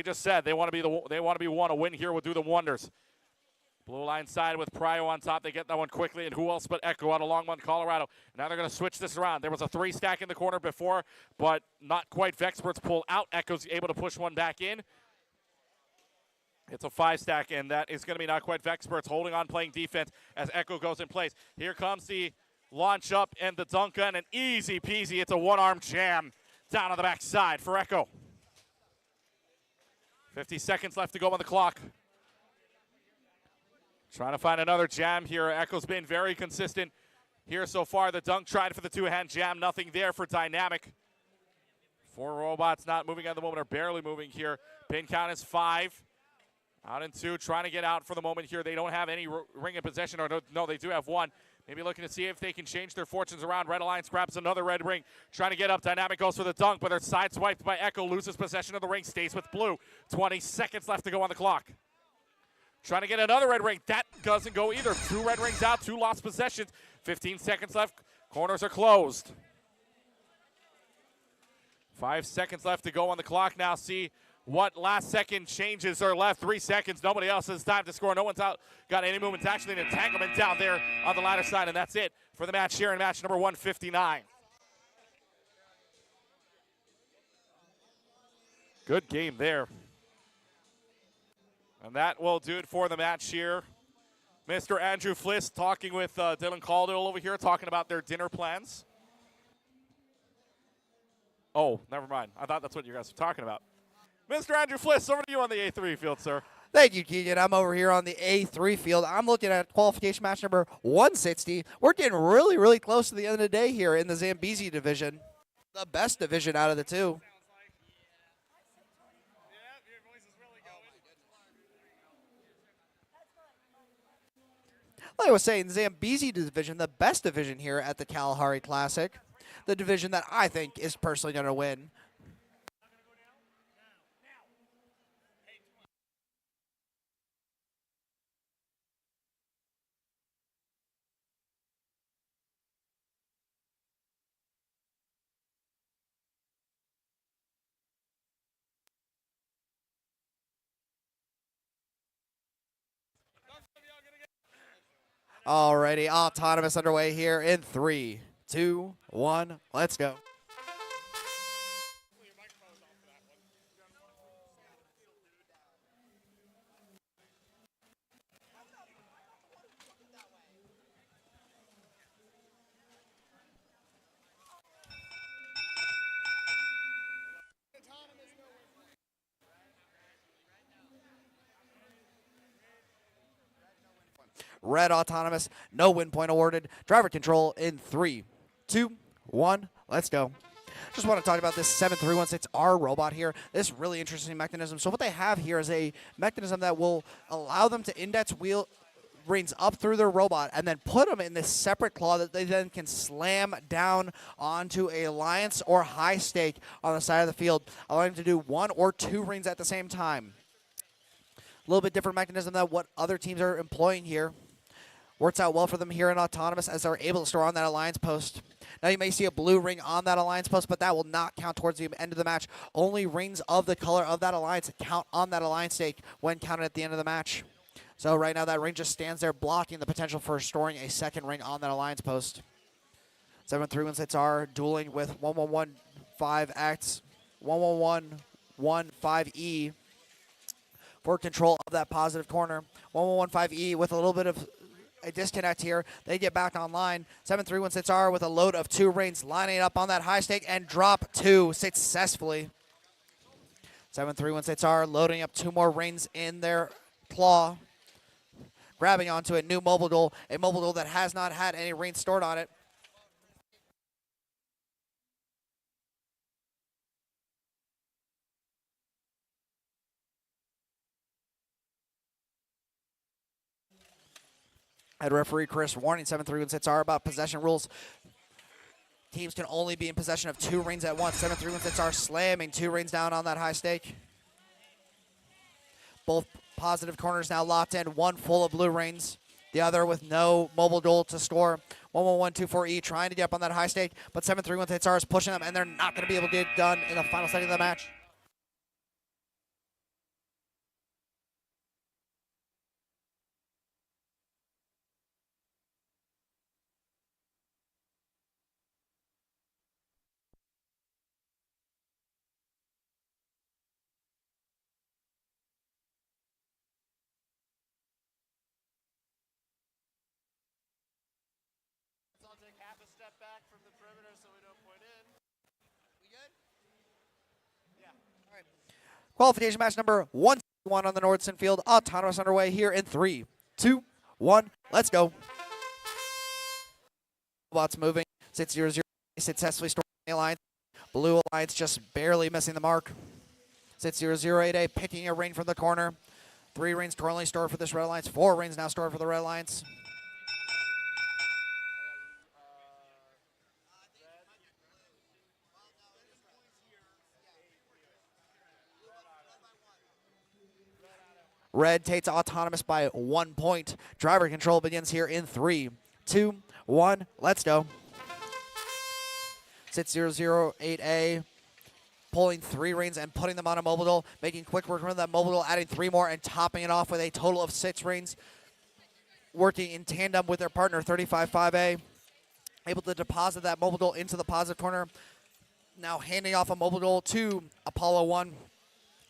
just said they want to be one. A win here will do them wonders. Blue Alliance side with Prio on top. They get that one quickly, and who else but Echo out of Longmont, Colorado. Now they're going to switch this around. There was a 3 stack in the corner before, but not quite. Vexperts pull out. Echo's able to push one back in. It's a 5 stack, and that is going to be not quite. Vexperts holding on, playing defense as Echo goes in place. Here comes the launch up and the dunk on, and easy peasy. It's a one-arm jam down on the backside for Echo. 50 seconds left to go on the clock. Trying to find another jam here. Echo's been very consistent here so far. The dunk tried for the 2-hand jam. Nothing there for Dynamic. 4 robots not moving at the moment, are barely moving here. Pin count is 5. Out in 2, trying to get out for the moment here. They don't have any ring in possession, or no, they do have 1. Maybe looking to see if they can change their fortunes around. Red Alliance grabs another red ring, trying to get up. Dynamic goes for the dunk, but they're sideswiped by Echo. Loses possession of the ring, stays with Blue. 20 seconds left to go on the clock. Trying to get another red ring. That doesn't go either. 2 red rings out, 2 lost possessions. 15 seconds left. Corners are closed. 5 seconds left to go on the clock now. See what last second changes are left. 3 seconds. Nobody else has time to score. No one's out. Got any movement. Actually, an entanglement down there on the ladder side, and that's it for the match here in match number 159. Good game there. And that will do it for the match here. Mr. Andrew Fliss talking with Dylan Caldwell over here, talking about their dinner plans. Oh, never mind. I thought that's what you guys were talking about. Mr. Andrew Fliss, over to you on the A3 field, sir. Thank you, Keegan. I'm over here on the A3 field. I'm looking at qualification match number 160. We're getting really, really close to the end of the day here in the Zambezi division. The best division out of the 2. Like I was saying, Zambezi division, the best division here at the Kalahari Classic. The division that I think is personally going to win. Alrighty, autonomous underway here in 3, 2, 1, let's go. Red autonomous, no win point awarded. Driver control in 3, 2, 1, let's go. Just want to talk about this 7316R robot here. This really interesting mechanism. So what they have here is a mechanism that will allow them to index wheel rings up through their robot and then put them in this separate claw that they then can slam down onto a alliance or high stake on the side of the field, allowing them to do 1 or 2 rings at the same time. A little bit different mechanism than what other teams are employing here. Works out well for them here in Autonomous as they're able to store on that alliance post. Now you may see a blue ring on that alliance post, but that will not count towards the end of the match. Only rings of the color of that alliance count on that alliance stake when counted at the end of the match. So right now that ring just stands there blocking the potential for storing a second ring on that alliance post. 731 sets are dueling with 111 5X 1115E for control of that positive corner. 1115E with a little bit of a disconnect here. They get back online. 7316R with a load of 2 rings, lining up on that high stake and drop 2 successfully. 7316R loading up 2 more rings in their claw. Grabbing onto a new mobile duel, a mobile duel that has not had any rings stored on it. Head referee Chris warning 7316R about possession rules. Teams can only be in possession of 2 rings at once. 7316R slamming 2 rings down on that high stake. Both positive corners now locked in, one full of blue rings, the other with no mobile duel to score. 11124E trying to get up on that high stake, but 7316R is pushing them, and they're not going to be able to get it done in the final second of the match. I'll take half a step back from the perimeter so we don't point in. We good? Yeah. All right. Qualification match number 161 on the Nordson field. Autonomous underway here in 3, 2, 1. Let's go. Robots moving. 6-0-0 successfully storing the alliance. Blue alliance just barely missing the mark. 6-0-0-8A picking a ring from the corner. 3 rings currently stored for this red alliance. 4 rings now stored for the red alliance. Red takes autonomous by 1 point. Driver control begins here in 3, 2, 1. Let's go. 6-0-0-8A pulling 3 rings and putting them on a mobile duel, making quick work from that mobile duel, adding 3 more and topping it off with a total of 6 rings. Working in tandem with their partner 35-5A, able to deposit that mobile duel into the positive corner. Now handing off a mobile duel to Apollo 1.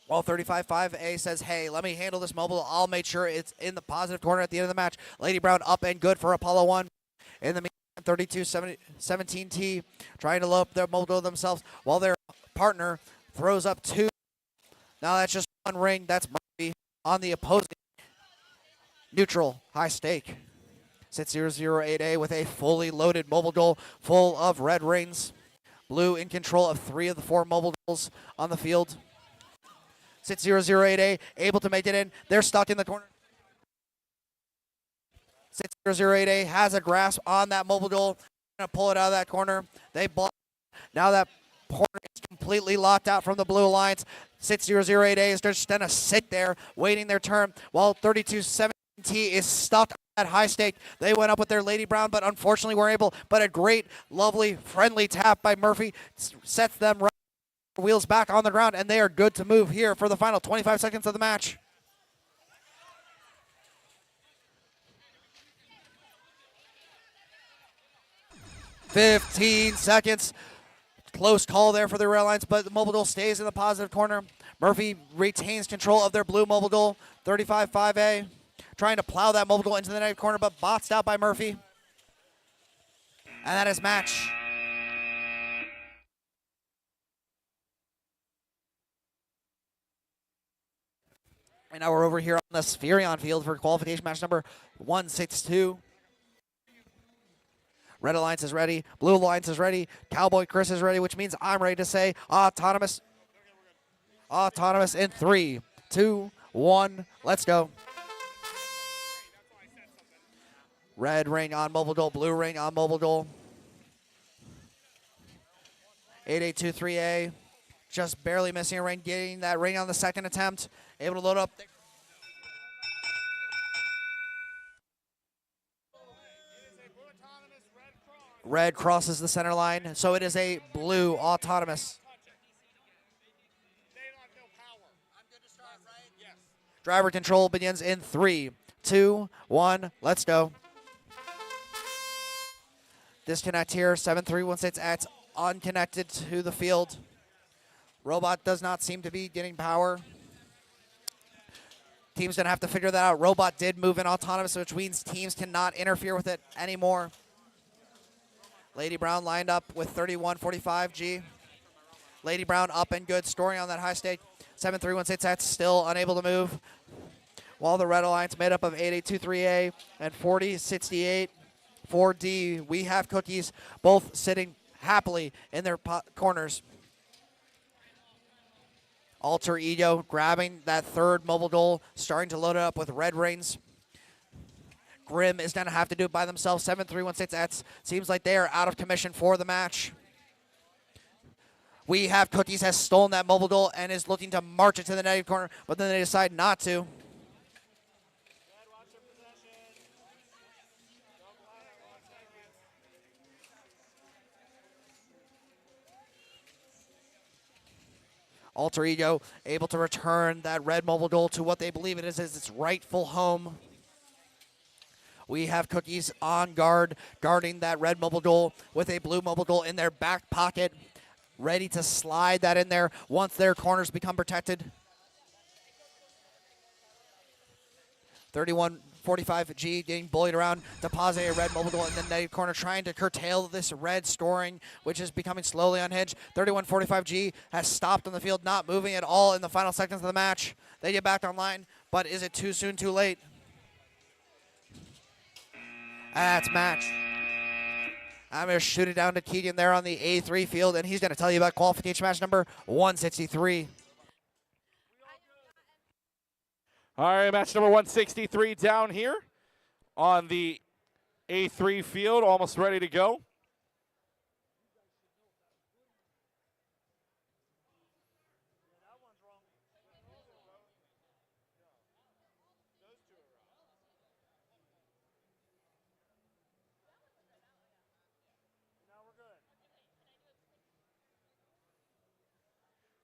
While 35-5A says, hey, let me handle this mobile. I'll make sure it's in the positive corner at the end of the match. Lady Brown up and good for Apollo 1. In the meantime, 32-17T trying to load up their mobile themselves while their partner throws up 2. Now that's just 1 ring. That's Murphy on the opposing neutral high stake. 6-0-0-8A with a fully loaded mobile duel full of red rings. Blue in control of 3 of the 4 mobile duels on the field. 6-0-0-8A able to make it in. They're stuck in the corner. 6-0-0-8A has a grasp on that mobile duel. Going to pull it out of that corner. They block. Now that corner is completely locked out from the blue alliance. 6-0-0-8A is just going to sit there waiting their turn while 32-17T is stuck at high stake. They went up with their Lady Brown, but unfortunately were able. But a great, lovely, friendly tap by Murphy sets them right. Wheels back on the ground, and they are good to move here for the final 25 seconds of the match. "15 seconds. Close call there for the rail lines, but the mobile duel stays in the positive corner. Murphy retains control of their blue mobile duel. 35-5A trying to plow that mobile duel into the negative corner, but boxed out by Murphy. And that is match. And now we're over here on the Spherion field for qualification match number 162. Red Alliance is ready. Blue Alliance is ready. Cowboy Chris is ready, which means I'm ready to say autonomous. Autonomous in 3, 2, 1. Let's go. Red ring on mobile duel. Blue ring on mobile duel. 8823A. Just barely missing a ring, getting that ring on the second attempt. Able to load up. Red crosses the center line, so it is a blue autonomous. Driver control begins in 3, 2, 1. Let's go. Disconnect here. 7316 at unconnected to the field. Robot does not seem to be getting power. Team's going to have to figure that out. Robot did move in autonomous, which means teams cannot interfere with it anymore. Lady Brown lined up with 31-45G. Lady Brown up and good, storing on that high stake. 7-3-1-6, that's still unable to move. While the Red Alliance made up of 8823A and 4068 4D, we have Cookies both sitting happily in their corners. Alter Ego grabbing that third mobile goal, starting to load it up with red rings. Grim is going to have to do it by themselves. 7-3-1-6, that seems like they are out of commission for the match. We have Cookies has stolen that mobile goal and is looking to march it to the negative corner, but then they decide not to. Alter Ego able to return that red mobile goal to what they believe it is its rightful home. We have Cookies on guard, guarding that red mobile goal with a blue mobile goal in their back pocket, ready to slide that in there once their corners become protected. 31-45G getting bullied around, deposit a red mobile goal in the negative corner, trying to curtail this red storing, which is becoming slowly unhinged. 31-45G has stopped on the field, not moving at all in the final seconds of the match. They get back online, but is it too soon, too late? That's match. I'm going to shoot it down to Keegan there on the A3 field, and he's going to tell you about qualification match number 163. All right, match number 163 down here on the A3 field, almost ready to go.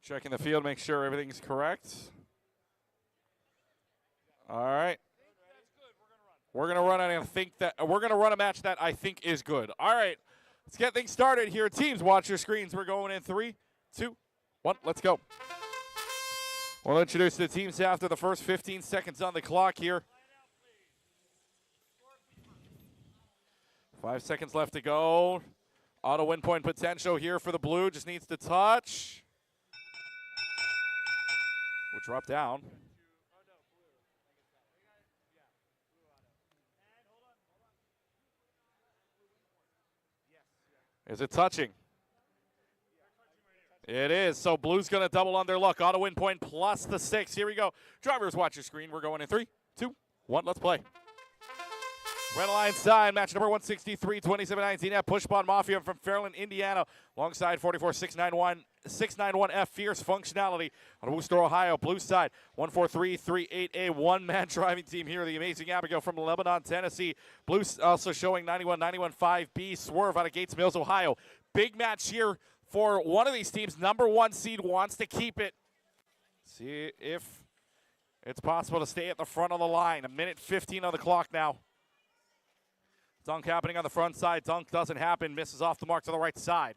Checking the field, make sure everything's correct. All right. We're gonna run a match that I think is good. All right, let's get things started here. Teams, watch your screens. We're going in 3, 2, 1. Let's go. We'll introduce the teams after the first 15 seconds on the clock here. 5 seconds left to go. Auto win point potential here for the blue. Just needs to touch. We'll drop down. Is it touching? It is. So blue's going to double on their luck. Auto win point plus the 6. Here we go. Drivers, watch your screen. We're going in 3, 2, 1. Let's play. Red Alliance side, match number 163, 27-19 at Pushbot Mafia from Fairland, Indiana, alongside 44691F Fierce Functionality out of Worcester, Ohio. Blue side, 14338A, one-man driving team here, the Amazing Abigail from Lebanon, Tennessee. Blue also showing 915B Swerve out of Gates Mills, Ohio. Big match here for one of these teams. Number 1 seed wants to keep it. See if it's possible to stay at the front of the line. 1:15 on the clock now. Dunk happening on the front side. Dunk doesn't happen. Misses off the mark to the right side.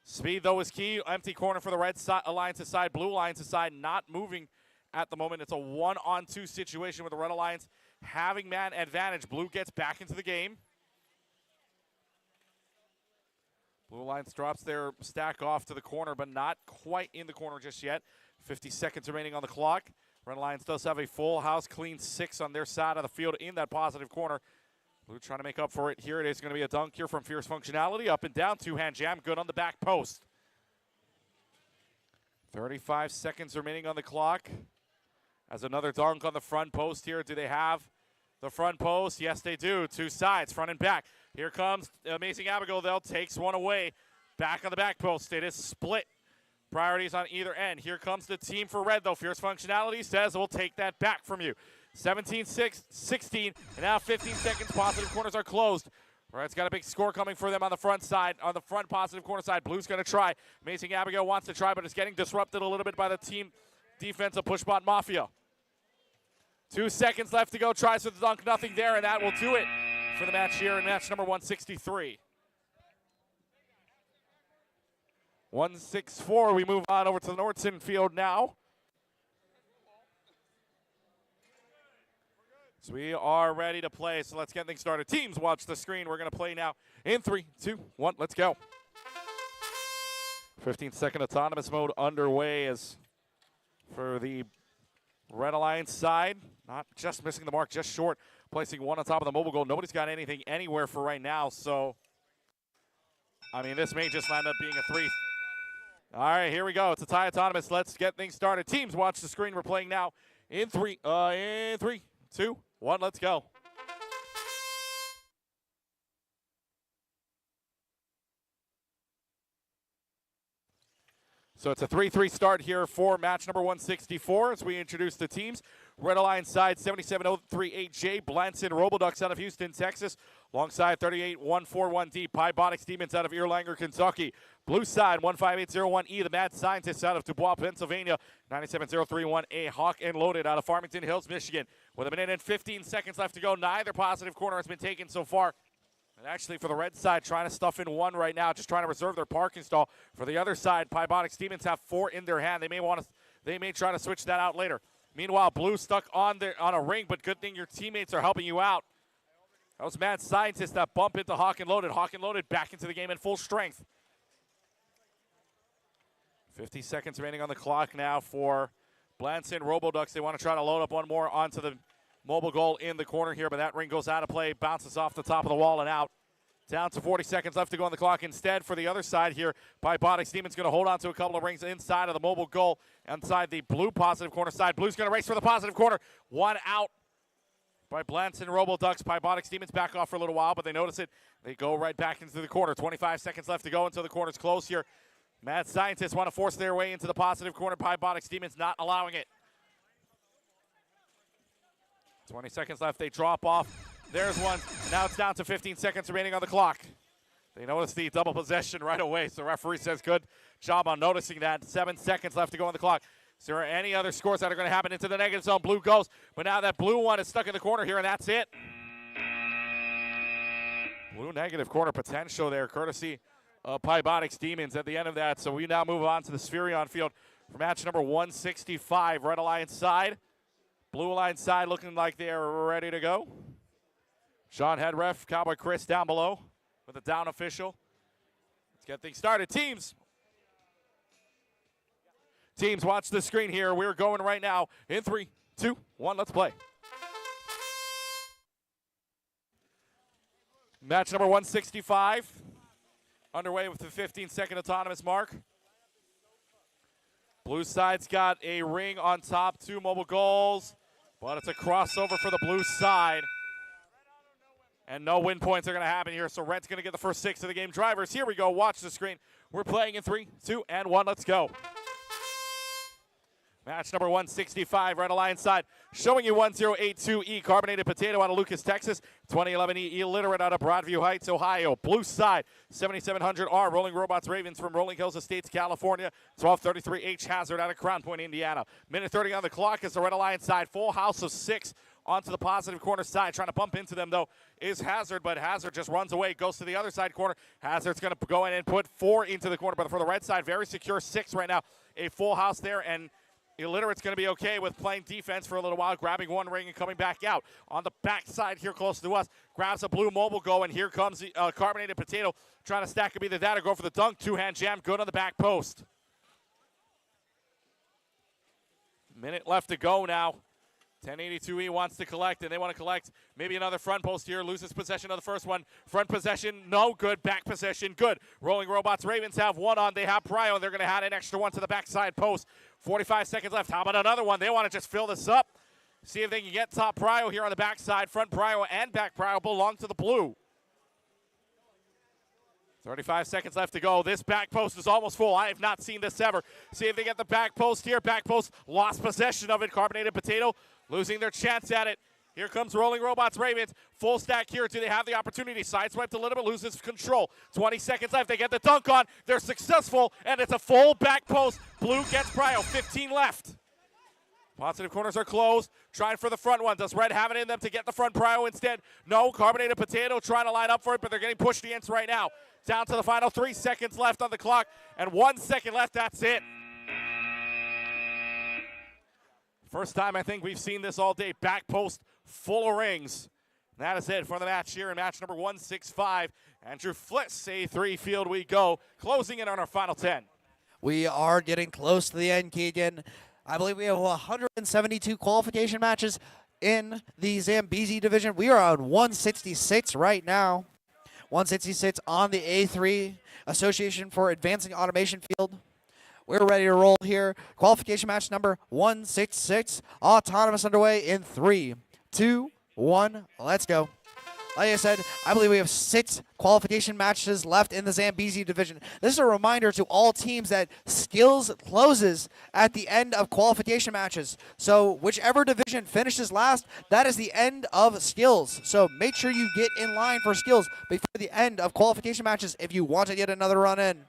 Speed, though, is key. Empty corner for the Red Alliance's side. Blue Alliance's side not moving at the moment. It's a 1-on-2 situation with the Red Alliance having man advantage. Blue gets back into the game. Blue Alliance drops their stack off to the corner, but not quite in the corner just yet. 50 seconds remaining on the clock. Red Alliance does have a full house clean 6 on their side of the field in that positive corner. Blue trying to make up for it. Here it is going to be a dunk here from Fierce Functionality. Up and down, two-hand jam, good on the back post. 35 seconds remaining on the clock. As another dunk on the front post here. Do they have the front post? Yes, they do. Two sides, front and back. Here comes Amazing Abigail, though. Takes one away. Back on the back post. It is split. Priorities on either end. Here comes the team for red, though. Fierce Functionality says we'll take that back from you. 17-6, 16, and now 15 seconds. Positive corners are closed. Red's got a big score coming for them on the front side. On the front positive corner side, Blue's going to try. Amazing Abigail wants to try, but it's getting disrupted a little bit by the team defense of Pushbot Mafia. 2 seconds left to go. Tries for the dunk, nothing there, and that will do it for the match here in match number 163. 164. We move on over to the Nordson field now. So we are ready to play. So let's get things started. Teams, watch the screen. We're going to play now in 3, 2, 1. Let's go. 15-second autonomous mode underway as for the Red Alliance side. Not just missing the mark, just short. Placing one on top of the mobile goal. Nobody's got anything anywhere for right now. So, I mean, this may just end up being a 3. All right, here we go. It's a tie autonomous. Let's get things started. Teams, watch the screen. We're playing now in 3, 2, 1. Let's go. So it's a 3-3 start here for match number 164 as we introduce the teams. Red Alliance side 7703-8J, Blanson Roboducks out of Houston, Texas, alongside 38141D, Pybotics Demons out of Erlanger, Kentucky. Blue side 15801E, the Mad Scientists out of Dubois, Pennsylvania, 97031A, Hawk and Loaded out of Farmington Hills, Michigan. With a minute and 15 seconds left to go, neither positive corner has been taken so far. And actually, for the red side, trying to stuff in one right now, just trying to reserve their parking stall. For the other side, Pybotics Demons have 4 in their hand. They may try to switch that out later. Meanwhile, blue stuck on a ring, but good thing your teammates are helping you out. That was Mad Scientist that bump into Hawk and Loaded. Hawk and Loaded back into the game in full strength. 50 seconds remaining on the clock now for Blanson Roboducks. They want to try to load up one more onto the mobile goal in the corner here, but that ring goes out of play, bounces off the top of the wall and out. Down to 40 seconds left to go on the clock. Instead, for the other side here, Pybotics Demons going to hold on to a couple of rings inside of the mobile goal, inside the blue positive corner side. Blue's going to race for the positive corner. One out by Blanson Roboducks. Pybotics Demons back off for a little while, but they notice it. They go right back into the corner. 25 seconds left to go until the corner's close here. Mad Scientists want to force their way into the positive corner. Pybotics Demons not allowing it. 20 seconds left. They drop off. There's one. Now it's down to 15 seconds remaining on the clock. They notice the double possession right away, so the referee says good job on noticing that. 7 seconds left to go on the clock. Is there any other scores that are going to happen into the negative zone? Blue goes, but now that blue one is stuck in the corner here, and that's it. Blue negative corner potential there, courtesy of Pybotics Demons at the end of that. So we now move on to the Spherion field for match number 165. Red Alliance side. Blue Alliance side looking like they're ready to go. Sean head ref, Cowboy Chris down below with the down official. Let's get things started. Teams, watch the screen here. We're going right now in 3, 2, 1. Let's play. Match number 165 underway with the 15-second autonomous mark. Blue side's got a ring on top, 2 mobile goals, but it's a crossover for the blue side. And no win points are going to happen here, so red's going to get the first 6 of the game. Drivers, here we go. Watch the screen. We're playing in 3, 2, and 1. Let's go. Match number 165, Red Alliance side. Showing you 1082E, Carbonated Potato out of Lucas, Texas. 2011E, Illiterate out of Broadview Heights, Ohio. Blue side, 7700R, Rolling Robots Ravens from Rolling Hills Estates, California. 1233H, Hazard out of Crown Point, Indiana. Minute 30 on the clock is the Red Alliance side. Full house of 6 onto the positive corner side. Trying to bump into them, though, is Hazard, but Hazard just runs away, goes to the other side corner. Hazard's going to go in and put 4 into the corner, but for the red side, very secure 6 right now. A full house there, and Illiterate's going to be okay with playing defense for a little while, grabbing one ring and coming back out. On the backside here close to us, grabs a blue mobile go, and here comes the Carbonated Potato trying to stack either that or go for the dunk. 2-hand jam, good on the back post. Minute left to go now. 1082E wants to collect, and they want to collect maybe another front post here. Loses possession of the first one. Front possession, no good. Back possession, good. Rolling Robots Ravens have one on. They have Pryo, and they're going to add an extra one to the backside post. 45 seconds left. How about another one? They want to just fill this up. See if they can get top Pryo here on the backside. Front Pryo and back Pryo belong to the blue. 35 seconds left to go. This back post is almost full. I have not seen this ever. See if they get the back post here. Back post lost possession of it. Carbonated Potato losing their chance at it. Here comes Rolling Robots Ravens. Full stack here. Do they have the opportunity? Sideswiped a little bit, loses control. 20 seconds left. They get the dunk on. They're successful, and it's a full back post. Blue gets Pryo. 15 left. Positive corners are closed. Trying for the front one. Does red have it in them to get the front Pryo instead? No. Carbonated Potato trying to line up for it, but they're getting pushed against right now. Down to the final 3 seconds left on the clock, and 1 second left, that's it. First time I think we've seen this all day. Back post full of rings. That is it for the match here in match number 165. Andrew Fliss, A3 field we go. Closing in on our final 10. We are getting close to the end, Keegan. I believe we have 172 qualification matches in the Zambezi division. We are on 166 right now. 166 on the A3 Association for Advancing Automation field. We're ready to roll here. Qualification match number 166. Autonomous underway in 3, 2, 1. Let's go. Like I said, I believe we have 6 qualification matches left in the Zambezi division. This is a reminder to all teams that skills closes at the end of qualification matches. So whichever division finishes last, that is the end of skills. So make sure you get in line for skills before the end of qualification matches if you want to get another run in.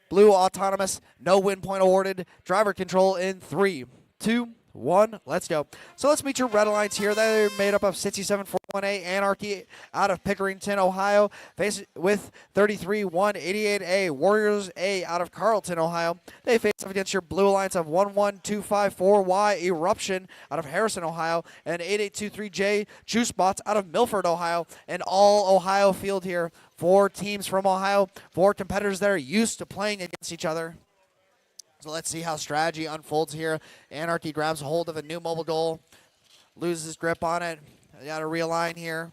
Blue autonomous, no win point awarded. Driver control in 3, 2, 1. Let's go. So let's meet your red lines here. They're made up of 6741A Anarchy out of Pickerington, Ohio, face with 33188A Warriors A out of Carlton, Ohio. They face off against your blue alliance of 11254Y Eruption out of Harrison, Ohio, and 8823J Juice Bots out of Milford, Ohio. An all Ohio field here. 4 teams from Ohio, 4 competitors that are used to playing against each other. So let's see how strategy unfolds here. Anarchy grabs a hold of a new mobile goal, loses grip on it. They got to realign here.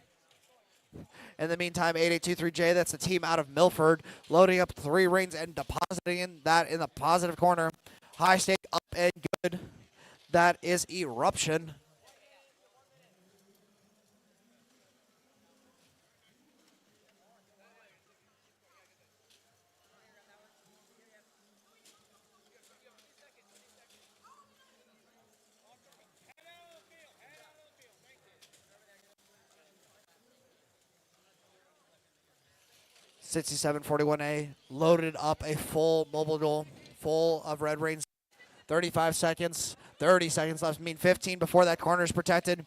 In the meantime, 8823J, that's the team out of Milford, loading up 3 rings and depositing that in the positive corner. High stake up and good. That is Eruption. $67.41A loaded up a full mobile goal, full of red rings. 35 seconds, 30 seconds left. I mean 15 before that corner is protected.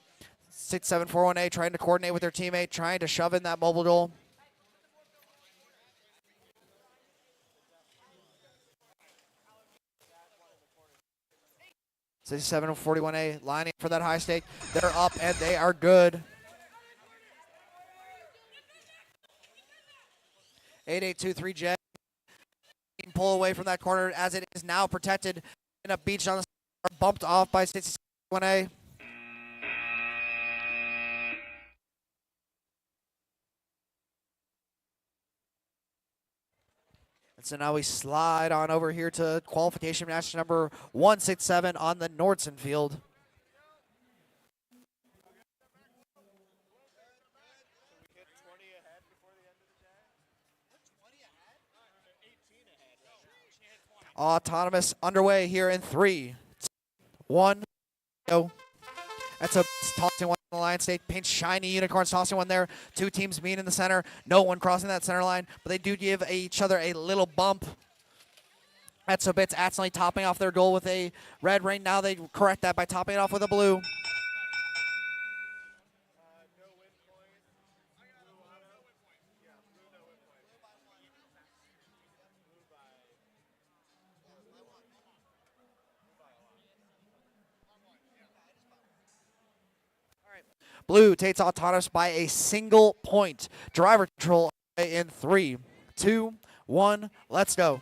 6741A trying to coordinate with their teammate, trying to shove in that mobile goal. $67.41A lining for that high stake. They're up and they are good. 8823J pull away from that corner as it is now protected and a beach on the side, bumped off by 61A. And so now we slide on over here to qualification match number 167 on the Nordson field. Autonomous underway here in 3, 2, 1, go. That's a tossing one on the line stake. Pink shiny unicorns tossing one there. 2 teams meet in the center. No one crossing that center line, but they do give each other a little bump. That's a bits accidentally topping off their goal with a red ring. Now they correct that by topping it off with a blue. Blue takes autonomous by a single point. Driver control in 3, 2, 1. Let's go.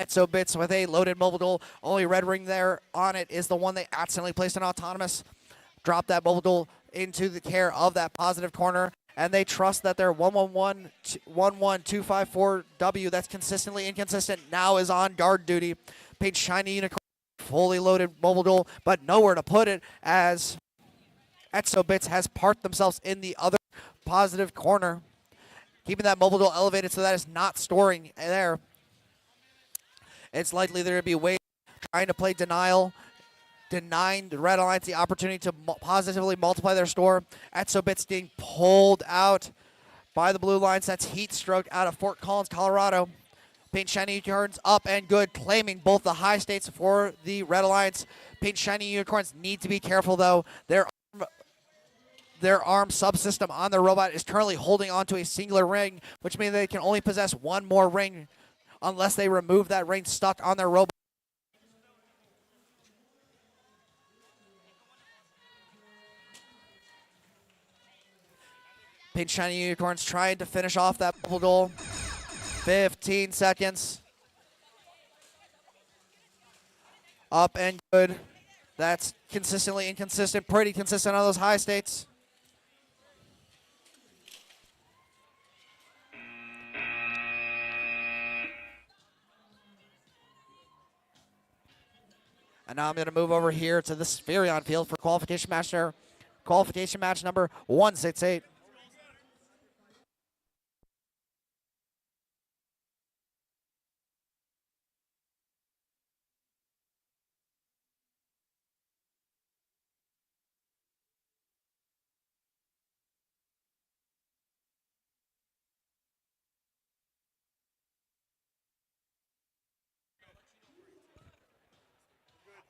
So bits with a loaded mobile goal. Only red ring there on it is the one they accidentally placed in autonomous. Drop that mobile goal into the care of that positive corner, and they trust that their 11254W that's consistently inconsistent now is on guard duty. Paid shiny unicorn, fully loaded mobile goal, but nowhere to put it as Exobits has parked themselves in the other positive corner, keeping that mobile goal elevated so that is not storing there. It's likely they're going to be waiting, trying to play denial, denying the Red Alliance the opportunity to positively multiply their score. Etzobit's getting pulled out by the Blue Alliance. That's heat stroke out of Fort Collins, Colorado. Paint Shiny Unicorns up and good, claiming both the high states for the Red Alliance. Paint Shiny Unicorns need to be careful, though. Their arm subsystem on their robot is currently holding onto a singular ring, which means they can only possess one more ring unless they remove that ring stuck on their robot. Paint Shiny Unicorns trying to finish off that bubble goal. 15 seconds. Up and good. That's consistently inconsistent, pretty consistent on those high states. And now I'm going to move over here to the Spherion field for qualification match number 168.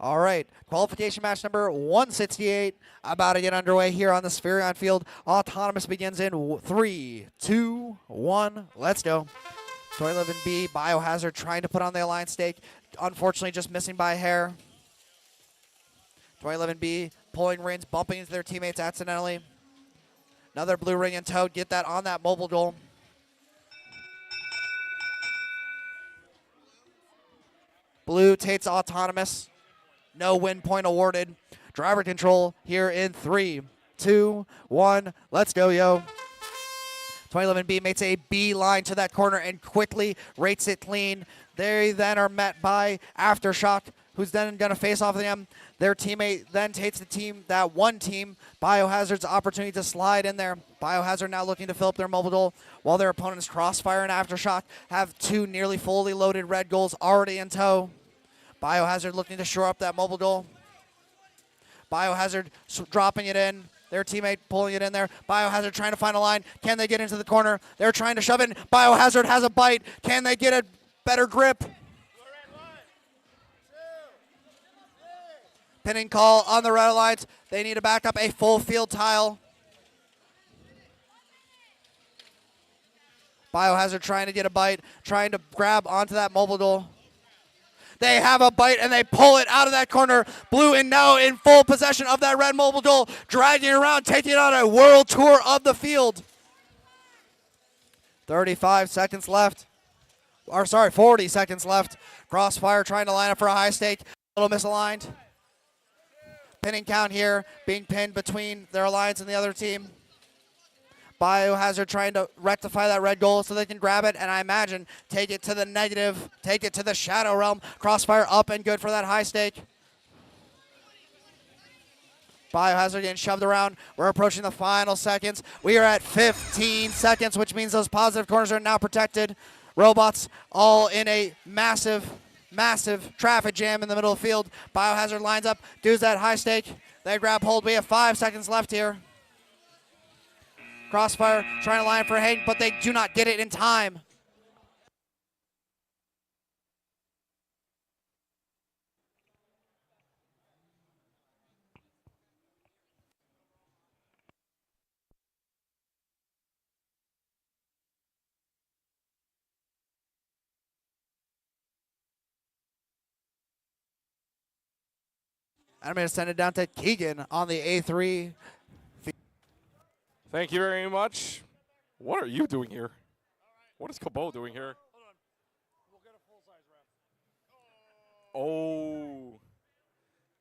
All right, qualification match number 168 about to get underway here on the Spherion field. Autonomous begins in 3, 2, 1, let's go. 11B, Biohazard trying to put on the Alliance stake. Unfortunately, just missing by a hair. 11B pulling rings, bumping into their teammates accidentally. Another blue ring in tow, get that on that mobile goal. Blue takes Autonomous. No win point awarded. Driver control here in 3, 2, 1. Let's go, yo. 2011B makes a beeline to that corner and quickly rates it clean. They then are met by Aftershock, who's then going to face off with them. Their teammate then takes that one team, Biohazard's opportunity to slide in there. Biohazard now looking to fill up their mobile goal, while their opponents Crossfire and Aftershock have two nearly fully loaded red goals already in tow. Biohazard looking to shore up that mobile goal. Biohazard dropping it in. Their teammate pulling it in there. Biohazard trying to find a line. Can they get into the corner? They're trying to shove in. Biohazard has a bite. Can they get a better grip? Pinning call on the Red Alliance. They need to back up a full field tile. Biohazard trying to get a bite. Trying to grab onto that mobile goal. They have a bite, and they pull it out of that corner. Blue and now in full possession of that red mobile goal, dragging it around, taking it on a world tour of the field. 35 seconds left. Or sorry, 40 seconds left. Crossfire trying to line up for a high stake. A little misaligned. Pinning count here, being pinned between their alliance and the other team. Biohazard trying to rectify that red goal so they can grab it, and I imagine take it to the negative, take it to the Shadow Realm. Crossfire up and good for that high stake. Biohazard getting shoved around. We're approaching the final seconds. We are at 15 seconds, which means those positive corners are now protected. Robots all in a massive, massive traffic jam in the middle of the field. Biohazard lines up, does that high stake. They grab hold. We have 5 seconds left here. Crossfire trying to line for Hayden, but they do not get it in time. I'm going to send it down to Keegan on the A3. Thank you very much. What are you doing here? What is Cabot doing here? Oh.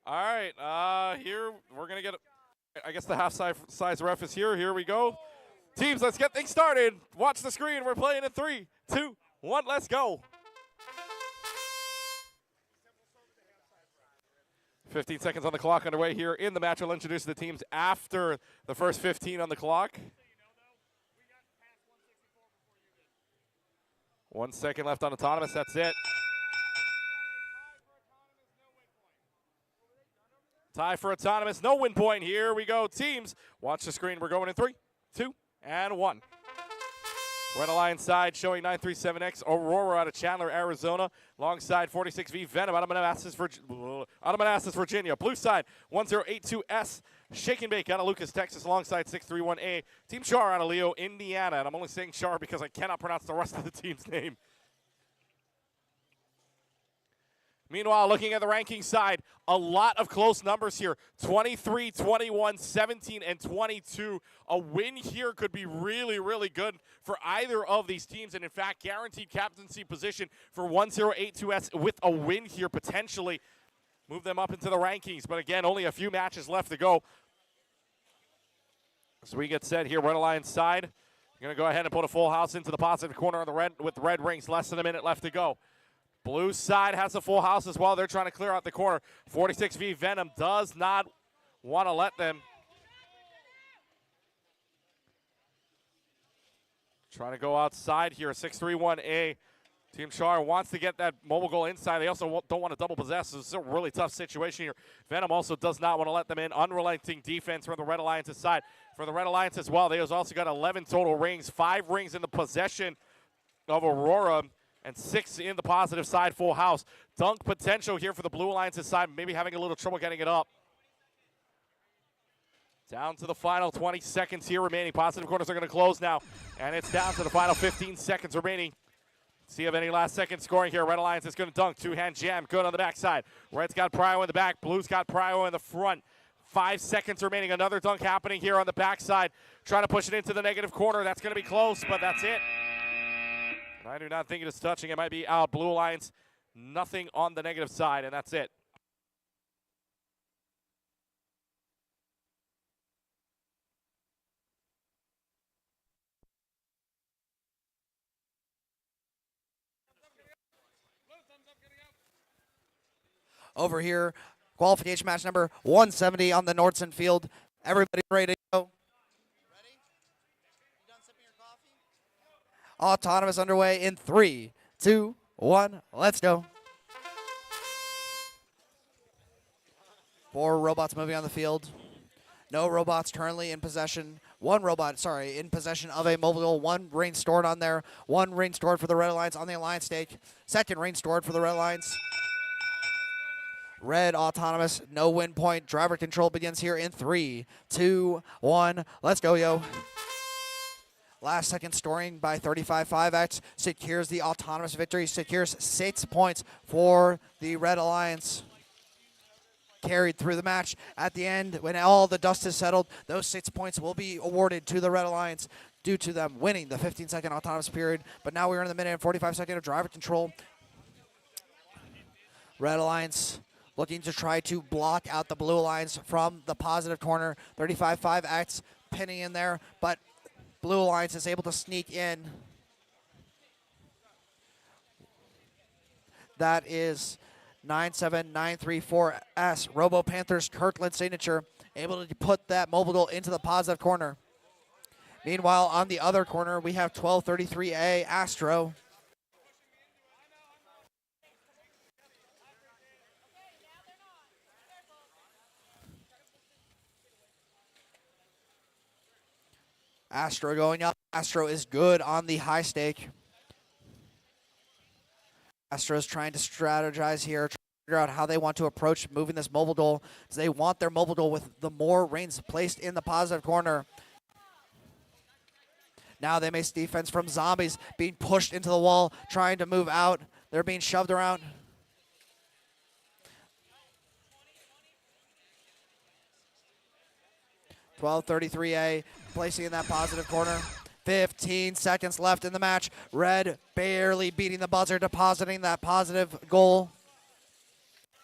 All right. Here, we're going to get, I guess the half-size ref is here. Here we go. Teams, let's get things started. Watch the screen. We're playing in 3, 2, 1. Let's go. 15 seconds on the clock underway here in the match. I'll introduce the teams after the first 15 on the clock. 1 second left on Autonomous. That's it. Tie for autonomous. No win point. Here we go. Teams, watch the screen. We're going in 3, 2, and 1. Red Alliance side showing 937X Aurora out of Chandler, Arizona, alongside 46V Venom out of Manassas, Virginia. Blue side 1082S Shake and Bake out of Lucas, Texas, alongside 631A Team Char out of Leo, Indiana. And I'm only saying Char because I cannot pronounce the rest of the team's name. Meanwhile, looking at the ranking side, a lot of close numbers here. 23, 21, 17, and 22. A win here could be really, really good for either of these teams. And in fact, guaranteed captaincy position for 1082S with a win here potentially. Move them up into the rankings. But again, only a few matches left to go. As we get set here, Red Alliance side. Going to go ahead and put a full house into the positive corner on the red with the red rings. Less than a minute left to go. Blue side has a full house as well. They're trying to clear out the corner. 46V Venom does not want to let them. Trying to go outside here. 631A. Team Char wants to get that mobile goal inside. They also don't want to double possess. It's a really tough situation here. Venom also does not want to let them in. Unrelenting defense from the Red Alliance's side. For the Red Alliance as well, they have also got 11 total rings. 5 rings in the possession of Aurora. And 6 in the positive side, full house. Dunk potential here for the Blue Alliance's side, maybe having a little trouble getting it up. Down to the final 20 seconds here remaining. Positive corners are going to close now. And it's down to the final 15 seconds remaining. See if any last second scoring here. Red Alliance is going to dunk. 2-hand jam, good on the backside. Red's got Prio in the back. Blue's got Prio in the front. 5 seconds remaining. Another dunk happening here on the backside. Trying to push it into the negative corner. That's going to be close, but that's it. I do not think it is touching. It might be out. Blue Alliance, nothing on the negative side, and that's it. Over here, qualification match number 170 on the Nordson field. Everybody ready to go? Autonomous underway in 3, 2, 1. Let's go. 4 robots moving on the field. No robots currently in possession. 1 robot, in possession of a mobile. 1 ring stored on there. 1 ring stored for the Red Alliance on the Alliance stake. 2nd ring stored for the Red Alliance. Red autonomous, no win point. Driver control begins here in 3, 2, 1. Let's go, yo. Last second storing by 35-5X secures the autonomous victory, secures 6 points for the Red Alliance. Carried through the match. At the end, when all the dust is settled, those 6 points will be awarded to the Red Alliance due to them winning the 15-second autonomous period. But now we're in the minute and 45-second of driver control. Red Alliance looking to try to block out the Blue Alliance from the positive corner. 35-5X pinning in there, but Blue Alliance is able to sneak in. That is 97934S. Robo Panther's Kirkland signature, able to put that mobile goal into the positive corner. Meanwhile, on the other corner, we have 1233A Astro. Astro going up. Astro is good on the high stake. Astro is trying to strategize here, trying to figure out how they want to approach moving this mobile goal. They want their mobile goal with the more rings placed in the positive corner. Now they face defense from Zombies being pushed into the wall, trying to move out. They're being shoved around. (1233A) placing in that positive corner. 15 seconds left in the match. Red barely beating the buzzer, depositing that positive goal.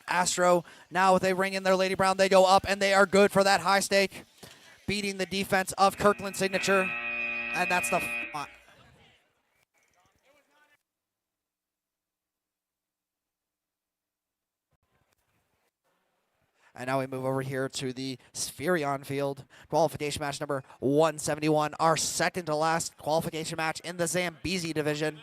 Astro now with a ring in their Lady Brown, they go up and they are good for that high stake, beating the defense of Kirkland signature, and that's the. And now we move over here to the Spherion field. Qualification match number 171. Our second to last qualification match in the ZAMBEZI division.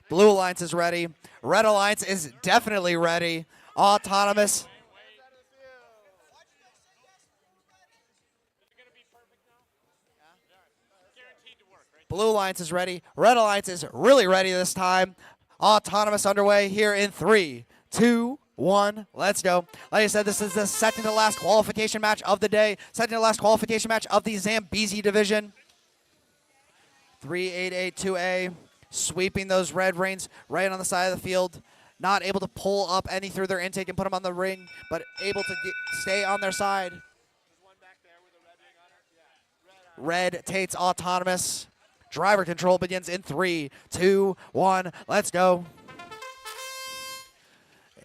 Blue Alliance is ready. Red Alliance is definitely ready. Autonomous. Blue Alliance is ready. Red Alliance is really ready this time. Autonomous underway here in 3, 2, 1. Let's go. Like I said, this is the second to last qualification match of the day. Second to last qualification match of the ZAMBEZI division. 3882A sweeping those red rings right on the side of the field. Not able to pull up any through their intake and put them on the ring, but able to stay on their side. Red takes autonomous. Driver control begins in 3, 2, 1. Let's go.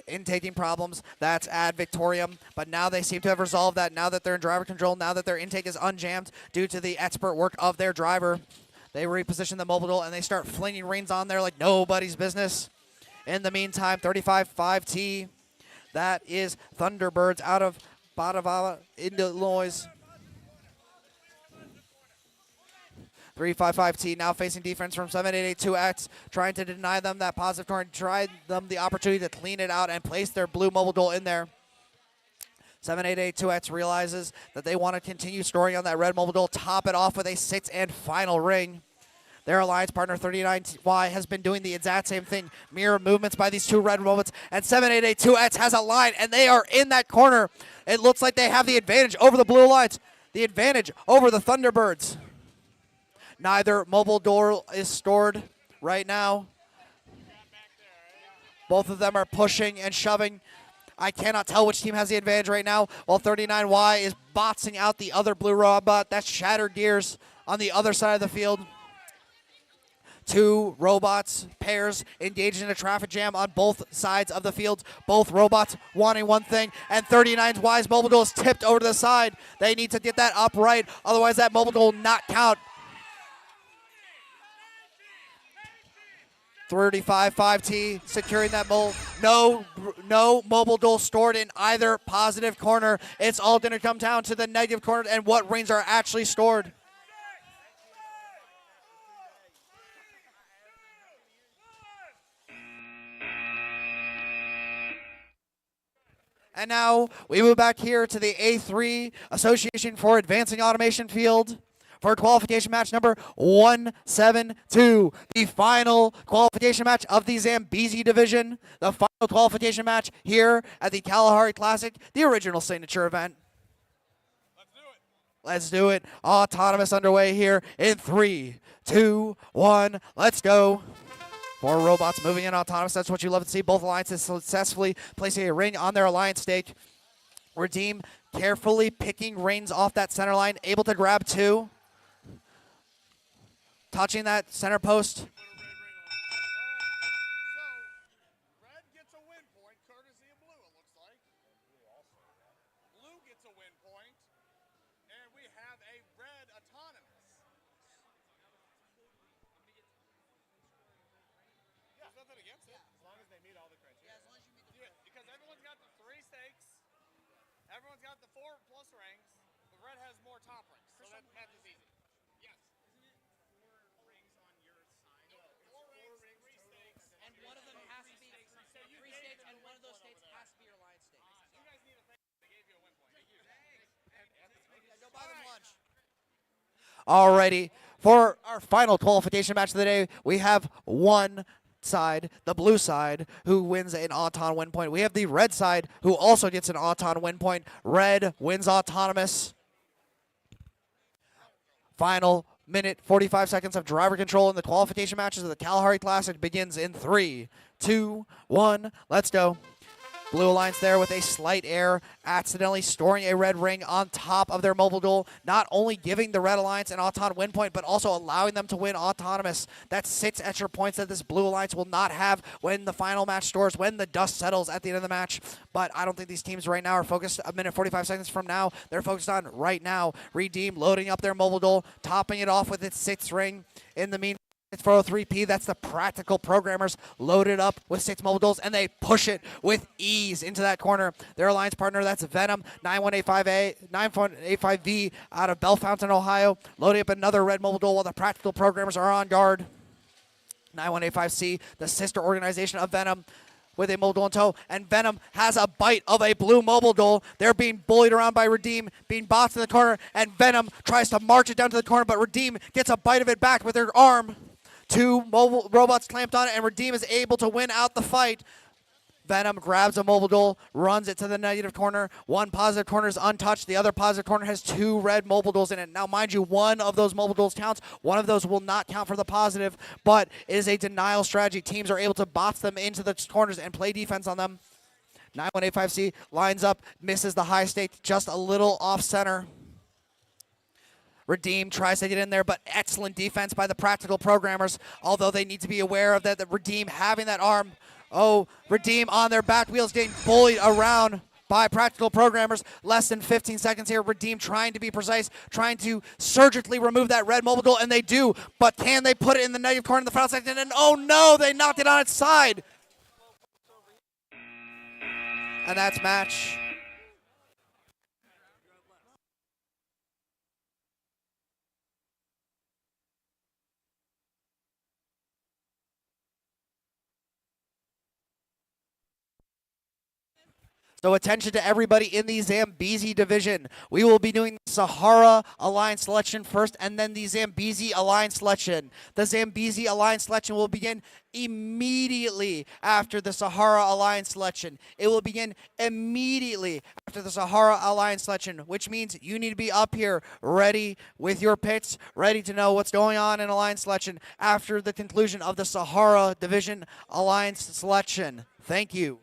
Intaking problems. That's ad Victorium. But now they seem to have resolved that now that they're in driver control, now that their intake is unjammed due to the expert work of their driver. They reposition the mobile duel and they start flinging reins on there like nobody's business. In the meantime, 35-5T. That is Thunderbirds out of Badava, Illinois. 355T now facing defense from 7882X, trying to deny them that positive corner, try them the opportunity to clean it out and place their blue mobile duel in there. 7882X realizes that they want to continue storing on that red mobile duel, top it off with a 6th and final ring. Their alliance partner 39Y has been doing the exact same thing. Mirror movements by these two red moments, and 7882X has a line, and they are in that corner. It looks like they have the advantage over the Blue Alliance, the advantage over the Thunderbirds. Neither mobile door is stored right now. Both of them are pushing and shoving. I cannot tell which team has the advantage right now, while 39Y is boxing out the other blue robot. That's Shattered Gears on the other side of the field. Two robots, pairs, engaged in a traffic jam on both sides of the field. Both robots wanting one thing, and 39Y's mobile duel is tipped over to the side. They need to get that upright, otherwise that mobile duel will not count. 35-5T securing that mobile. No mobile duel stored in either positive corner. It's all going to come down to the negative corner and what rings are actually stored. And now we move back here to the A3 Association for Advancing Automation field for qualification match number 172, the final qualification match of the ZAMBEZI division, the final qualification match here at the Kalahari Classic, the original signature event. Let's do it. Autonomous underway here in 3, 2, 1. Let's go. 4 robots moving in autonomous. That's what you love to see. Both alliances successfully placing a ring on their alliance stake. Redeem carefully picking rings off that center line, able to grab 2. Touching that center post. Red gets a win point, courtesy of blue, it looks like. Blue gets a win point, and we have a red autonomous. There's nothing against it, as long as they meet all the criteria. Yeah, as long as you meet the criteria. Because everyone's got the 3 stakes, everyone's got the 4+ rings, but red has more top rings, so that math is easy. Yes. And one of them has to be 3 states, and one of those states has to be your alliance state. You guys need to thank they gave you a win point. Thank you. Go buy them lunch. Alrighty, for our final qualification match of the day, we have one side, the blue side, who wins an Auton win point. We have the red side, who also gets an Auton win point. Red wins autonomous. Final minute, 45 seconds of driver control in the qualification matches of the Kalahari Classic begins in 3, 2, 1. Let's go. Blue Alliance there with a slight error, accidentally storing a red ring on top of their mobile duel, not only giving the Red Alliance an Auton win point, but also allowing them to win autonomous. That's 6 extra points that this Blue Alliance will not have when the final match stores, when the dust settles at the end of the match. But I don't think these teams right now are focused a minute 45 seconds from now. They're focused on right now. Redeem loading up their mobile duel, topping it off with its 6th ring. In the meantime, It's 403P. That's the practical programmers loaded up with 6 mobile duels, and they push it with ease into that corner. Their alliance partner, that's Venom, 9185V out of Bellefontaine, Ohio, loading up another red mobile duel while the practical programmers are on guard. 9185C, the sister organization of Venom, with a mobile duel in tow, and Venom has a bite of a blue mobile duel. They're being bullied around by Redeem, being boxed in the corner, and Venom tries to march it down to the corner, but Redeem gets a bite of it back with their arm. 2 mobile robots clamped on it, and Redeem is able to win out the fight. Venom grabs a mobile duel, runs it to the negative corner. One positive corner is untouched. The other positive corner has 2 red mobile duels in it. Now, mind you, one of those mobile duels counts. One of those will not count for the positive, but it is a denial strategy. Teams are able to box them into the corners and play defense on them. 9185C lines up, misses the high stake, just a little off center. Redeem tries to get in there, but excellent defense by the practical programmers, although they need to be aware of that, Redeem having that arm. Oh, Redeem on their back wheels getting bullied around by practical programmers. Less than 15 seconds here. Redeem trying to be precise, trying to surgically remove that red mobile duel, and they do, but can they put it in the negative corner in the final second? And oh no, they knocked it on its side. And that's match. So attention to everybody in the ZAMBEZI division. We will be doing the Sahara Alliance selection first, and then the ZAMBEZI Alliance selection. The ZAMBEZI Alliance selection will begin immediately after the Sahara Alliance selection. It will begin immediately after the Sahara Alliance selection, which means you need to be up here ready with your picks, ready to know what's going on in Alliance selection after the conclusion of the Sahara Division Alliance selection. Thank you.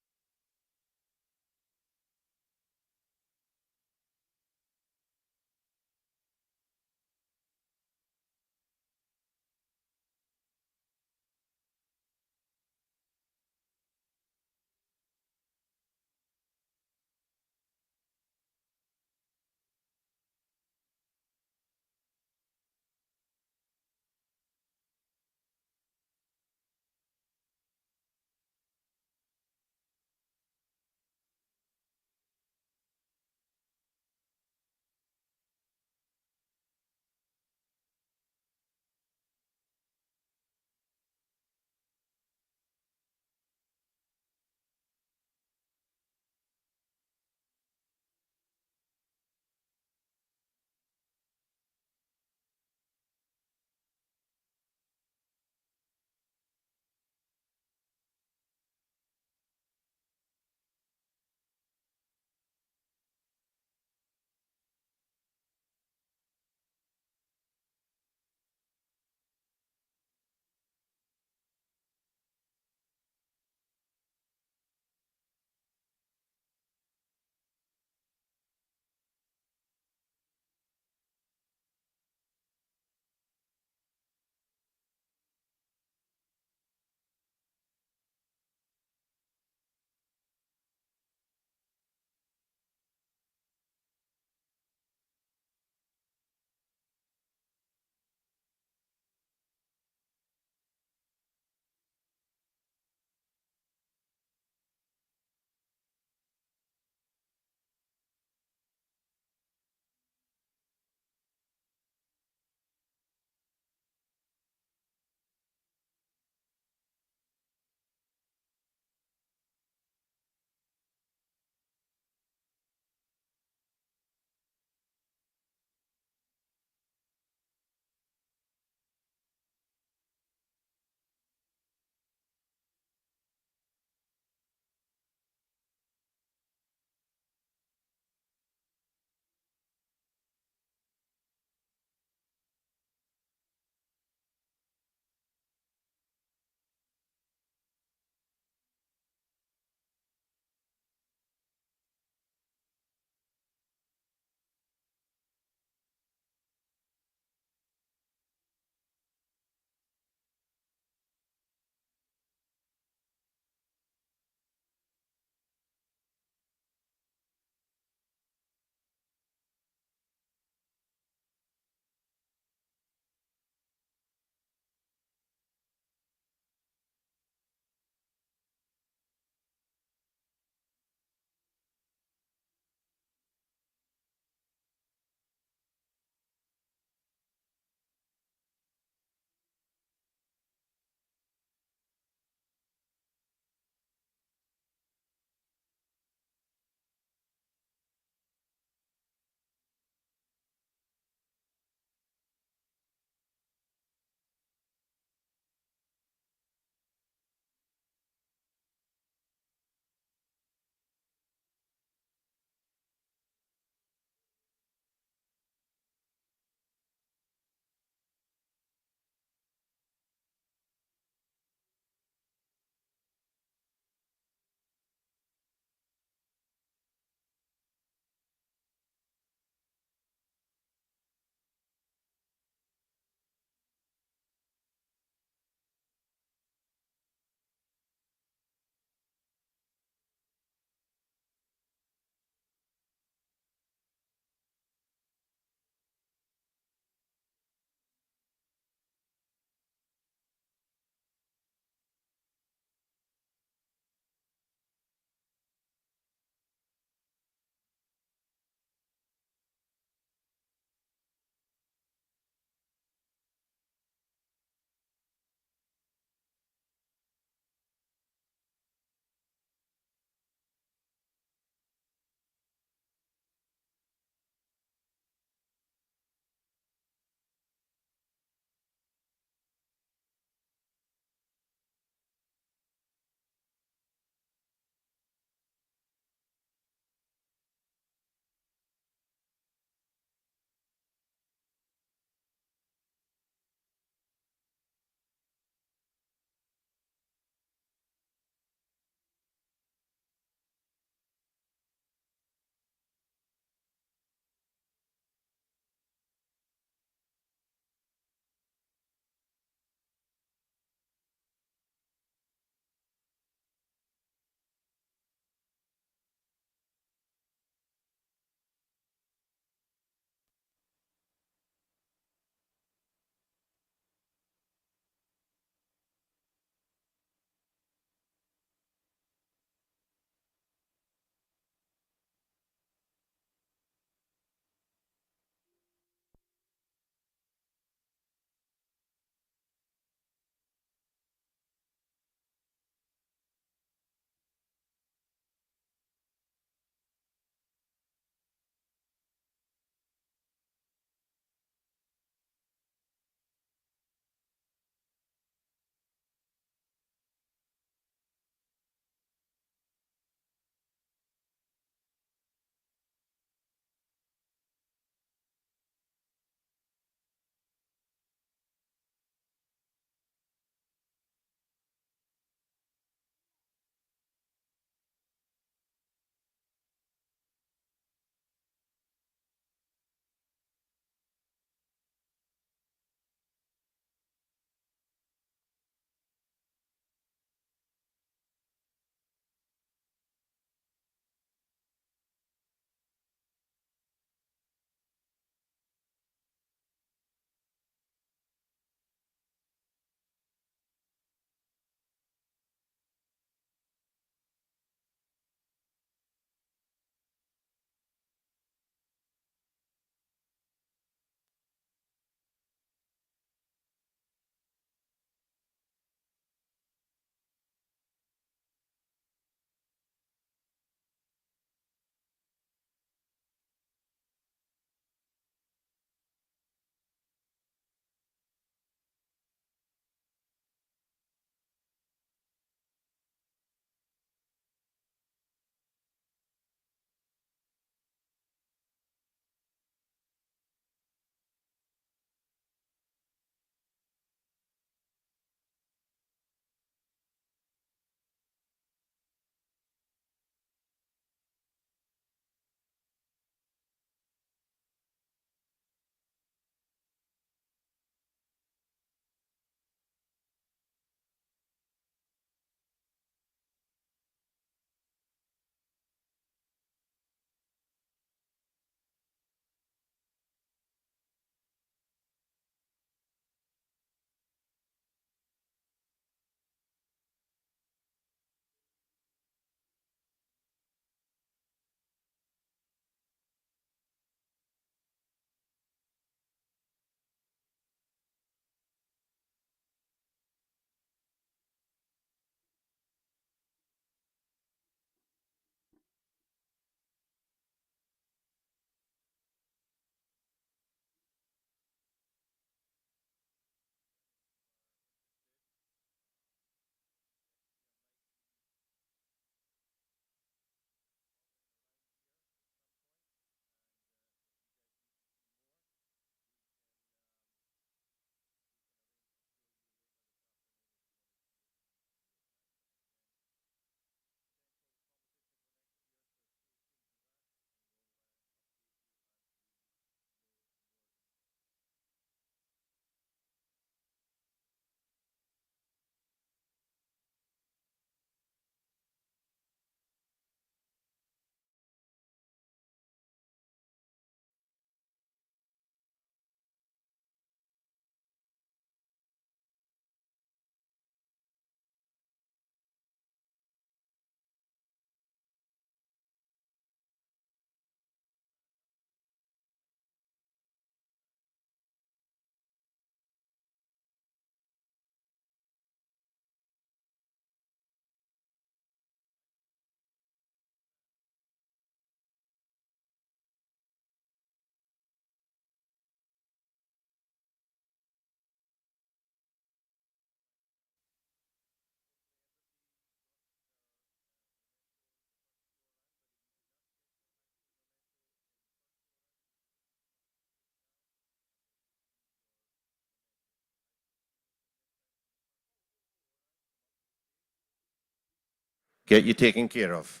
get you taken care of.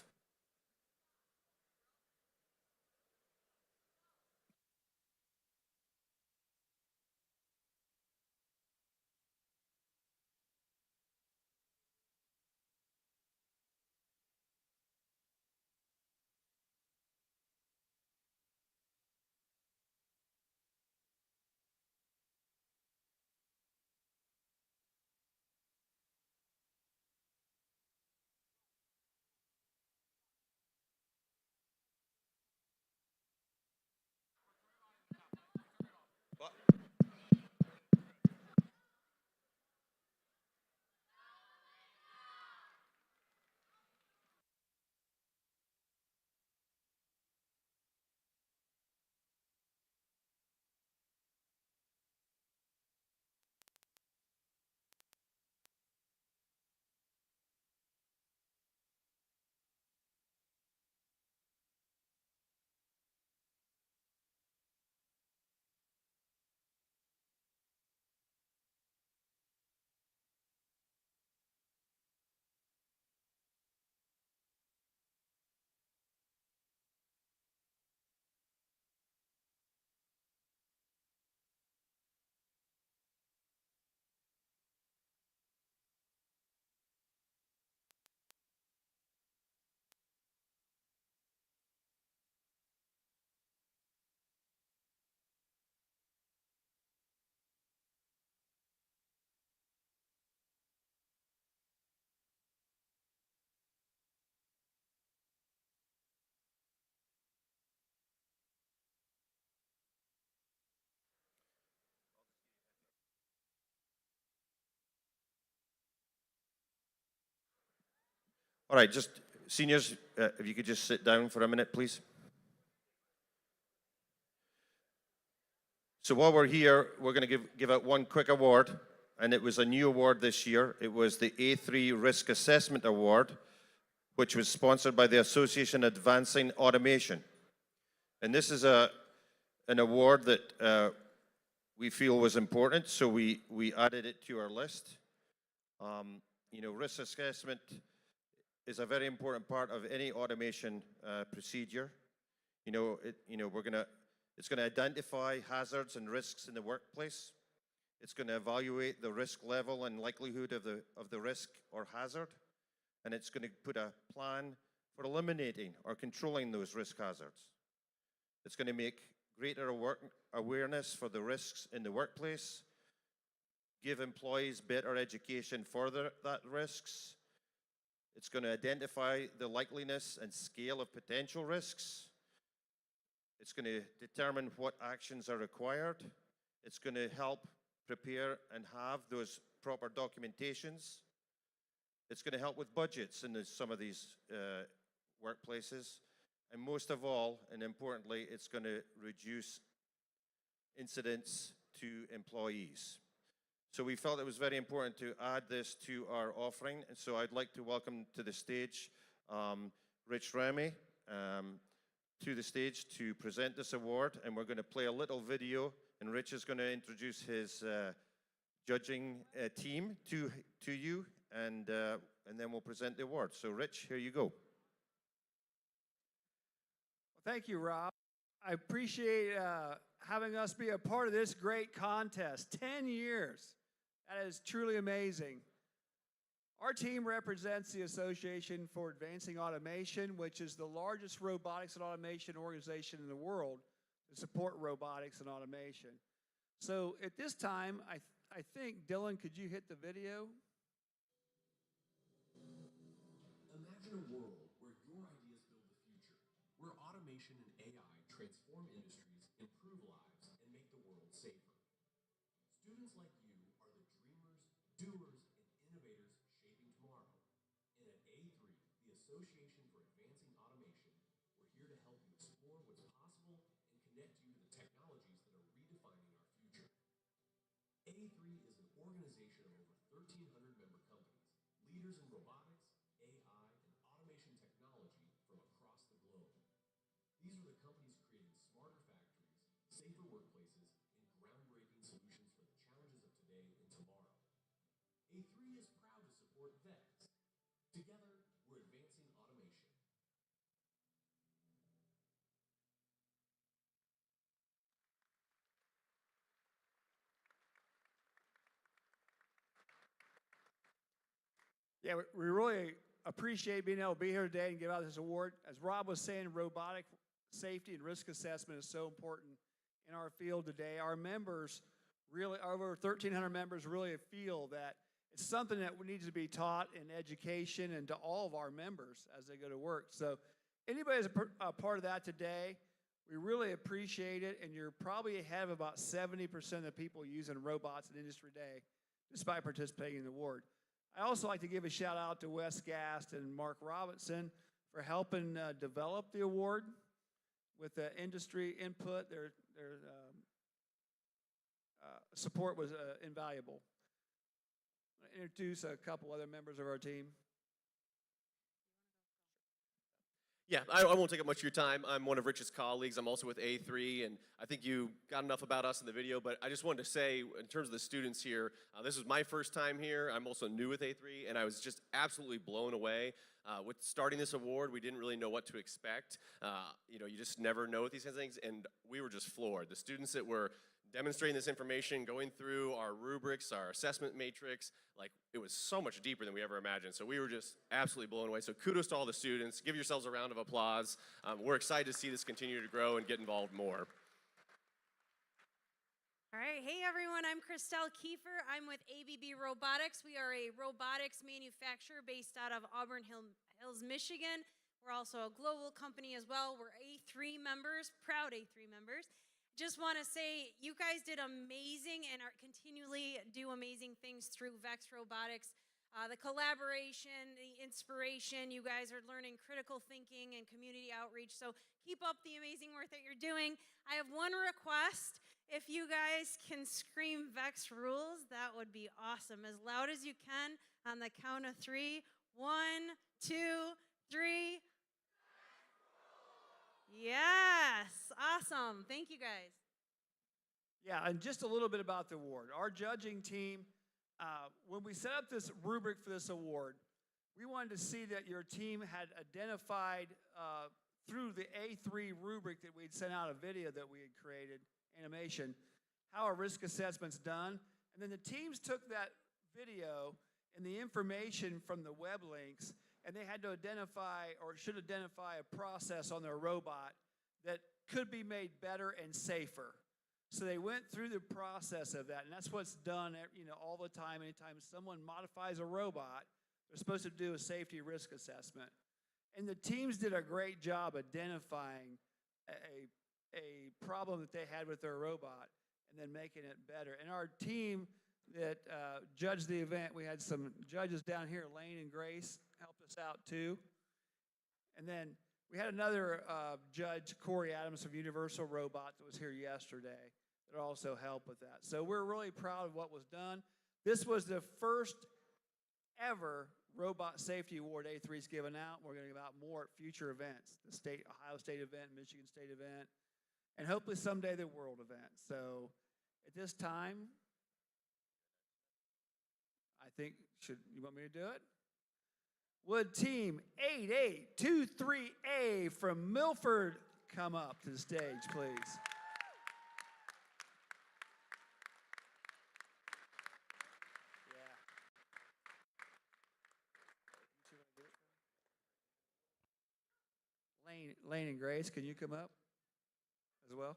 All right, just seniors, if you could just sit down for a minute, please. So while we're here, we're going to give out one quick award, and it was a new award this year. It was the A3 Risk Assessment Award, which was sponsored by the Association Advancing Automation. And this is an award that we feel was important, so we added it to our list. You know, risk assessment is a very important part of any automation procedure. You know, it's gonna identify hazards and risks in the workplace. It's gonna evaluate the risk level and likelihood of the risk or hazard, and it's gonna put a plan for eliminating or controlling those risk hazards. It's gonna make greater awareness for the risks in the workplace, give employees better education for that risks. It's going to identify the likeliness and scale of potential risks. It's going to determine what actions are required. It's going to help prepare and have those proper documentations. It's going to help with budgets in some of these workplaces. And most of all, and importantly, it's going to reduce incidents to employees. So we felt it was very important to add this to our offering. And so I'd like to welcome to the stage Rich Remy to the stage to present this award. And we're going to play a little video, and Rich is going to introduce his judging team to you, and then we'll present the award. So Rich, here you go. Thank you, Rob. I appreciate having us be a part of this great contest. 10 years. That is truly amazing. Our team represents the Association for Advancing Automation, which is the largest robotics and automation organization in the world to support robotics and automation. So at this time, I think, Dylan, could you hit the video? Imagine a world where your ideas build the future, where automation and AI transform industries, improve lives, and make the world safer. Students like you are the dreamers, doers, and innovators shaping tomorrow. And at A3, the Association for Advancing Automation, we're here to help you explore what's possible and connect you to the technologies that are redefining our future. A3 is an organization of over 1,300 member companies, leaders in robotics, AI, and automation technology from across the globe. These are the companies creating smarter factories, safer workplaces, and groundbreaking solutions for the challenges of today and tomorrow. A3 is proud to support VEX. Together, we're advancing Yeah, we really appreciate being able to be here today and give out this award. As Rob was saying, robotic safety and risk assessment is so important in our field today. Our members, really, over 1,300 members, really feel that it's something that needs to be taught in education and to all of our members as they go to work. So anybody who's a part of that today, we really appreciate it, and you're probably ahead of about 70% of the people using robots in industry today, just by participating in the award. I also like to give a shout out to Wes Gast and Mark Robinson for helping develop the award with the industry input. Their support was invaluable. I'm going to introduce a couple other members of our team. Yeah, I won't take up much of your time. I'm one of Rich's colleagues. I'm also with A3, and I think you got enough about us in the video, but I just wanted to say, in terms of the students here, this is my first time here. I'm also new with A3, and I was just absolutely blown away. With starting this award, we didn't really know what to expect. You know, you just never know with these kinds of things, and we were just floored. The students that were demonstrating this information, going through our rubrics, our assessment matrix, like, it was so much deeper than we ever imagined. So we were just absolutely blown away. So kudos to all the students. Give yourselves a round of applause. We're excited to see this continue to grow and get involved more. All right, hey everyone, I'm Christelle Kiefer. I'm with ABB Robotics. We are a robotics manufacturer based out of Auburn Hills, Michigan. We're also a global company as well. We're A3 members, proud A3 members. Just want to say you guys did amazing and are continually do amazing things through VEX Robotics. The collaboration, the inspiration, you guys are learning critical thinking and community outreach. So keep up the amazing work that you're doing. I have one request. If you guys can scream VEX rules, that would be awesome. As loud as you can on the count of 3. 1, 2, 3. Yes, awesome. Thank you guys. Yeah, and just a little bit about the award. Our judging team, when we set up this rubric for this award, we wanted to see that your team had identified through the A3 rubric that we'd sent out a video that we had created, animation, how a risk assessment's done. And then the teams took that video and the information from the web links, and they had to identify, or should identify, a process on their robot that could be made better and safer. So they went through the process of that, and that's what's done, you know, all the time. Anytime someone modifies a robot, they're supposed to do a safety risk assessment. And the teams did a great job identifying a problem that they had with their robot and then making it better. And our team that judged the event, we had some judges down here, Lane and Grace, helped us out too. And then we had another judge, Corey Adams from Universal Robot, that was here yesterday that also helped with that. So we're really proud of what was done. This was the first ever Robot Safety Award A3 is given out. We're going to give out more at future events, the Ohio State event, Michigan State event, and hopefully someday the world event. So at this time, I think, you want me to do it? Would team 8823A from Milford come up to the stage, please? Lane and Grace, can you come up as well?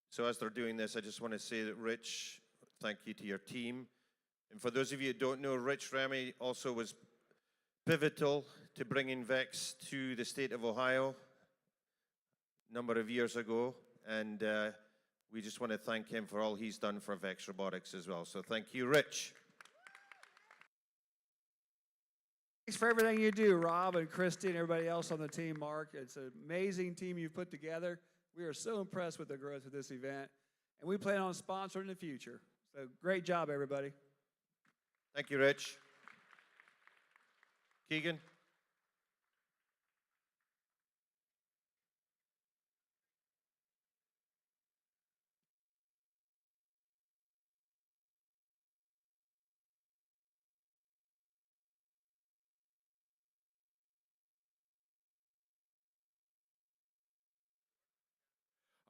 So as they're doing this, I just want to say that Rich, thank you to your team. And for those of you who don't know, Rich Remy also was pivotal to bringing VEX to the state of Ohio a number of years ago. And we just want to thank him for all he's done for VEX Robotics as well. So thank you, Rich. Thanks for everything you do, Rob and Christy and everybody else on the team, Mark. It's an amazing team you've put together. We are so impressed with the growth of this event, and we plan on sponsoring in the future. So great job, everybody. Thank you, Rich. Keegan?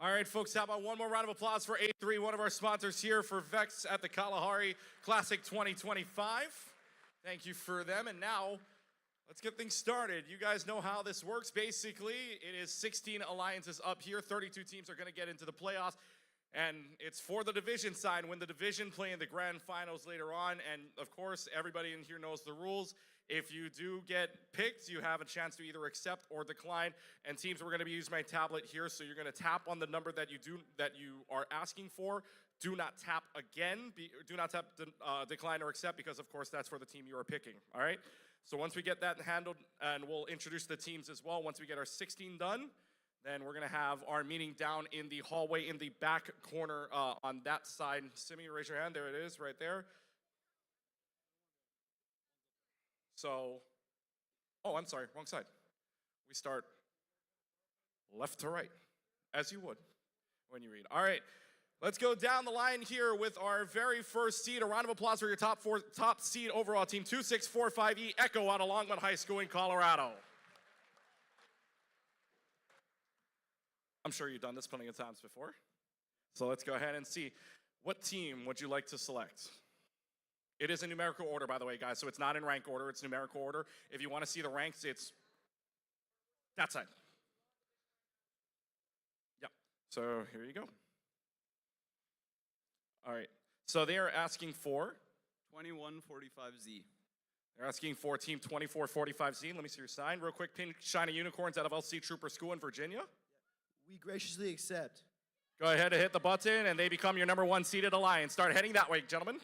All right, folks, how about one more round of applause for A3, one of our sponsors here for VEX at the Kalahari Classic 2025. Thank you for them. And now, let's get things started. You guys know how this works. Basically, it is 16 alliances up here. 32 teams are going to get into the playoffs. And it's for the division side. Win the division, play in the grand finals later on. And, of course, everybody in here knows the rules. If you do get picked, you have a chance to either accept or decline. And teams, we're going to be using my tablet here, so you're going to tap on the number that you are asking for. Do not tap again. Do not tap decline or accept, because of course that's for the team you are picking. All right. So once we get that handled, and we'll introduce the teams as well. Once we get our 16 done, then we're going to have our meeting down in the hallway in the back corner on that side. Simi, raise your hand. There it is, right there. So, oh, I'm sorry, wrong side. We start left to right, as you would when you read. All right, let's go down the line here with our very first seed. A round of applause for your top seed overall team, 2645E Echo out of Longmont High School in Colorado. I'm sure you've done this plenty of times before. So let's go ahead and see. What team would you like to select? It is in numerical order, by the way, guys, so it's not in rank order, it's numerical order. If you want to see the ranks, it's that side. Yep, so here you go. All right, so they are asking for 2145Z. They're asking for team 2445Z. Let me see your sign real quick. Pink Shiny Unicorns out of LC Trooper School in Virginia. We graciously accept. Go ahead and hit the button, and they become your #1 seeded alliance. Start heading that way, gentlemen.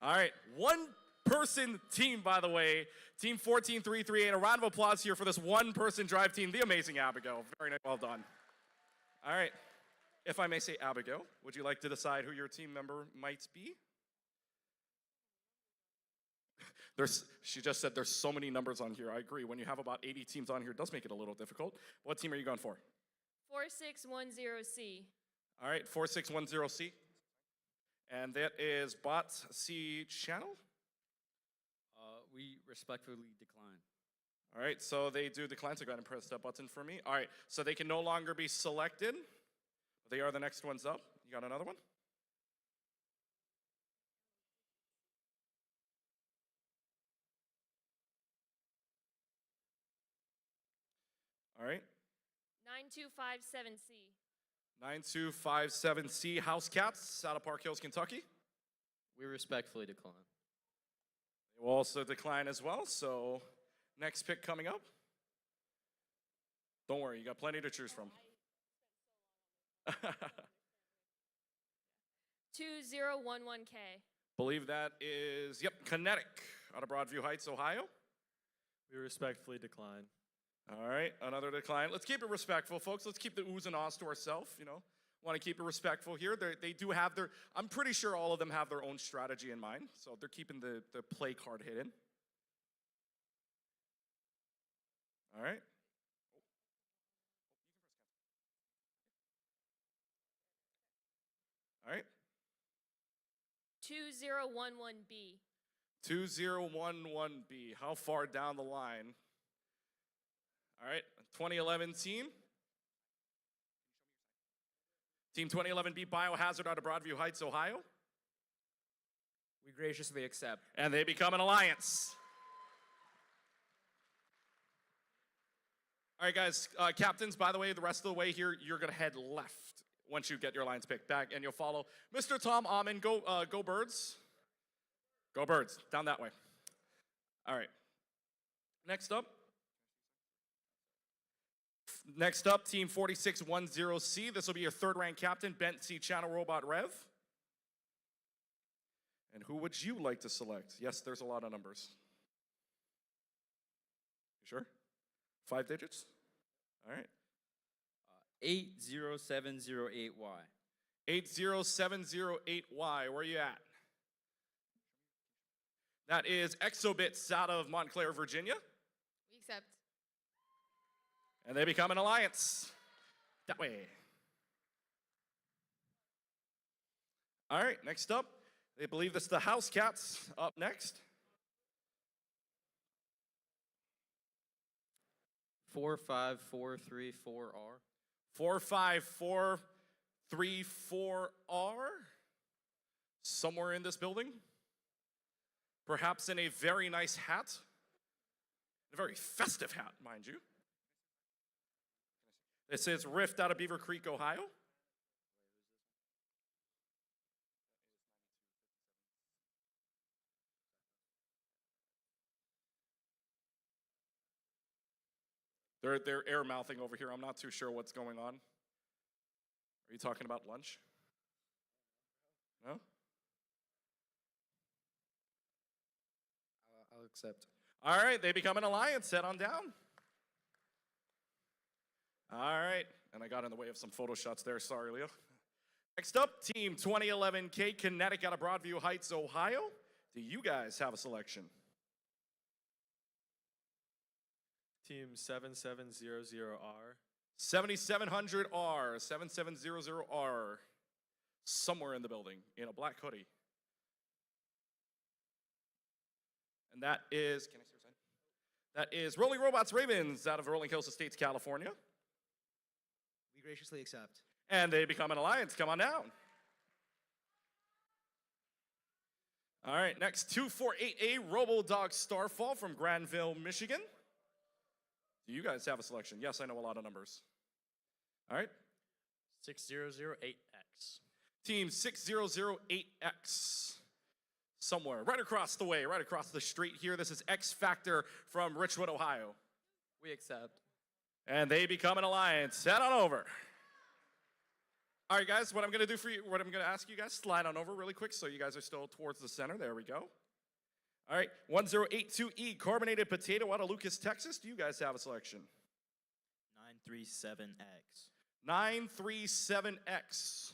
All right, one-person team, by the way, team 14338. A round of applause here for this one-person drive team, the amazing Abigail. Very nice, well done. All right, if I may say, Abigail, would you like to decide who your team member might be? She just said there's so many numbers on here. I agree. When you have about 80 teams on here, it does make it a little difficult. What team are you going for? 4610C. All right, 4610C. And that is Bot C Channel? We respectfully decline. All right, so they do decline, so go ahead and press that button for me. All right, so they can no longer be selected. They are the next ones up. You got another one? All right. 9257C. 9257C House Cats out of Park Hills, Kentucky. We respectfully decline. They will also decline as well, so next pick coming up. Don't worry, you got plenty to choose from. 2011K. Believe that is, yep, Kinetic out of Broadview Heights, Ohio. We respectfully decline. All right, another decline. Let's keep it respectful, folks. Let's keep the oohs and ahs to ourselves, you know. Want to keep it respectful here. They do have their, I'm pretty sure all of them have their own strategy in mind, so they're keeping the play card hidden. All right. All right. 2011B. 2011B. How far down the line? All right, 2011 team. Team 2011B Biohazard out of Broadview Heights, Ohio. We graciously accept. And they become an alliance. All right, guys, captains, by the way, the rest of the way here, you're going to head left once you get your alliance picked back, and you'll follow Mr. Tom Amon. Go Birds. Go Birds, down that way. All right. Next up, team 4610C. This will be your third-ranked captain, Bent C. Channel Robot Rev. And who would you like to select? Yes, there's a lot of numbers. Sure? 5 digits? All right. 80708Y. 80708Y. Where are you at? That is Exobits out of Montclair, Virginia. We accept. And they become an alliance. That way. All right, next up, they believe this is the House Cats up next. 45434R. 45434R. Somewhere in this building. Perhaps in a very nice hat. A very festive hat, mind you. This is Rift out of Beaver Creek, Ohio. They're air mouthing over here. I'm not too sure what's going on. Are you talking about lunch? No? I'll accept. All right, they become an alliance. Head on down. All right, and I got in the way of some photo shots there. Sorry, Leo. Next up, Team 2011K Kinetic out of Broadview Heights, Ohio. Do you guys have a selection? Team 7700R. 7700R, 7700R. Somewhere in the building, in a black hoodie. And that is, can I see your sign? That is Rolling Robots Ravens out of Rolling Hills Estates, California. We graciously accept. And they become an alliance. Come on down. All right, next 248A Robo Dog Starfall from Granville, Michigan. Do you guys have a selection? Yes, I know a lot of numbers. All right. 6008X. Team 6008X. Somewhere, right across the way, right across the street here. This is X Factor from Richwood, Ohio. We accept. And they become an alliance. Head on over. All right, guys, what I'm going to do for you, what I'm going to ask you guys, slide on over really quick so you guys are still towards the center. There we go. All right, 1082E Carbonated Potato out of Lucas, Texas. Do you guys have a selection? 937X. 937X.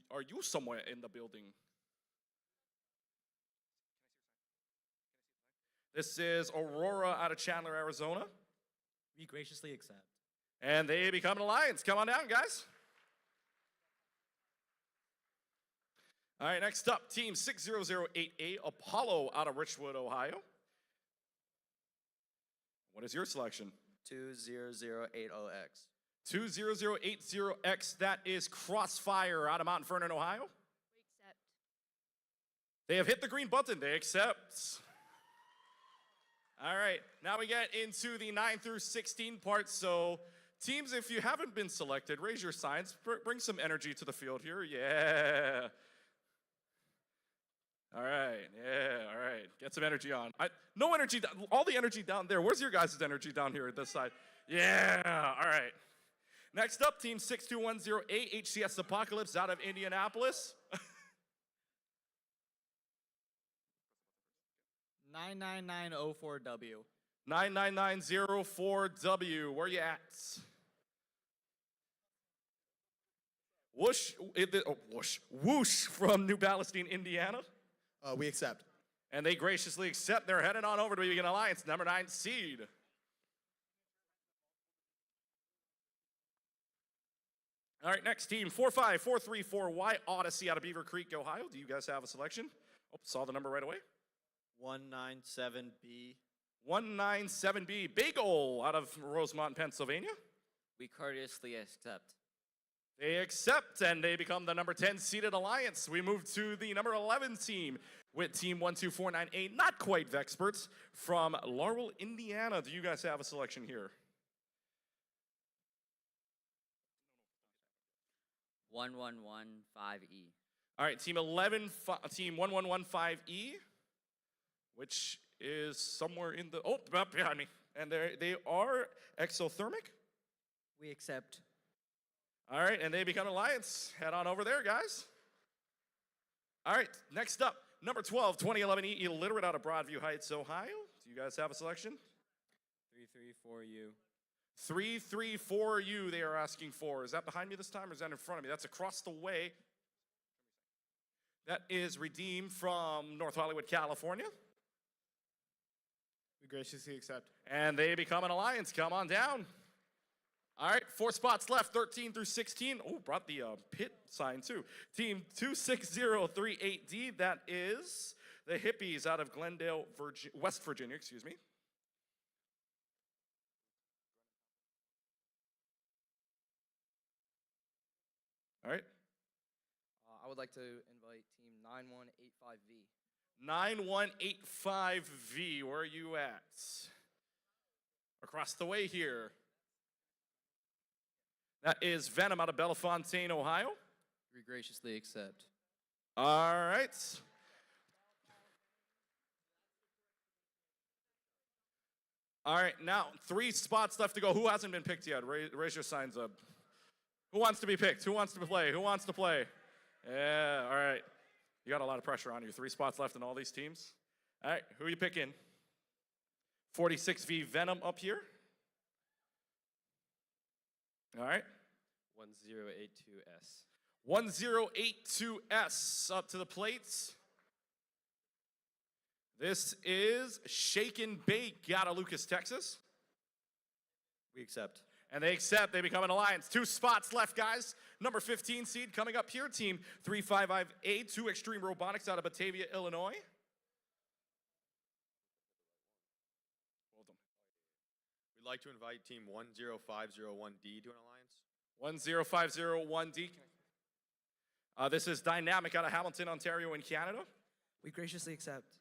Are you somewhere in the building? This is Aurora out of Chandler, Arizona. We graciously accept. And they become an alliance. Come on down, guys. All right, next up, Team 6008A Apollo out of Richwood, Ohio. What is your selection? 20080X. 20080X, that is Crossfire out of Mount Vernon, Ohio. We accept. They have hit the green button. They accept. All right, now we get into the 9 through 16 part. So, teams, if you haven't been selected, raise your signs. Bring some energy to the field here. Yeah. All right, yeah, all right. Get some energy on. No energy, all the energy down there. Where's your guys' energy down here at this side? Yeah, all right. Next up, Team 62108 HCS Apocalypse out of Indianapolis. 99904W. 99904W. Where you at? Whoosh, Whoosh from New Palestine, Indiana. We accept. And they graciously accept. They're heading on over to Begin Alliance, number 9 seed. All right, next team, 45434Y Odyssey out of Beaver Creek, Ohio. Do you guys have a selection? Oh, saw the number right away. 197B. 197B, Bagel out of Rosemont, Pennsylvania. We courteously accept. They accept, and they become the number 10 seeded alliance. We move to the number 11 team with Team 1249A, not quite Vexperts, from Laurel, Indiana. Do you guys have a selection here? 1115E. All right, Team 1115E, which is somewhere in the, oh, behind me. And they are exothermic. We accept. All right, and they become an alliance. Head on over there, guys. All right, next up, number 12, 2011E Illiterate out of Broadview Heights, Ohio. Do you guys have a selection? 334U. 334U they are asking for. Is that behind me this time or is that in front of me? That's across the way. That is redeemed from North Hollywood, California. We graciously accept. And they become an alliance. Come on down. All right, 4 spots left, 13 through 16. Oh, brought the pit sign too. Team 26038D, that is the Hippies out of Glendale, West Virginia, excuse me. All right. I would like to invite Team 9185V. 9185V, where are you at? Across the way here. That is Venom out of Bellefontaine, Ohio. We graciously accept. All right. All right, now 3 spots left to go. Who hasn't been picked yet? Raise your signs up. Who wants to be picked? Who wants to play? Who wants to play? Yeah, all right. You got a lot of pressure on you. 3 spots left in all these teams. All right, who are you picking? 46V Venom up here. All right. 1082S. 1082S up to the plates. This is Shake and Bake out of Lucas, Texas. We accept. And they accept. They become an alliance. 2 spots left, guys. Number 15 seed coming up here. Team 355A2 Extreme Robotics out of Batavia, Illinois. Hold on. We'd like to invite Team 10501D to an alliance. 10501D. This is Dynamic out of Hamilton, Ontario in Canada. We graciously accept.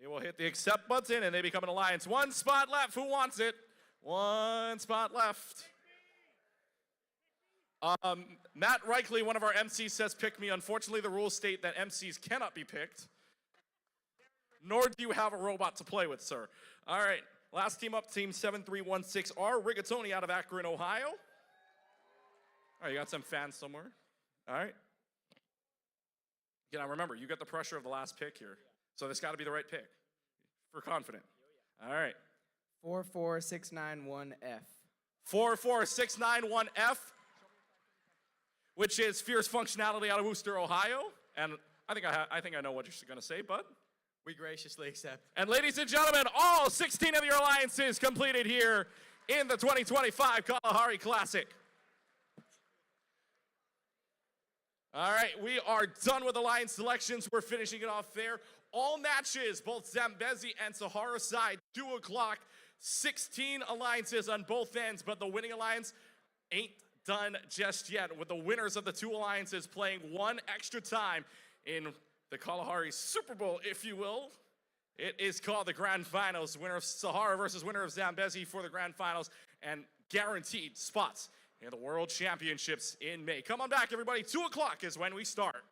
They will hit the accept button and they become an alliance. 1 spot left. Who wants it? 1 spot left. Matt Reikley, one of our MCs, says pick me. Unfortunately, the rules state that MCs cannot be picked. Nor do you have a robot to play with, sir. All right. Last team up, Team 7316R, Rigatoni out of Akron, Ohio. All right, you got some fans somewhere. All right. Now remember, you got the pressure of the last pick here. So this got to be the right pick. We're confident. All right. 44691F. 44691F, which is Fierce Functionality out of Worcester, Ohio. And I think I know what you're going to say, bud. We graciously accept. And ladies and gentlemen, all 16 of your alliances completed here in the 2025 Kalahari Classic. All right, we are done with alliance selections. We're finishing it off there. All matches, both Zambezi and Sahara side, 2 o'clock. 16 alliances on both ends, but the winning alliance ain't done just yet, with the winners of the 2 alliances playing 1 extra time in the Kalahari Super Bowl, if you will. It is called the Grand Finals. Winner of Sahara versus winner of Zambezi for the Grand Finals, and guaranteed spots in the World Championships in May. Come on back, everybody. 2 o'clock is when we start.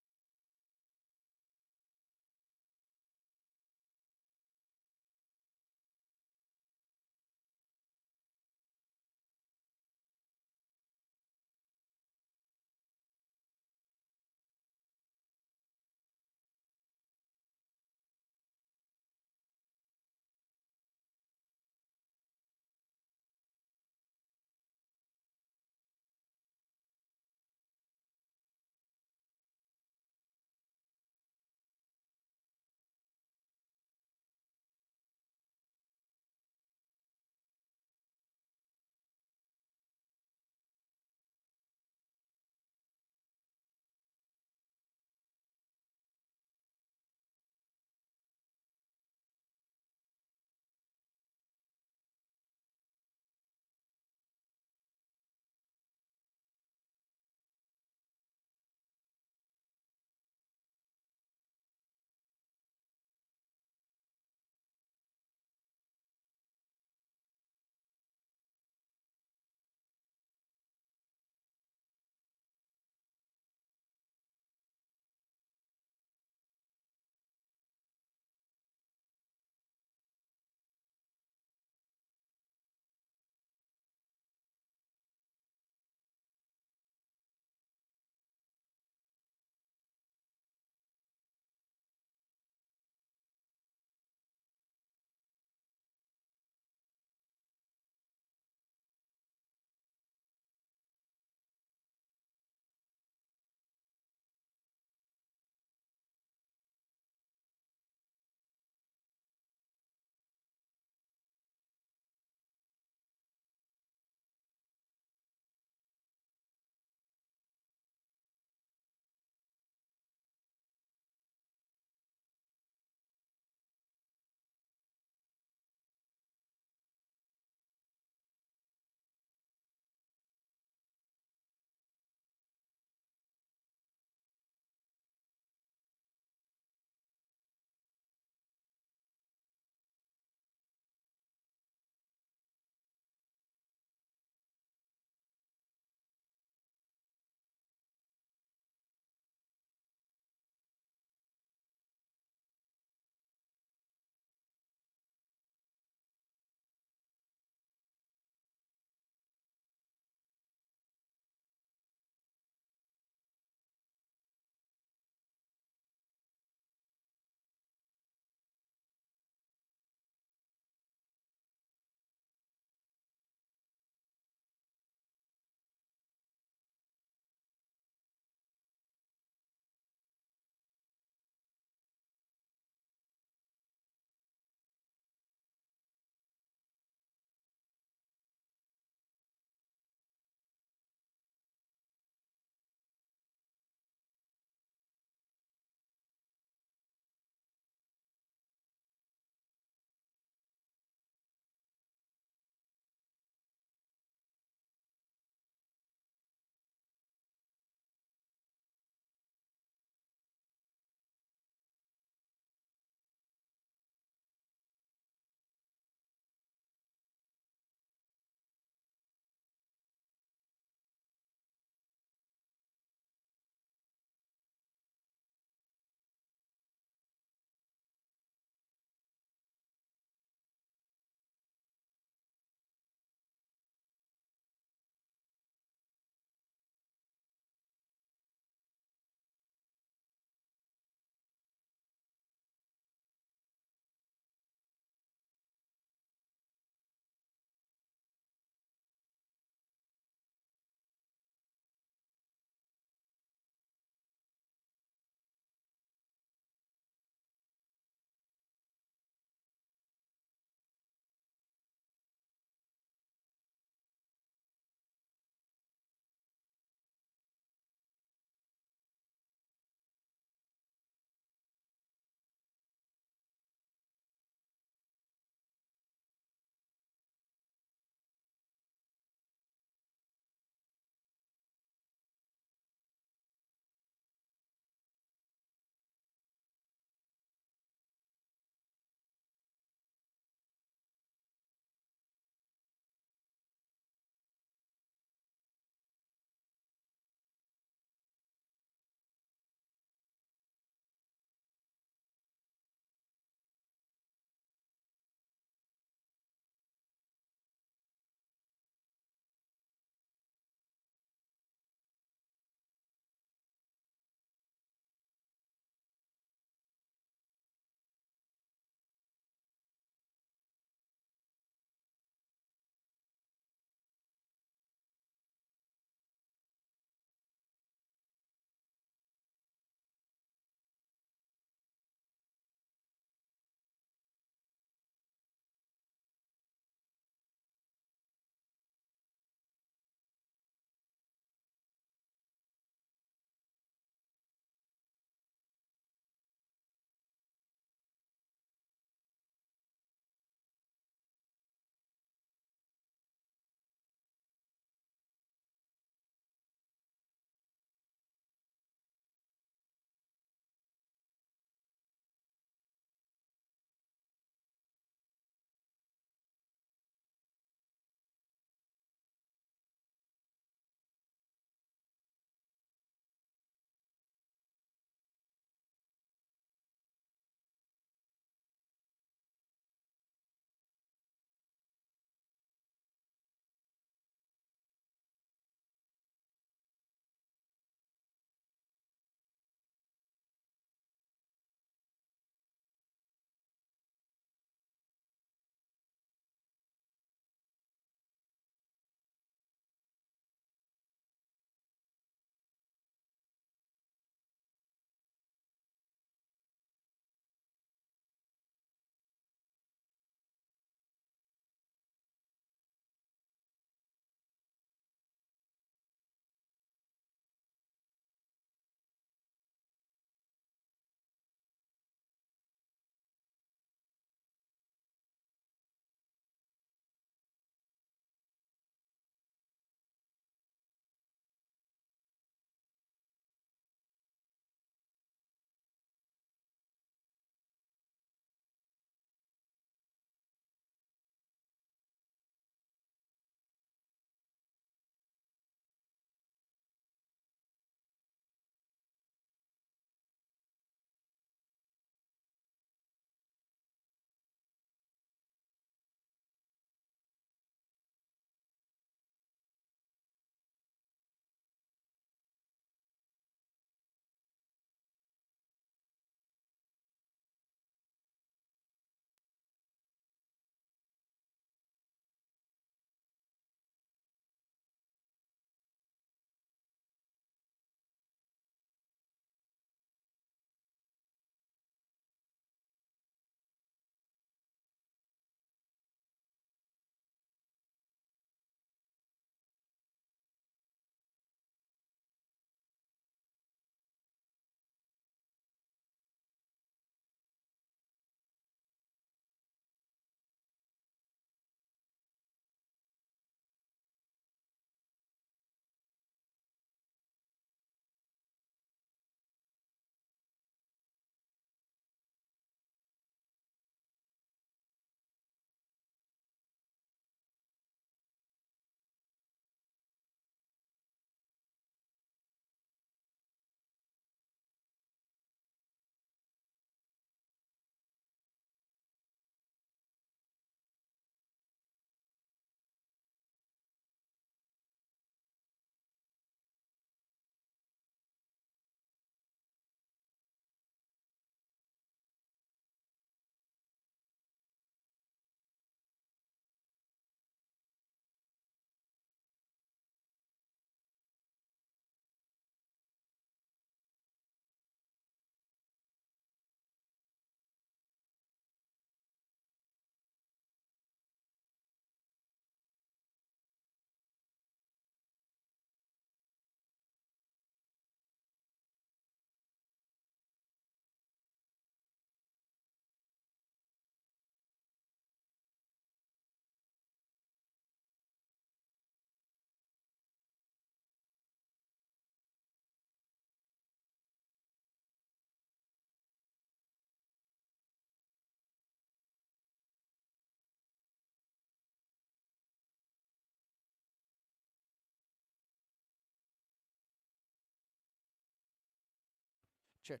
Check.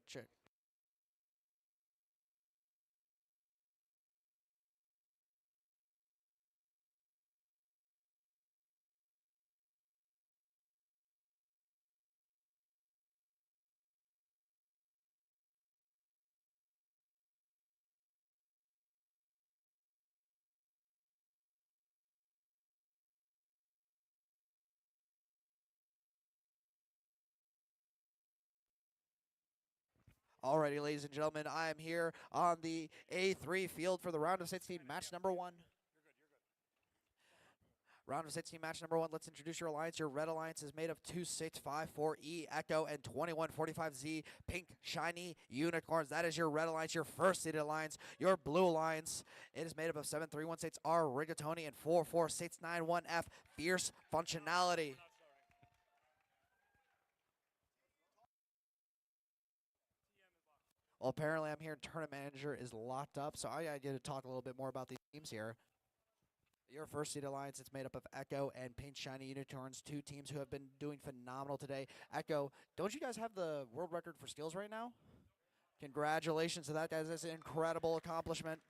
Alrighty, ladies and gentlemen, I am here on the A3 field for the round of 16 match number 1. Round of 16 match number 1. Let's introduce your alliance. Your red alliance is made of 2654E Echo and 2145Z Pink Shiny Unicorns. That is your red alliance, your first seeded alliance. Your blue alliance, it is made up of 7316R Rigatoni and 44691F Fierce Functionality. Well, apparently I'm here. Tournament manager is locked up, so I get to talk a little bit more about these teams here. Your first seed alliance, it's made up of Echo and Pink Shiny Unicorns, two teams who have been doing phenomenal today. Echo, don't you guys have the world record for steals right now? Congratulations to that, guys. That's an incredible accomplishment.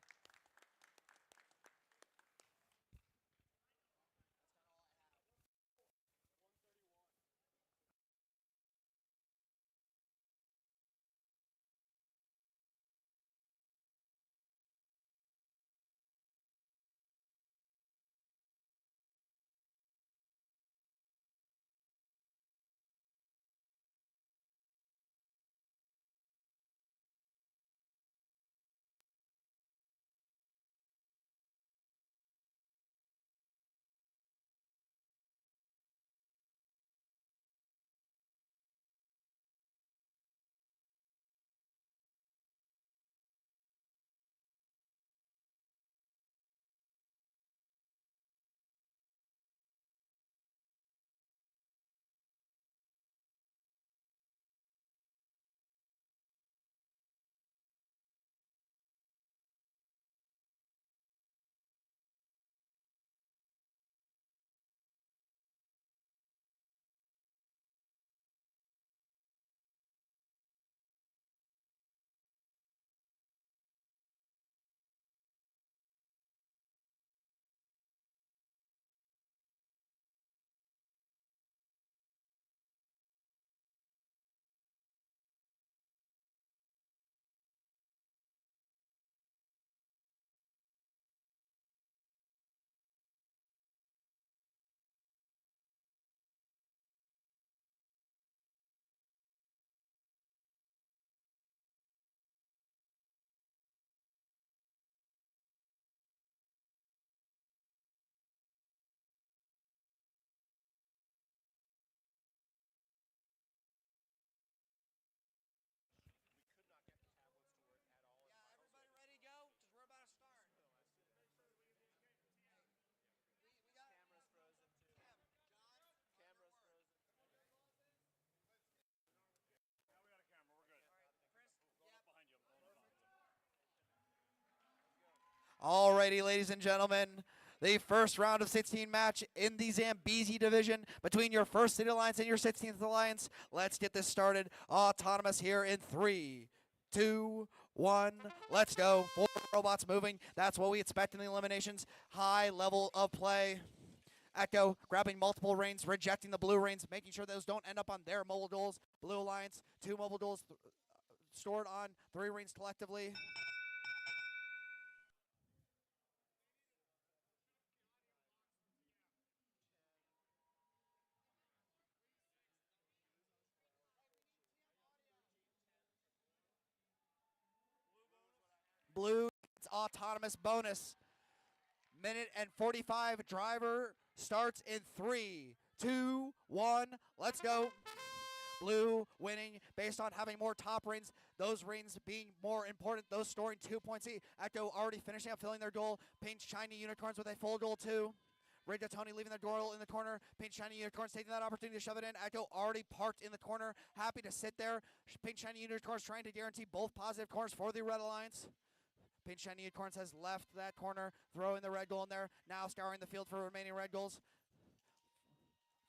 Alrighty, ladies and gentlemen, the first round of 16 match in the ZAMBEZI division between your first seed alliance and your 16th alliance. Let's get this started. Autonomous here in 3, 2, 1. Let's go. 4 robots moving. That's what we expect in the eliminations. High level of play. Echo grabbing multiple reins, rejecting the blue reins, making sure those don't end up on their mobile duels. Blue alliance, 2 mobile duels stored on 3 reins collectively. Blue, it's autonomous bonus. Minute and 45. Driver starts in 3, 2, 1. Let's go. Blue winning based on having more top rings. Those rings being more important. Those storing 2 points each. Echo already finishing up, filling their duel. Pink Shiny Unicorns with a full duel too. Rigatoni leaving the duel in the corner. Pink Shiny Unicorns taking that opportunity to shove it in. Echo already parked in the corner. Happy to sit there. Pink Shiny Unicorns trying to guarantee both positive corners for the Red Alliance. Pink Shiny Unicorns has left that corner, throwing the red goal in there. Now scouring the field for remaining red goals.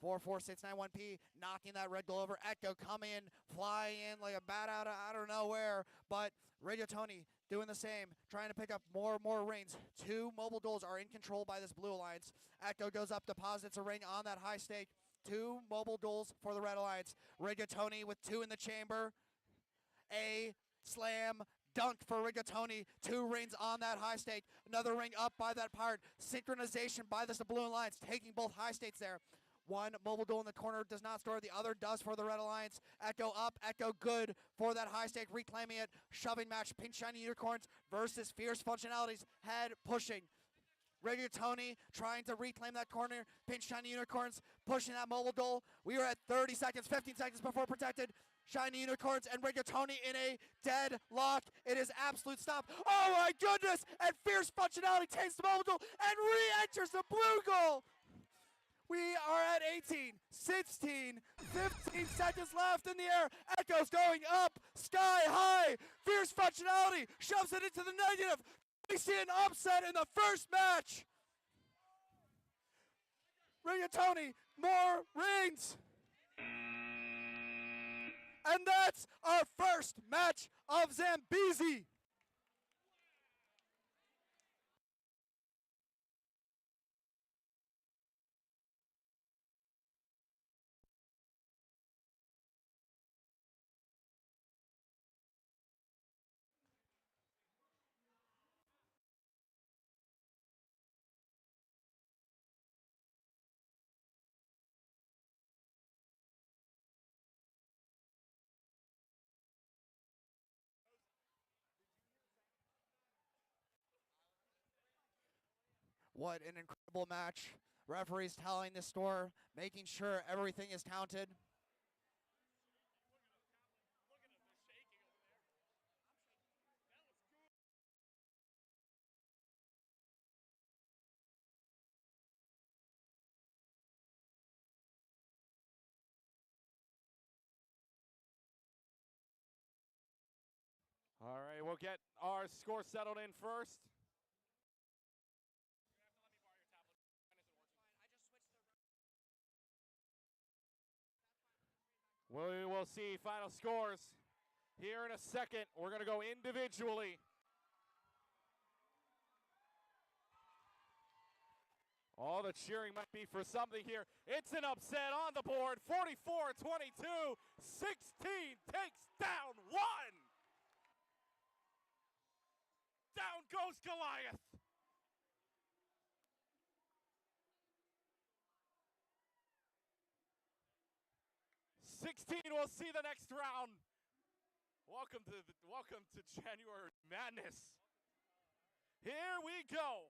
4469-1P, knocking that red goal over. Echo coming in, flying in like a bat out of I don't know where, but Radio Tony doing the same, trying to pick up more and more rings. 2 mobile duels are in control by this Blue Alliance. Echo goes up, deposits a ring on that high stake. 2 mobile duels for the Red Alliance. Radio Tony with 2 in the chamber. A slam dunk for Rigatoni. 2 rings on that high stake. Another ring up by that Pirate. Synchronization by this Blue Alliance, taking both high states there. 1 mobile duel in the corner does not store. The other does for the Red Alliance. Echo up. Echo good for that high stake. Reclaiming it. Shoving match. Pink Shiny Unicorns versus Fierce Functionalities. Head pushing. Regular Tony trying to reclaim that corner. Pink Shiny Unicorns pushing that mobile duel. We are at 30 seconds, 15 seconds before protected. Shiny Unicorns and Regular Tony in a deadlock. It is absolute stop. Oh my goodness! And Fierce Functionality takes the mobile duel and re-enters the blue goal. We are at 18, 16, 15 seconds left in the air. Echoes going up, sky high. Fierce Functionality shoves it into the negative. We see an upset in the first match. Rigatoni, more rings. And that's our first match of ZAMBEZI. What an incredible match. Referees telling the score, making sure everything is counted. All right, we'll get our score settled in first. We will see final scores here in a second. We're going to go individually. All the cheering might be for something here. It's an upset on the board. 44-22. 16 takes down 1. Down goes Goliath. We'll see the next round. Welcome to January Madness. Here we go.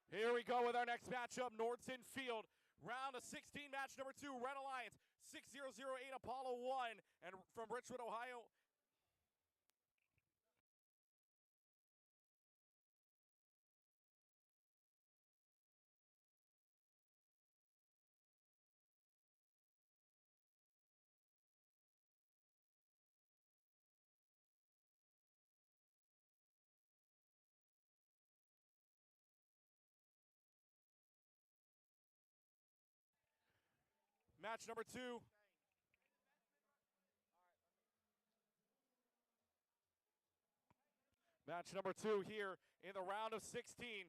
Here we go with our next matchup, Nordson Field. Round of 16, match number 2, Red Alliance, 6008 Apollo 1, and from Richmond, Ohio. Match number 2. Match number 2 here in the round of 16.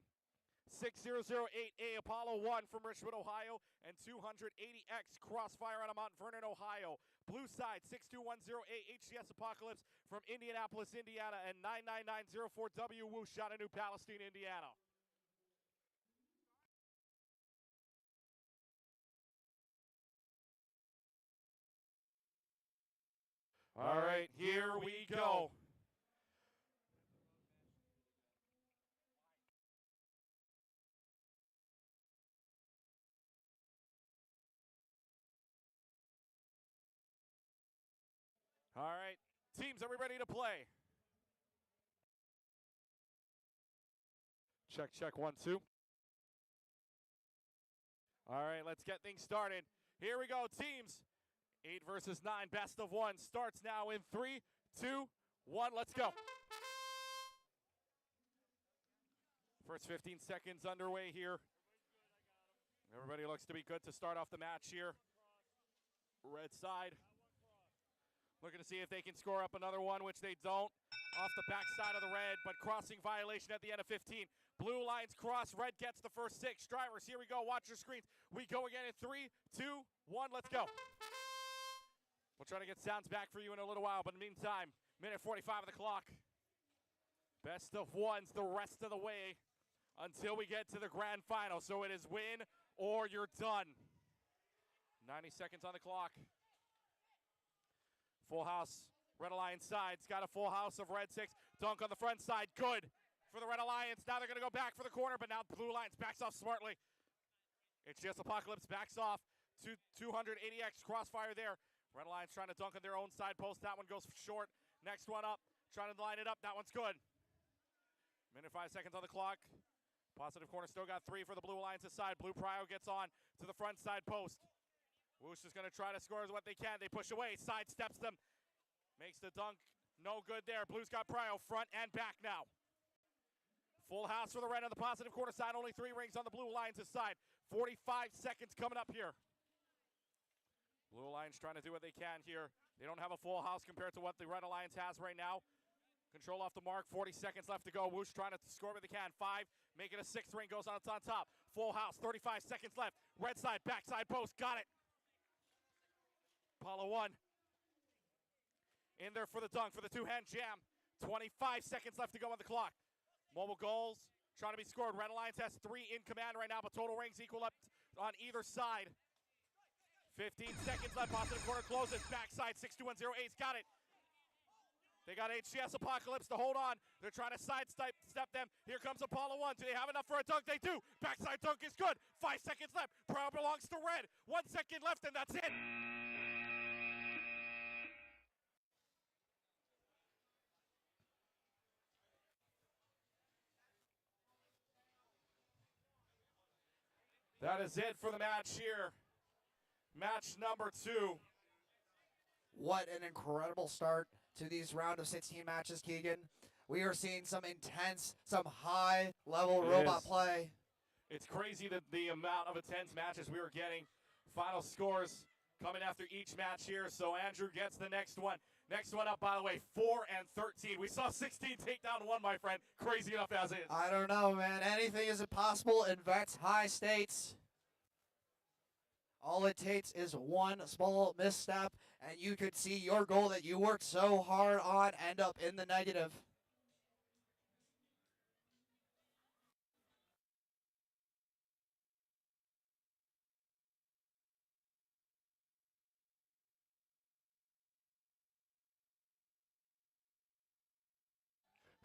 6008A Apollo 1 from Richmond, Ohio, and 280X Crossfire out of Mount Vernon, Ohio. Blue side, 6210A HCS Apocalypse from Indianapolis, Indiana, and 99904W Whoosh out of New Palestine, Indiana. All right, here we go. All right, teams, are we ready to play? Check, check, 1, 2. All right, let's get things started. Here we go, teams. 8 versus 9, best of 1 starts now in 3, 2, 1. Let's go. First 15 seconds underway here. Everybody looks to be good to start off the match here. Red side looking to see if they can score up another one, which they don't. Off the back side of the red, but crossing violation at the end of 15. Blue lines cross, red gets the first 6. Drivers, here we go, watch your screens. We go again in 3, 2, 1, let's go. We'll try to get sounds back for you in a little while, but in the meantime, minute 45 of the clock. Best of 1s the rest of the way until we get to the grand final. So it is win or you're done. 90 seconds on the clock. Full house, Red Alliance side's got a full house of red 6. Dunk on the front side, good for the Red Alliance. Now they're gonna go back for the corner, but now Blue Alliance backs off smartly. It's just Apocalypse backs off. 280X crossfire there. Red Alliance trying to dunk on their own side post. That one goes short. Next one up, trying to line it up. That one's good. Minute 5 seconds on the clock. Positive corner still got 3 for the Blue Alliance's side. Blue Prio gets on to the front side post. Woosh is gonna try to score what they can. They push away, sidesteps them. Makes the dunk, no good there. Blue's got Prio front and back now. Full house for the red on the positive corner side. Only 3 rings on the Blue Alliance's side. 45 seconds coming up here. Blue Alliance trying to do what they can here. They don't have a full house compared to what the Red Alliance has right now. Control off the mark, 40 seconds left to go. Woosh trying to score what they can. 5, make it a 6th ring, goes on, it's on top. Full house, 35 seconds left. Red side, backside post, got it. Apollo 1. In there for the dunk, for the 2-hand jam. 25 seconds left to go on the clock. Mobile goals trying to be scored. Red Alliance has 3 in command right now, but total rings equal up on either side. 15 seconds left, positive corner closes. Backside, 6-2-1-0, Ace got it. They got HCS Apocalypse to hold on. They're trying to sidestep them. Here comes Apollo 1. Do they have enough for a dunk? They do. Backside dunk is good. 5 seconds left. Proud belongs to red. 1 second left, and that's it. That is it for the match here. Match number 2. What an incredible start to these round of 16 matches, Keegan. We are seeing some intense, some high-level robot play. It's crazy that the amount of intense matches we were getting. Final scores coming after each match here. So Andrew gets the next one. Next one up, by the way, 4 and 13. We saw 16 take down 1, my friend. Crazy enough as is. I don't know, man. Anything is possible in VEX high states. All it takes is one small misstep, and you could see your goal that you worked so hard on end up in the negative.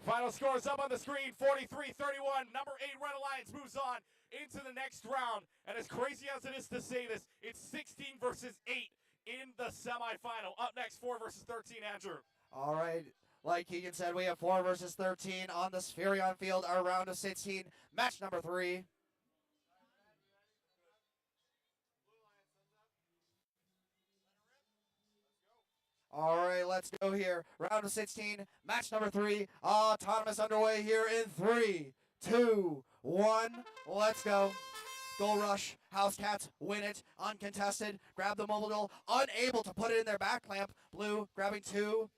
Final scores up on the screen, 43-31. Number 8 Red Alliance moves on into the next round. And as crazy as it is to say this, it's 16 versus 8 in the semifinal. Up next, 4 versus 13, Andrew. All right. Like Keegan said, we have 4 versus 13 on the Spherion field, our round of 16. Match number 3. All right, let's go here. Round of 16, match number 3. Autonomous underway here in 3, 2, 1. Let's go. Goal rush. House Cats win it. Uncontested. Grab the mobile goal. Unable to put it in their back clamp. Blue grabbing 2.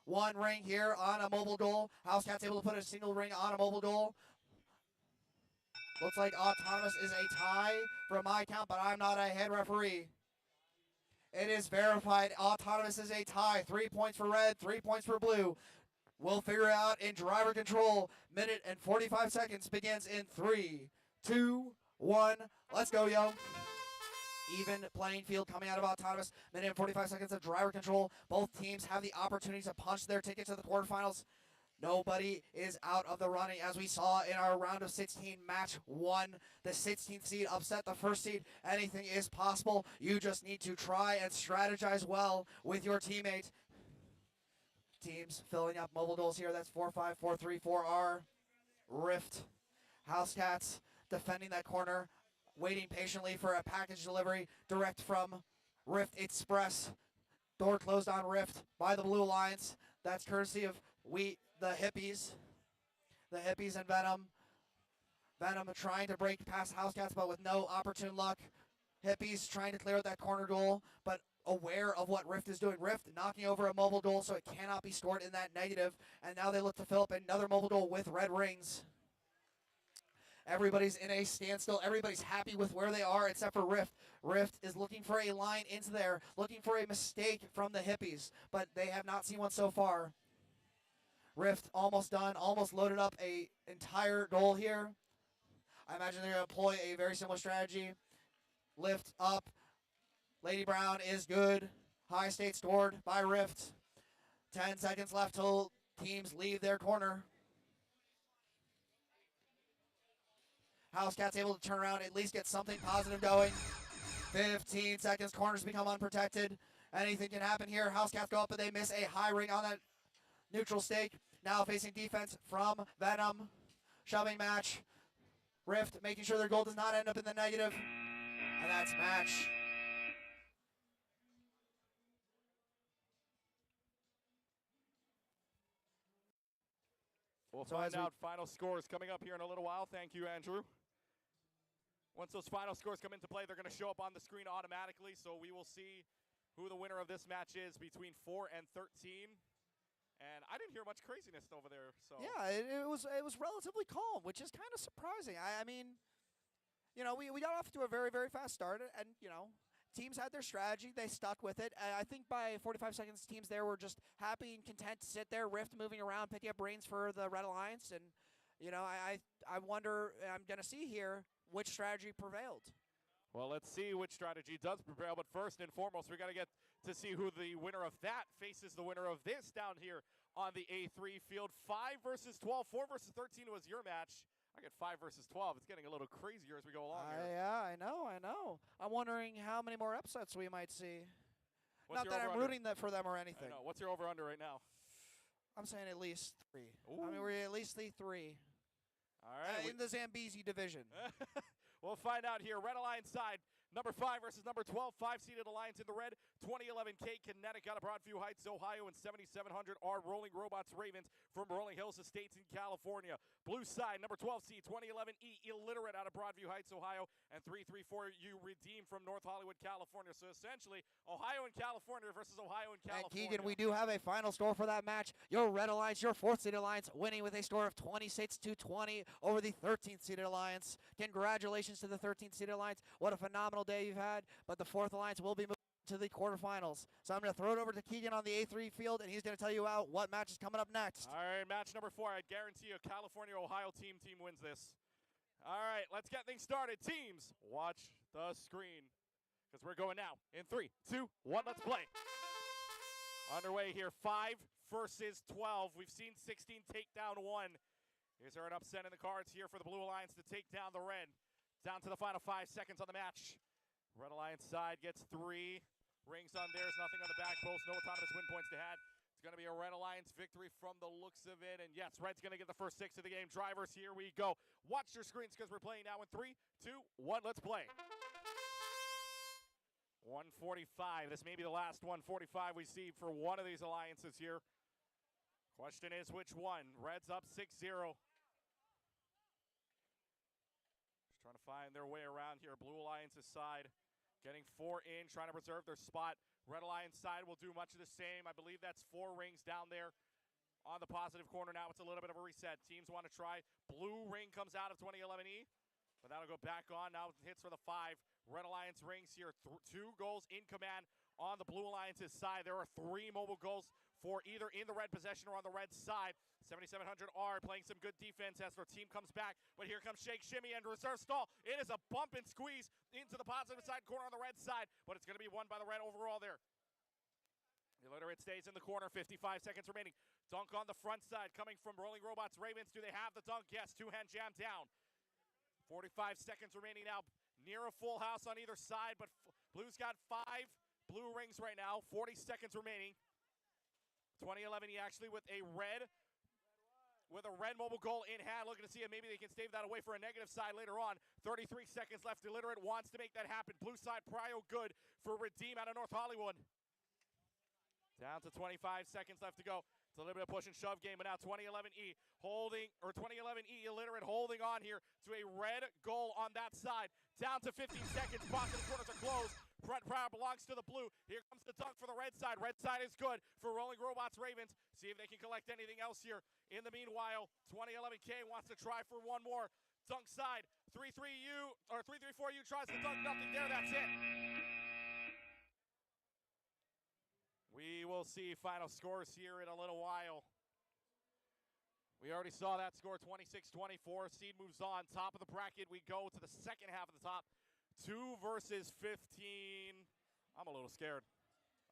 1 ring here on a mobile goal. House Cats able to put a single ring on a mobile goal. Looks like Autonomous is a tie from my count, but I'm not a head referee. It is verified. Autonomous is a tie. 3 points for red, 3 points for blue. We'll figure it out in driver control. Minute and 45 seconds begins in 3, 2, 1. Let's go, yo. Even playing field coming out of Autonomous. Minute and 45 seconds of driver control. Both teams have the opportunity to punch their ticket to the quarterfinals. Nobody is out of the running, as we saw in our round of 16 match 1. The 16th seed upset the first seed. Anything is possible. You just need to try and strategize well with your teammate. Teams filling up mobile goals here. That's 4-5, 4-3, 4R. Rift. House Cats defending that corner, waiting patiently for a package delivery direct from Rift Express. Door closed on Rift by the Blue Alliance. That's courtesy of the Hippies. The Hippies and Venom. Venom trying to break past House Cats, but with no opportune luck. Hippies trying to clear out that corner goal, but aware of what Rift is doing. Rift knocking over a mobile goal, so it cannot be scored in that negative. And now they look to fill up another mobile goal with red rings. Everybody's in a standstill. Everybody's happy with where they are except for Rift. Rift is looking for a line into there, looking for a mistake from the Hippies, but they have not seen one so far. Rift almost done, almost loaded up a entire goal here. I imagine they're going to employ a very similar strategy. Lift up. Lady Brown is good. High state scored by Rift. 10 seconds left till teams leave their corner. House Cat's able to turn around, at least get something positive going. 15 seconds, corners become unprotected. Anything can happen here. House Cats go up, but they miss a high ring on that neutral stake. Now facing defense from Venom. Shoving match. Rift making sure their goal does not end up in the negative. And that's match. We'll So find as we- out final scores coming up here in a little while. Thank you, Andrew. Once those final scores come into play, they're going to show up on the screen automatically, so we will see who the winner of this match is between 4 and 13. And I didn't hear much craziness over there. So Yeah, it was relatively calm, which is kind of surprising. I mean, you know, we got off to a very, very fast start, and, you know, teams had their strategy. They stuck with it. I think by 45 seconds, teams there were just happy and content to sit there, Rift moving around, picking up brains for the Red Alliance. And, you know, I wonder, I'm going to see here which strategy prevailed. well, let's see which strategy does prevail. But first and foremost, we got to get to see who the winner of that faces the winner of this down here on the A3 field. 5 versus 12, 4 versus 13 was your match. I get 5 versus 12. It's getting a little crazier as we go along here. Yeah, I know. I'm wondering how many more upsets we might see. What's Not your that I'm over-under? rooting for them or I anything. know. What's your over-under right now? I'm saying at least 3. I Ooh. mean, we're at least the 3. All right. In the Zambezi division. We'll find out here. Red Alliance side, number 5 versus number 12. 5-seeded Alliance in the red. 2011 K Kinetic out of Broadview Heights, Ohio, and 7700 R Rolling Robots Ravens from Rolling Hills Estates in California. Blue side, number 12 seed, 2011 E Illiterate out of Broadview Heights, Ohio, and 334U Redeem from North Hollywood, California. So essentially, Ohio and California versus Ohio and And California. Keegan, we do have a final score for that match. Your Red Alliance, your 4th-seeded Alliance, winning with a score of 26-20 over the 13th-seeded Alliance. Congratulations to the 13th-seeded Alliance. What a phenomenal day you've had. But the 4th Alliance will be moving to the quarterfinals. So I'm going to throw it over to Keegan on the A3 field, and he's going to tell you about what match is coming up next. All right, match number 4. I guarantee you California-Ohio team wins this. All right, let's get things started. Teams, watch the screen because we're going now in 3, 2, 1, let's play. Underway here, 5 versus 12. We've seen 16 take down 1. Is there an upset in the cards here for the Blue Alliance to take down the red? Down to the final 5 seconds on the match. Red Alliance side gets 3 rings on theirs, nothing on the back post, no autonomous win points to had. It's going to be a Red Alliance victory from the looks of it. And yes, Red's going to get the first 6 of the game. Drivers, here we go. Watch your screens because we're playing now in 3, 2, 1, let's play. 145. This may be the last 145 we see for one of these alliances here. Question is which one? Red's up 6-0. Just trying to find their way around here. Blue Alliance's side getting 4 in, trying to preserve their spot. Red Alliance side will do much of the same. I believe that's 4 rings down there on the positive corner. Now it's a little bit of a reset. Teams want to try. Blue ring comes out of 2011E, but that'll go back on. Now it hits for the 5. Red Alliance rings here. 2 goals in command on the Blue Alliance's side. There are 3 mobile goals for either in the red possession or on the red side. 7700R playing some good defense as their team comes back. But here comes Shake Shimmy and reserve stall. It is a bump and squeeze into the positive side corner on the red side, but it's going to be won by the red overall there. Illiterate stays in the corner, 55 seconds remaining. Dunk on the front side coming from Rolling Robots Ravens. Do they have the dunk? Yes, 2-hand jam down. 45 seconds remaining now. Near a full house on either side, but Blue's got 5 blue rings right now. 40 seconds remaining. 2011, he actually with a red with a red mobile goal in hand, looking to see if maybe they can stave that away for a negative side later on. 33 seconds left. Illiterate wants to make that happen. Blue side, Prio good for Redeem out of North Hollywood. Down to 25 seconds left to go. It's a little bit of push and shove game, but now 2011E holding, or 2011E Illiterate holding on here to a red goal on that side. Down to 15 seconds. Boston corners are closed. Front Proud belongs to the blue. Here comes the dunk for the red side. Red side is good for Rolling Robots Ravens. See if they can collect anything else here. In the meanwhile, 2011K wants to try for one more. Dunk side. 3-3U, or 3-3-4U tries to dunk. Nothing there. That's it. We will see final scores here in a little while. We already saw that score, 26-24. Seed moves on. Top of the bracket, we go to the second half of the top. 2 versus 15. I'm a little scared.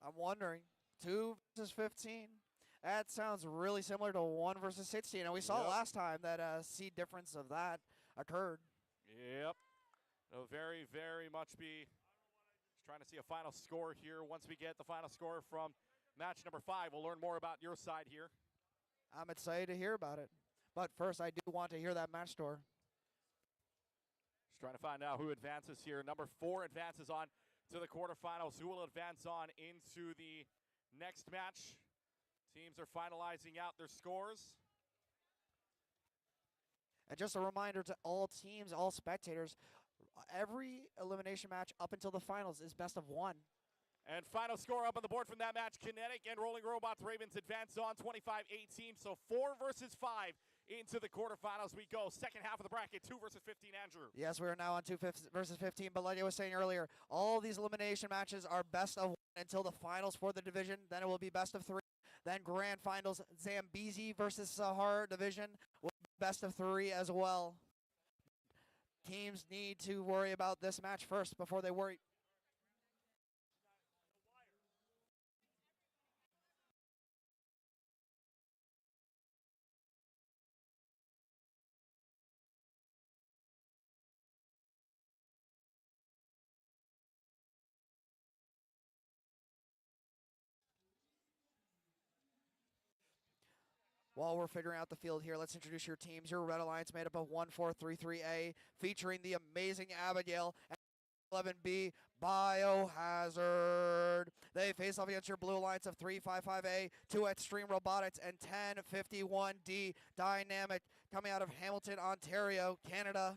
I'm wondering. 2 versus 15. That sounds really similar to 1 versus 16. And we saw last time that seed difference of that occurred. Yep. It'll very, very much be just trying to see a final score here. Once we get the final score from match number 5, we'll learn more about your side here. I'm excited to hear about it. But first, I do want to hear that match score. Just trying to find out who advances here. Number 4 advances on to the quarterfinals. Who will advance on into the next match? Teams are finalizing out their scores. And just a reminder to all teams, all spectators, every elimination match up until the finals is best of 1. And final score up on the board from that match, Kinetic and Rolling Robots Ravens advance on 25-18. So 4 versus 5 into the quarterfinals we go. Second half of the bracket, 2 versus 15, Andrew. Yes, we are now on 2 versus 15. But like I was saying earlier, all these elimination matches are best of 1 until the finals for the division. Then it will be best of 3. Then grand finals, ZAMBEZI versus Sahar division will be best of 3 as well. Teams need to worry about this match first before they worry. While we're figuring out the field here, let's introduce your teams. Your Red Alliance made up of 1-4-3-3-A, featuring the amazing Abigail and 11B Biohazard. They face off against your Blue Alliance of 3-5-5-A, 2 Extreme Robotics, and 10-51D Dynamic, coming out of Hamilton, Ontario, Canada.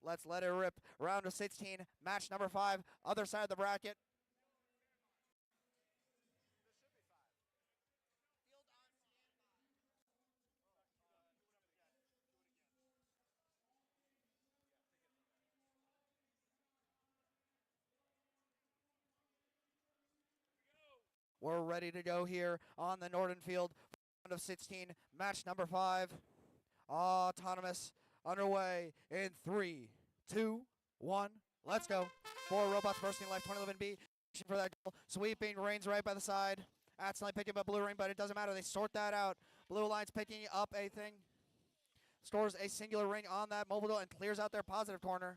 Let's let it rip. Round of 16, match number 5, other side of the bracket. We're ready to go here on the Northern Field. Round of 16, match number 5. Autonomous underway in 3, 2, 1. let's go. 4 robots bursting life, 2011B for that goal. Sweeping, Rain's right by the side. Accidentally picking up Blue Rain, but it doesn't matter. They sort that out. Blue Line's picking up a thing. Stores a singular ring on that mobile duel and clears out their positive corner.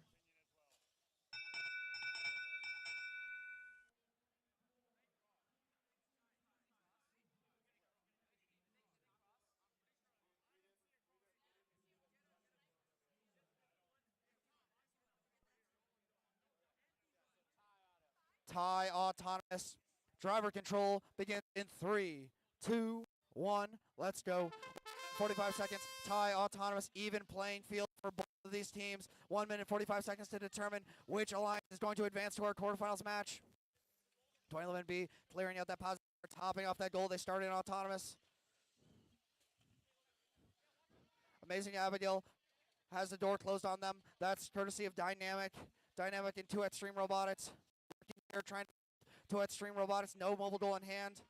Tie autonomous. Driver control begins in 3, 2, 1. Let's go. 45 seconds. Tie autonomous. Even playing field for both of these teams. 1 minute 45 seconds to determine which alliance is going to advance to our quarterfinals match. 2011B clearing out that positive, topping off that goal. They started in autonomous. Amazing Abigail has the door closed on them. That's courtesy of Dynamic. Dynamic and 2 at Stream Robotics. Working here trying to 2 at Stream Robotics. No mobile duel in hand.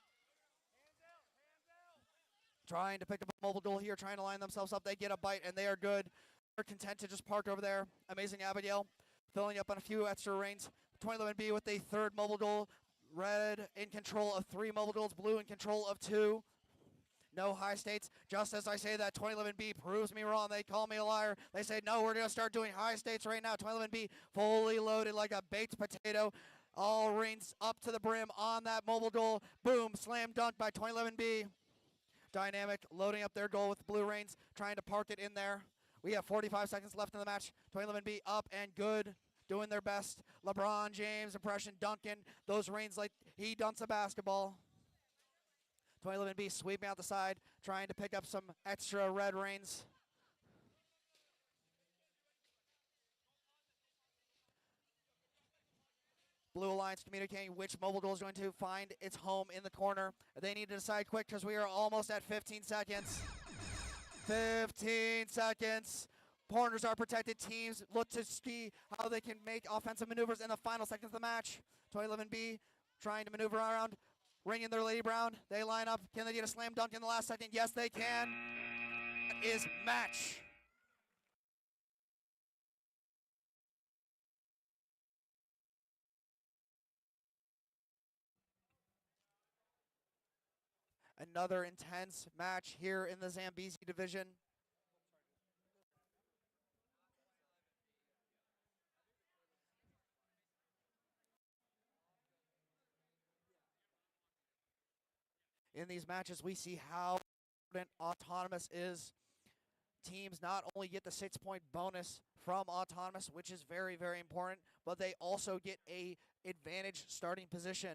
Trying to pick up a mobile duel here, trying to line themselves up. They get a bite and they are good. They're content to just park over there. Amazing Abigail filling up on a few extra reigns. 2011B with a 3rd mobile duel. Red in control of 3 mobile duels. Blue in control of 2. No high states. Just as I say that, 2011B proves me wrong. They call me a liar. They say, no, we're going to start doing high states right now. 2011B fully loaded like a baked potato. All rings up to the brim on that mobile duel. Boom, slam dunk by 2011B. Dynamic loading up their goal with blue reins, trying to park it in there. We have 45 seconds left in the match. 2011B up and good, doing their best. LeBron James impression, Duncan, those reins like he dunks a basketball. 2011B sweeping out the side, trying to pick up some extra red reins. Blue Alliance communicating which mobile duel is going to find its home in the corner. They need to decide quick because we are almost at 15 seconds. 15 seconds. Corners are protected. Teams look to see how they can make offensive maneuvers in the final seconds of the match. 2011B trying to maneuver around, ringing their Lady Brown. They line up. Can they get a slam dunk in the last second? Yes, they can. That is match. Another intense match here in the ZAMBEZI division. In these matches, we see how important autonomous is. Teams not only get the 6-point bonus from autonomous, which is very, very important, but they also get a advantage starting position.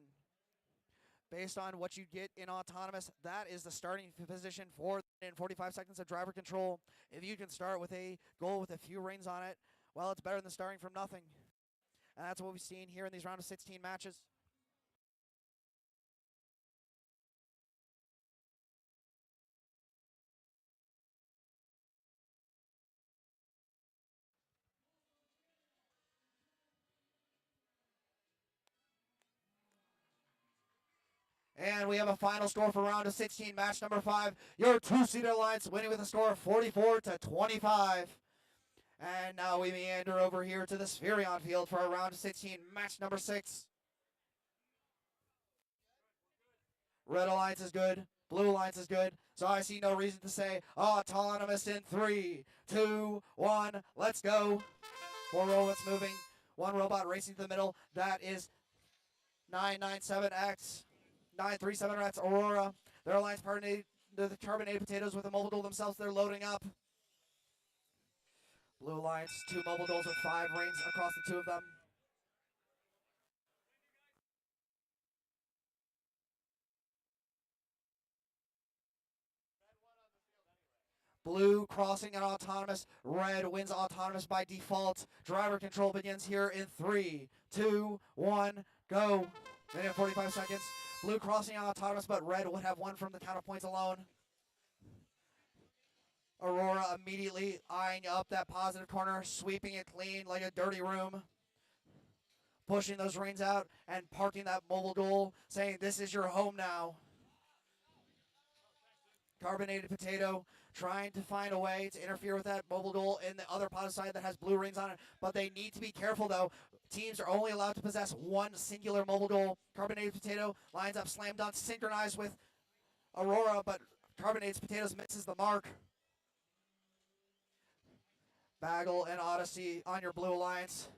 Based on what you get in autonomous, that is the starting position for in 45 seconds of driver control. If you can start with a goal with a few rings on it, well, it's better than starting from nothing. And that's what we've seen here in these round of 16 matches. And we have a final score for round of 16, match number 5. Your 2-seater Alliance winning with a score of 44-25. And now we meander over here to the Spherion field for a round of 16, match number 6. Red Alliance is good. Blue Alliance is good. So I see no reason to say autonomous in 3, 2, 1. Let's go. 4 robots moving. 1 robot racing to the middle. That is 997X. 937 Rats Aurora. Their alliance partner, the carbonated potatoes with a mobile duel themselves. They're loading up. Blue Alliance, 2 mobile duels with 5 rings across the 2 of them. Blue crossing an autonomous. Red wins autonomous by default. Driver control begins here in 3, 2, 1, go. Minute 45 seconds. Blue crossing on autonomous, but red would have 1 from the count of points alone. Aurora immediately eyeing up that positive corner, sweeping it clean like a dirty room. Pushing those rings out and parking that mobile duel, saying this is your home now. Carbonated Potato trying to find a way to interfere with that mobile duel in the other positive side that has blue rings on it, but they need to be careful though. Teams are only allowed to possess one singular mobile goal. Carbonated Potato lines up slam dunk synchronized with Aurora, but Carbonated Potatoes misses the mark. Bagel and Odyssey on your blue alliance.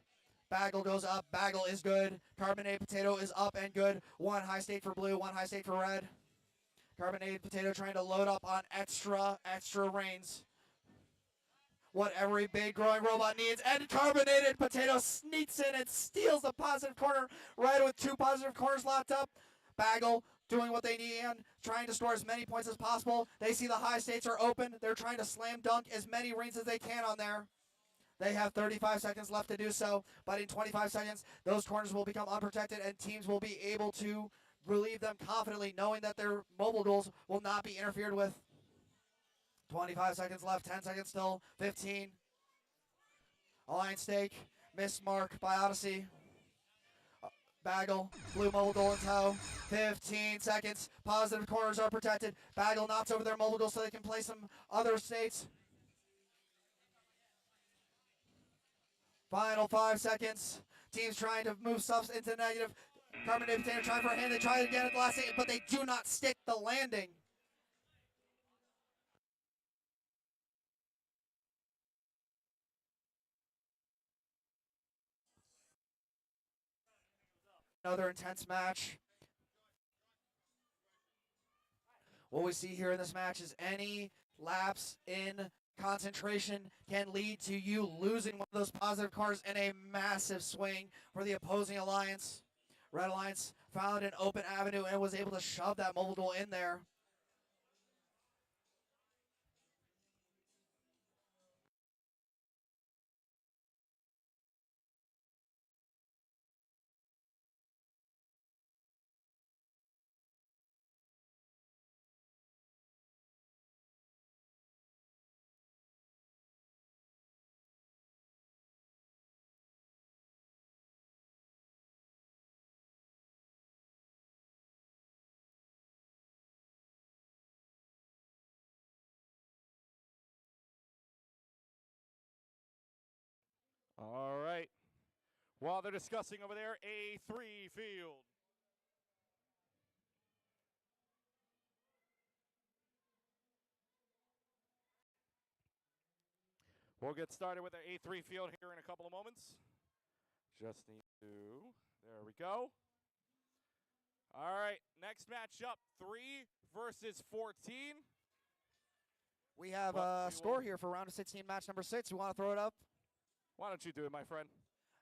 Bagel goes up. Bagel is good. Carbonated Potato is up and good. One high state for blue, one high state for red. Carbonated Potato trying to load up on extra reins. What every big growing robot needs. And Carbonated Potato sneaks in and steals the positive corner. Red with 2 positive corners locked up. Bagel doing what they need, trying to score as many points as possible. They see the high states are open. They're trying to slam dunk as many rings as they can on there. They have 35 seconds left to do so, but in 25 seconds, those corners will become unprotected and teams will be able to relieve them confidently, knowing that their mobile goals will not be interfered with. 25 seconds left, 10 seconds still, 15. Alliance stake, missed mark by Odyssey. Bagel, blue mobile goal in tow. 15 seconds, positive corners are protected. Bagel knocks over their mobile goal so they can play some other states. Final 5 seconds. Teams trying to move subs into negative. Carbonated Potato trying for a hand. They try again at the last second, but they do not stick the landing. Another intense match. What we see here in this match is any lapse in concentration can lead to you losing one of those positive cards in a massive swing for the opposing alliance. Red Alliance found an open avenue and was able to shove that mobile goal in there. All right. While they're discussing over there, A3 field. We'll get started with the A3 field here in a couple of moments. Just need to, there we go. All right, next matchup, 3 versus 14. We have a score here for round of 16, match number 6. You want to throw it up? Why don't you do it, my friend?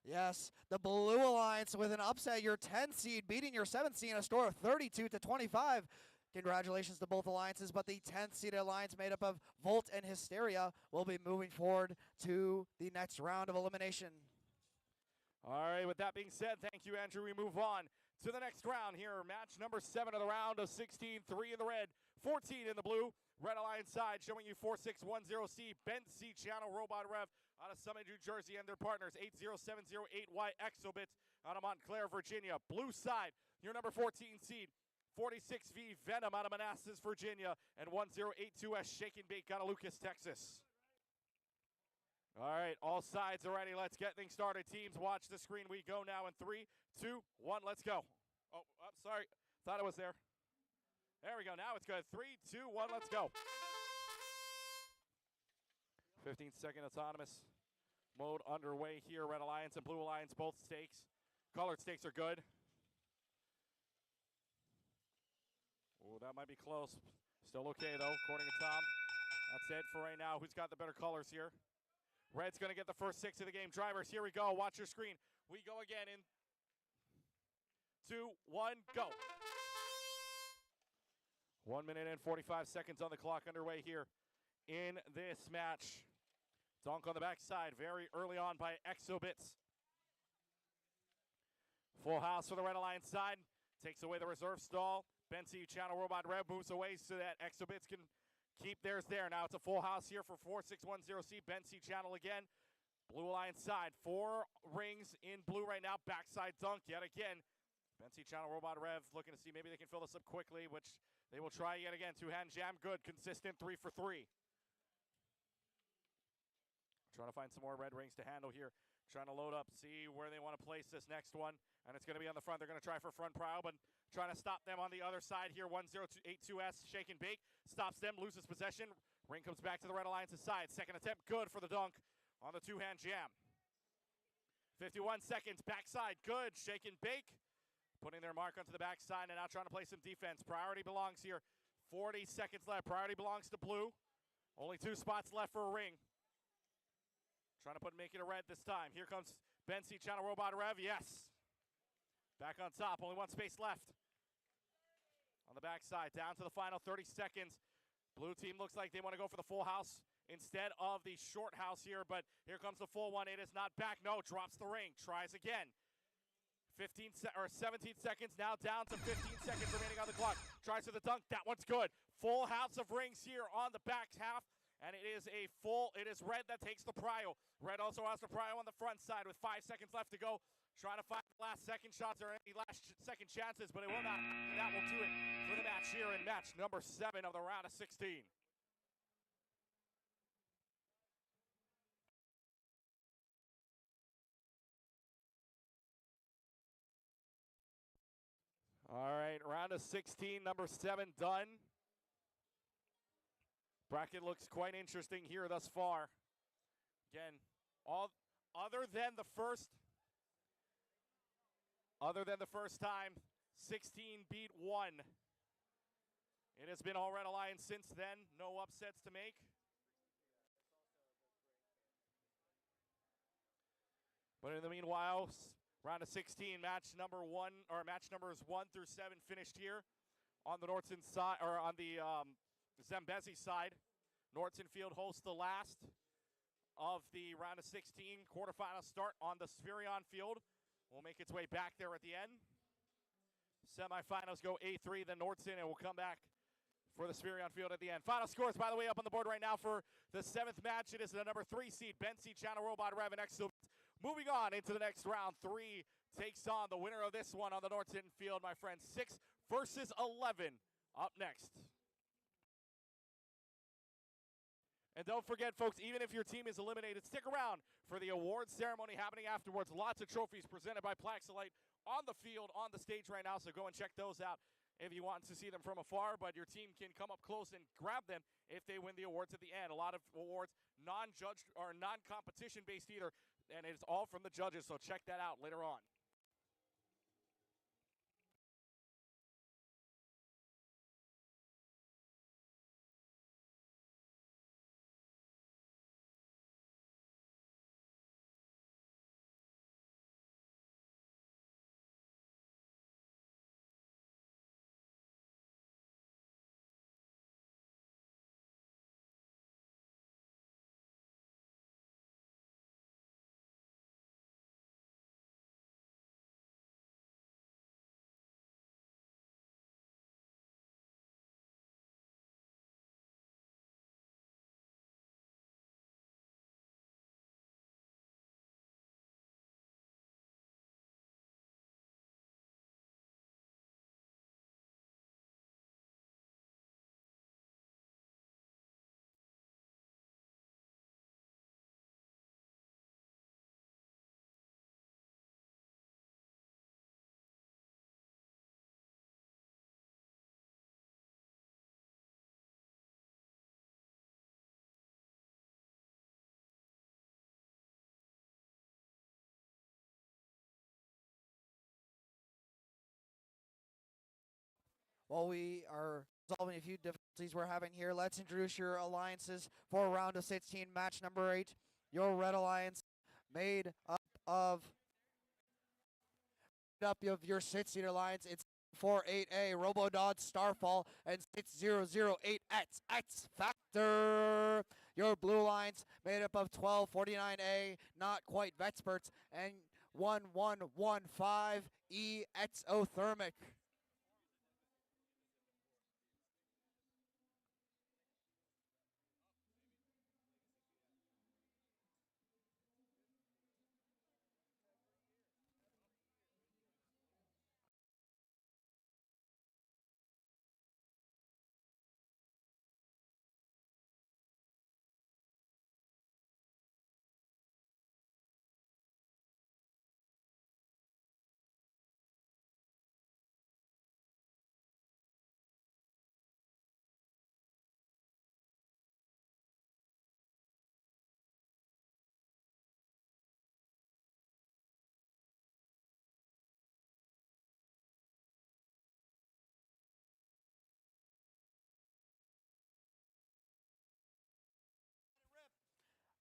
Yes, the Blue Alliance with an upset, your 10th seed beating your 7th seed in a score of 32-25. Congratulations to both alliances, but the 10th seeded alliance made up of Volt and Hysteria will be moving forward to the next round of elimination. All right, with that being said, thank you, Andrew. We move on to the next round here. Match number 7 of the round of 16, 3 in the red, 14 in the blue. Red Alliance side showing you 4610C, BenC Channel Robot Rev out of Summit, New Jersey, and their partners 80708Y Exobits out of Montclair, Virginia. Blue side, your number 14 seed, 46V Venom out of Manassas, Virginia, and 1082S Shake and Bake out of Lucas, Texas. All right, all sides are ready. Let's get things started. Teams, watch the screen. We go now in 3, 2, 1, let's go. Oh, sorry. Thought it was there. There we go. Now it's good. 3, 2, 1, let's go. 15-second autonomous mode underway here. Red Alliance and Blue Alliance, both stakes. Colored stakes are good. Oh, that might be close. Still okay, though, according to Tom. That's it for right now. Who's got the better colors here? Red's going to get the first 6 of the game. Drivers, here we go. Watch your screen. We go again in 2, 1, go. 1 minute and 45 seconds on the clock underway here in this match. Dunk on the backside very early on by Exobits. Full house for the Red Alliance side. Takes away the reserve stall. BenC Channel Robot Rev moves away so that Exobits can keep theirs there. Now it's a full house here for 4610C. BenC Channel again. Blue Alliance side. 4 rings in blue right now. Backside dunk yet again. BenC Channel Robot Rev looking to see maybe they can fill this up quickly, which they will try yet again. 2-hand jam, good. Consistent 3 for 3. Trying to find some more red rings to handle here. Trying to load up, see where they want to place this next one. And it's going to be on the front. They're going to try for front prow, but trying to stop them on the other side here. 1082S, shake and bake. Stops them, loses possession. Ring comes back to the Red Alliance's side. Second attempt, good for the dunk on the two-hand jam. 51 seconds, backside, good. Shake and bake. Putting their mark onto the backside and now trying to play some defense. Priority belongs here. 40 seconds left. Priority belongs to blue. Only 2 spots left for a ring. Trying to make it a red this time. Here comes Bensi, Channel Robot Rev. Yes. Back on top. Only 1 space left. On the backside. Down to the final 30 seconds. Blue team looks like they want to go for the full house instead of the short house here. But here comes the full one. It is not back. No. Drops the ring. Tries again. 17 seconds. Now down to 15 seconds remaining on the clock. Tries for the dunk. That one's good. Full house of rings here on the back half. And it is red that takes the prio. Red also has the prio on the front side with 5 seconds left to go. Trying to find last second shots or any last second chances, but it will not. That will do it for the match here in match number 7 of the round of 16. All right, round of 16, number 7 done. Bracket looks quite interesting here thus far. Again, other than the first time, 16 beat 1. It has been all Red Alliance since then. No upsets to make. But in the meanwhile, round of 16, match numbers 1 through 7 finished here on the Norton side, or on the ZAMBEZI side. Norton Field hosts the last of the round of 16 quarterfinal start on the Spherion Field. Will make its way back there at the end. Semifinals go A3, then Norton, and we'll come back for the Spherion Field at the end. Final scores, by the way, up on the board right now for the 7th match. It is the number 3 seed, Bensi, Channel Robot Rev, and X. Moving on into the next round, 3 takes on the winner of this one on the Norton Field, my friends. 6 versus 11 up next. And don't forget, folks, even if your team is eliminated, stick around for the awards ceremony happening afterwards. Lots of trophies presented by Plaxolite on the field, on the stage right now, so go and check those out if you want to see them from afar. But your team can come up close and grab them if they win the awards at the end. A lot of awards non-judged or non-competition based either, and it's all from the judges, so check that out later on. While we are solving a few difficulties we're having here, let's introduce your alliances for round of 16, match number 8. Your Red Alliance made up of your 6-seed alliance. It's 48A, Robodod, Starfall, and 6008 X Factor. Your Blue Alliance made up of 1249A, Not Quite Vexperts, and 1115E Exothermic.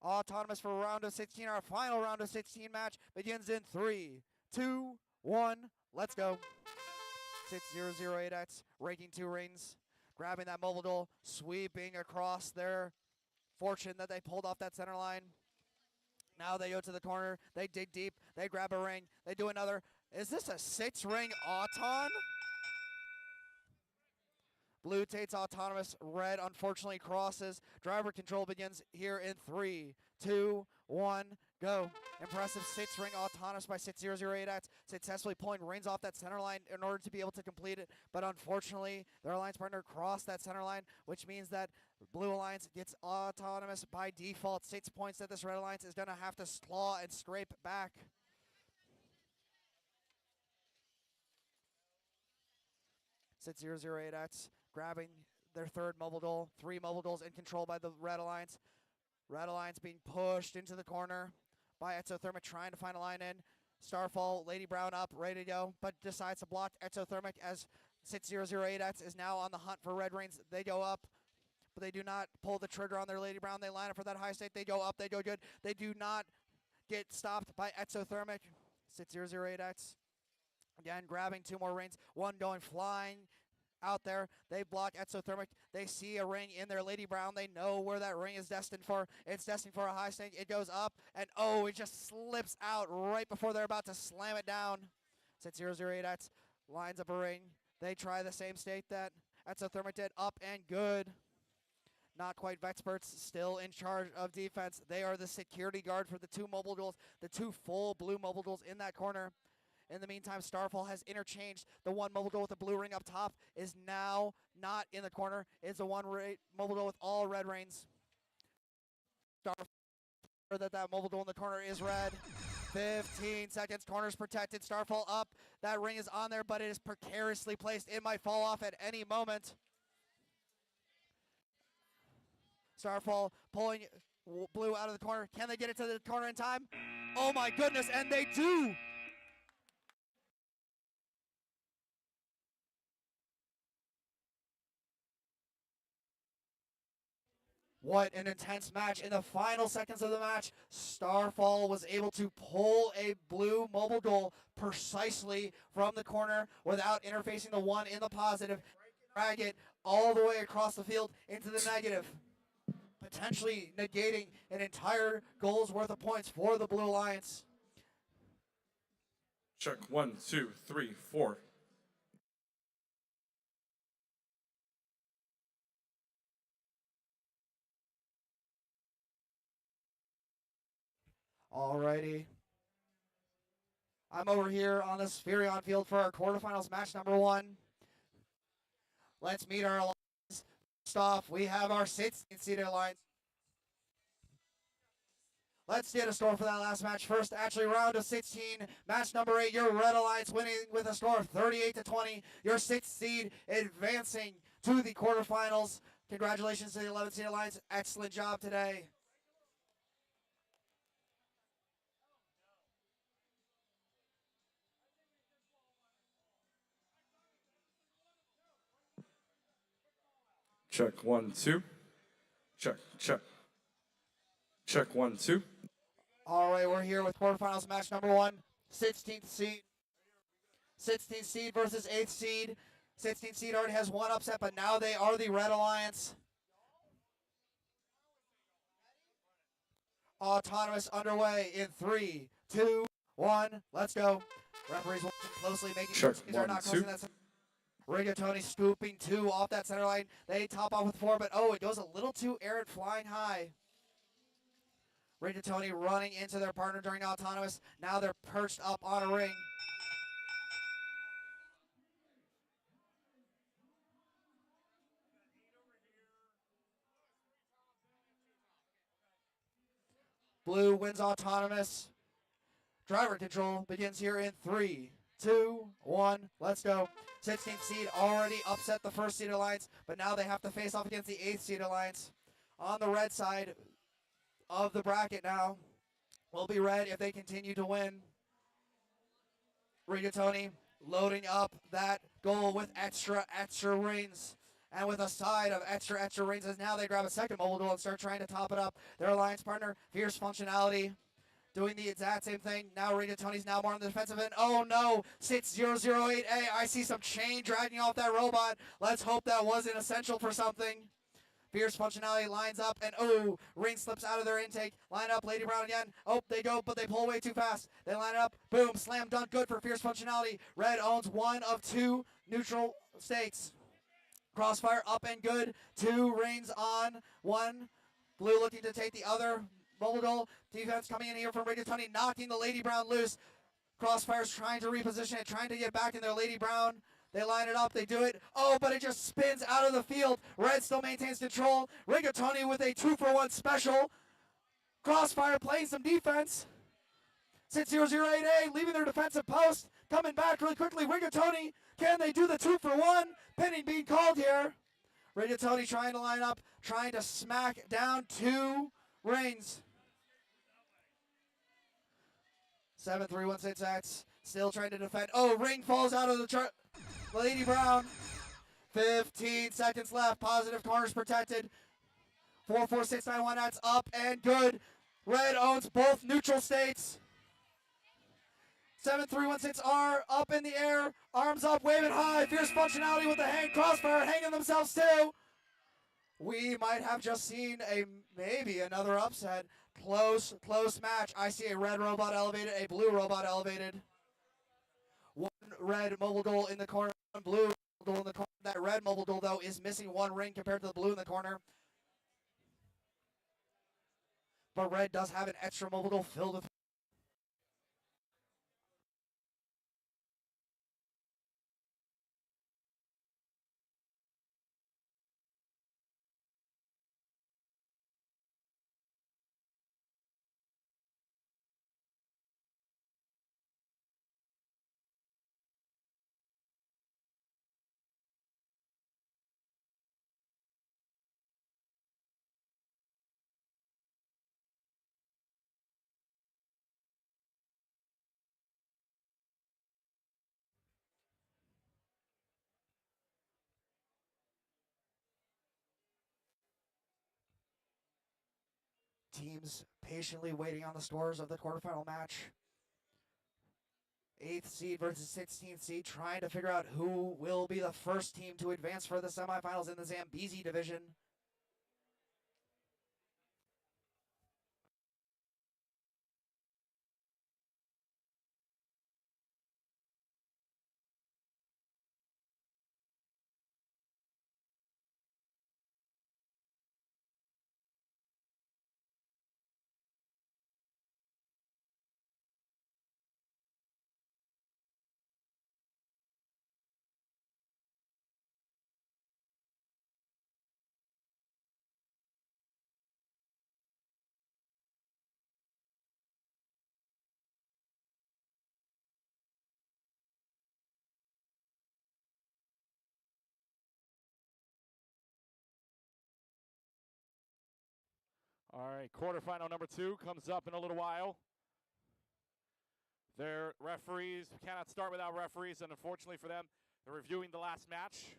Autonomous for round of 16. Our final round of 16 match begins in 3, 2, 1. Let's go. 6008X, raking 2 rings, grabbing that mobile duel, sweeping across their fortune that they pulled off that center line. Now they go to the corner, they dig deep, they grab a ring, they do another. Is this a 6-ring auton? Blue takes autonomous, red unfortunately crosses. Driver control begins here in 3, 2, 1, go. Impressive 6-ring autonomous by 6008X, successfully pulling rings off that center line in order to be able to complete it. But unfortunately, their alliance partner crossed that center line, which means that Blue Alliance gets autonomous by default. 6 points that this Red Alliance is going to have to claw and scrape back. Sit 008X grabbing their third mobile duel. 3 mobile duels in control by the Red Alliance. Red Alliance being pushed into the corner by Exothermic, trying to find a line in. Starfall, Lady Brown up, ready to go, but decides to block Exothermic as Sit 008X is now on the hunt for red rings. They go up, but they do not pull the trigger on their Lady Brown. They line up for that high stake. They go up, they go good. They do not get stopped by Exothermic. Sit 008X again grabbing 2 more rings. One going flying out there. They block Exothermic. They see a ring in their Lady Brown. They know where that ring is destined for. It's destined for a high stake. It goes up, and oh, it just slips out right before they're about to slam it down. Sit 008X lines up a ring. They try the same stake that Exothermic did, up and good. Not quite Vexperts, still in charge of defense. They are the security guard for the 2 mobile duels, the 2 full blue mobile duels in that corner. In the meantime, Starfall has interchanged. The 1 mobile duel with the blue ring up top is now not in the corner. It's a 1 mobile duel with all red rings. Starfall that mobile duel in the corner is red. 15 seconds, corner's protected. Starfall up. That ring is on there, but it is precariously placed. It might fall off at any moment. Starfall pulling blue out of the corner. Can they get it to the corner in time? Oh my goodness, and they do! What an intense match. In the final seconds of the match, Starfall was able to pull a blue mobile duel precisely from the corner without interfacing the 1 in the positive. Drag it all the way across the field into the negative, potentially negating an entire goal's worth of points for the Blue Alliance. Check 1, 2, 3, 4. Alrighty. I'm over here on the Spherion field for our quarterfinals match number 1. Let's meet our alliance. First off, we have our 16-seeded alliance. Let's get a score for that last match. First, actually, round of 16, match number 8. Your Red Alliance winning with a score of 38-20. Your 6th seed advancing to the quarterfinals. Congratulations to the 11th seed alliance. Excellent job today. Check 1, 2. Check, check. Check 1, 2. All right, we're here with quarterfinals match number 1. 16th seed. 16th seed versus 8th seed. 16th seed already has 1 upset, but now they are the Red Alliance. Autonomous underway in 3, 2, 1. Let's go. Referees watching closely, making sure these are not crossing that. Rigatoni scooping 2 off that center line. They top off with 4, but oh, it goes a little too errant, flying high. Rigatoni running into their partner during autonomous. Now they're perched up on a ring. Blue wins autonomous. Driver control begins here in 3, 2, 1. Let's go. 16th seed already upset the 1st seed alliance, but now they have to face off against the 8th seed alliance. On the red side of the bracket now will be red if they continue to win. Rigatoni loading up that goal with extra rings And with a side of extra rings, as now they grab a second mobile duel and start trying to top it up. Their alliance partner, Fierce Functionality, doing the exact same thing. Now Rigatoni's now more on the defensive end. Oh no, sits 008A. I see some chain dragging off that robot. Let's hope that wasn't essential for something. Fierce Functionality lines up, and oh, ring slips out of their intake. Line up, Lady Brown again. Oh, they go, but they pull away too fast. They line it up, boom, slam dunk, good for Fierce Functionality. Red owns one of two neutral states. Crossfire up and good. 2 rings on 1. Blue looking to take the other. Mobile duel. Defense coming in here from Rigatoni, knocking the Lady Brown loose. Crossfire's trying to reposition it, trying to get back in their Lady Brown. They line it up, they do it. Oh, but it just spins out of the field. Red still maintains control. Rigatoni with a 2-for-1 special. Crossfire playing some defense. Sits 008A, leaving their defensive post. Coming back really quickly. Rigatoni, can they do the 2-for-1? Pinning being called here. Rigatoni trying to line up, trying to smack down 2 rings. 7-3-1-6X, still trying to defend. Oh, ring falls out of the chart. Lady Brown, 15 seconds left. Positive corners protected. 4-4-6-9-1, that's up and good. Red owns both neutral states. 7-3-1-6-R up in the air, arms up, waving high. Fierce Functionality with the hang crossfire, hanging themselves too. We might have just seen maybe another upset. Close match. I see a red robot elevated, a blue robot elevated. 1 red mobile duel in the corner, 1 blue duel in the corner. That red mobile duel, though, is missing 1 ring compared to the blue in the corner. But red does have an extra mobile duel filled with. Teams patiently waiting on the scores of the quarterfinal match. 8th seed versus 16th seed, trying to figure out who will be the first team to advance for the semifinals in the ZAMBEZI division. All right, quarterfinal number 2 comes up in a little while. Their referees cannot start without referees, and unfortunately for them, they're reviewing the last match.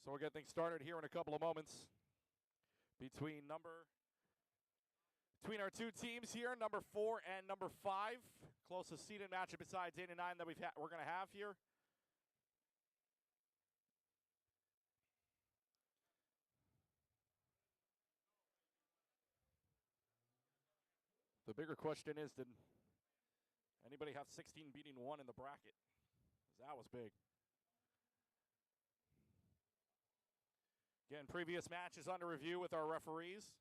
So we'll get things started here in a couple of moments between our 2 teams here, number 4 and number 5. Closest seeded matchup besides 8 and 9 that we're going to have here. The bigger question is, did anybody have 16 beating 1 in the bracket? 'Cause that was big. Again, previous matches under review with our referees.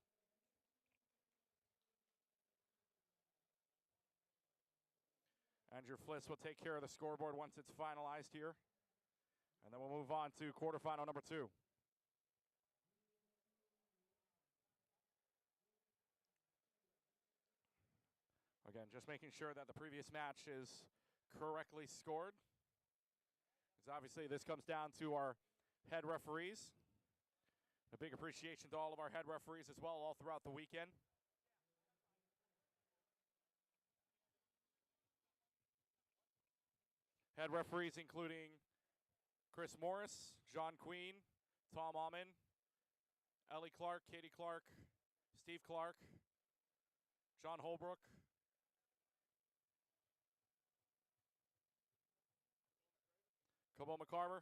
Andrew Fliss will take care of the scoreboard once it's finalized here. And then we'll move on to quarterfinal number 2. Again, just making sure that the previous match is correctly scored. Because obviously this comes down to our head referees. A big appreciation to all of our head referees as well all throughout the weekend. Head referees including Chris Morris, John Queen, Tom Alman, Ellie Clark, Katie Clark, Steve Clark, John Holbrook, Kobo McCarver.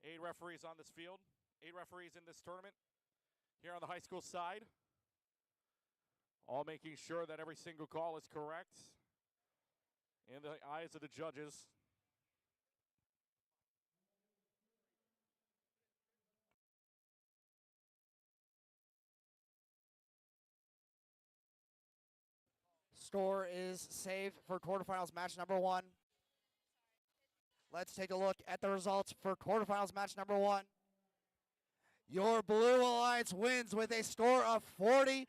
8 referees on this field, 8 referees in this tournament here on the high school side, all making sure that every single call is correct in the eyes of the judges. Score is saved for quarterfinals match number 1. Let's take a look at the results for quarterfinals match number 1. Your Blue Alliance wins with a score of 40-39.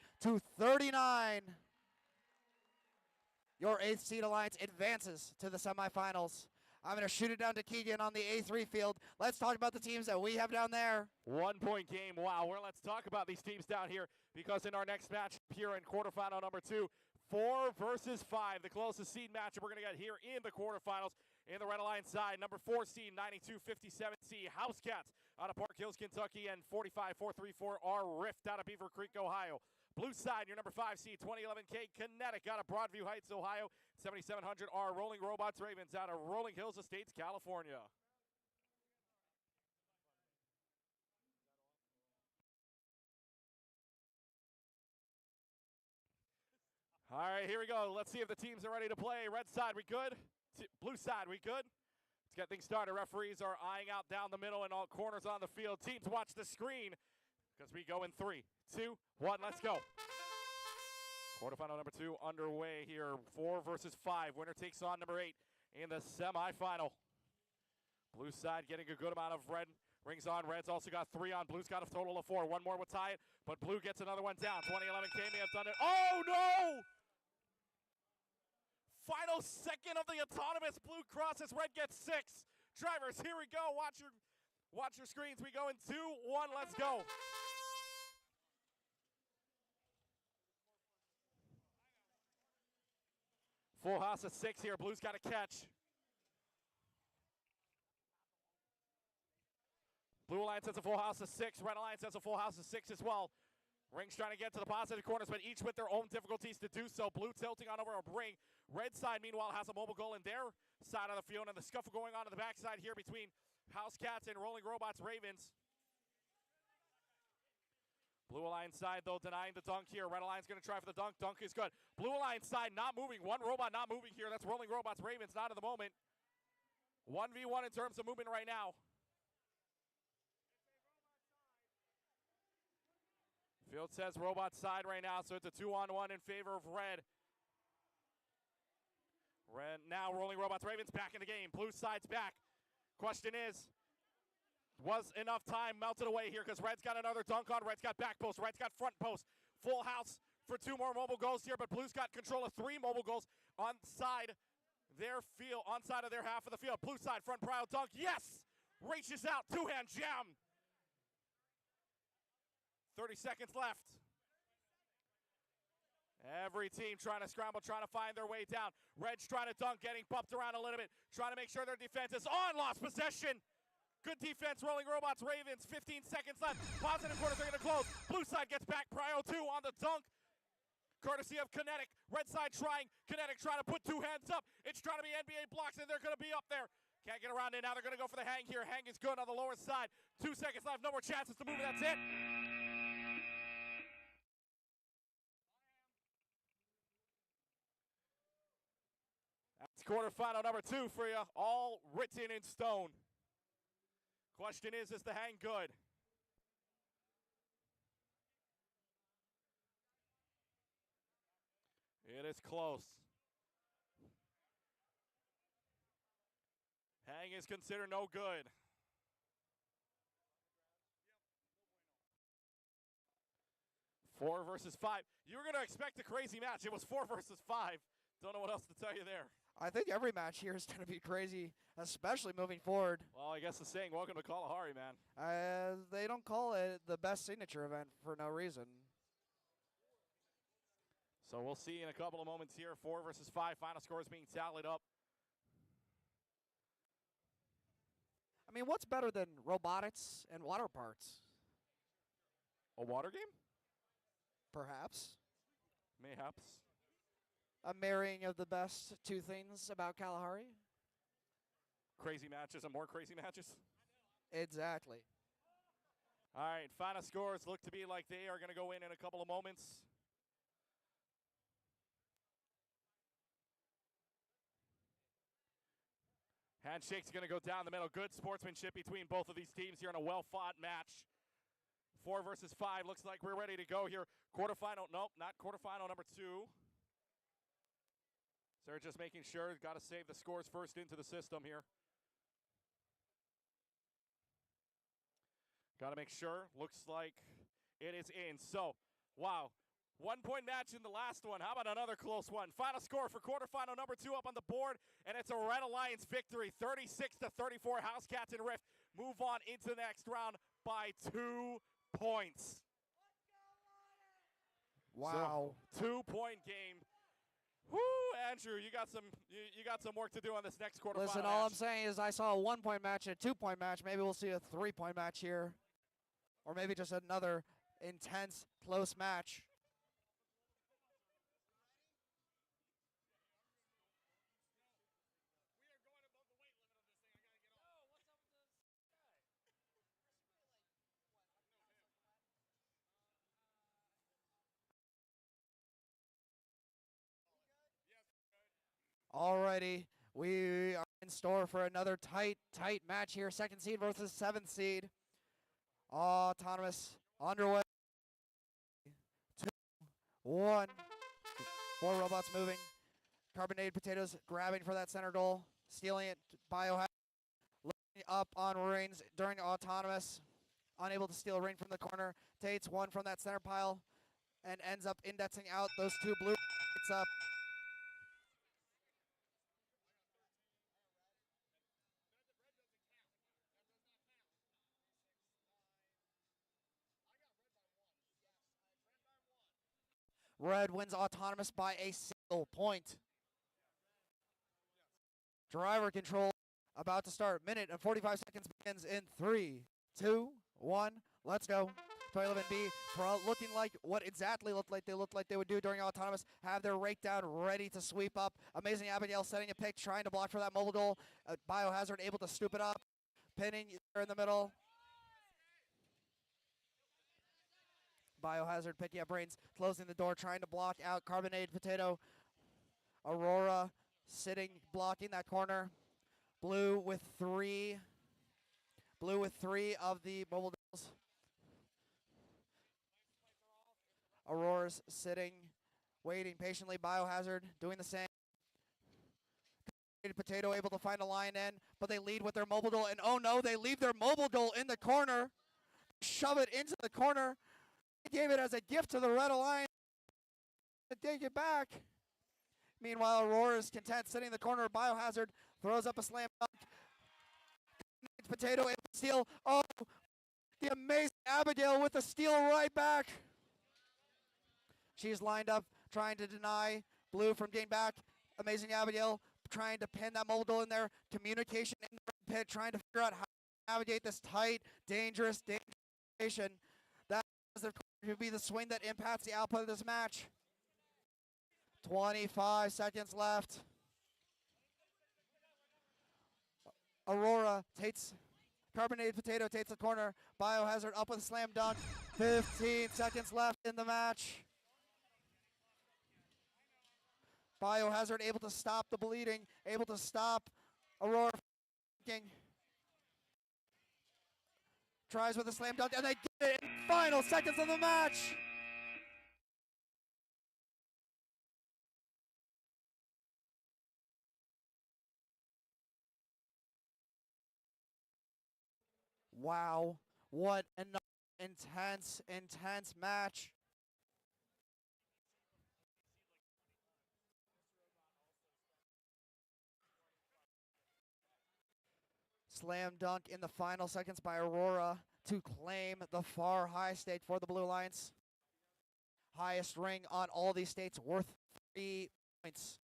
Your 8th seed Alliance advances to the semifinals. I'm going to shoot it down to Keegan on the A3 field. Let's talk about the teams that we have down there. 1-point game. Wow. Well, let's talk about these teams down here because in our next match here in quarterfinal number 2, 4 versus 5, the closest seed matchup we're going to get here in the quarterfinals. In the Red Alliance side, number 4 seed, 9257C, House Cats out of Park Hills, Kentucky, and 45434R Rift out of Beaver Creek, Ohio. Blue side, your number 5 seed, 2011K Kinetic out of Broadview Heights, Ohio, 7700R Rolling Robots Ravens out of Rolling Hills Estates, California. All right, here we go. Let's see if the teams are ready to play. Red side, we good? Blue side, we good? Let's get things started. Referees are eyeing out down the middle and all corners on the field. Teams watch the screen because we go in 3, 2, 1, let's go. Quarterfinal number 2 underway here. 4 versus 5. Winner takes on number 8 in the semifinal. Blue side getting a good amount of red rings on. Red's also got 3 on. Blue's got a total of 4. One more will tie it, but Blue gets another one down. 2011K may have done it. Oh, no! Final second of the autonomous. Blue crosses. Red gets 6. Drivers, here we go. Watch your screens. We go in 2, 1. Let's go. Full house of 6 here. Blue's got a catch. Blue Alliance has a full house of 6. Red Alliance has a full house of 6 as well. Rings trying to get to the positive corners, but each with their own difficulties to do so. Blue tilting on over a ring. Red side, meanwhile, has a mobile goal in their side of the field, and the scuffle going on the backside here between House Cats and Rolling Robots Ravens. Blue Alliance side, though, denying the dunk here. Red Alliance going to try for the dunk. Dunk is good. Blue Alliance side not moving. One robot not moving here. That's Rolling Robots Ravens, not at the moment. 1v1 in terms of movement right now. Field says robot side right now, so it's a 2-on-1 in favor of Red. Red now Rolling Robots Ravens back in the game. Blue side's back. Question is, was enough time melted away here because Red's got another dunk on. Red's got back post. Red's got front post. Full house for 2 more mobile goals here, but Blue's got control of 3 mobile goals on side their field, on side of their half of the field. Blue side front proud dunk. Yes! Reaches out, 2-hand jam. 30 seconds left. Every team trying to scramble, trying to find their way down. Red's trying to dunk, getting bumped around a little bit, trying to make sure their defense is on. Lost possession. Good defense, Rolling Robots Ravens. 15 seconds left. Positive corners are going to close. Blue side gets back. Prio 2 on the dunk. Courtesy of Kinetic. Red side trying. Kinetic trying to put 2 hands up. It's trying to be NBA blocks, and they're going to be up there. Can't get around it. Now they're going to go for the hang here. Hang is good on the lower side. 2 seconds left. No more chances to move. That's it. That's quarterfinal number 2 for you. All written in stone. Question is the hang good? It is close. Hang is considered no good. Four versus 5. You were going to expect a crazy match. It was 4 versus 5. Don't know what else to tell you there. I think every match here is going to be crazy, especially moving forward. Well, I guess the saying, welcome to Kalahari, man. They don't call it the best signature event for no reason. So we'll see in a couple of moments here. 4 versus 5. Final scores being tallied up. I mean, what's better than robotics and water parts? A water game? Perhaps. Mayhaps. A marrying of the best two things about Kalahari? Crazy matches and more crazy matches. Exactly. All right, final scores look to be like they are going to go in a couple of moments. Handshake's going to go down the middle. Good sportsmanship between both of these teams here in a well-fought match. 4 versus 5. Looks like we're ready to go here. Quarterfinal. Nope, not quarterfinal number 2. So they're just making sure. Got to save the scores first into the system here. Got to make sure. Looks like it is in. So, wow. 1-point match in the last one. How about another close one? Final score for quarterfinal number 2 up on the board, and it's a Red Alliance victory, 36-34. House Cats and Rift move on into the next round by 2 points. Wow. So, 2-point game. Woo, Andrew, you got some work to do on this next quarterfinal. Listen, all I'm saying is I saw a 1-point match and a 2-point match. Maybe we'll see a 3-point match here. Or maybe just another intense, close match. Alrighty, we are in store for another tight match here. 2nd seed versus 7th seed. Autonomous underway. 2, 1. 4 robots moving. Carbonated Potatoes grabbing for that center goal. Stealing it. Biohack looking up on Reigns during Autonomous. Unable to steal a ring from the corner. Takes one from that center pile and ends up indexing out those 2 blue lights up. Red wins Autonomous by a single point. Driver control about to start. Minute and 45 seconds begins in 3, 2, 1. Let's go. 11B looking like what exactly looked like they would do during Autonomous. Have their rake down ready to sweep up. Amazing Abigail setting a pick, trying to block for that mobile goal. Biohazard able to scoop it up. Pinning there in the middle. Biohazard picking up Brains, closing the door, trying to block out Carbonated Potato. Aurora sitting, blocking that corner. Blue with 3 of the mobile dolls. Aurora's sitting, waiting patiently. Biohazard doing the same. Potato able to find a line in, but they lead with their mobile goal, and oh no, they leave their mobile goal in the corner. Shove it into the corner. They gave it as a gift to the Red Alliance to take it back. Meanwhile, Aurora is content sitting in the corner. Biohazard throws up a slam dunk. Potato able to steal. Oh, the amazing Abigail with the steal right back. She's lined up, trying to deny Blue from getting back. Amazing Abigail trying to pin that mobile goal in there. Communication in the pit, trying to figure out how to navigate this tight, dangerous situation. That would be the swing that impacts the output of this match. 25 seconds left. Aurora takes Carbonated Potato, takes the corner. Biohazard up with a slam dunk. 15 seconds left in the match. Biohazard able to stop the bleeding, able to stop Aurora from tries with a slam dunk, and they get it in the final seconds of the match. Wow, what an intense match. Slam dunk in the final seconds by Aurora to claim the far high stake for the Blue Alliance. Highest ring on all these states, worth 3 points.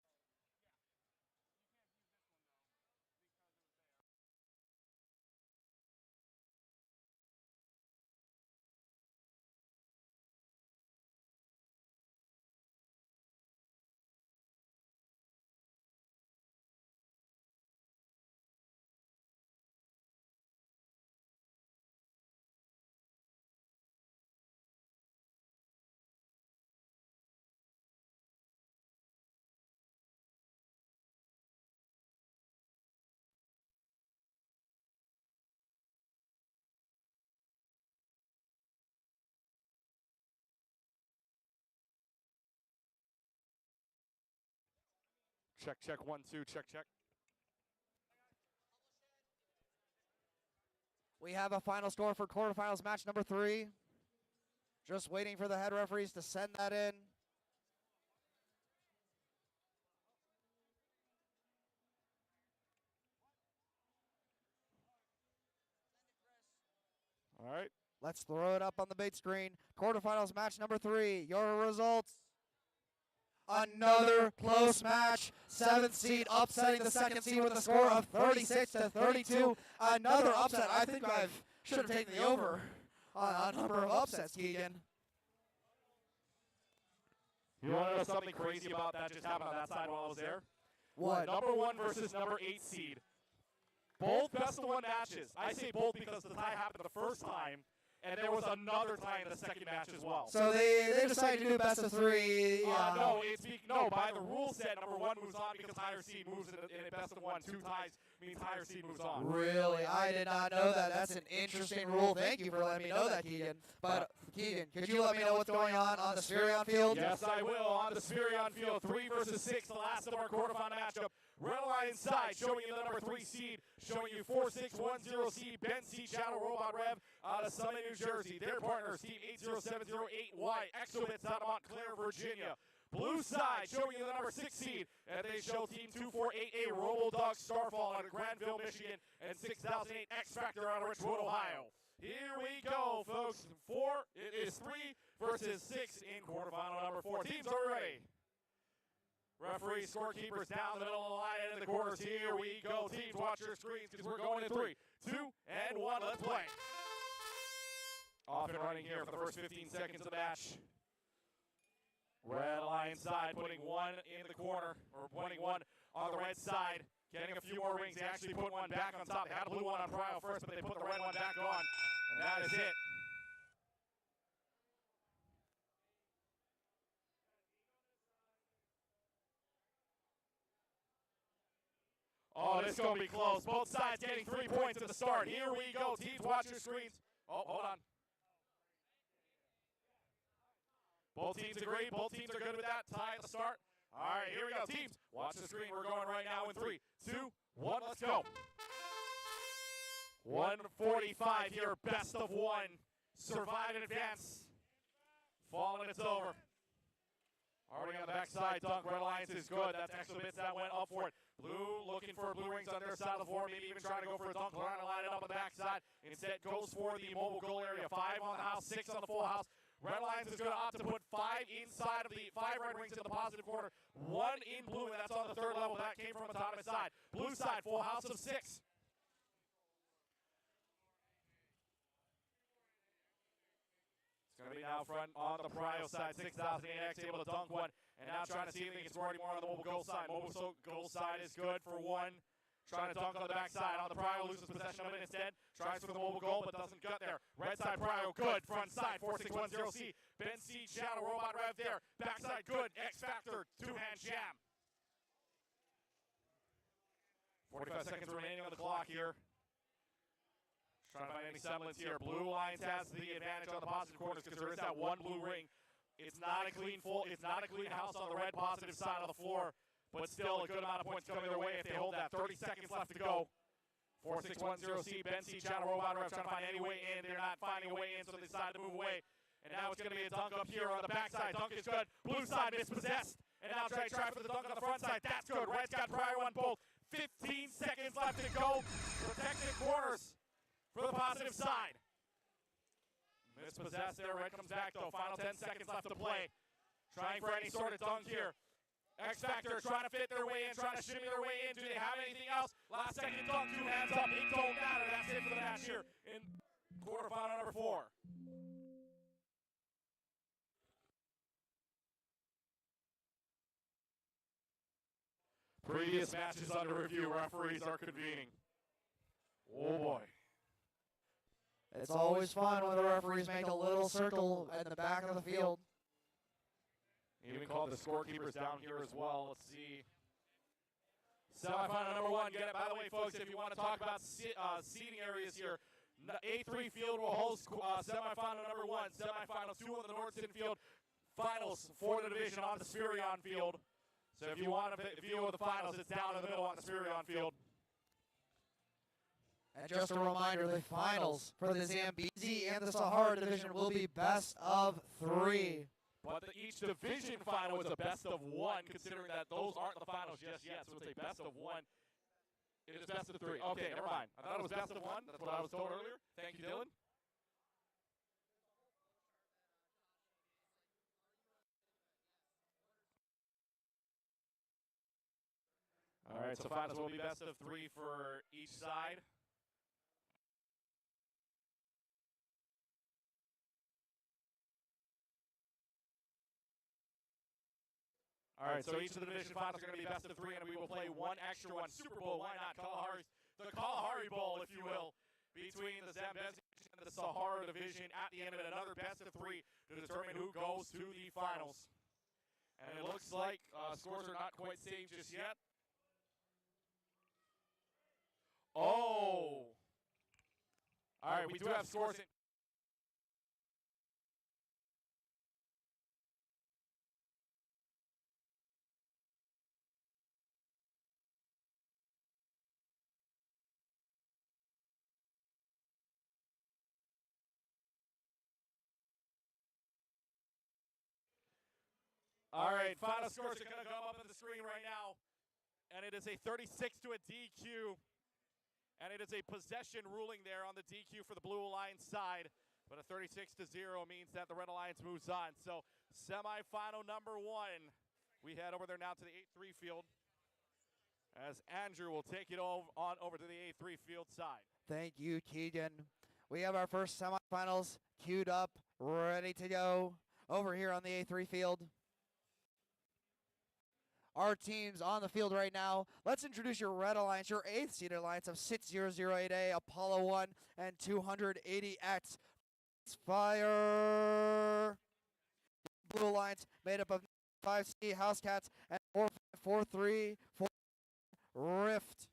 Check, check, 1, 2, check, check. We have a final score for quarterfinals match number 3. Just waiting for the head referees to send that in. All right. Let's throw it up on the big screen. Quarterfinals match number 3. Your results. Another close match. 7th seed upsetting the 2nd seed with a score of 36-32. Another upset. I think I should have taken the over on a number of upsets, Keegan. You want to know something crazy about that just happened on that side while I was there? What? Number 1 versus number 8 seed. Both best of 1 matches. I say both because the tie happened the first time, and there was another tie in the second match as well. So they decided to do best of 3. No, by the rule set, number 1 moves on because higher seed moves in a best of 1. 2 ties means higher seed moves on. Really? I did not know that. That's an interesting rule. Thank you for letting me know that, Keegan. But, Keegan, could you let me know what's going on the Spherion field? Yes, I will. On the Spherion field, 3 versus 6, the last of our quarterfinal matchup. Red Alliance side, showing you the number 3 seed, showing you 4610 seed, Ben C. Channel Robot Rev out of Summit, New Jersey. Their partners, team 80708Y, Exobits out of Montclair, Virginia. Blue side, showing you the number 6 seed, and they show team 248A, Robodog Starfall out of Granville, Michigan, and 6008 X Factor out of Richwood, Ohio. Here we go, folks. It is 3 versus 6 in quarterfinal number 4. Teams are ready. Referees, scorekeepers down the middle of the line and in the corners. Here we go. Teams, watch your screens because we're going in 3, 2, and 1. Let's play. Off and running here for the first 15 seconds of the match. Red Alliance side putting 1 in the corner, or putting 1 on the red side. Getting a few more rings. They actually put 1 back on top. They had a blue one on Prio first, but they put the red one back on. And that is it. Oh, this is going to be close. Both sides getting 3 points at the start. Here we go. Teams, watch your screens. Oh, hold on. Both teams agree. Both teams are good with that. Tie at the start. All right, here we go. Teams, watch the screen. We're going right now in 3, 2, 1. Let's go. 145 here. Best of 1. Survive and advance. Fall and it's over. Already on the backside, dunk. Red Alliance is good. That's Exobits that went up for it. Blue looking for blue rings on their side of the floor. Maybe even trying to go for a dunk. Trying to line it up on the backside. Instead goes for the mobile goal area. 5 on the house, 6 on the full house. Red Alliance is going to opt to put 5 inside of the 5 red rings in the positive corner. 1 in blue, and that's on the 3rd level. That came from Autonomous side. Blue side, full house of 6. Going to be now front on the Prio side, 6008X able to dunk 1, and now trying to see if they can score any more on the mobile goal side. Mobile goal side is good for 1. Trying to dunk on the backside. On the Prio, loses possession of it instead. Tries for the mobile goal, but doesn't get there. Red side Prio, good. Front side, 4610C. Ben C. Shadow, Robot Rev there. Backside, good. X Factor, 2-hand jam. 45 seconds remaining on the clock here. Trying to find any semblance here. Blue Alliance has the advantage on the positive corners because there is that 1 blue ring. It's not a clean house on the red positive side of the floor, but still a good amount of points coming their way if they hold that. 30 seconds left to go. 4610C, Ben C. Channel Robot Rev trying to find any way in. They're not finding a way in, so they decide to move away. And now it's going to be a dunk up here on the backside. Dunk is good. Blue side mispossessed. And now try for the dunk on the front side. That's good. Red's got prior on both. 15 seconds left to go. Protected corners for the positive side. Mispossessed there. Red comes back though. Final 10 seconds left to play. Trying for any sort of dunk here. X Factor trying to fit their way in, trying to shimmy their way in. Do they have anything else? Last second dunk, 2 hands up. It don't matter. That's it for the match here in quarterfinal number 4. Previous matches under review. Referees are convening. Oh boy. It's always fun when the referees make a little circle at the back of the field. Even called the scorekeepers down here as well. Let's see. Semifinal number 1. Get it. By the way, folks, if you want to talk about seating areas here, A3 field will host semifinal number 1. Semifinal 2 on the Nordson field. Finals for the division on the Spherion field. So if you want a view of the finals, it's down in the middle on the Spirion field. And just a reminder, the finals for the Zambezi and the Sahara division will be best of 3. But each division final is a best of 1, considering that those aren't the finals just yet. So it's a best of 1. It is best of 3. Okay, never mind. I thought it was best of 1. That's what I was told earlier. Thank you, Dylan. All right, so finals will be best of 3 for each side. All right, so each of the division finals are going to be best of 3, and we will play one extra one. Super Bowl, why not? The Kalahari Bowl, if you will, between the Zambezi and the Sahara division at the end of it. Another best of 3 to determine who goes to the finals. And it looks like scores are not quite saved just yet. Oh. All right, we do have scores in. All right, final scores are going to come up on the screen right now. And it is a 36 to a DQ. And it is a possession ruling there on the DQ for the Blue Alliance side. But a 36 to 0 means that the Red Alliance moves on. So semifinal number 1. We head over there now to the 8-3 field, as Andrew will take it on over to the 8-3 field side. Thank you, Keegan. We have our first semifinals queued up, ready to go over here on the A3 field. Our teams on the field right now. Let's introduce your Red Alliance, your 8th seeded alliance of 6008A, Apollo 1, and 280X. Fire! Blue Alliance made up of 5C House Cats and 4543 Rift.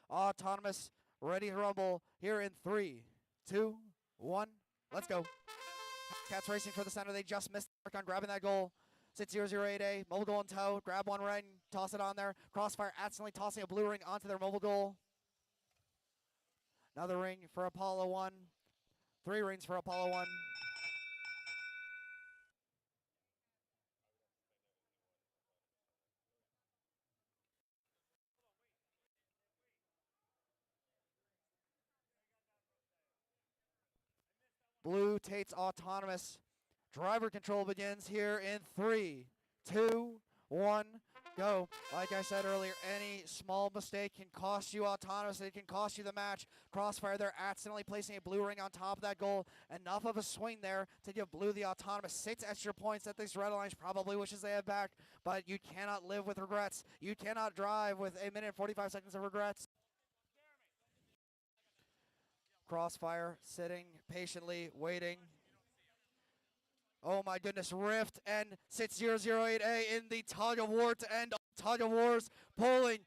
Autonomous, ready to rumble here in 3, 2, 1. Let's go. Cats racing for the center. They just missed the mark on grabbing that goal. 6008A, mobile goal in tow. Grab one ring, toss it on there. Crossfire accidentally tossing a blue ring onto their mobile goal. Another ring for Apollo 1. 3 rings for Apollo 1. Blue Tate's autonomous. Driver control begins here in 3, 2, 1, go. Like I said earlier, any small mistake can cost you autonomous. It can cost you the match. Crossfire there, accidentally placing a blue ring on top of that goal. Enough of a swing there to give Blue the autonomous 6 extra points that this Red Alliance probably wishes they had back. But you cannot live with regrets. You cannot drive with 1 minute and 45 seconds of regrets. Crossfire sitting patiently, waiting. Oh my goodness, Rift and 6008A in the tug of war to end tug of wars. Pulling.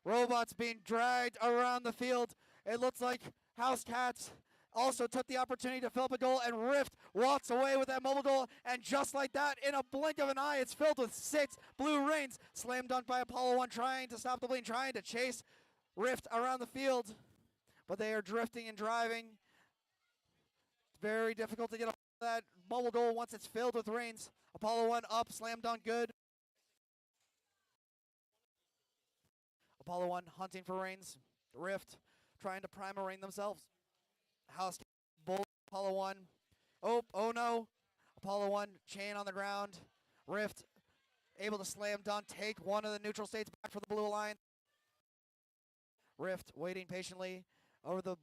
Robots being dragged around the field. It looks like House Cats also took the opportunity to fill up a goal, and Rift walks away with that mobile goal. And just like that, in a blink of an eye, it's filled with 6 blue rings. Slam dunk by Apollo 1, trying to stop the bleeding, trying to chase Rift around the field. But they are drifting and driving. Very difficult to get a that mobile goal once it's filled with rings. Apollo 1 up, slam dunk good. Apollo 1 hunting for rings. Rift trying to prime a ring themselves. House bull Apollo 1. Oh no. Apollo 1 chain on the ground. Rift able to slam dunk, take one of the neutral states back for the Blue Alliance. Rift waiting patiently over the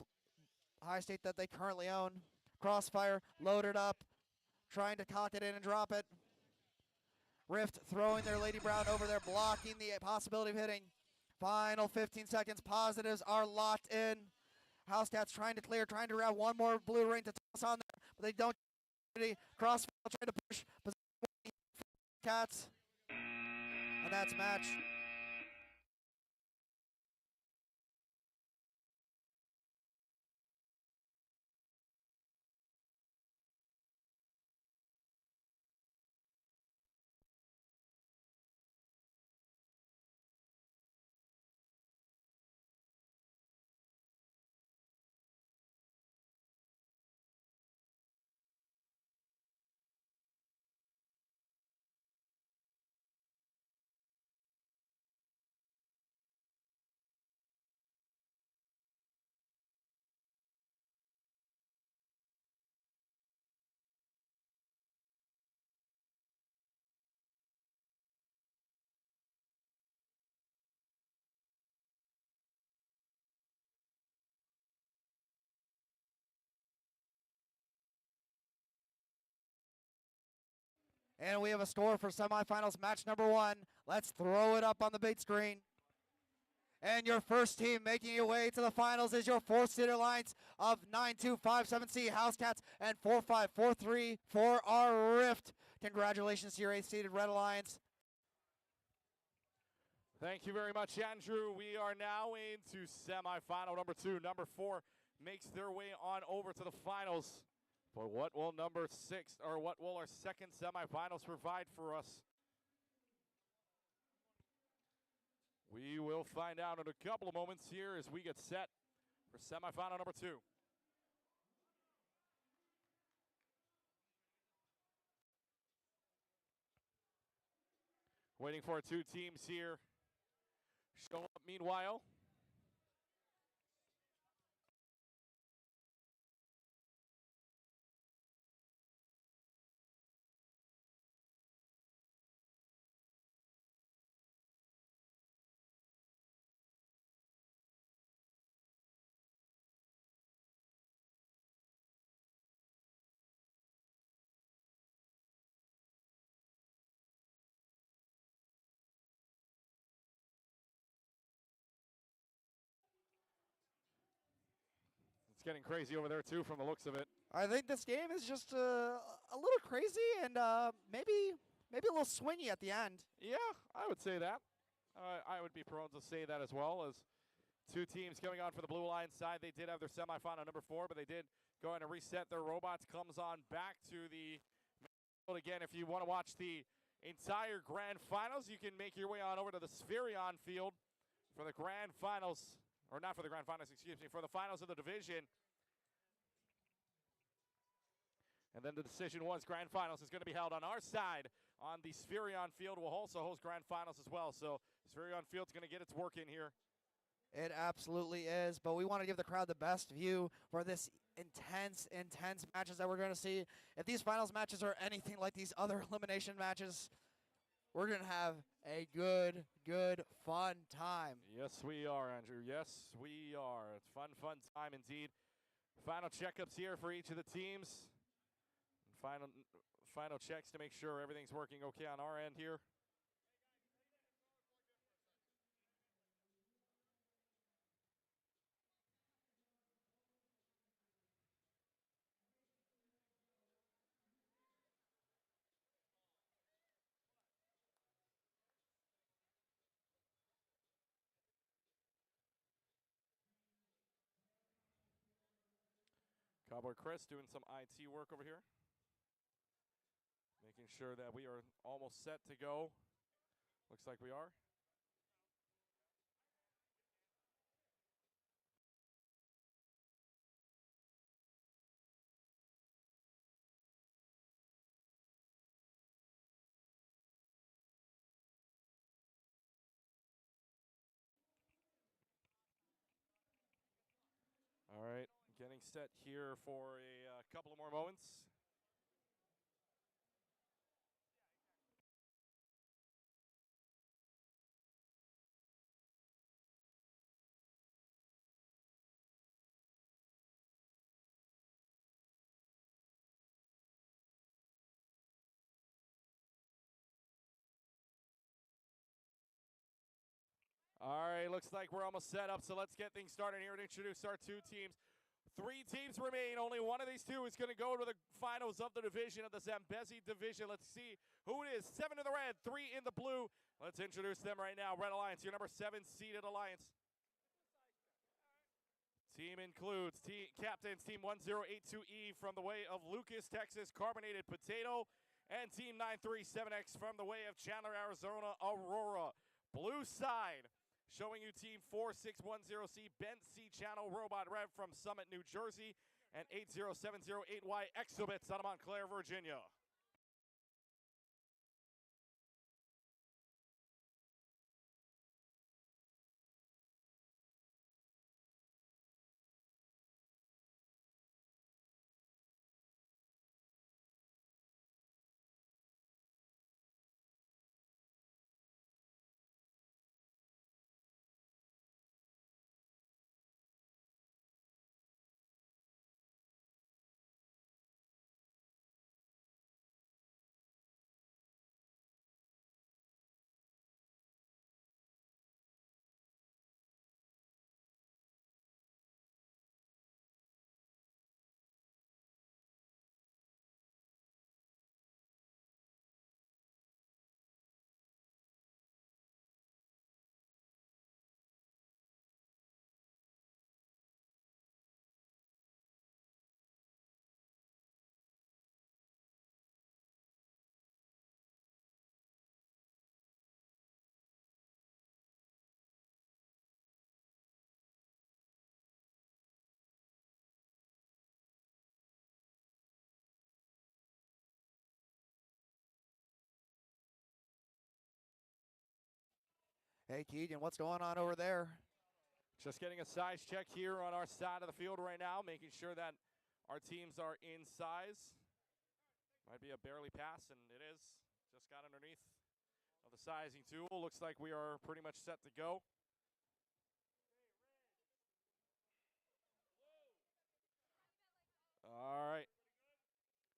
high state that they currently own. Crossfire loaded up, trying to cock it in and drop it. Rift throwing their Lady Brown over there, blocking the possibility of hitting. Final 15 seconds, positives are locked in. House Cats trying to clear, trying to grab one more blue ring to toss on there, but they don't. Crossfire trying to push Cats, and that's match. And we have a score for semifinals match number 1. Let's throw it up on the big screen. And your first team making your way to the finals is your 4-seed alliance of 9257C Housecats and 4543 for our Rift. Congratulations to your 8th-seeded Red Alliance. Thank you very much, Andrew. We are now into semifinal number 2. Number 4 makes their way on over to the finals. But what will number 6, or what will our second semifinals provide for us? We will find out in a couple of moments here as we get set for semifinal number 2. Waiting for our 2 teams here. Show up meanwhile. It's getting crazy over there too from the looks of it. I think this game is just a little crazy and maybe a little swingy at the end. Yeah, I would say that. I would be prone to say that as well, as 2 teams coming on for the Blue Alliance side. They did have their semifinal number 4, but they did go ahead and reset their robots. Comes on back to the field again. If you want to watch the entire grand finals, you can make your way on over to the Spherion field for the grand finals, or not for the grand finals, excuse me, for the finals of the division. And then the decision was grand finals is going to be held on our side on the Spherion field. We'll also host grand finals as well. So Spherion field's going to get its work in here. It absolutely is, but we want to give the crowd the best view for this intense matches that we're going to see. If these finals matches are anything like these other elimination matches, we're going to have a good, fun time. Yes, we are, Andrew. Yes, we are. It's fun time indeed. Final checkups here for each of the teams. Final checks to make sure everything's working okay on our end here. Cowboy Chris doing some IT work over here. Making sure that we are almost set to go. Looks like we are. All right, getting set here for a couple of more moments. All right, looks like we're almost set up, so let's get things started here and introduce our 2 teams. 3 teams remain. Only one of these 2 is going to go to the finals of the division, of the ZAMBEZI division. Let's see who it is. 7 in the red, 3 in the blue. Let's introduce them right now. Red Alliance, your number 7-seeded alliance. Team includes captains Team 1082E from the way of Lucas, Texas, Carbonated Potato, and Team 937X from the way of Chandler, Arizona, Aurora. Blue side, showing you Team 4610C, Bent C Channel Robot Rev from Summit, New Jersey, and 80708Y Exobits out of Montclair, Virginia. Hey, Keegan, what's going on over there? Just getting a size check here on our side of the field right now, making sure that our teams are in size. Might be a barely pass, and it is. Just got underneath of the sizing tool. Looks like we are pretty much set to go. All right.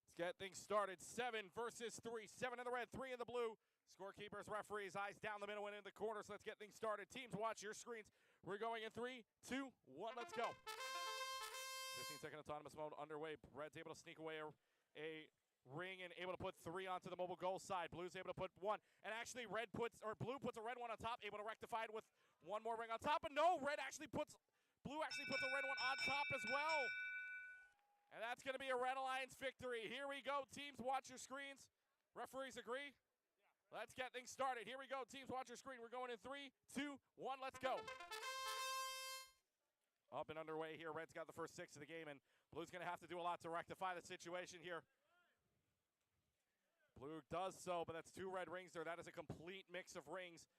Let's get things started. 7 versus 3. 7 in the red, 3 in the blue. Scorekeepers, referees, eyes down the middle and in the corner. So let's get things started. Teams, watch your screens. We're going in 3, 2, 1. Let's go. 15-second autonomous mode underway. Red's able to sneak away a ring and able to put 3 onto the mobile goal side. Blue's able to put 1. And actually blue puts a red one on top, able to rectify it with 1 more ring on top. But no, blue actually puts a red one on top as well. And that's going to be a Red Alliance victory. Here we go. Teams, watch your screens. Referees agree? Let's get things started. Here we go. Teams, watch your screen. We're going in 3, 2, 1. Let's go. Up and underway here. Red's got the first 6 of the game, and Blue's going to have to do a lot to rectify the situation here. Blue does so, but that's 2 red rings there. That is a complete mix of rings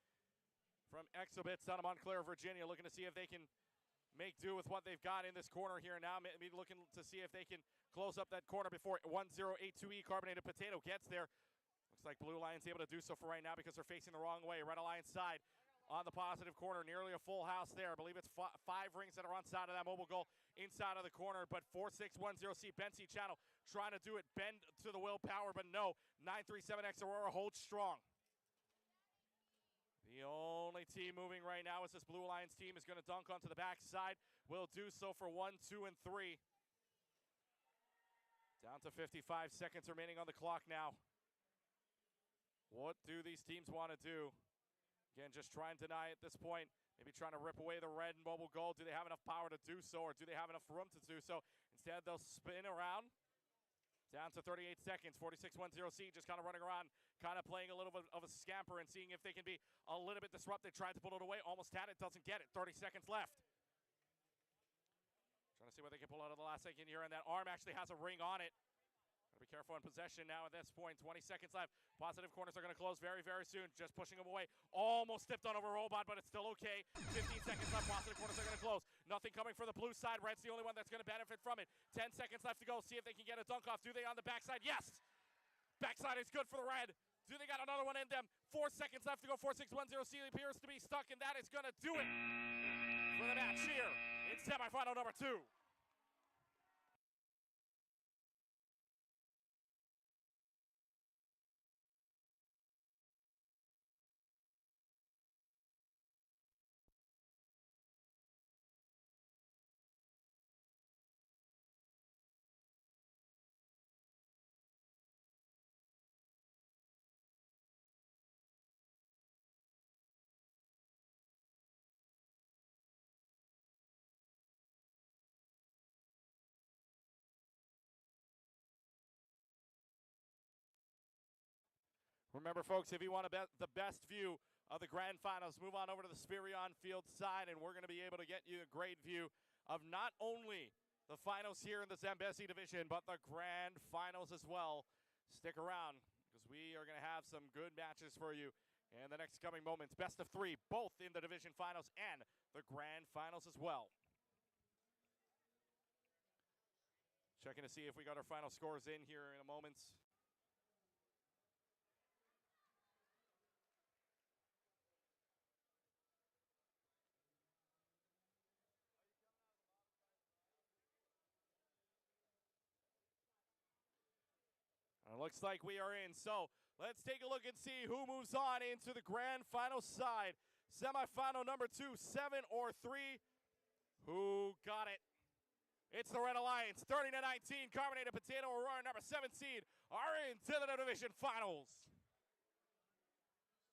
from Exhibits out of Montclair, Virginia, looking to see if they can make do with what they've got in this corner here now. Maybe looking to see if they can close up that corner before 1082E Carbonated Potato gets there. Looks like Blue Alliance able to do so for right now because they're facing the wrong way. Red Alliance side on the positive corner, nearly a full house there. I believe it's 5 rings that are on side of that mobile goal inside of the corner, but 4610C Bensi Channel trying to do it, bend to the willpower, but no. 937X Aurora holds strong. The only team moving right now is this Blue Alliance team is going to dunk onto the backside. Will do so for 1, 2, and 3. Down to 55 seconds remaining on the clock now. What do these teams want to do? Again, just try and deny at this point. Maybe trying to rip away the red and mobile goal. Do they have enough power to do so, or do they have enough room to do so? Instead, they'll spin around. Down to 38 seconds. 4610C just kind of running around, kind of playing a little bit of a scamper and seeing if they can be a little bit disrupted. Tried to pull it away. Almost had it. Doesn't get it. 30 seconds left. Trying to see what they can pull out of the last second here. And that arm actually has a ring on it. Gotta be careful in possession now at this point. 20 seconds left. Positive corners are going to close very, very soon. Just pushing them away. Almost stepped on over Robot, but it's still okay. 15 seconds left. Positive corners are going to close. Nothing coming for the blue side. Red's the only one that's going to benefit from it. 10 seconds left to go. See if they can get a dunk off. Do they on the backside? Yes! Backside is good for the red. Do they got another one in them? 4 seconds left to go. 4610C appears to be stuck, and that is going to do it for the match here in semifinal number 2. Remember, folks, if you want the best view of the grand finals, move on over to the Spirion Field side, and we're going to be able to get you a great view of not only the finals here in the ZAMBEZI division, but the grand finals as well. Stick around, because we are going to have some good matches for you in the next coming moments. Best of 3, both in the division finals and the grand finals as well. Checking to see if we got our final scores in here in a moment. It looks like we are in. So let's take a look and see who moves on into the grand final side. Semifinal number 2, 7 or 3. Who got it? It's the Red Alliance. 30-19. Carbonated Potato Aurora, number 7 seed, are into the division finals.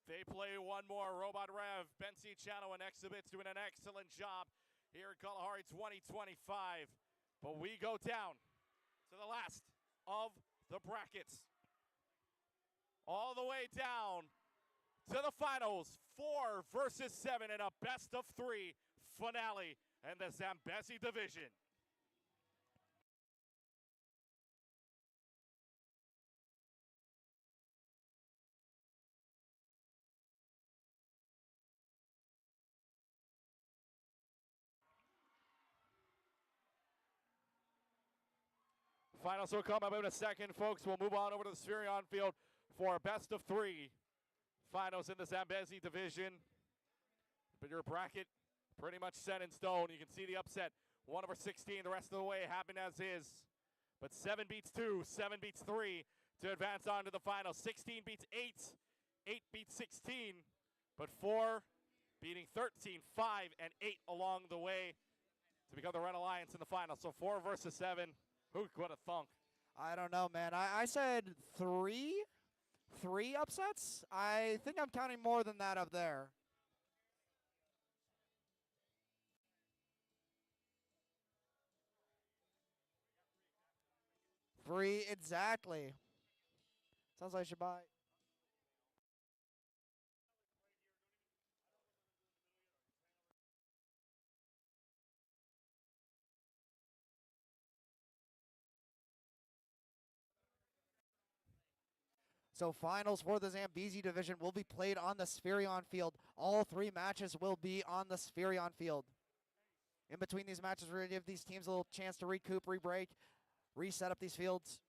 They play one more. Robot Rev, Bensi Channel, and Exhibits doing an excellent job here at Kalahari 2025. But we go down to the last of the brackets. All the way down to the finals. 4 versus 7 in a best of 3 finale in the ZAMBEZI division. Finals will come about a second, folks. We'll move on over to the Spherion field for a best of 3 finals in the Zambezi division. But your bracket pretty much set in stone. You can see the upset. 1 over 16, the rest of the way happened as is. But 7 beats 2, 7 beats 3 to advance on to the final. 16 beats 8, 8 beats 16, but 4 beating 13, 5 and 8 along the way to become the Red Alliance in the final. So 4 versus 7. Who would have thunk? I don't know, man. I said 3 upsets. I think I'm counting more than that up there. Three exactly. Sounds like I should buy. So finals for the Zambezi division will be played on the Spherion field. All 3 matches will be on the Spherion field. In between these matches, we're going to give these teams a little chance to recoup, re-break, reset up these fields.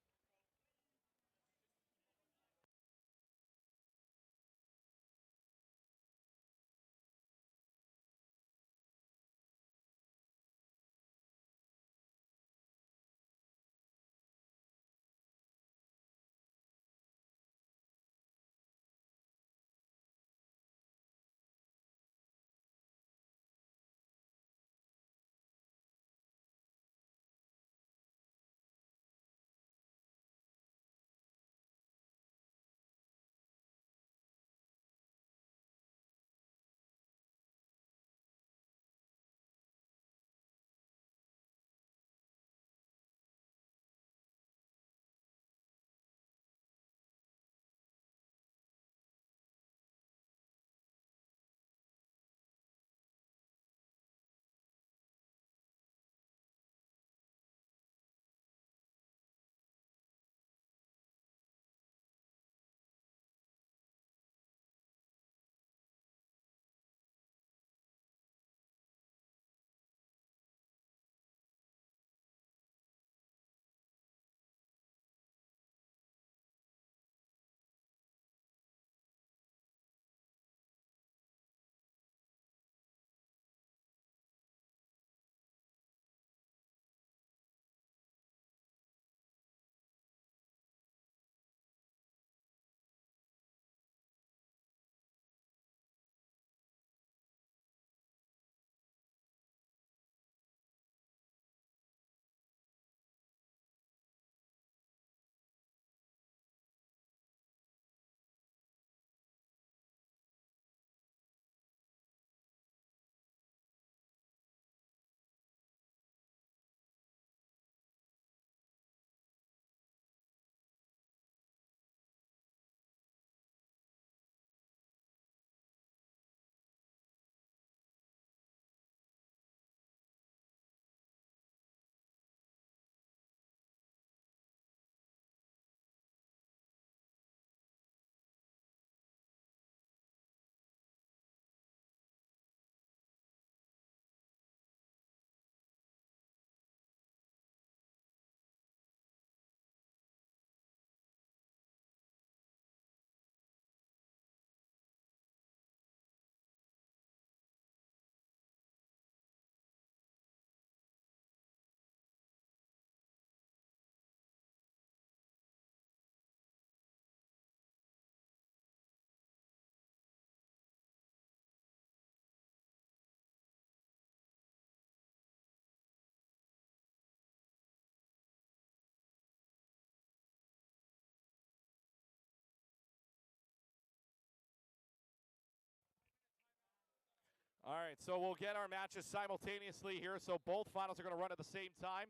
All right, so we'll get our matches simultaneously here. So both finals are going to run at the same time.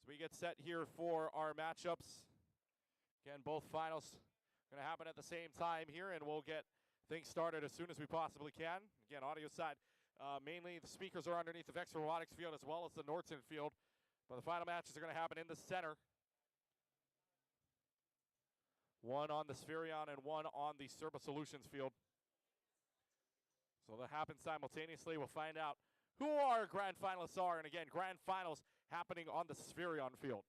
So we get set here for our matchups. Again, both finals are going to happen at the same time here, and we'll get things started as soon as we possibly can. Again, audio side, mainly the speakers are underneath the VEX Robotics field as well as the Norton field. But the final matches are going to happen in the center. One on the Spherion and one on the Serba Solutions field. So that happens simultaneously. We'll find out who our grand finalists are. And again, grand finals happening on the Spherion field.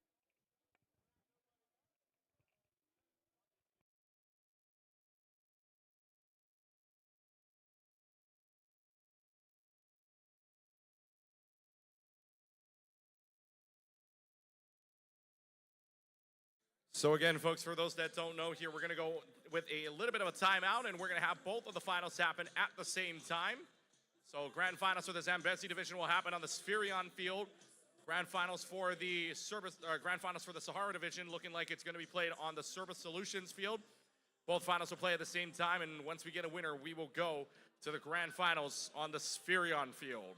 So again, folks, for those that don't know here, we're going to go with a little bit of a timeout, and we're going to have both of the finals happen at the same time. So grand finals for the ZAMBEZI division will happen on the Spherion field. Grand finals for the Sahara division looking like it's going to be played on the Service Solutions field. Both finals will play at the same time, and once we get a winner, we will go to the grand finals on the Spherion field.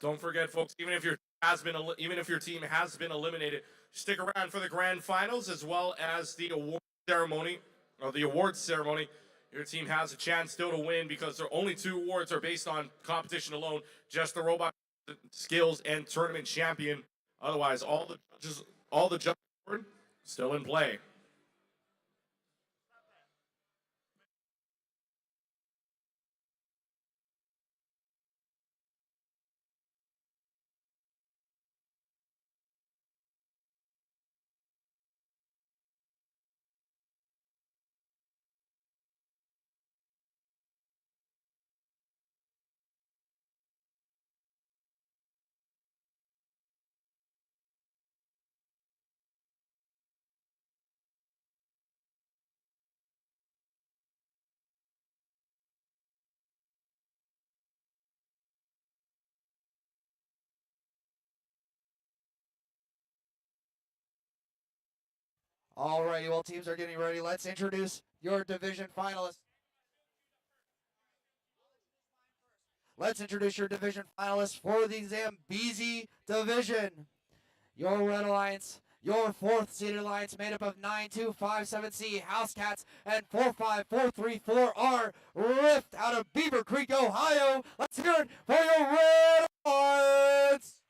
Don't forget, folks, even if your team has been eliminated, stick around for the grand finals as well as the award ceremony or the awards ceremony. Your team has a chance still to win because their only 2 awards are based on competition alone, just the robot skills and tournament champion. Otherwise, all the judges award still in play. All right, you all teams are getting ready. Let's introduce your division finalists. Let's introduce your division finalists for the ZAMBEZI division. Your Red Alliance, your 4th seeded alliance made up of 9257C House Cats and 45434R Rift out of Beaver Creek, Ohio. Let's hear it for your Red Alliance.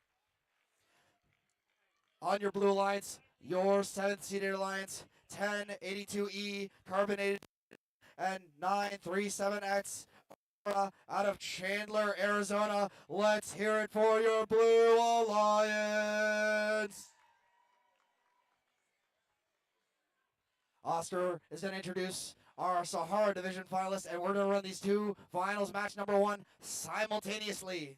On your Blue Alliance, your 7th seeded alliance, 1082E Carbonated and 937X out of Chandler, Arizona. Let's hear it for your Blue Alliance. Oscar is going to introduce our Sahara Division finalists, and we're going to run these two finals, match number 1, simultaneously.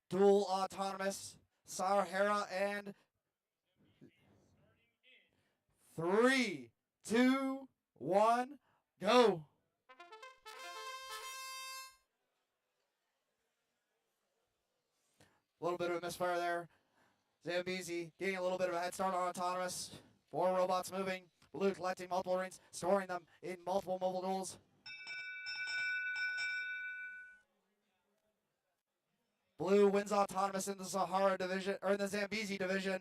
Dual autonomous, Sahara, and 3, 2, 1, go. A little bit of a misfire there. ZAMBEZI getting a little bit of a head start on autonomous. 4 robots moving. Blue collecting multiple rings, storing them in multiple mobile duels. Blue wins autonomous in the Sahara division, or in the ZAMBEZI division.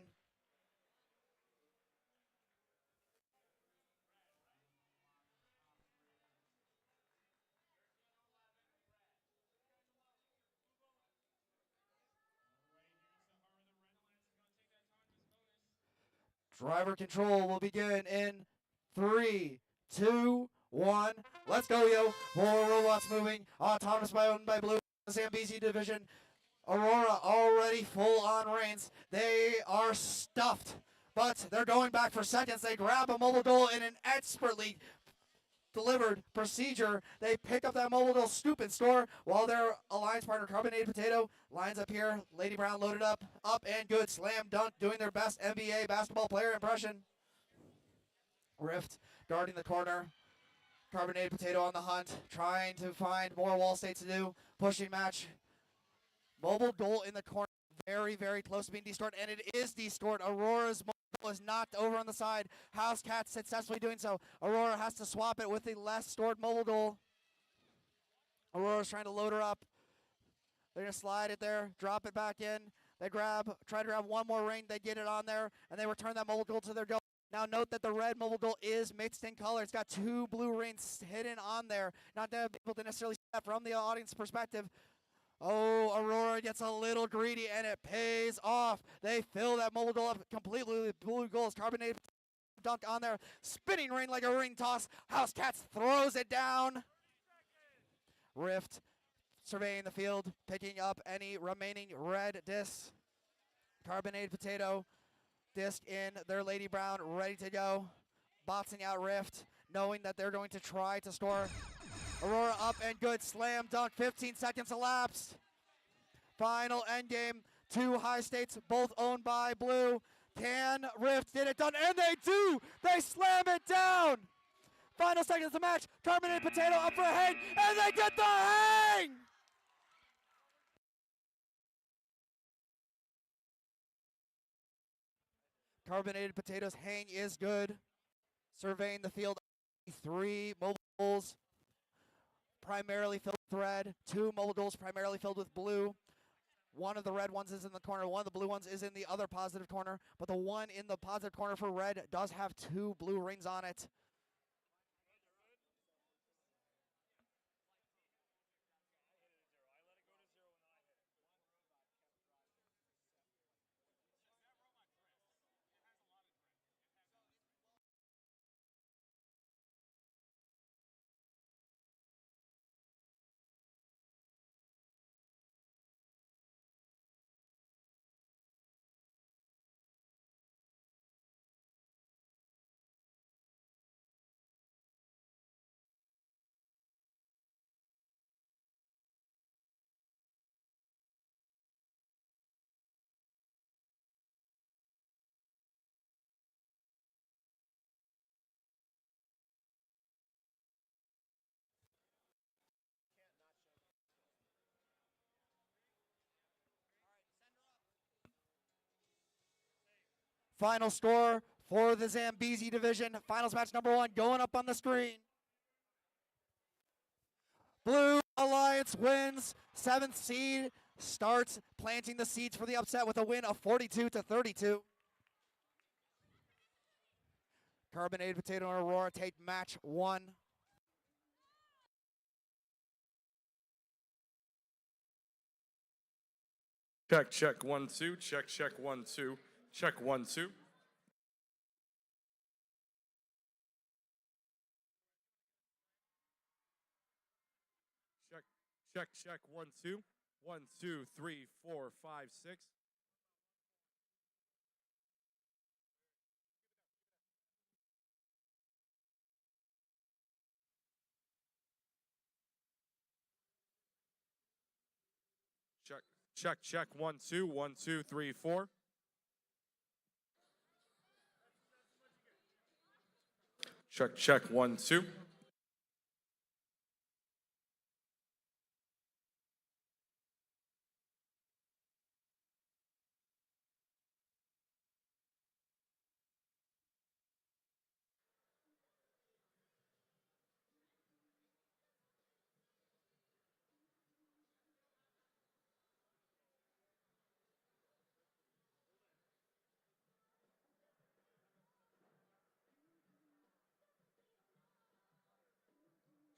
Driver control will begin in 3, 2, 1. Let's go, yo. 4 robots moving. Autonomous owned by Blue. ZAMBEZI division. Aurora already full on reins. They are stuffed, but they're going back for seconds. They grab a mobile duel in an expertly delivered procedure. They pick up that mobile duel, scoop and store, while their alliance partner Carbonated Potato lines up here. Lady Brown loaded up and good. Slam dunk, doing their best NBA basketball player impression. Rift guarding the corner. Carbonated Potato on the hunt, trying to find more wall states to do. Pushing match. Mobile duel in the corner, very, very close to being destroyed, and it is destroyed. Aurora's mobile duel is knocked over on the side. House Cat successfully doing so. Aurora has to swap it with the less stored mobile duel. Aurora's trying to load her up. They're going to slide it there, drop it back in. They try to grab one more ring. They get it on there, and they return that mobile duel to their goal. Now note that the red mobile duel is mixed in color. It's got 2 blue rings hidden on there. Not that people to necessarily see that from the audience perspective. Oh, Aurora gets a little greedy, and it pays off. They fill that mobile duel up completely with blue goals. Carbonated dunk on there. Spinning ring like a ring toss. House Cats throws it down. Rift surveying the field, picking up any remaining red discs. Carbonated Potato, disc in their Lady Brown, ready to go. Boxing out Rift, knowing that they're going to try to score. Aurora up and good, slam dunk, 15 seconds elapsed. Final endgame, 2 high states, both owned by Blue. Can Rift get it done? And they do! They slam it down! Final seconds of the match, Carbonated Potato up for a hang, and they get the hang! Carbonated Potatoes hang is good. Surveying the field, 3 mobile duels primarily filled with red, 2 mobile duels primarily filled with blue. One of the red ones is in the corner, one of the blue ones is in the other positive corner, but the one in the positive corner for red does have 2 blue rings on it. Final score for the Zambezi division. Finals match number 1 going up on the screen. Blue Alliance wins, 7th seed, starts planting the seeds for the upset with a win of 42-32. Carbonated Potato and Aurora take match 1. Check, check, 1, 2. Check, check, 1, 2. Check, 1, 2. Check, check, check, 1, 2. 1, 2, 3, 4, 5, 6. Check, check, check, 1, 2. 1, 2, 3, 4. Check, check, 1, 2.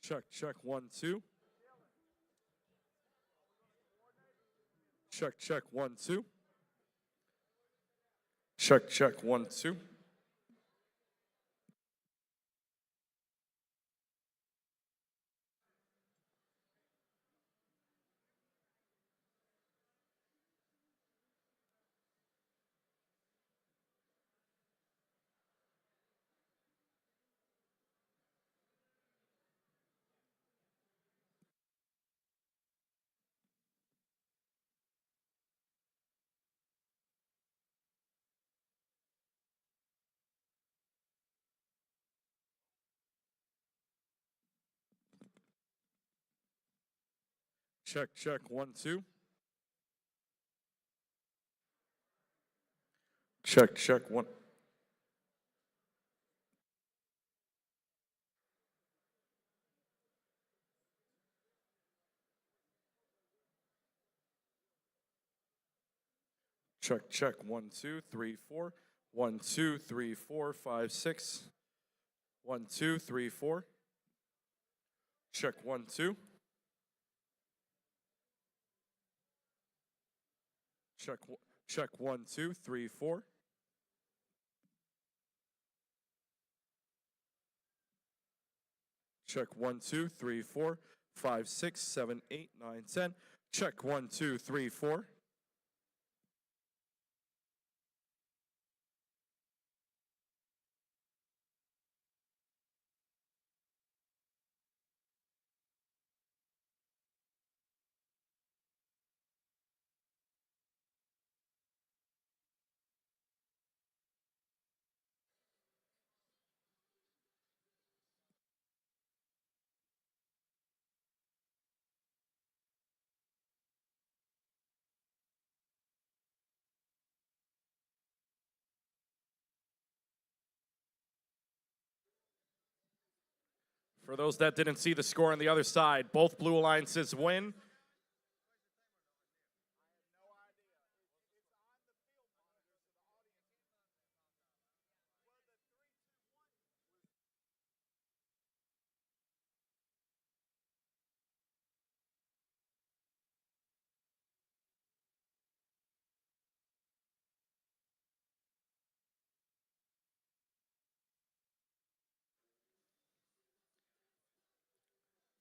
Check, check, 1, 2. Check, check, 1, 2. Check, check, 1, 2. Check, check, 1, 2. Check, check, 1. Check, check, 1, 2, 3, 4. 1, 2, 3, 4, 5, 6. 1, 2, 3, 4. Check, 1, 2. Check, check, 1, 2, 3, 4. Check, 1, 2, 3, 4, 5, 6, 7, 8, 9, 10. Check, 1, 2, 3, 4. For those that didn't see the score on the other side, both Blue Alliances win.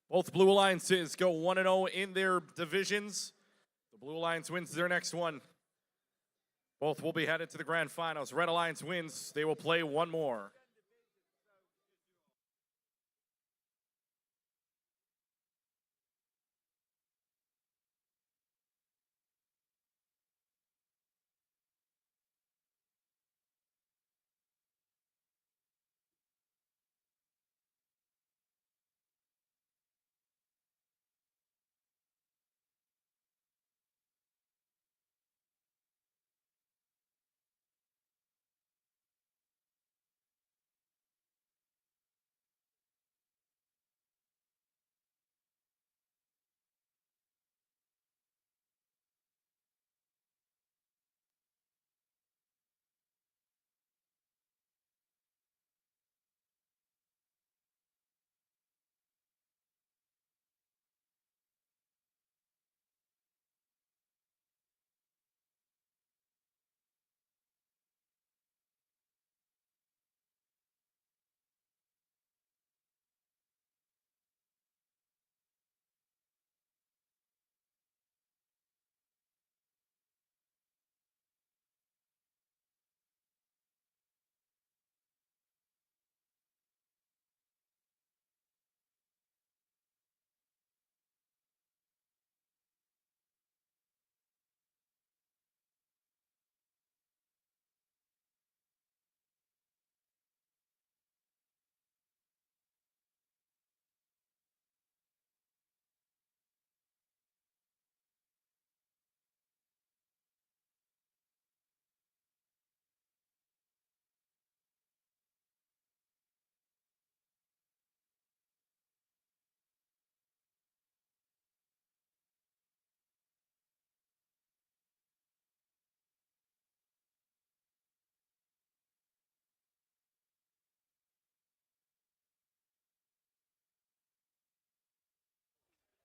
Both Blue Alliances go 1-0 in their divisions. The Blue Alliance wins their next one. Both will be headed to the grand finals. Red Alliance wins. They will play one more.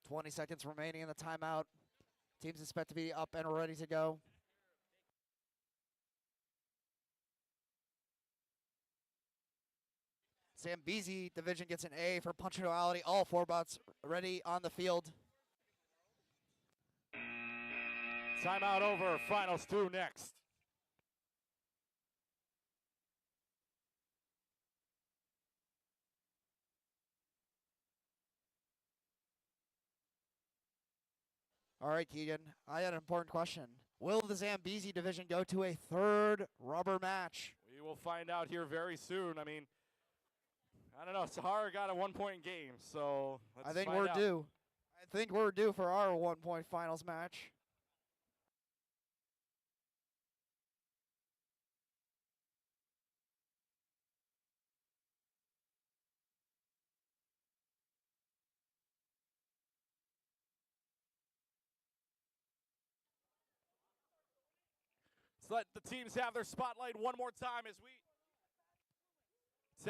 Twenty seconds remaining in the timeout. Teams expect to be up and ready to go. ZAMBEZI division gets an A for punctuality. All 4 bots ready on the field. Timeout over. Finals 2 next. All right, Keegan, I had an important question. Will the ZAMBEZI division go to a 3rd rubber match? We will find out here very soon. I mean, I don't know. Sahara got a 1-point game, so let's I think find we're out. due. I think we're due for our 1-point finals match. Let's let the teams have their spotlight one more time as we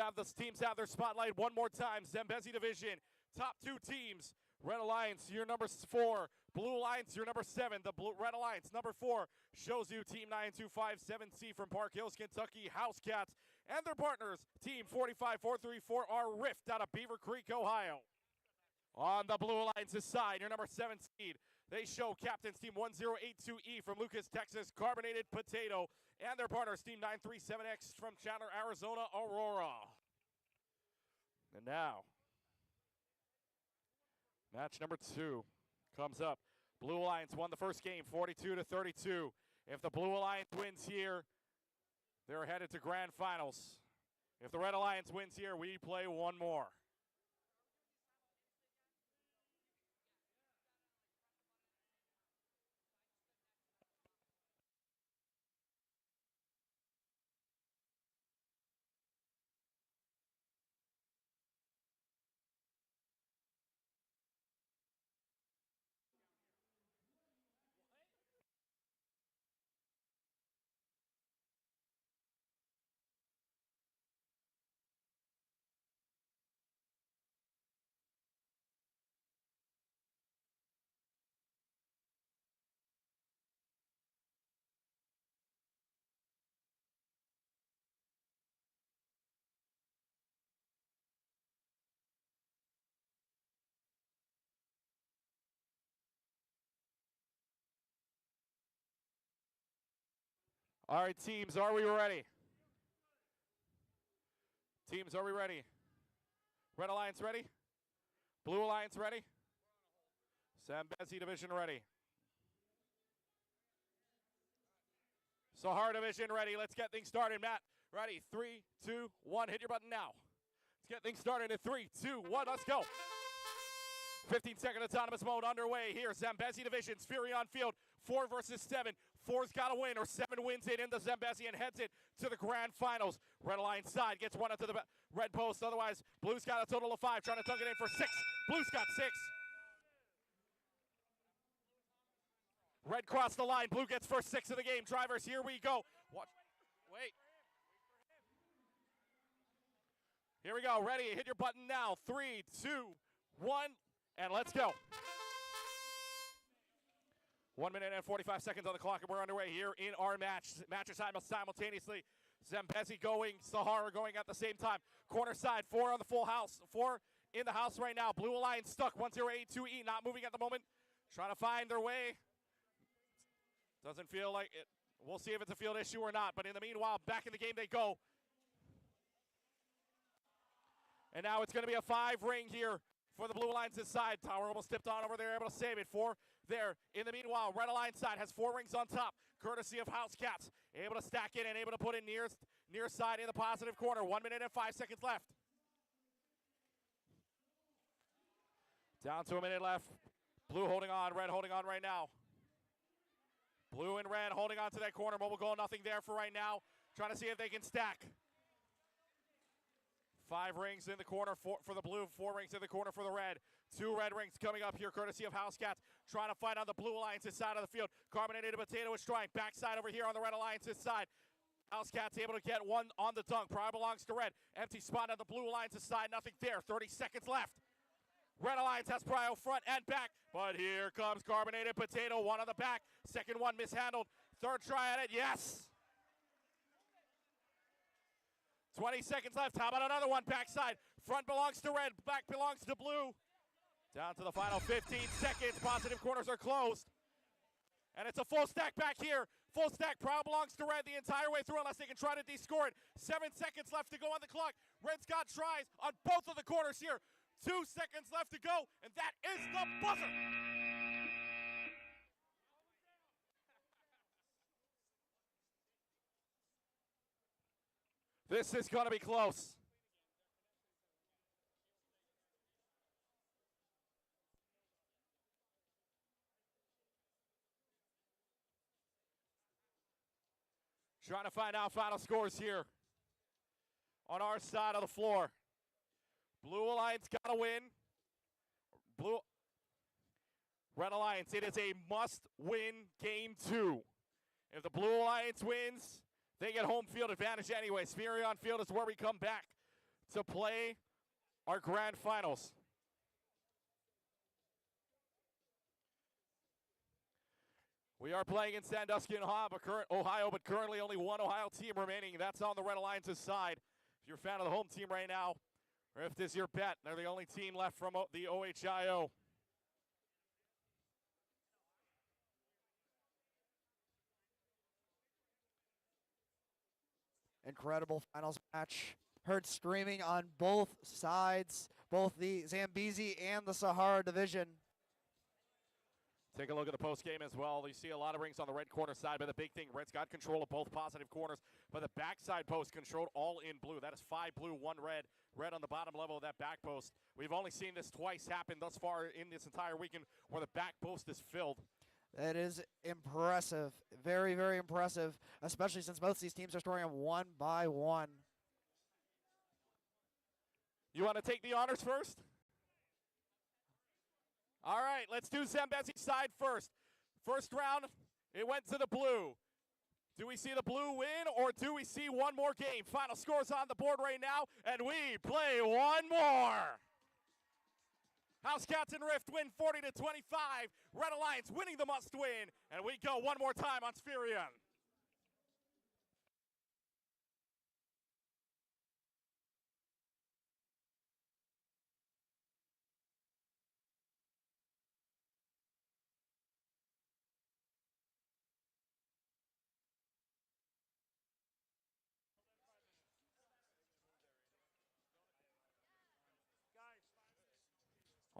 have the teams have their spotlight one more time. ZAMBEZI division, top 2 teams. Red Alliance, your number 4. Blue Alliance, your number 7. The Red Alliance, number 4, shows you Team 9257C from Park Hills, Kentucky, House Cats, and their partners, Team 45434R Rift out of Beaver Creek, Ohio. On the Blue Alliance's side, your number 7 seed, they show Captains Team 1082E from Lucas, Texas, Carbonated Potato, and their partners, Team 937X from Chandler, Arizona, Aurora. And now, match number 2 comes up. Blue Alliance won the first game, 42-32. If the Blue Alliance wins here, they're headed to grand finals. If the Red Alliance wins here, we play one more. All right, teams, are we ready? Teams, are we ready? Red Alliance ready? Blue Alliance ready? ZAMBEZI division ready. Sahara division ready. Let's get things started. Matt, ready? 3, 2, 1. Hit your button now. Let's get things started in 3, 2, 1. Let's go. 15-second autonomous mode underway here. ZAMBEZI divisions, Fury on field. 4 versus 7. 4's got to win, or 7 wins it into ZAMBEZI and heads it to the grand finals. Red Alliance side gets one up to the red post. Otherwise, Blue's got a total of 5, trying to tuck it in for 6. Blue's got 6. Red crossed the line. Blue gets first 6 of the game. Drivers, here we go. Watch. Wait. Here we go. Ready. Hit your button now. 3, 2, 1, and let's go. 1 minute and 45 seconds on the clock, and we're underway here in our match. Matches simultaneously. ZAMBEZI going, Sahara going at the same time. Corner side, 4 on the full house. 4 in the house right now. Blue Alliance stuck. 1082E, not moving at the moment. Trying to find their way. Doesn't feel like it. We'll see if it's a field issue or not. But in the meanwhile, back in the game they go. And now it's going to be a 5 ring here for the Blue Alliance side. Tower almost tipped on over there, able to save it. 4 there. In the meanwhile, Red Alliance side has 4 rings on top, courtesy of House Cats. Able to stack in and able to put in near side in the positive corner. 1 minute and 5 seconds left. Down to a minute left. Blue holding on, Red holding on right now. Blue and Red holding on to that corner. Mobile goal, nothing there for right now. Trying to see if they can stack. 5 rings in the corner for the Blue, 4 rings in the corner for the Red. 2 red rings coming up here, courtesy of House Cats. Trying to fight on the Blue Alliance's side of the field. Carbonated Potato is trying. Backside over here on the Red Alliance's side. House Cats able to get one on the dunk. Prior belongs to Red. Empty spot on the Blue Alliance's side. Nothing there. 30 seconds left. Red Alliance has Prio front and back, but here comes Carbonated Potato, 1 on the back. Second one mishandled. 3rd try at it, yes. 20 seconds left. How about another one backside? Front belongs to Red, back belongs to Blue. Down to the final 15 seconds. Positive corners are closed. And it's a full stack back here. Full stack. Prio belongs to Red the entire way through unless they can try to de-score it. 7 seconds left to go on the clock. Red's got tries on both of the corners here. 2 seconds left to go, and that is the buzzer. This is going to be close. Trying to find out final scores here on our side of the floor. Blue Alliance got to win. Red Alliance, it is a must-win game 2. If the Blue Alliance wins, they get home field advantage anyway. Fury on field is where we come back to play our grand finals. We are playing in Sandusky, Ohio, but currently only 1 Ohio team remaining. That's on the Red Alliance's side. If you're a fan of the home team right now, or if this is your bet, they're the only team left from the OHIO. Incredible finals match. Heard screaming on both sides, both the ZAMBEZI and the Sahara division. Take a look at the post game as well. You see a lot of rings on the red corner side, but the big thing, Red's got control of both positive corners, but the backside post controlled all in blue. That is 5 blue, 1 red. Red on the bottom level of that back post. We've only seen this twice happen thus far in this entire weekend where the back post is filled. That is impressive. Very, very impressive, especially since both these teams are scoring them 1 by 1. You want to take the honors first? All right, let's do ZAMBEZI side first. First round, it went to the blue. Do we see the blue win, or do we see one more game? Final scores on the board right now, and we play one more. House Cats and Rift win 40-25. Red Alliance winning the must win, and we go one more time on Spherion.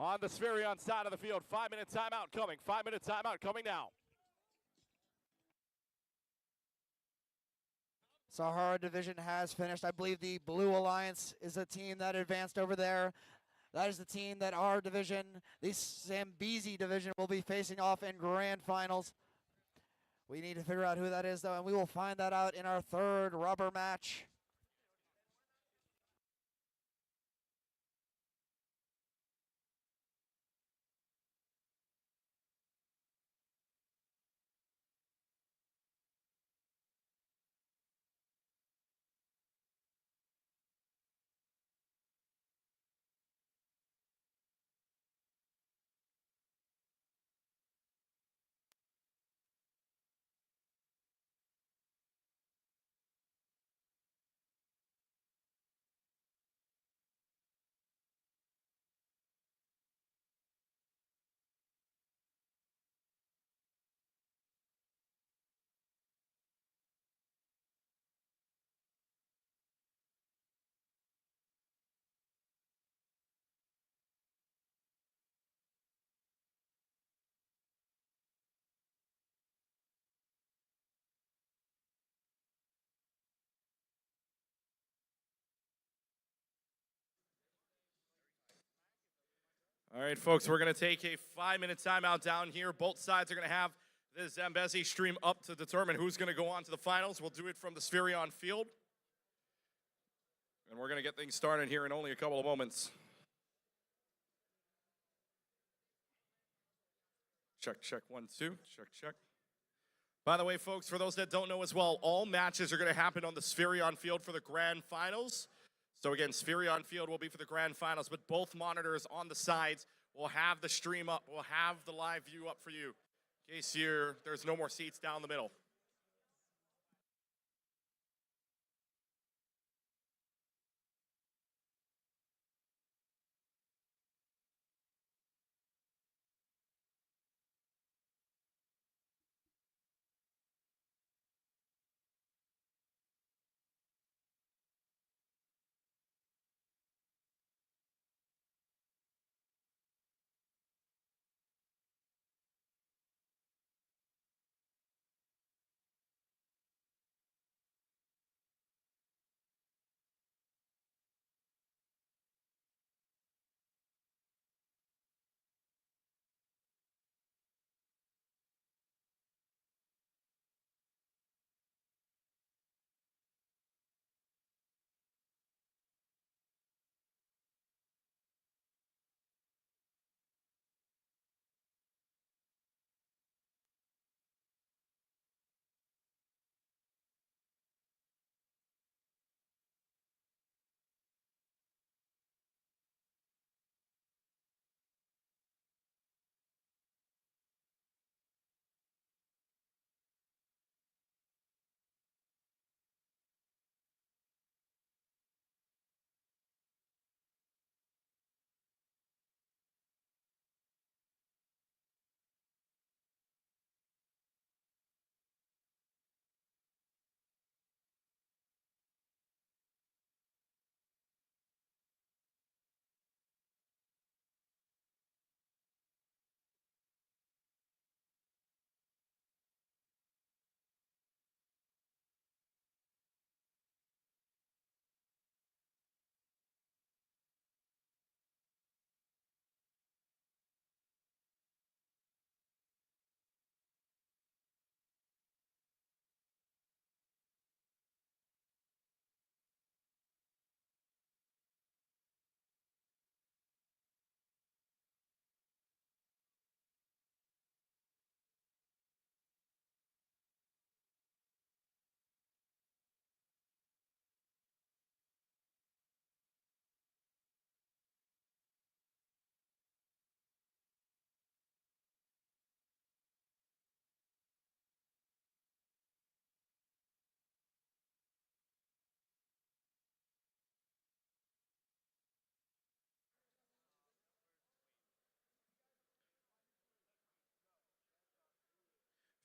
on the Spherion side of the field. 5-minute timeout coming. 5-minute timeout coming now. Sahara division has finished. I believe the Blue Alliance is a team that advanced over there. That is the team that our division, the ZAMBEZI division, will be facing off in grand finals. We need to figure out who that is, though, and we will find that out in our third rubber match. All right, folks, we're going to take a 5-minute timeout down here. Both sides are going to have the ZAMBEZI stream up to determine who's going to go on to the finals. We'll do it from the Spherion field. And we're going to get things started here in only a couple of moments. Check, check, 1, 2. Check, check. By the way, folks, for those that don't know as well, all matches are going to happen on the Spherion field for the grand finals. So again, Spherion field will be for the grand finals, but both monitors on the sides will have the stream up. We'll have the live view up for you in case there's no more seats down the middle.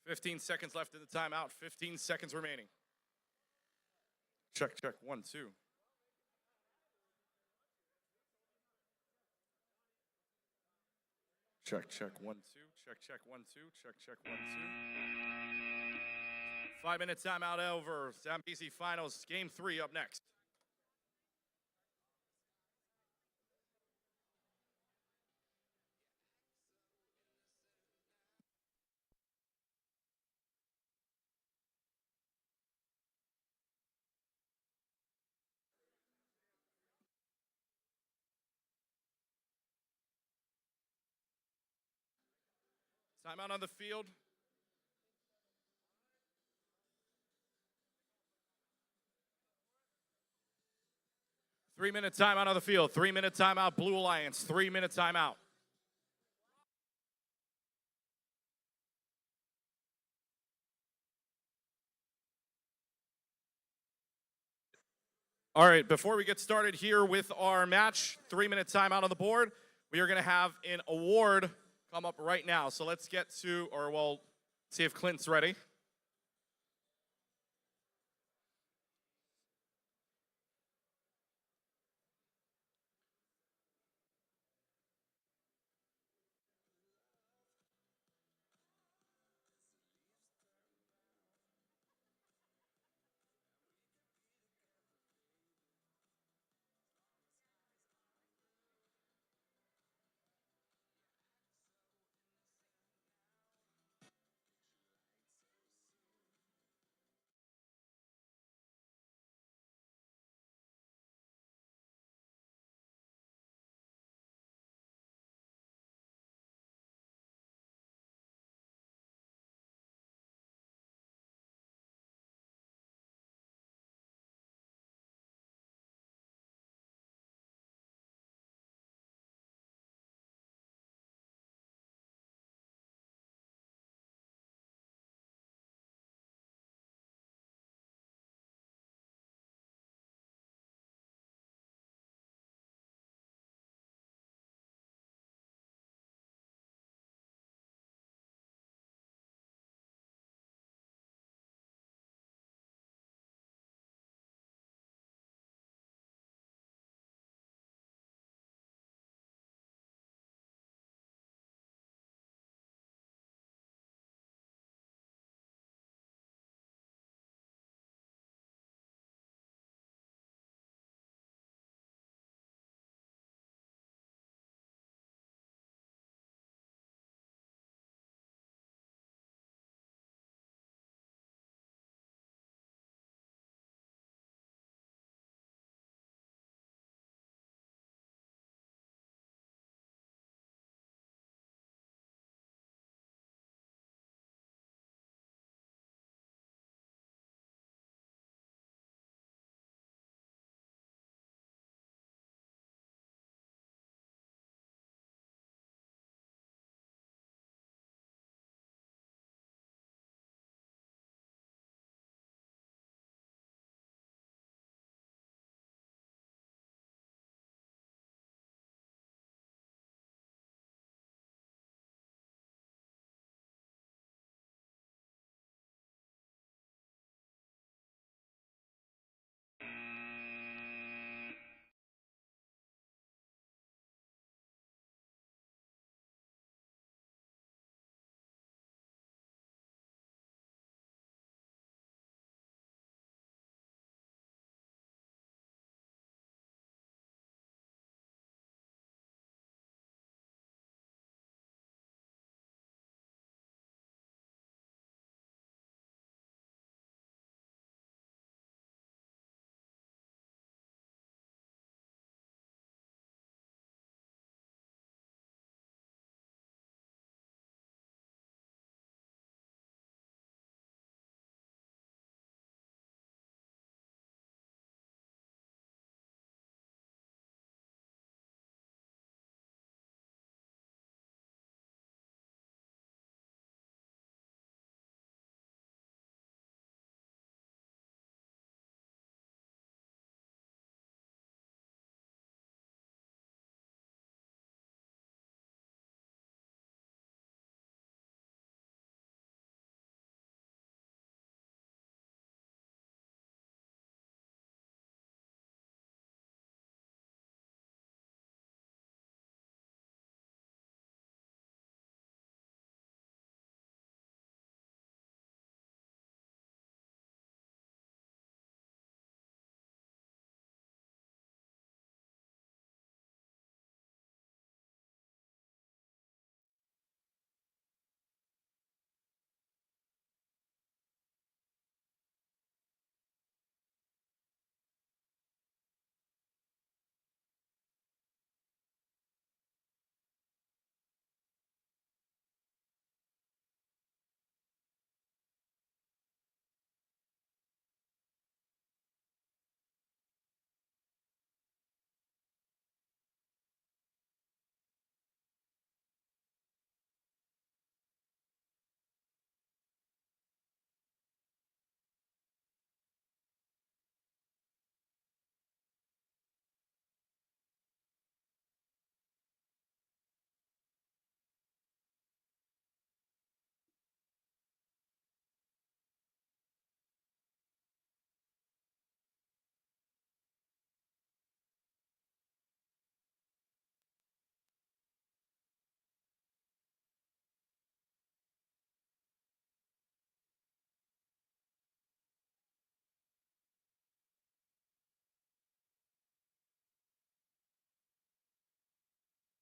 Fifteen seconds left in the timeout. 15 seconds remaining. Check, check, 1, 2. Check, check, 1, 2. Check, check, 1, 2. Check, check, 1, 2. 5-minute timeout over. ZAMBEZI Finals, Game 3 up next. Timeout on the field. Three-minute timeout on the field. 3-minute timeout, Blue Alliance. 3-minute timeout. All right, before we get started here with our match, 3-minute timeout on the board, we are going to have an award come up right now. So let's get to, or we'll see if Clint's ready.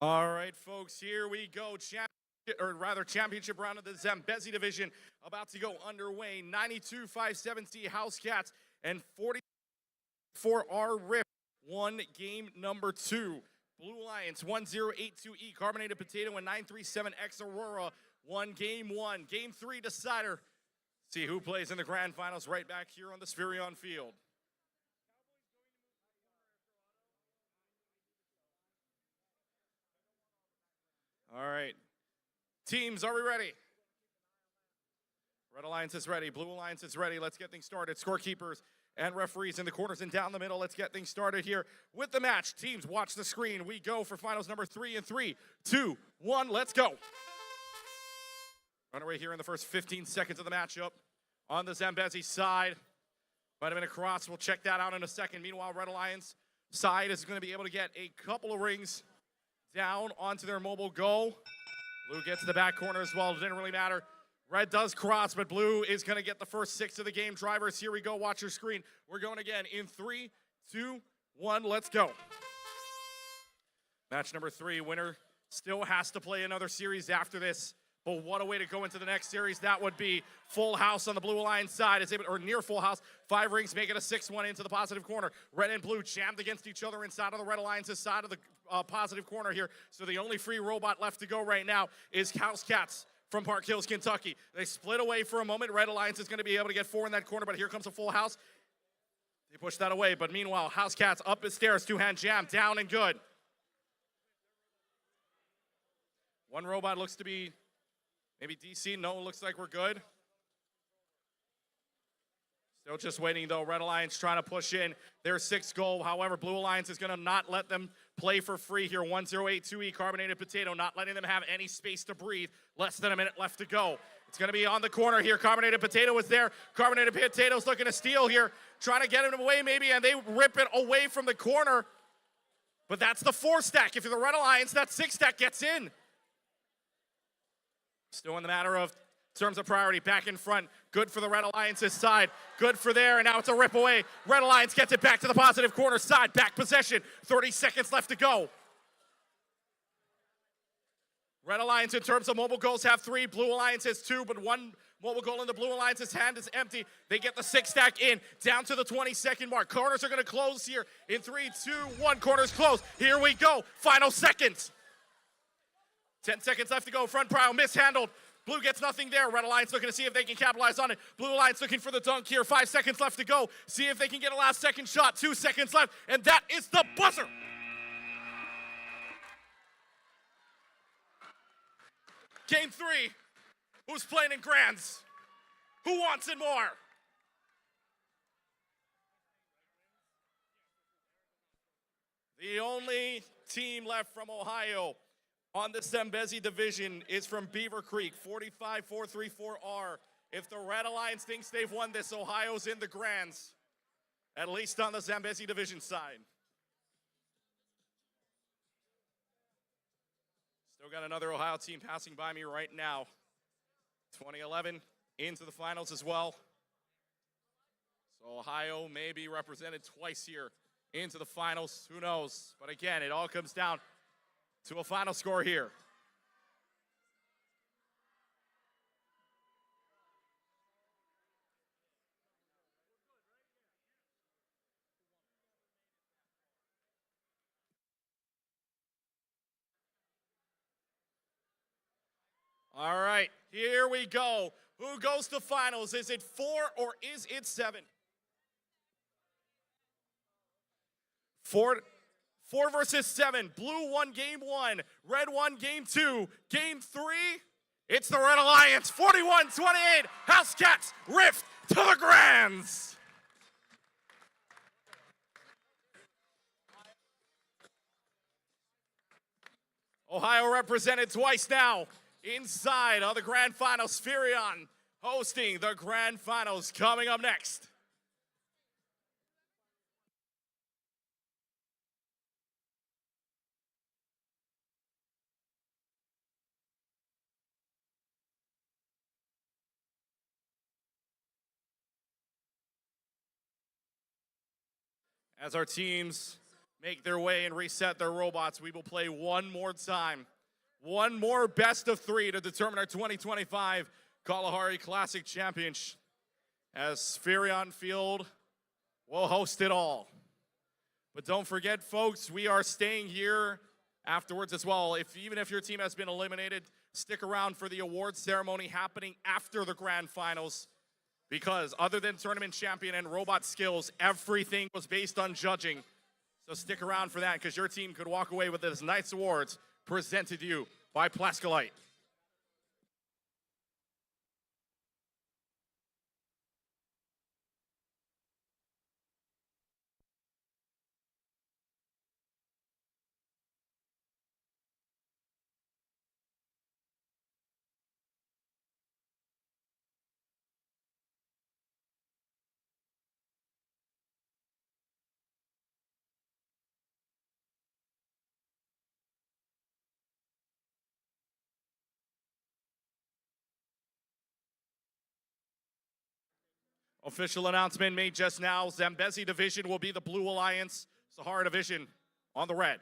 All right, folks, here we go. Championship round of the Zambezi division about to go underway. 92.57C House Cats and 44R Rip won game number 2. Blue Alliance 1082E Carbonated Potato and 937X Aurora won game 1. Game 3 decider. See who plays in the grand finals right back here on the Spherion field. All right. Teams, are we ready? Red Alliance is ready. Blue Alliance is ready. Let's get things started. Scorekeepers and referees in the corners and down the middle. Let's get things started here with the match. Teams, watch the screen. We go for finals number 3 in 3, 2, 1. Let's go. Runaway here in the first 15 seconds of the matchup on the Zambezi side. Might have been a cross. We'll check that out in a second. Meanwhile, Red Alliance side is going to be able to get a couple of rings down onto their mobile goal. Blue gets the back corner as well. It didn't really matter. Red does cross, but blue is going to get the first 6 of the game. Drivers, here we go. Watch your screen. We're going again in 3, 2, 1. Let's go. Match number 3. Winner still has to play another series after this. But what a way to go into the next series. That would be full house on the Blue Alliance side. Or near full house. 5 rings, make it a 6-1 into the positive corner. Red and blue jammed against each other inside of the Red Alliance's side of the positive corner here. So the only free robot left to go right now is House Cats from Park Hills, Kentucky. They split away for a moment. Red Alliance is going to be able to get 4 in that corner, but here comes a full house. They push that away, but meanwhile, House Cats up the stairs, 2-hand jam, down and good. One robot looks to be maybe DC. No, looks like we're good. Still just waiting, though. Red Alliance trying to push in their 6th goal. However, Blue Alliance is going to not let them play for free here. 1082E Carbonated Potato, not letting them have any space to breathe. Less than a minute left to go. It's going to be on the corner here. Carbonated Potato is there. Carbonated Potato's looking to steal here. Trying to get him away maybe, and they rip it away from the corner. But that's the 4 stack. If you're the Red Alliance, that 6 stack gets in. Still in the matter of terms of priority, back in front. Good for the Red Alliance's side. Good for there, and now it's a rip away. Red Alliance gets it back to the positive corner side. Back possession. 30 seconds left to go. Red Alliance, in terms of mobile goals, have 3. Blue Alliance has 2, but 1 mobile goal in the Blue Alliance's hand is empty. They get the 6 stack in, down to the 20-second mark. Corners are going to close here in 3, 2, 1. Corners close. Here we go. Final seconds. 10 seconds left to go. Front pile mishandled. Blue gets nothing there. Red Alliance looking to see if they can capitalize on it. Blue Alliance looking for the dunk here. 5 seconds left to go. See if they can get a last second shot. 2 seconds left, and that is the buzzer. Game 3. Who's playing in grands? Who wants it more? The only team left from Ohio on the Zambezi division is from Beaver Creek, 45434R. If the Red Alliance thinks they've won this, Ohio's in the grands, at least on the Zambezi division side. Still got another Ohio team passing by me right now. 2011 into the finals as well. So Ohio may be represented twice here into the finals. Who knows? But again, it all comes down to a final score here. All right, here we go. Who goes to finals? Is it 4 or is it 7? 4 versus 7. Blue won game 1. Red won game 2. Game 3, it's the Red Alliance. 41-28. House Cats rift to the grands. Ohio represented twice now inside of the grand finals. Spherion hosting the grand finals coming up next. As our teams make their way and reset their robots. We will play one more time. One more best of 3 to determine our 2025 Kalahari Classic Championship. As Furion Field will host it all. But don't forget, folks, we are staying here afterwards as well. Even if your team has been eliminated, stick around for the awards ceremony happening after the grand finals. Because other than tournament champion and robot skills, everything was based on judging. So stick around for that, because your team could walk away with this night's awards presented to you by Plaskolite. Official announcement made just now. Zambezi Division will be the Blue Alliance. Sahara Division on the red.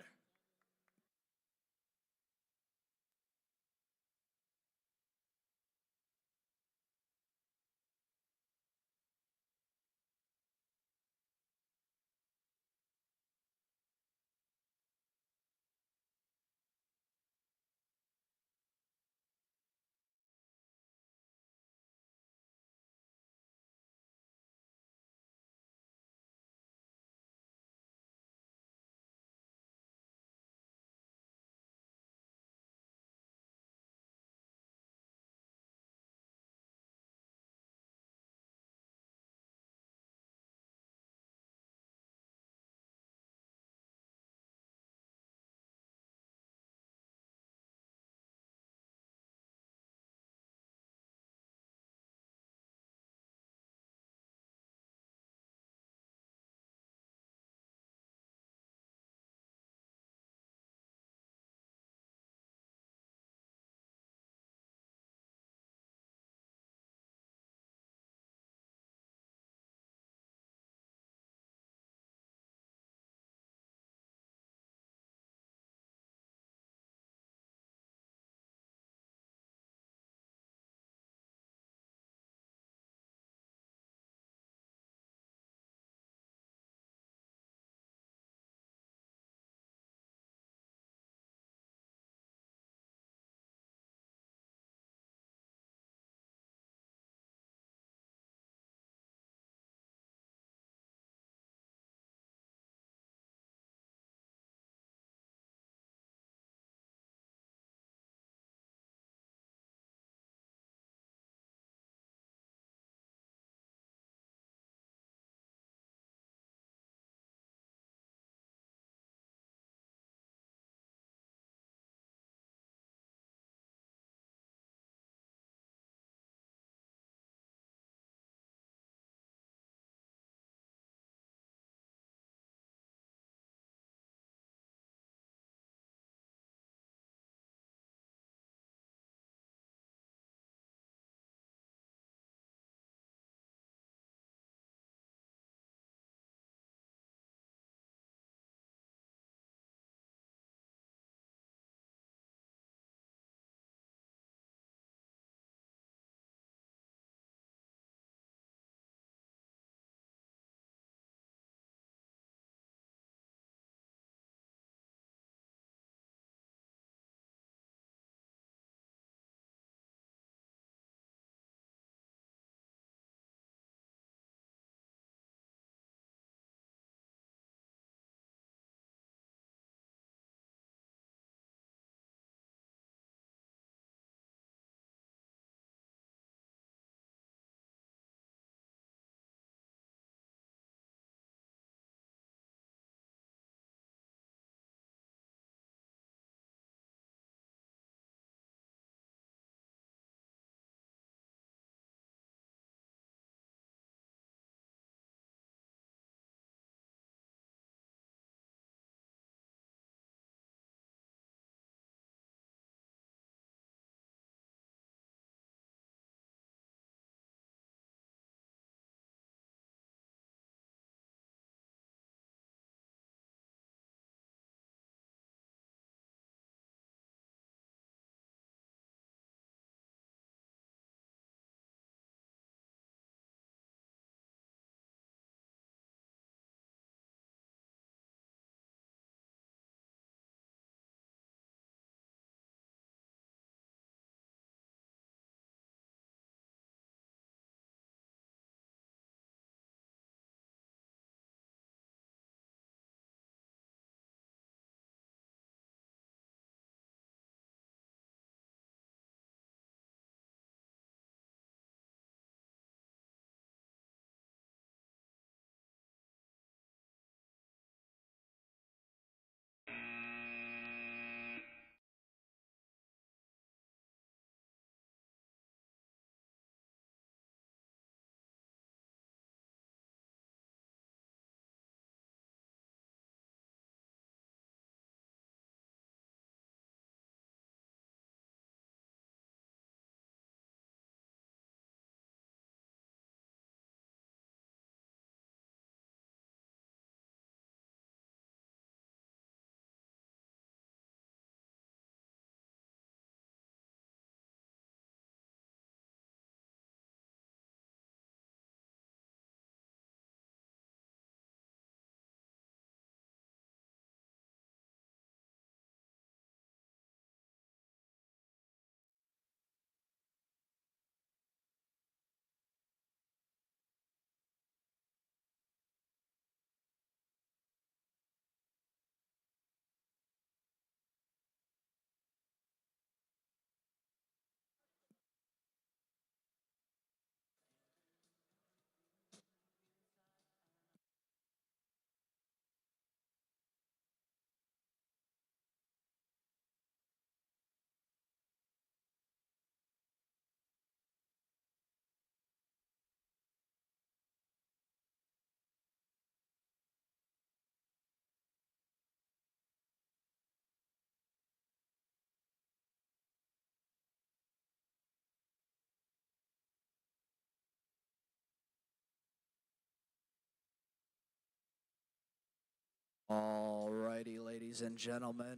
Alrighty, ladies and gentlemen.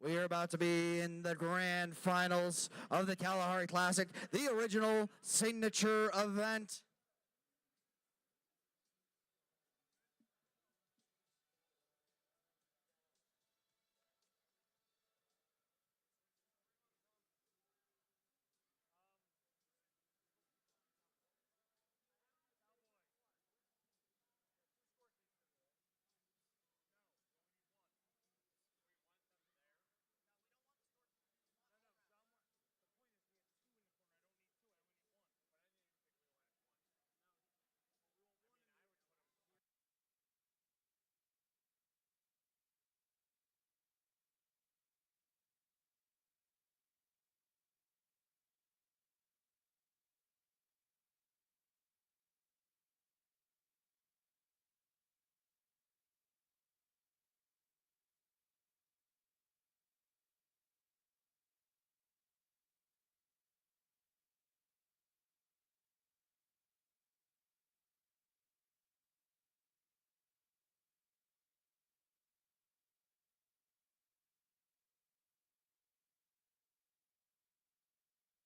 We are about to be in the grand finals of the Kalahari Classic, the original signature event.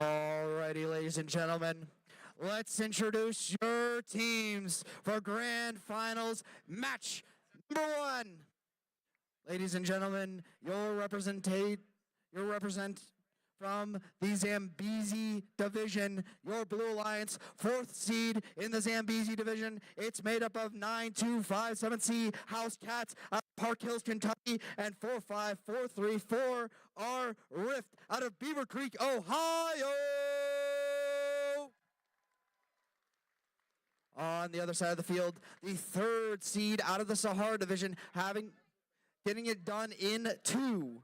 Alrighty, ladies and gentlemen, let's introduce your teams for grand finals match number 1. Ladies and gentlemen, you'll represent from the ZAMBEZI division, your Blue Alliance, 4th seed in the ZAMBEZI division. It's made up of 9257C House Cats out of Park Hills, Kentucky, and 45434 are Rift out of Beaver Creek, Ohio. On the other side of the field, the 3rd seed out of the Sahara division, getting it done in 2.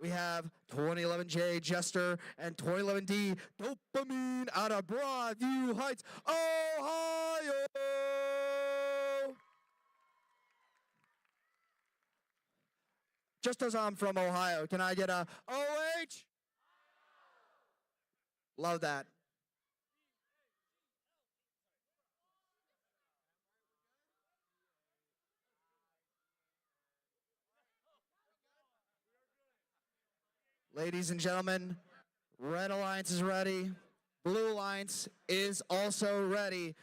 We have 2011J Jester and 2011D Dopamine out of Broadview Heights, Ohio. Just as I'm from Ohio, can I get a OH? Love that. Ladies and gentlemen, Red Alliance is ready. Blue Alliance is also ready,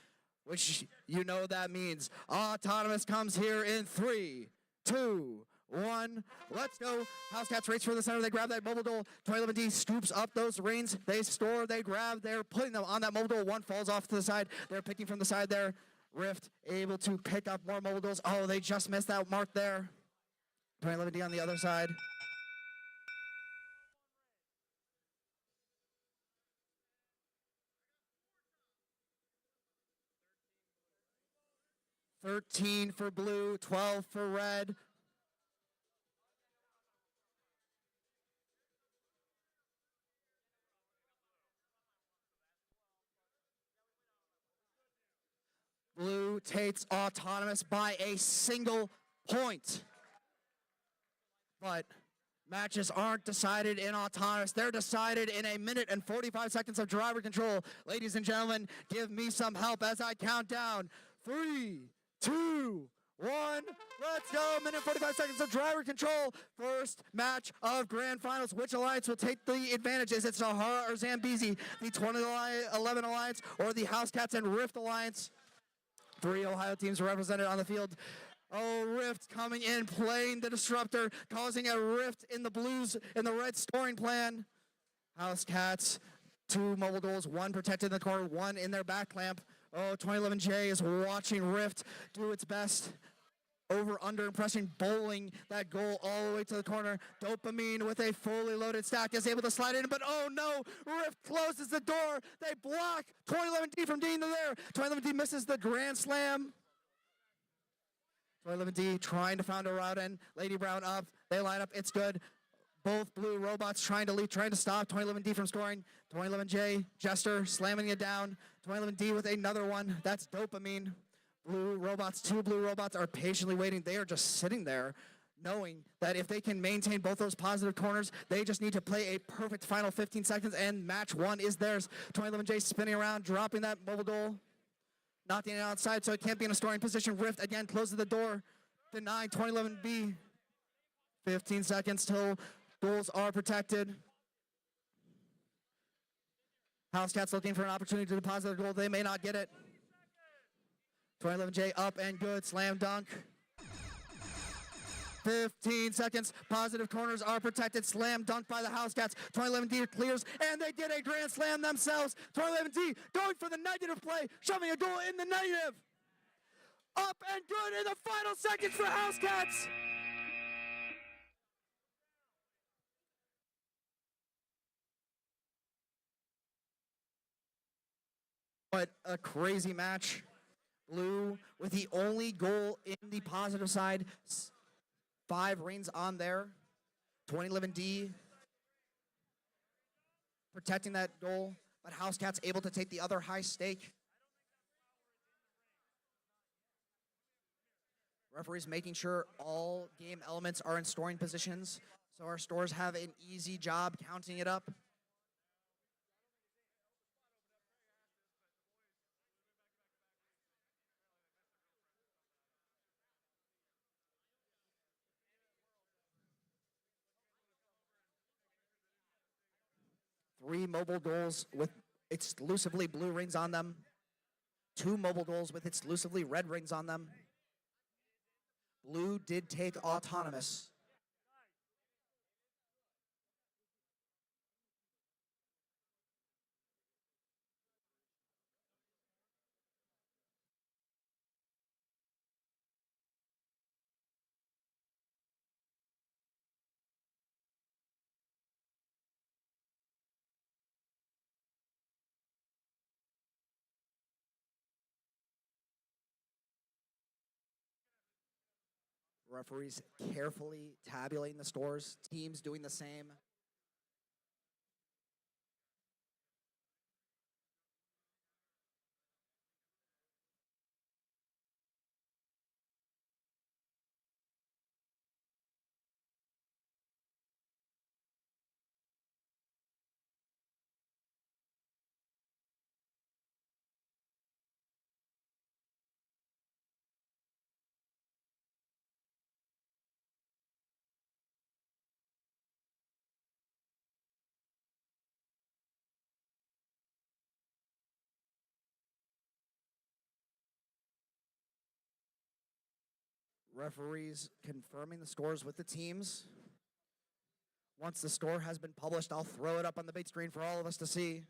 which you know that means Autonomous comes here in 3, 2, 1. Let's go. House Cats race for the center. They grab that mobile duel. 2011D scoops up those reins. They store, they grab. They're putting them on that mobile duel. One falls off to the side. They're picking from the side there. Rift able to pick up more mobile duels. Oh, they just missed that mark there. 2011D on the other side. $13 for blue, 12 for red. Blue takes Autonomous by a single point. But matches aren't decided in Autonomous. They're decided in 1 minute and 45 seconds of driver control. Ladies and gentlemen, give me some help as I count down. 3, 2, 1. Let's go. 1 minute 45 seconds of driver control. First match of grand finals. Which alliance will take the advantage? Is it Sahara or ZAMBEZI? The 2011 Alliance or the House Cats and Rift Alliance? 3 Ohio teams represented on the field. Oh, Rift coming in, playing the disruptor, causing a rift in the blues, in the red scoring plan. House Cats, 2 mobile duels, 1 protected in the corner, 1 in their back clamp. Oh, 2011J is watching Rift do its best. Over, under, impressing, bowling that goal all the way to the corner. Dopamine with a fully loaded stack is able to slide in, but oh no, Rift closes the door. They block 2011D from getting there. 2011D misses the grand slam. 2011D trying to find a route in. Lady Brown up. They line up. It's good. Both blue robots trying to lead, trying to stop 2011D from scoring. 2011J Jester slamming it down. 2011D with another one. That's Dopamine. Blue robots, 2 blue robots are patiently waiting. They are just sitting there knowing that if they can maintain both those positive corners, they just need to play a perfect final 15 seconds and match 1 is theirs. 2011J spinning around, dropping that mobile duel. Knocking it outside so it can't be in a scoring position. Rift again closes the door. The 9, 2011B. 15 seconds till goals are protected. House Cats looking for an opportunity to deposit a goal. They may not get it. 2011J up and good. Slam dunk. 15 seconds. Positive corners are protected. Slam dunk by the House Cats. 2011D clears, and they get a grand slam themselves. 2011D going for the negative play, shoving a goal in the negative. Up and good in the final seconds for House Cats. What a crazy match. Blue with the only goal in the positive side. 5 rings on there. 2011D protecting that goal, but House Cats able to take the other high stake. Referees making sure all game elements are in scoring positions, so our stores have an easy job counting it up. Three mobile goals with exclusively blue rings on them. 2 mobile goals with exclusively red rings on them. Blue did take autonomous. Referees carefully tabulating the scores, teams doing the same. Referees confirming the scores with the teams. Once the score has been published, I'll throw it up on the big screen for all of us to see.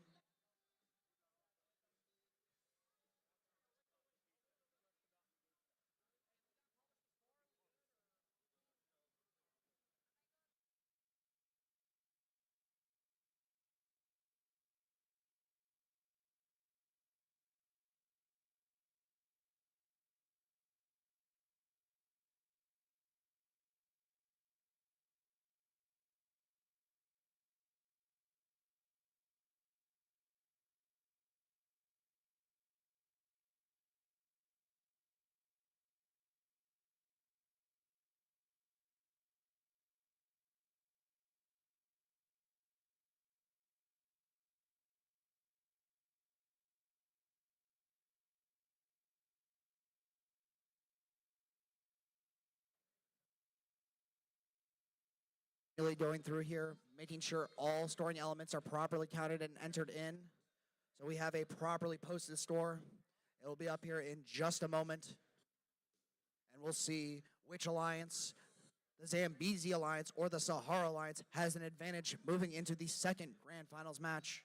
Really going through here, making sure all scoring elements are properly counted and entered in. So we have a properly posted score. It'll be up here in just a moment. And we'll see which alliance, the Zambezi Alliance or the Sahara Alliance, has an advantage moving into the second Grand Finals match.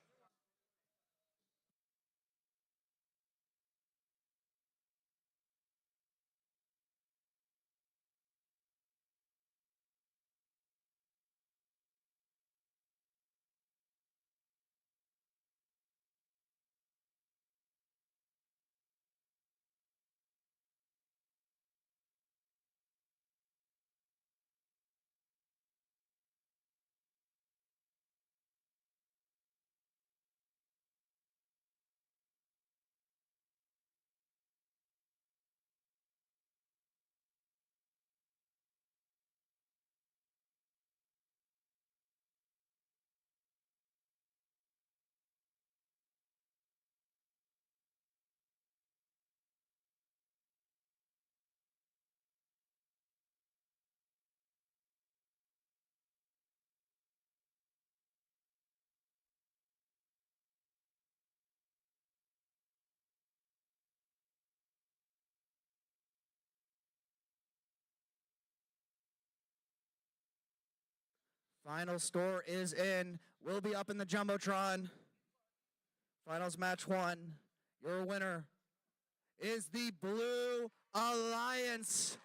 Final score is in. We'll be up in the Jumbotron. Finals match 1. Your winner is the Blue Alliance.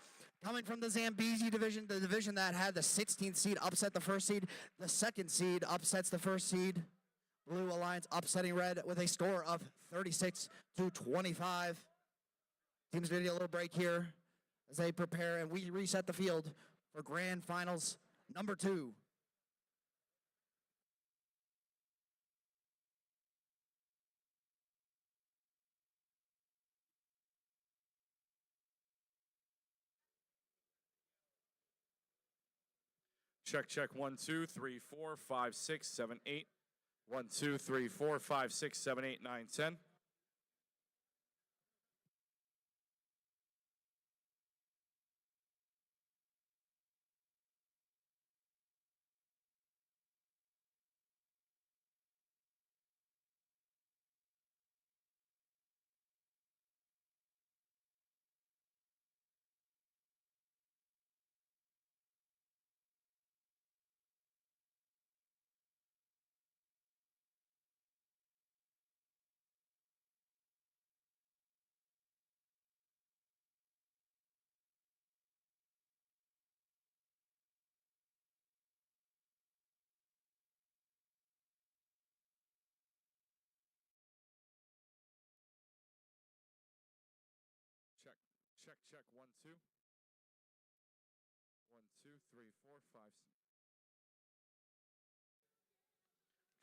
Coming from the ZAMBEZI division, the division that had the 16th seed upset the first seed. The second seed upsets the first seed. Blue Alliance upsetting red with a score of 36-25. Teams going to get a little break here as they prepare, and we reset the field for Grand Finals number 2. Check, check. 1, 2, 3, 4, 5, 6, 7, 8. 1, 2, 3, 4, 5, 6, 7, 8, 9, 10. Check, check, check. 1, 2. 1, 2, 3, 4, 5.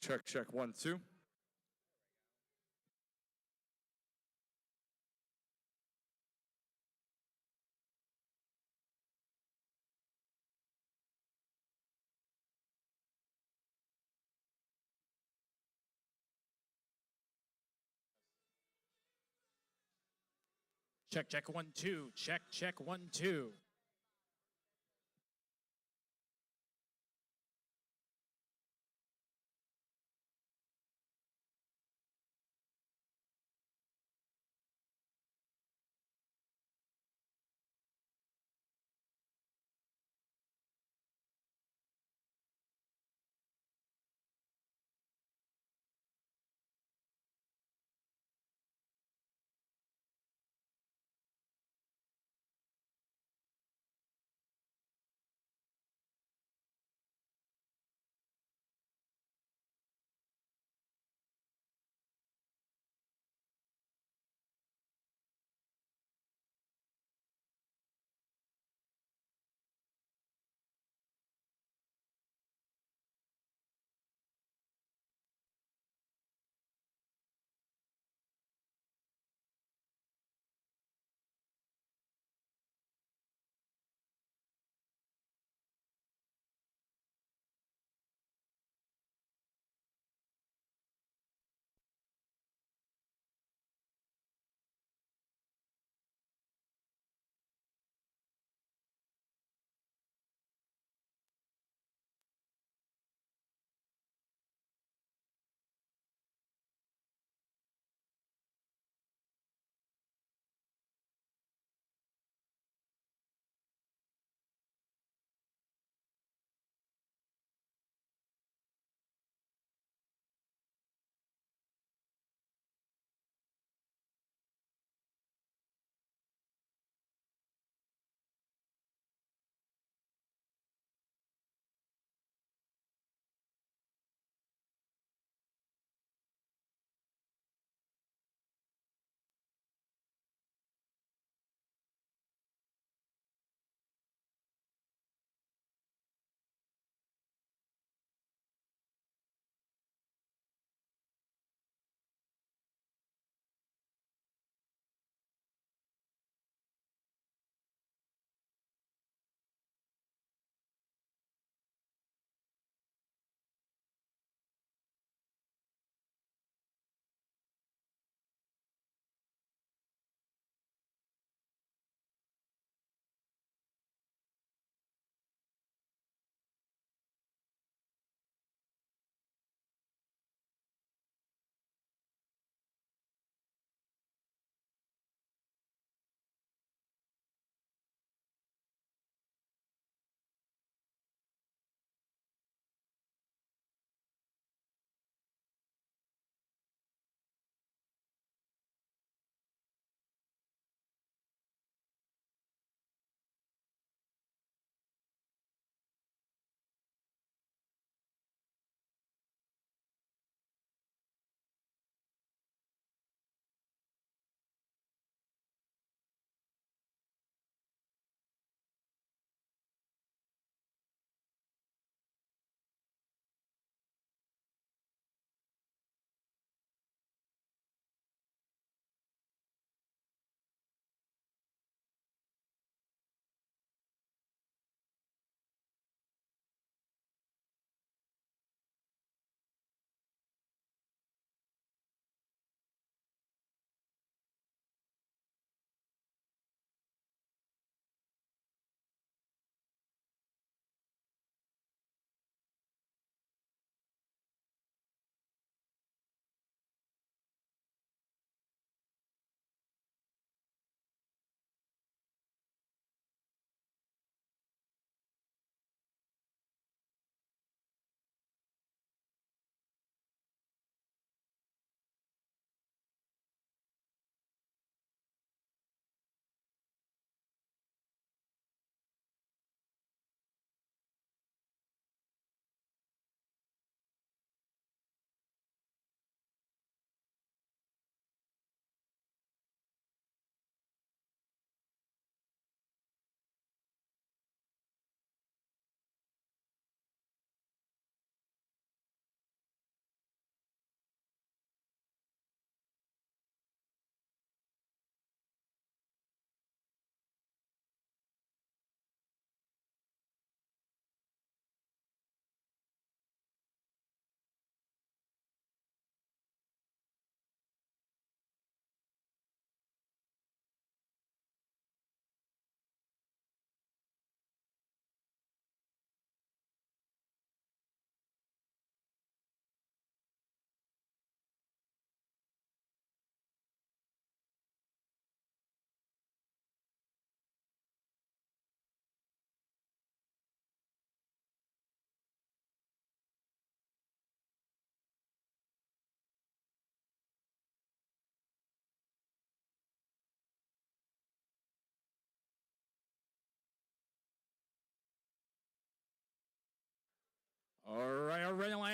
Check, check. 1, 2. Check, check, 1, 2. Check, check, 1, 2.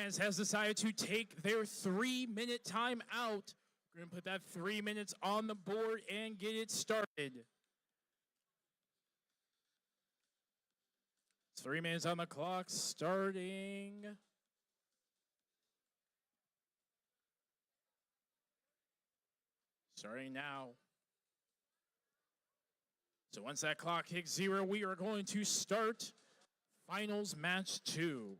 Alliance has decided to take their 3-minute time out. We're going to put that 3 minutes on the board and get it started. 3 minutes on the clock, starting. Starting now. So once that clock hits 0, we are going to start finals match 2.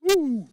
Woo!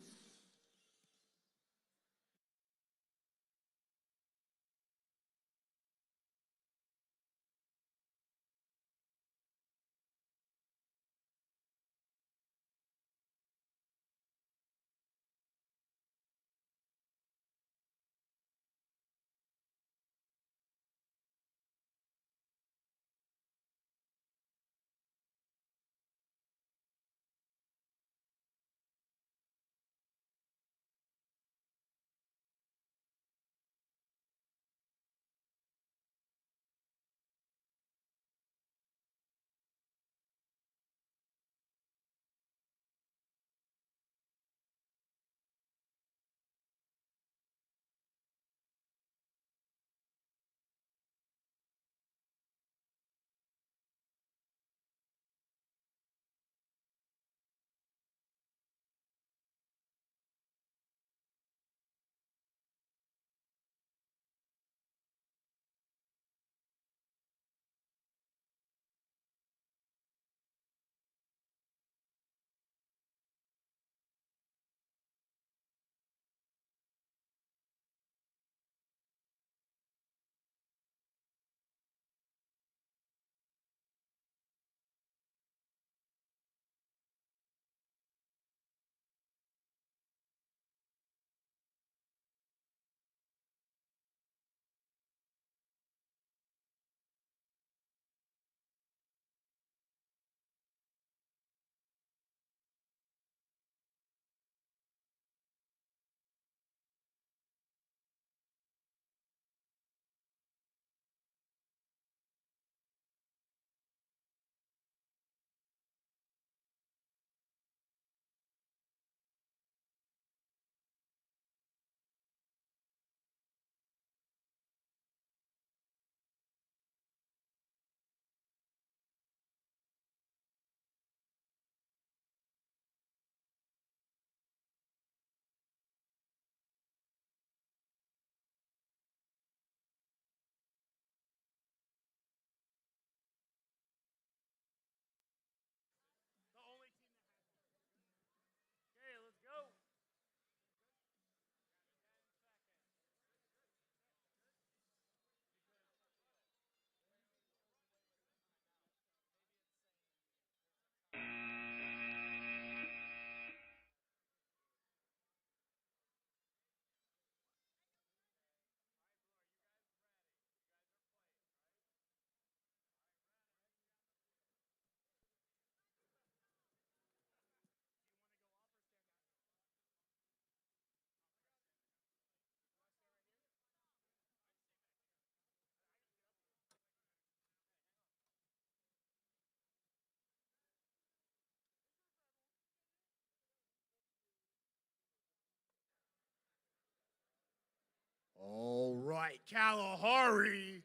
All right, Kalahari.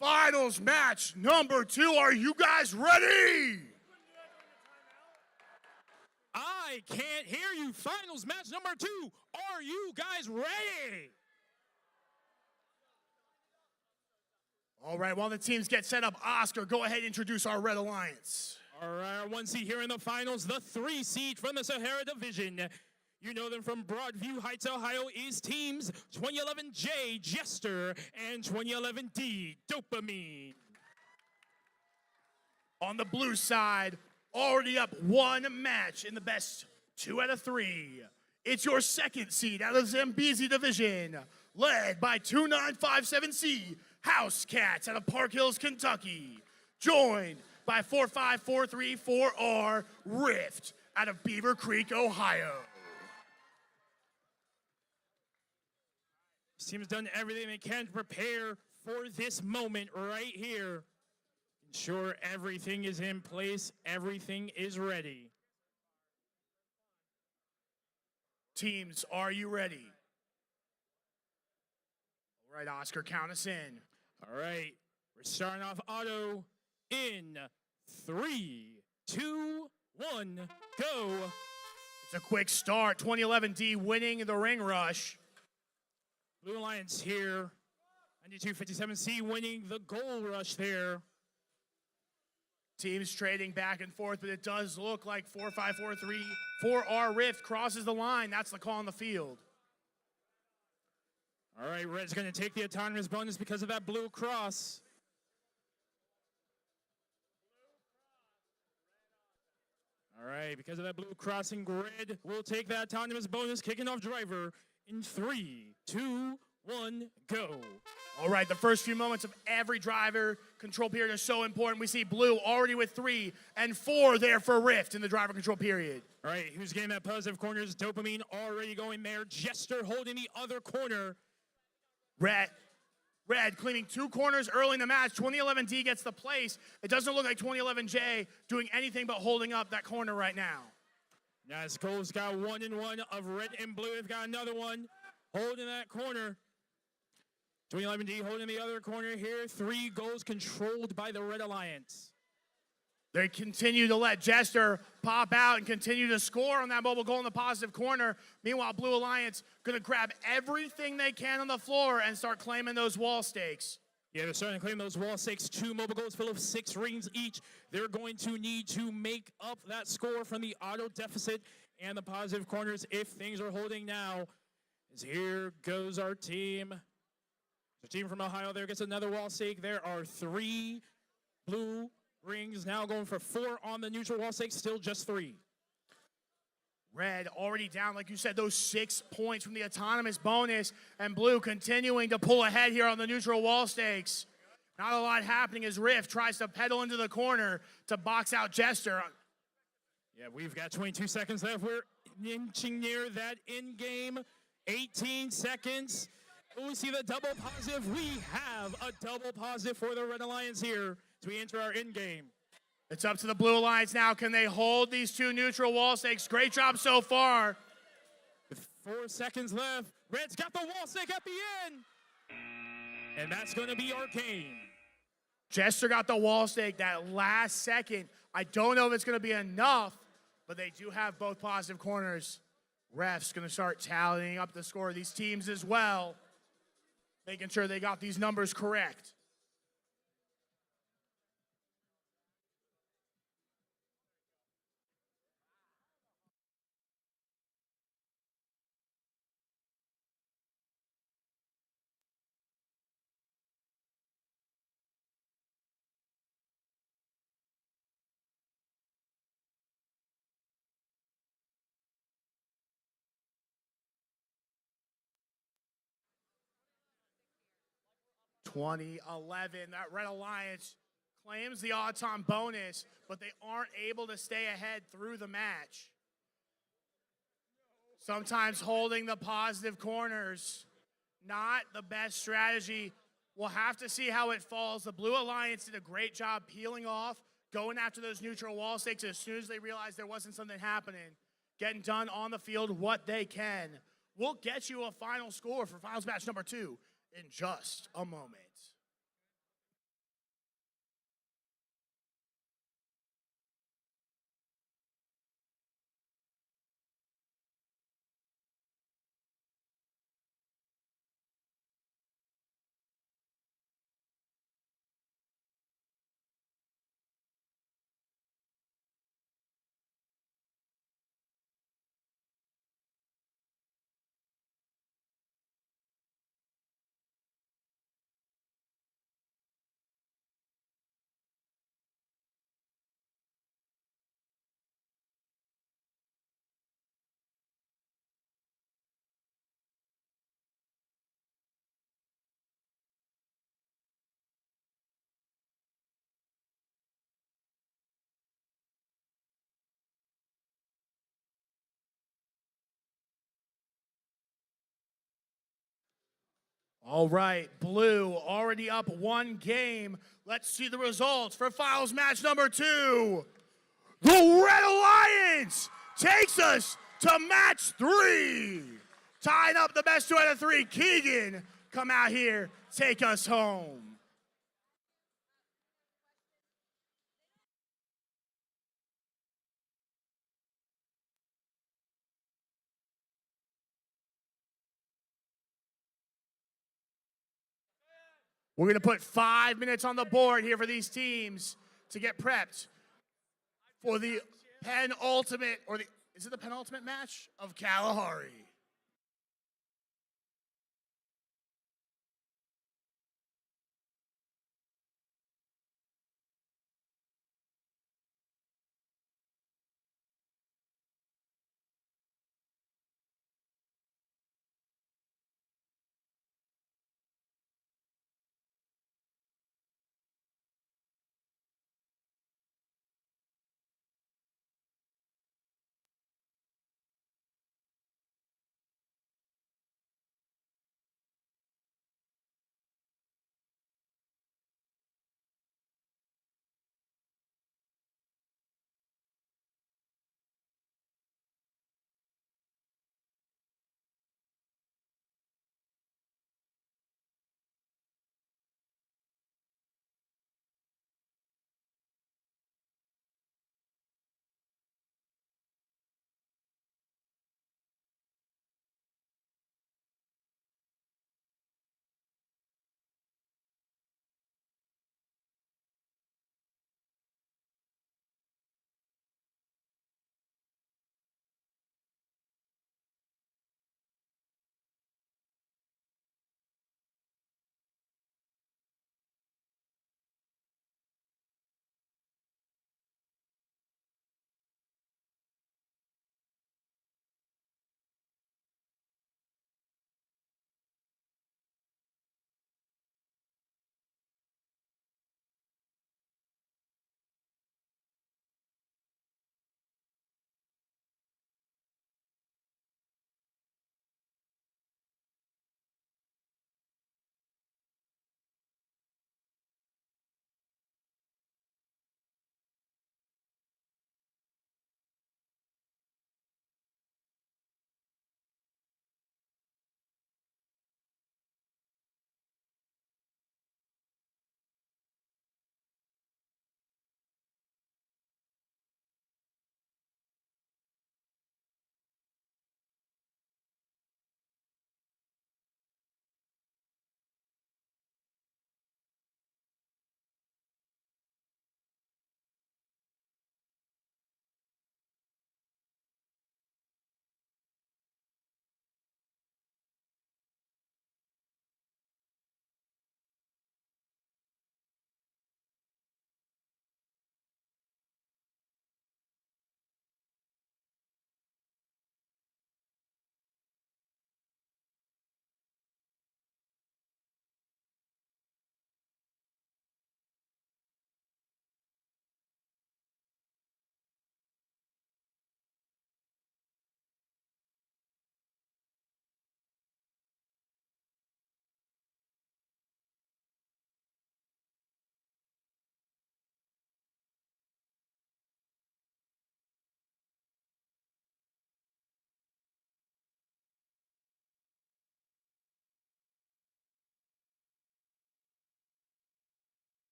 Finals match number 2. Are you guys ready? I can't hear you. Finals match number 2. Are you guys ready? All right, while the teams get set up, Oscar, go ahead and introduce our Red Alliance. All right, our 1 seed here in the finals, the 3 seed from the Sahara Division. You know them from Broadview Heights, Ohio, is teams 2011J, Jester, and 2011D, Dopamine. On the blue side, already up 1 match in the best 2 out of 3. It's your 2nd seed out of the ZAMBEZI division, led by 2957C, House Cats out of Park Hills, Kentucky, joined by 45434R, Rift out of Beaver Creek, Ohio. This team's done everything they can to prepare for this moment right here. Ensure everything is in place, everything is ready. Teams, are you ready? All right, Oscar, count us in. All right, we're starting off auto in 3, 2, 1, go. It's a quick start. 2011D winning the ring rush. Blue Alliance here. 9257C winning the goal rush there. Teams trading back and forth, but it does look like 4543 4R Rift crosses the line. That's the call on the field. All right, Red's going to take the autonomous bonus because of that blue cross. All right, because of that blue crossing, Red will take that autonomous bonus, kicking off driver in 3, 2, 1, go. All right, the first few moments of every driver control period are so important. We see Blue already with 3 and 4 there for Rift in the driver control period. All right, who's getting that positive corners? Dopamine already going there. Jester holding the other corner. Red cleaning 2 corners early in the match. 2011D gets the place. It doesn't look like 2011J doing anything but holding up that corner right now. Now, as Gold's got 1 and 1 of Red and Blue. They've got another one holding that corner. 2011D holding the other corner here. 3 goals controlled by the Red Alliance. They continue to let Jester pop out and continue to score on that mobile goal in the positive corner. Meanwhile, Blue Alliance going to grab everything they can on the floor and start claiming those wall stakes. Yeah, they're starting to claim those wall stakes. 2 mobile goals full of 6 rings each. They're going to need to make up that score from the auto deficit and the positive corners if things are holding now. As here goes our team. The team from Ohio there gets another wall stake. There are 3 blue rings now going for 4 on the neutral wall stake, still just 3. Red already down, like you said, those 6 points from the autonomous bonus, and Blue continuing to pull ahead here on the neutral wall stakes. Not a lot happening as Rift tries to pedal into the corner to box out Jester. Yeah, we've got 22 seconds left. We're inching near that in-game. 18 seconds. We see the double positive. We have a double positive for the Red Alliance here as we enter our in-game. It's up to the Blue Alliance now. Can they hold these 2 neutral wall stakes? Great job so far. With 4 seconds left, Red's got the wall stake at the end. And that's going to be our game. Jester got the wall stake that last second. I don't know if it's going to be enough, but they do have both positive corners. Refs going to start tallying up the score of these teams as well, making sure they got these numbers correct. (2011), that Red Alliance claims the odds-on bonus, but they aren't able to stay ahead through the match. Sometimes holding the positive corners, not the best strategy. We'll have to see how it falls. The Blue Alliance did a great job peeling off, going after those neutral wall stakes as soon as they realized there wasn't something happening, getting done on the field what they can. We'll get you a final score for finals match number 2 in just a moment. All right, Blue already up 1 game. Let's see the results for finals match number 2. The Red Alliance takes us to match 3. Tying up the best 2 out of 3. Keegan, come out here, take us home. We're going to put 5 minutes on the board here for these teams to get prepped for the penultimate, or is it the penultimate match of Kalahari?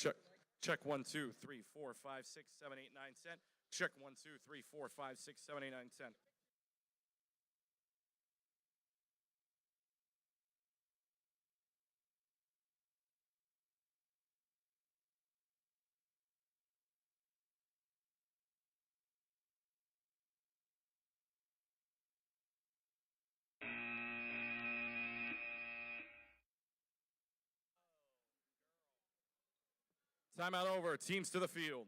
Check. Check 1, 2, 3, 4, 5, 6, 7, 8, 9, 10. Check 1, 2, 3, 4, 5, 6, 7, 8, 9, 10. Timeout over. Teams to the field.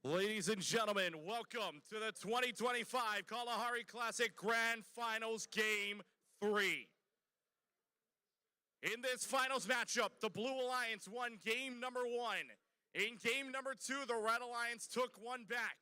Ladies and gentlemen, welcome to the 2025 Kalahari Classic Grand Finals Game 3. In this finals matchup, the Blue Alliance won game number 1. In game number 2, the Red Alliance took one back.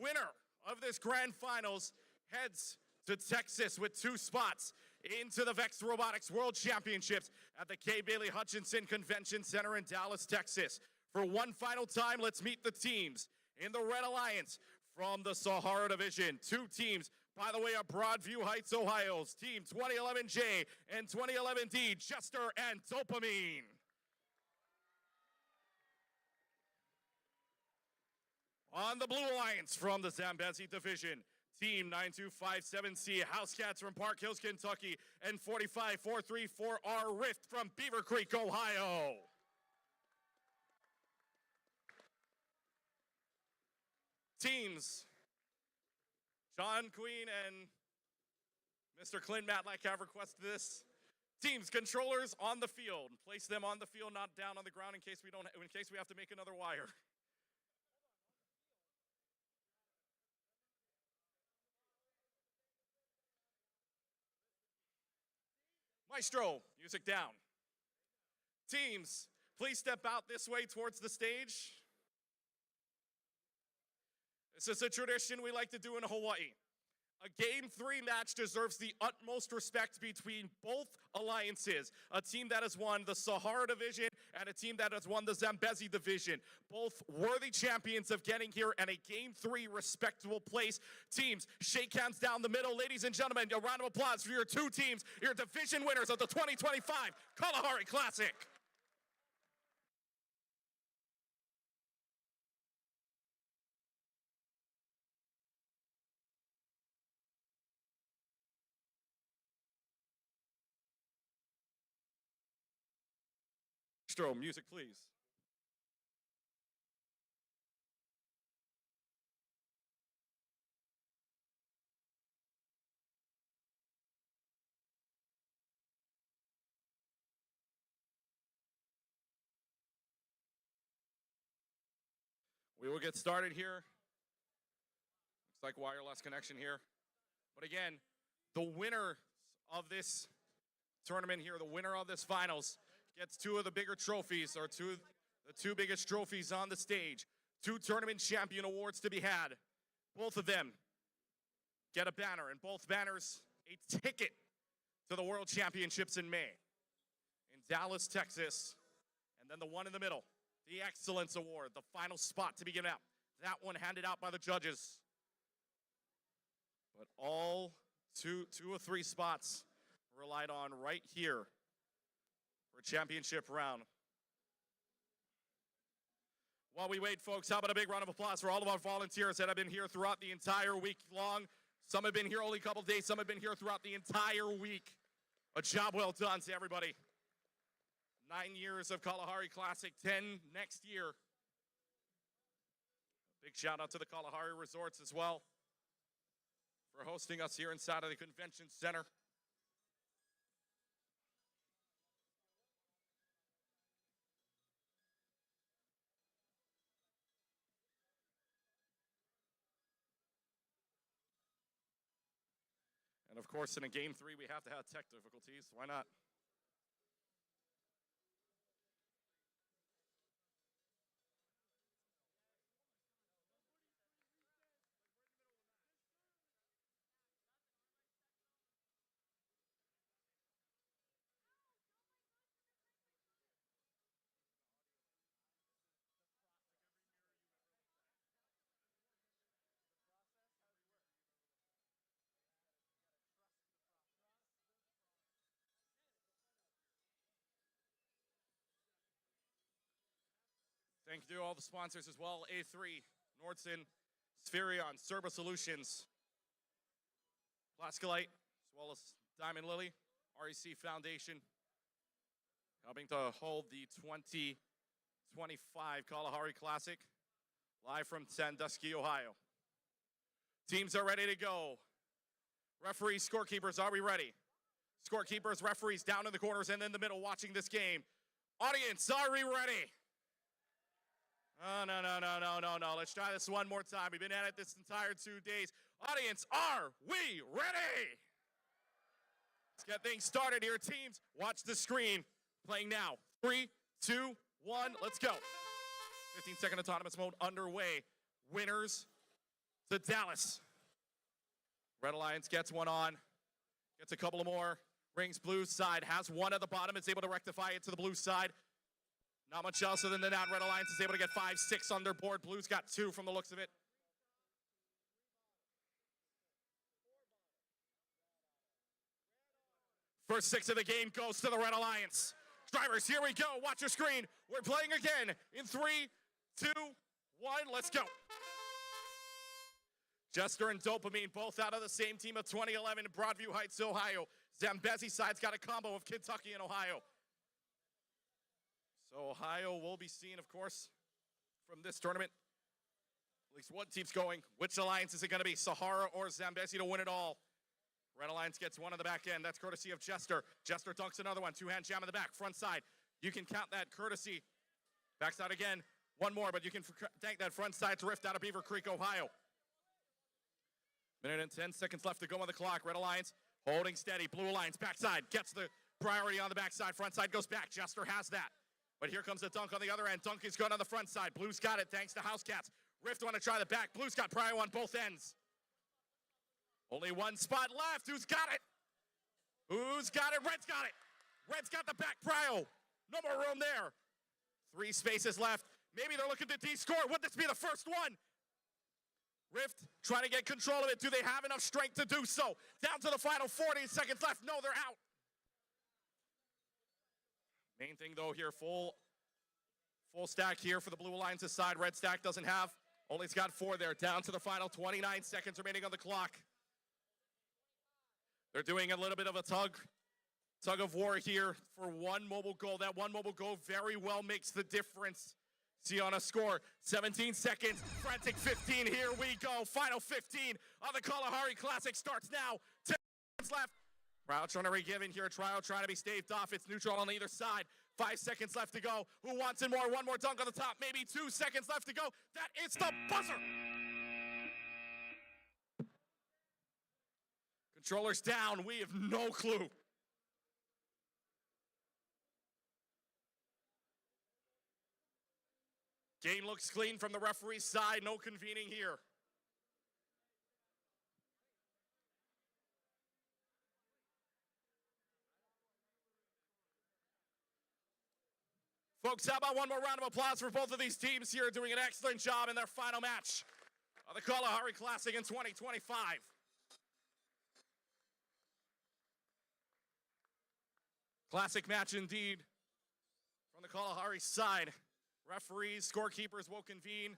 Winner of this Grand Finals heads to Texas with 2 spots into the VEX Robotics World Championships at the K. Bailey Hutchinson Convention Center in Dallas, Texas. For one final time, let's meet the teams. In the Red Alliance from the Sahara Division, 2 teams, by the way, of Broadview Heights, Ohio's Team 2011J and 2011D, Jester and Dopamine. On the Blue Alliance from the Zambezi Division, Team 9257C, House Cats from Park Hills, Kentucky, and 45434R Rift from Beaver Creek, Ohio. Teams, John Queen and Mr. Clint Matlack have requested this. Teams, controllers on the field. Place them on the field, not down on the ground in case we have to make another wire. Maestro, music down. Teams, please step out this way towards the stage. This is a tradition we like to do in Hawaii. A Game 3 match deserves the utmost respect between both alliances. A team that has won the Sahara Division and a team that has won the Zambezi Division. Both worthy champions of getting here and a Game 3 respectable place. Teams, shake hands down the middle. Ladies and gentlemen, a round of applause for your 2 teams, your division winners of the 2025 Kalahari Classic. Music, please. We will get started here. Looks like wireless connection here. But again, the winner of this tournament here, the winner of this finals, gets two of the bigger trophies, or the two biggest trophies on the stage. 2 tournament champion awards to be had. Both of them get a banner, and both banners a ticket to the World Championships in May in Dallas, Texas. And then the one in the middle, the Excellence Award, the final spot to be given out. That one handed out by the judges. But all two or three spots relied on right here for championship round. While we wait, folks, how about a big round of applause for all of our volunteers that have been here throughout the entire week long. Some have been here only a couple days, some have been here throughout the entire week. A job well done to everybody. 9 years of Kalahari Classic, 10 next year. Big shout out to the Kalahari Resorts as well for hosting us here inside of the convention center. And of course, in a game 3, we have to have tech difficulties. Why not? Thank you to all the sponsors as well. A3, Nordson, Spherion, Serba Solutions, Plascolite, as well as Diamond Lily, REC Foundation, helping to hold the 2025 Kalahari Classic, live from Sandusky, Ohio. Teams are ready to go. Referees, scorekeepers, are we ready? Scorekeepers, referees down in the corners and in the middle watching this game. Audience, are we ready? Oh, no. Let's try this one more time. We've been at it this entire 2 days. Audience, are we ready? Let's get things started here. Teams, watch the screen. Playing now. 3, 2, 1, let's go. 15-second autonomous mode underway. Winners to Dallas. Red Alliance gets one on. Gets a couple of more. Rings blue side. Has one at the bottom. It's able to rectify it to the blue side. Not much else other than that. Red Alliance is able to get 5, 6 on their board. Blue's got 2 from the looks of it. First 6 of the game goes to the Red Alliance. Drivers, here we go. Watch your screen. We're playing again in 3, 2, 1. Let's go. Jester and Dopamine, both out of the same team of 2011 in Broadview Heights, Ohio. ZAMBEZI side's got a combo of Kentucky and Ohio. So Ohio will be seen, of course, from this tournament. At least one team's going. Which alliance is it going to be, Sahara or ZAMBEZI to win it all? Red Alliance gets one on the back end. That's courtesy of Jester. Jester dunks another one. 2-hand jam in the back, front side. You can count that courtesy. Backside again. One more, but you can thank that front side to Rift out of Beaver Creek, Ohio. Minute and 10 seconds left to go on the clock. Red Alliance holding steady. Blue Alliance backside gets the priority on the backside. Front side goes back. Jester has that. But here comes the dunk on the other end. Dunk is good on the front side. Blue's got it thanks to House Cats. Rift want to try the back. Blue's got prio on both ends. Only one spot left. Who's got it? Who's got it? Red's got it. Red's got the back prio. No more room there. 3 spaces left. Maybe they're looking to de-score. Would this be the first one? Rift trying to get control of it. Do they have enough strength to do so? Down to the final 40 seconds left. No, they're out. Main thing, though, here, full stack here for the Blue Alliance's side. Red stack doesn't have. Only's got 4 there. Down to the final 29 seconds remaining on the clock. They're doing a little bit of a tug of war here for one mobile goal. That one mobile goal very well makes the difference. See on a score, 17 seconds, frantic 15, here we go. Final 15 on the Kalahari Classic starts now. 10 seconds left. Trial trying to re-give in here. Trial trying to be staved off. It's neutral on either side. 5 seconds left to go. Who wants it more? One more dunk on the top. Maybe 2 seconds left to go. That is the buzzer. Controllers down. We have no clue. Game looks clean from the referee's side. No convening here. Folks, how about one more round of applause for both of these teams here doing an excellent job in their final match of the Kalahari Classic in 2025. Classic match indeed from the Kalahari side. Referees, scorekeepers will convene.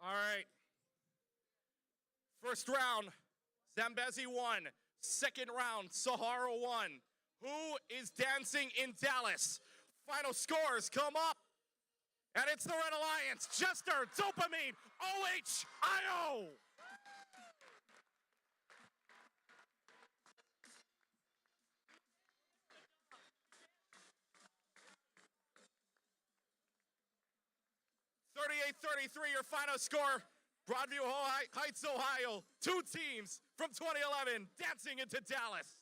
All right. First round, Zambezi won. Second round, Sahara won. Who is dancing in Dallas? Final scores come up. And it's the Red Alliance, Jester, Dopamine, OHIO. Your final score. Broadview Heights, Ohio. 2 teams from 2011 dancing into Dallas.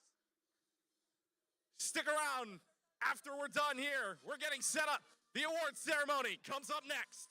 Stick around after we're done here. We're getting set up. The award ceremony comes up next.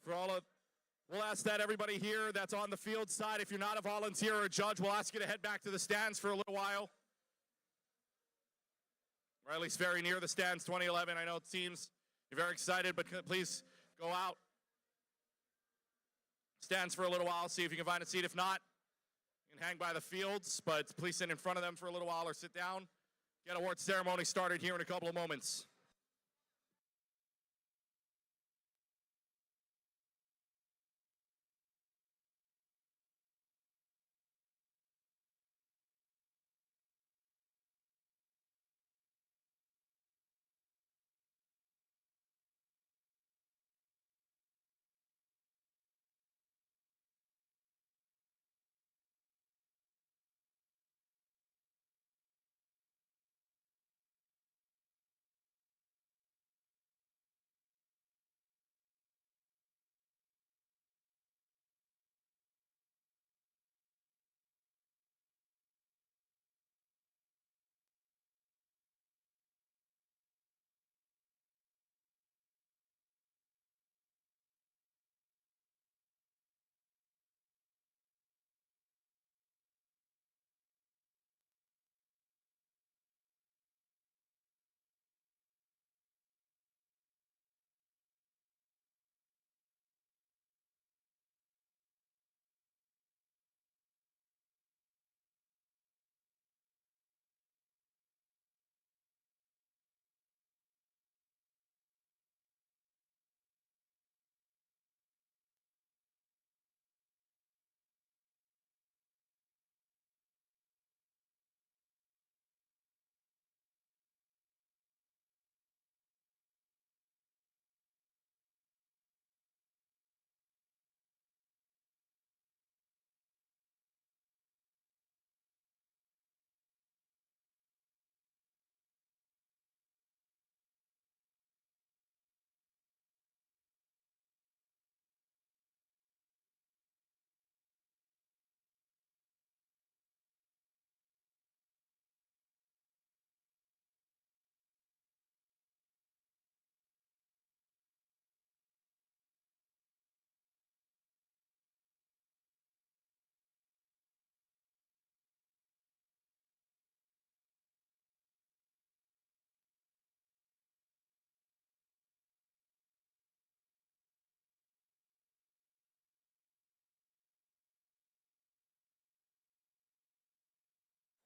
For all of, we'll ask that everybody here that's on the field side, if you're not a volunteer or a judge, we'll ask you to head back to the stands for a little while. Or at least very near the stands, 2011. I know teams You're very excited, but please go out. Stands for a little while, see if you can find a seat. If not, you can hang by the fields, but please sit in front of them for a little while or sit down. Get award ceremony started here in a couple of moments.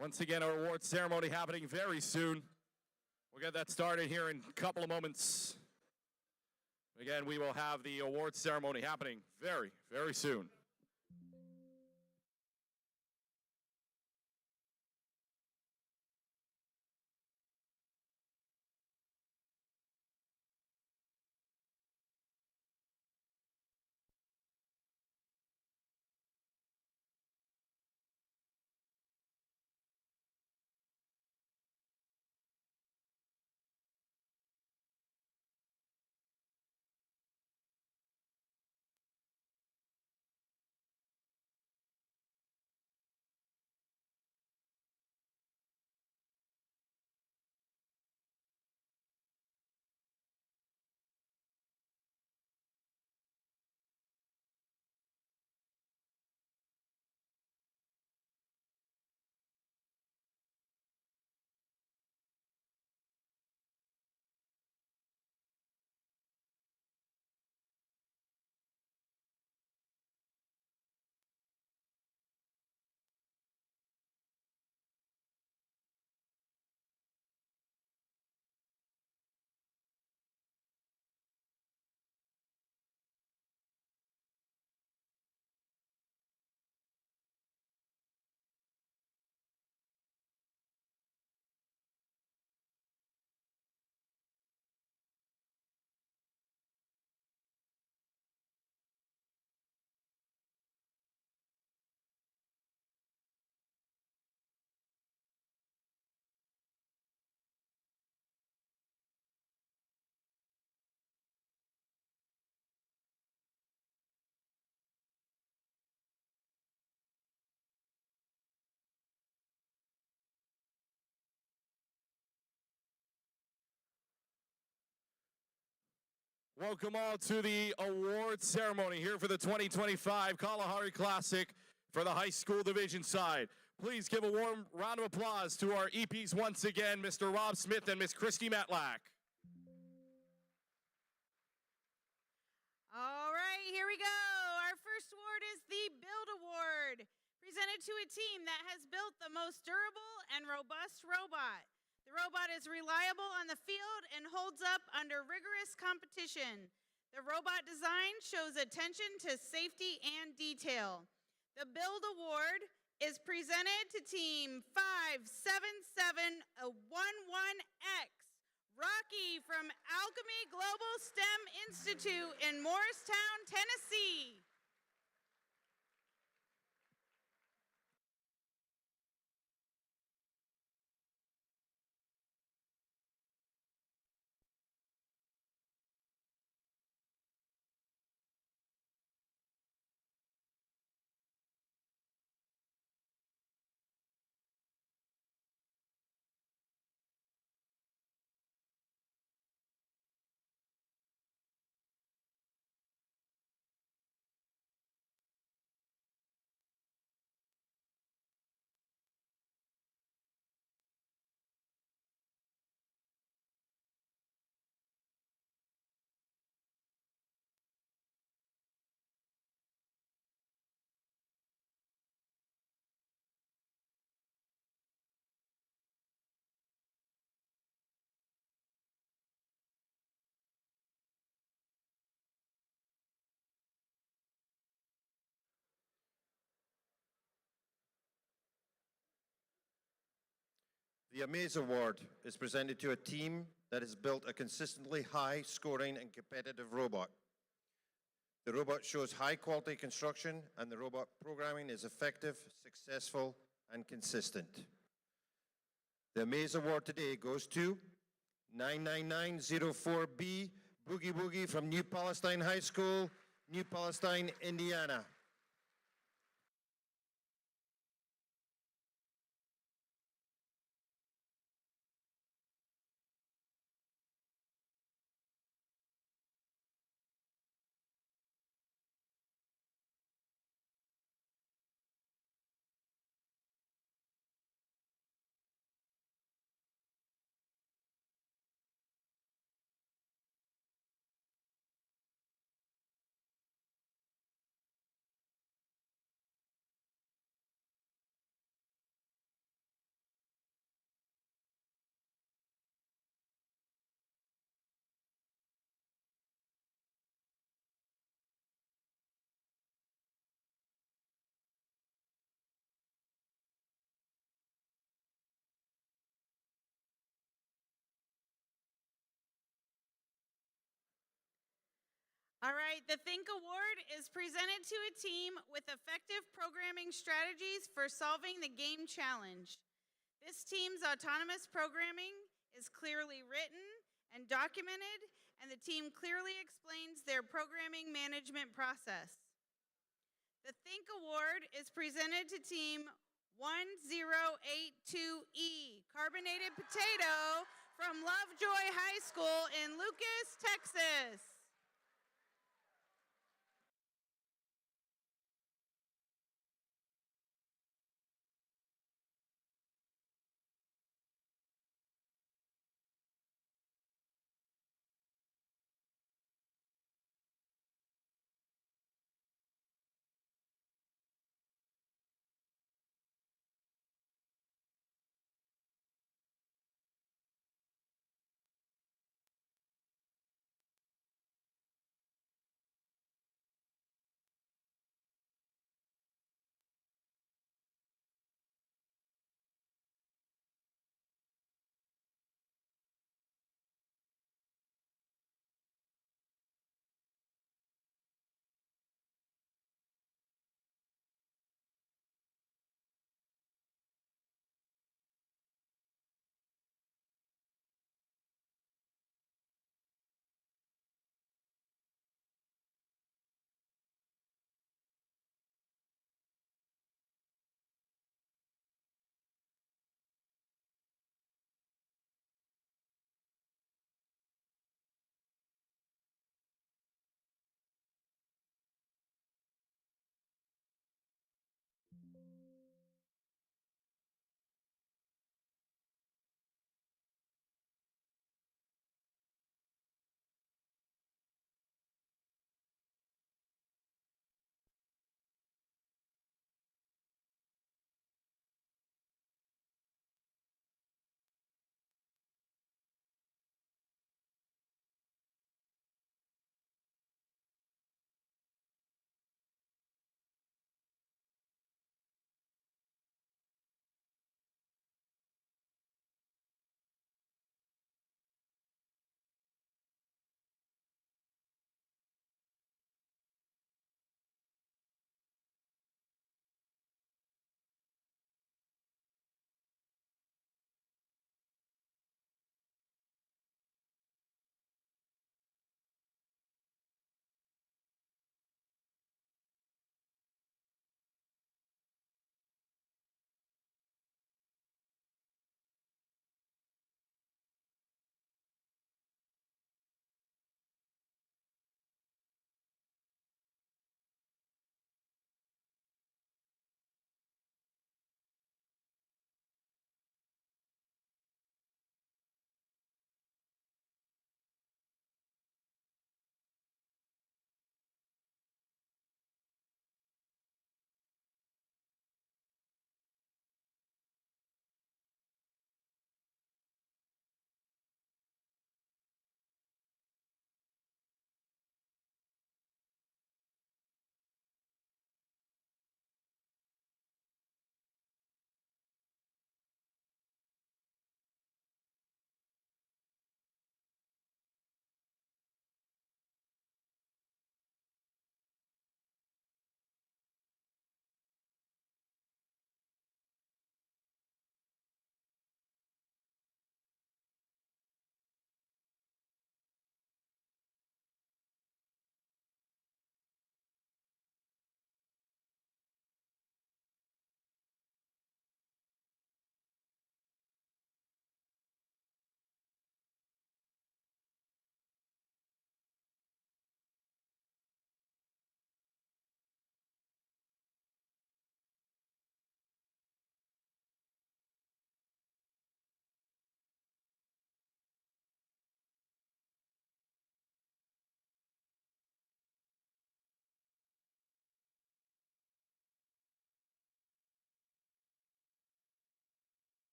Once again, our award ceremony happening very soon. We'll get that started here in a couple of moments. Again, we will have the award ceremony happening very, very soon. Welcome all to the award ceremony here for the 2025 Kalahari Classic for the high school division side. Please give a warm round of applause to our EPs once again, Mr. Rob Smith and Miss Christy Matlack. here we go. Our first award is the Build Award, presented to a team that has built the most durable and robust robot. The robot is reliable on the field and holds up under rigorous competition. The robot design shows attention to safety and detail. The Build Award is presented to Team 57711X, Rocky from Alchemy Global STEM Institute in Morristown, Tennessee. The Amaze Award is presented to a team that has built a consistently high-scoring and competitive robot. The robot shows high-quality construction, and the robot programming is effective, successful, and consistent. The Amaze Award today goes to 99904B Boogie Boogie from New Palestine High School, New Palestine, Indiana. All right, the Think Award is presented to a team with effective programming strategies for solving the game challenge. This team's autonomous programming is clearly written and documented, and the team clearly explains their programming management process. The Think Award is presented to Team 1082E, Carbonated Potato from Lovejoy High School in Lucas, Texas.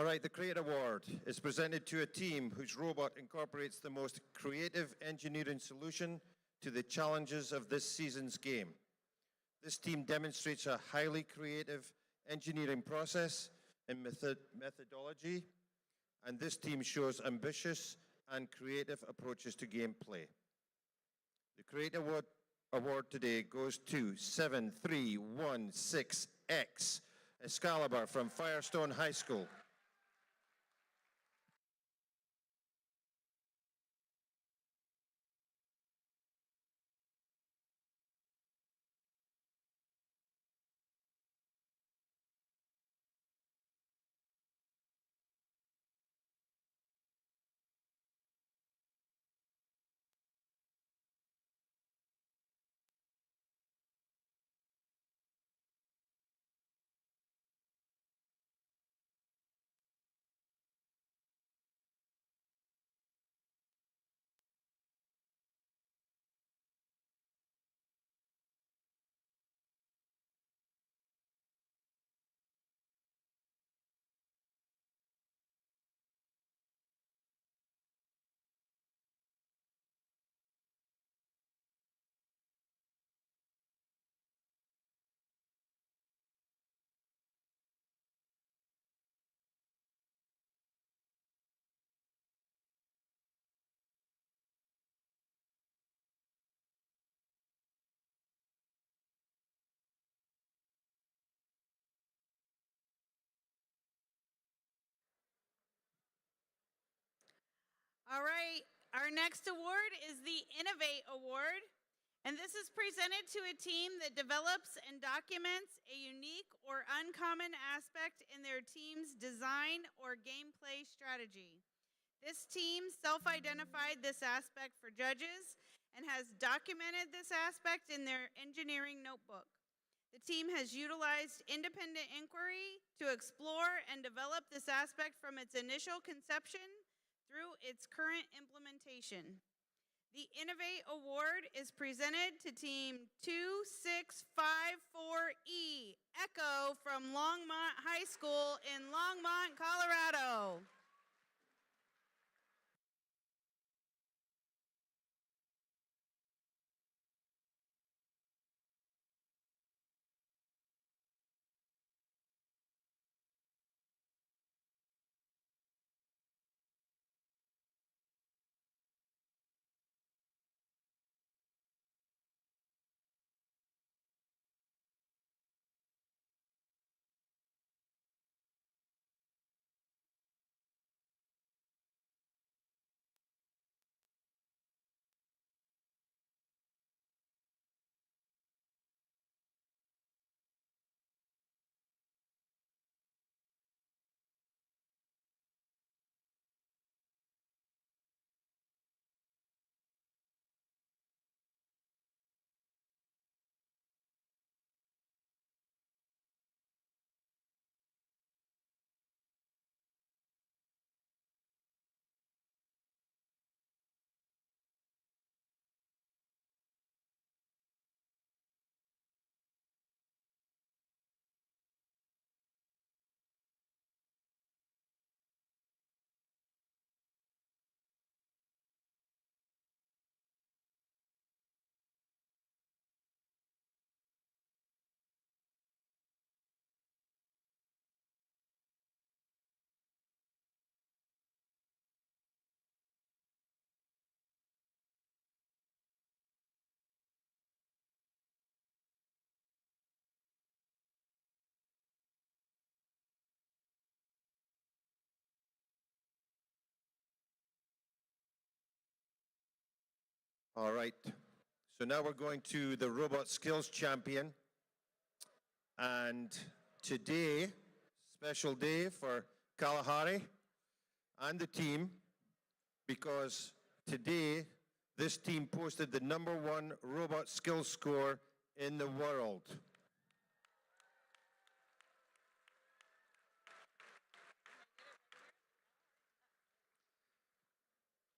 All right, the Create Award is presented to a team whose robot incorporates the most creative engineering solution to the challenges of this season's game. This team demonstrates a highly creative engineering process and methodology, and this team shows ambitious and creative approaches to gameplay. The Create Award today goes to 7316X Excalibur from Firestone High School. All right, our next award is the Innovate Award, and this is presented to a team that develops and documents a unique or uncommon aspect in their team's design or gameplay strategy. This team self-identified this aspect for judges and has documented this aspect in their engineering notebook. The team has utilized independent inquiry to explore and develop this aspect from its initial conception through its current implementation. The Innovate Award is presented to Team 2654E, Echo from Longmont High School in Longmont, Colorado. All right. So now we're going to the Robot Skills Champion. And today, special day for Kalahari and the team, because today this team posted the #1 robot skills score in the world.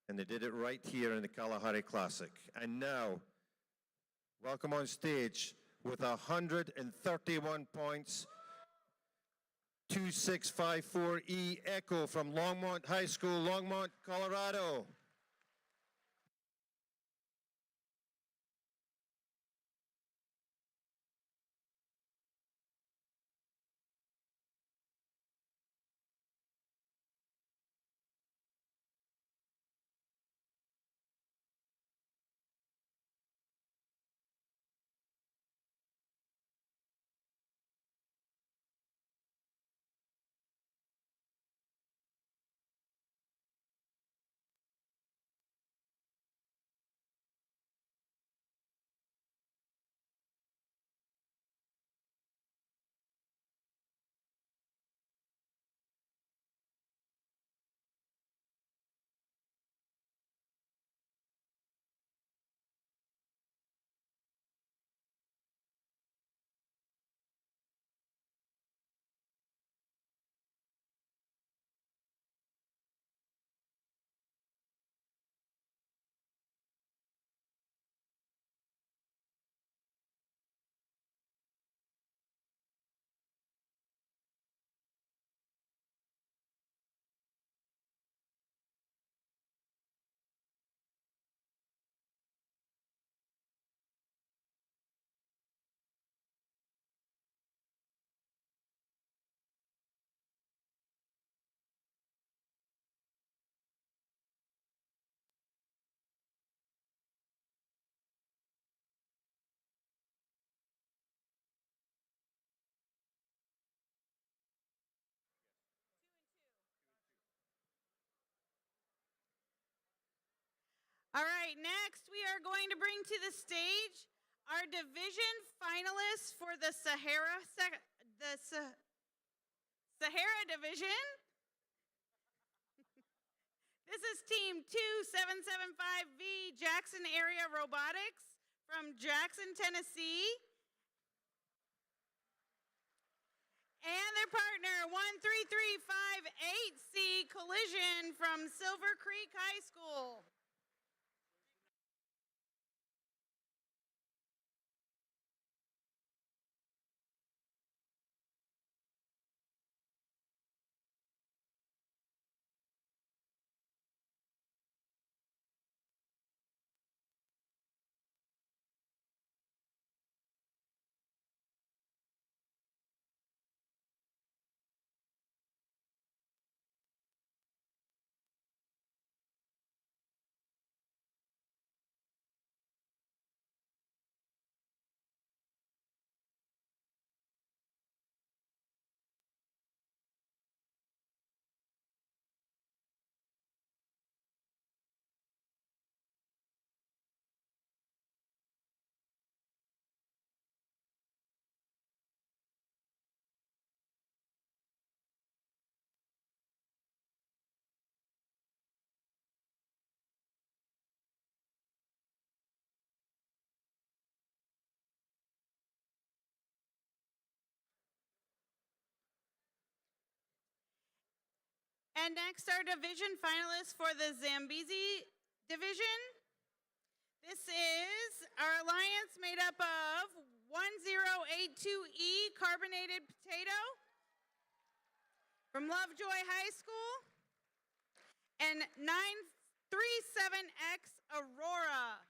And they did it right here in the Kalahari Classic. And now, welcome on stage with 131 points, 2654E Echo from Longmont High School, Longmont, Colorado. All right, next we are going to bring to the stage our division finalists for the Sahara division. This is team 2775V Jackson Area Robotics from Jackson, Tennessee. And their partner, 13358C Collision from Silver Creek High School. And next, our division finalists for the ZAMBEZI division. This is our alliance made up of 1082E Carbonated Potato from Lovejoy High School and 937X Aurora.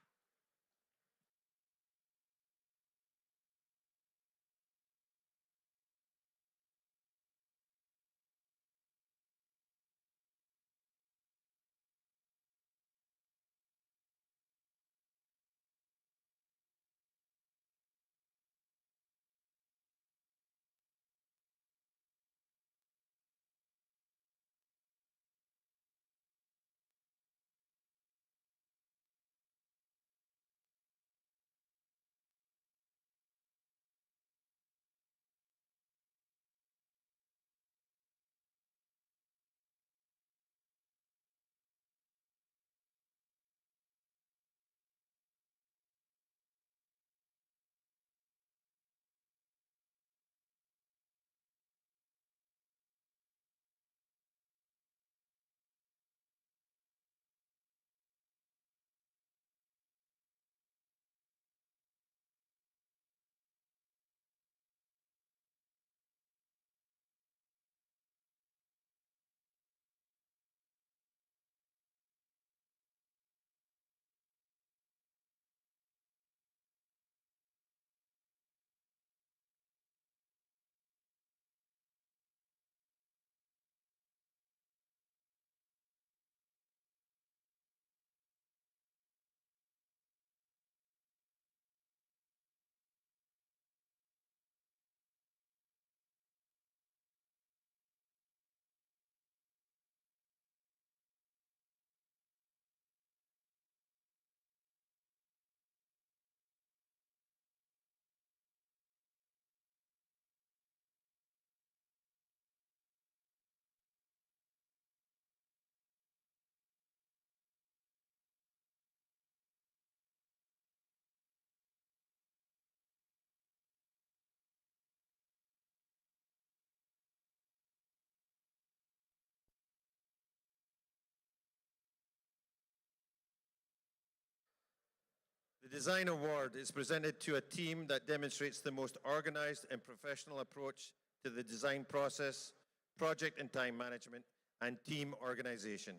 Design Award is presented to a team that demonstrates the most organized and professional approach to the design process, project and time management, and team organization.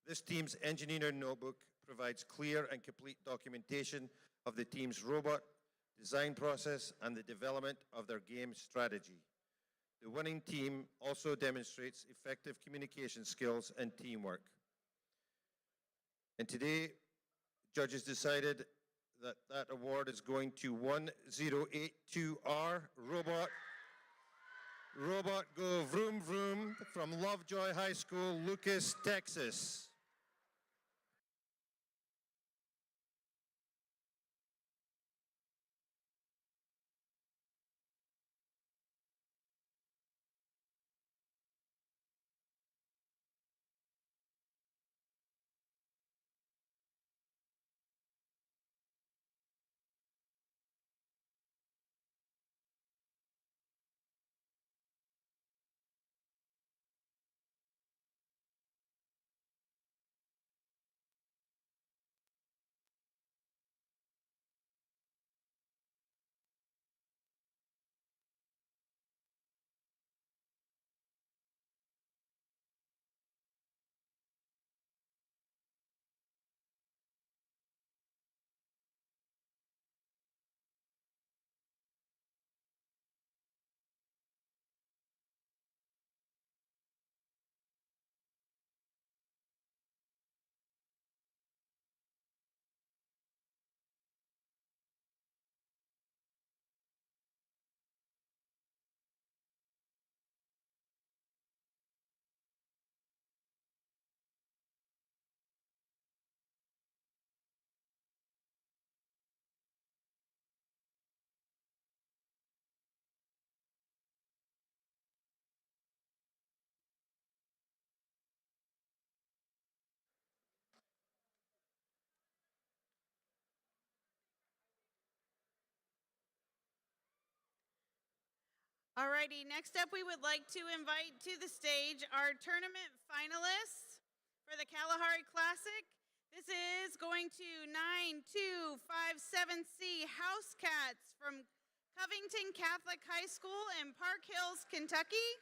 This team's engineering notebook provides clear and complete documentation of the team's robot design process and the development of their game strategy. The winning team also demonstrates effective communication skills and teamwork. And today, judges decided that that award is going to 1082R Robot. Robot go vroom vroom from Lovejoy High School, Lucas, Texas. Alrighty, next up we would like to invite to the stage our tournament finalists for the Kalahari Classic. This is going to 9257C House Cats from Covington Catholic High School in Park Hills, Kentucky.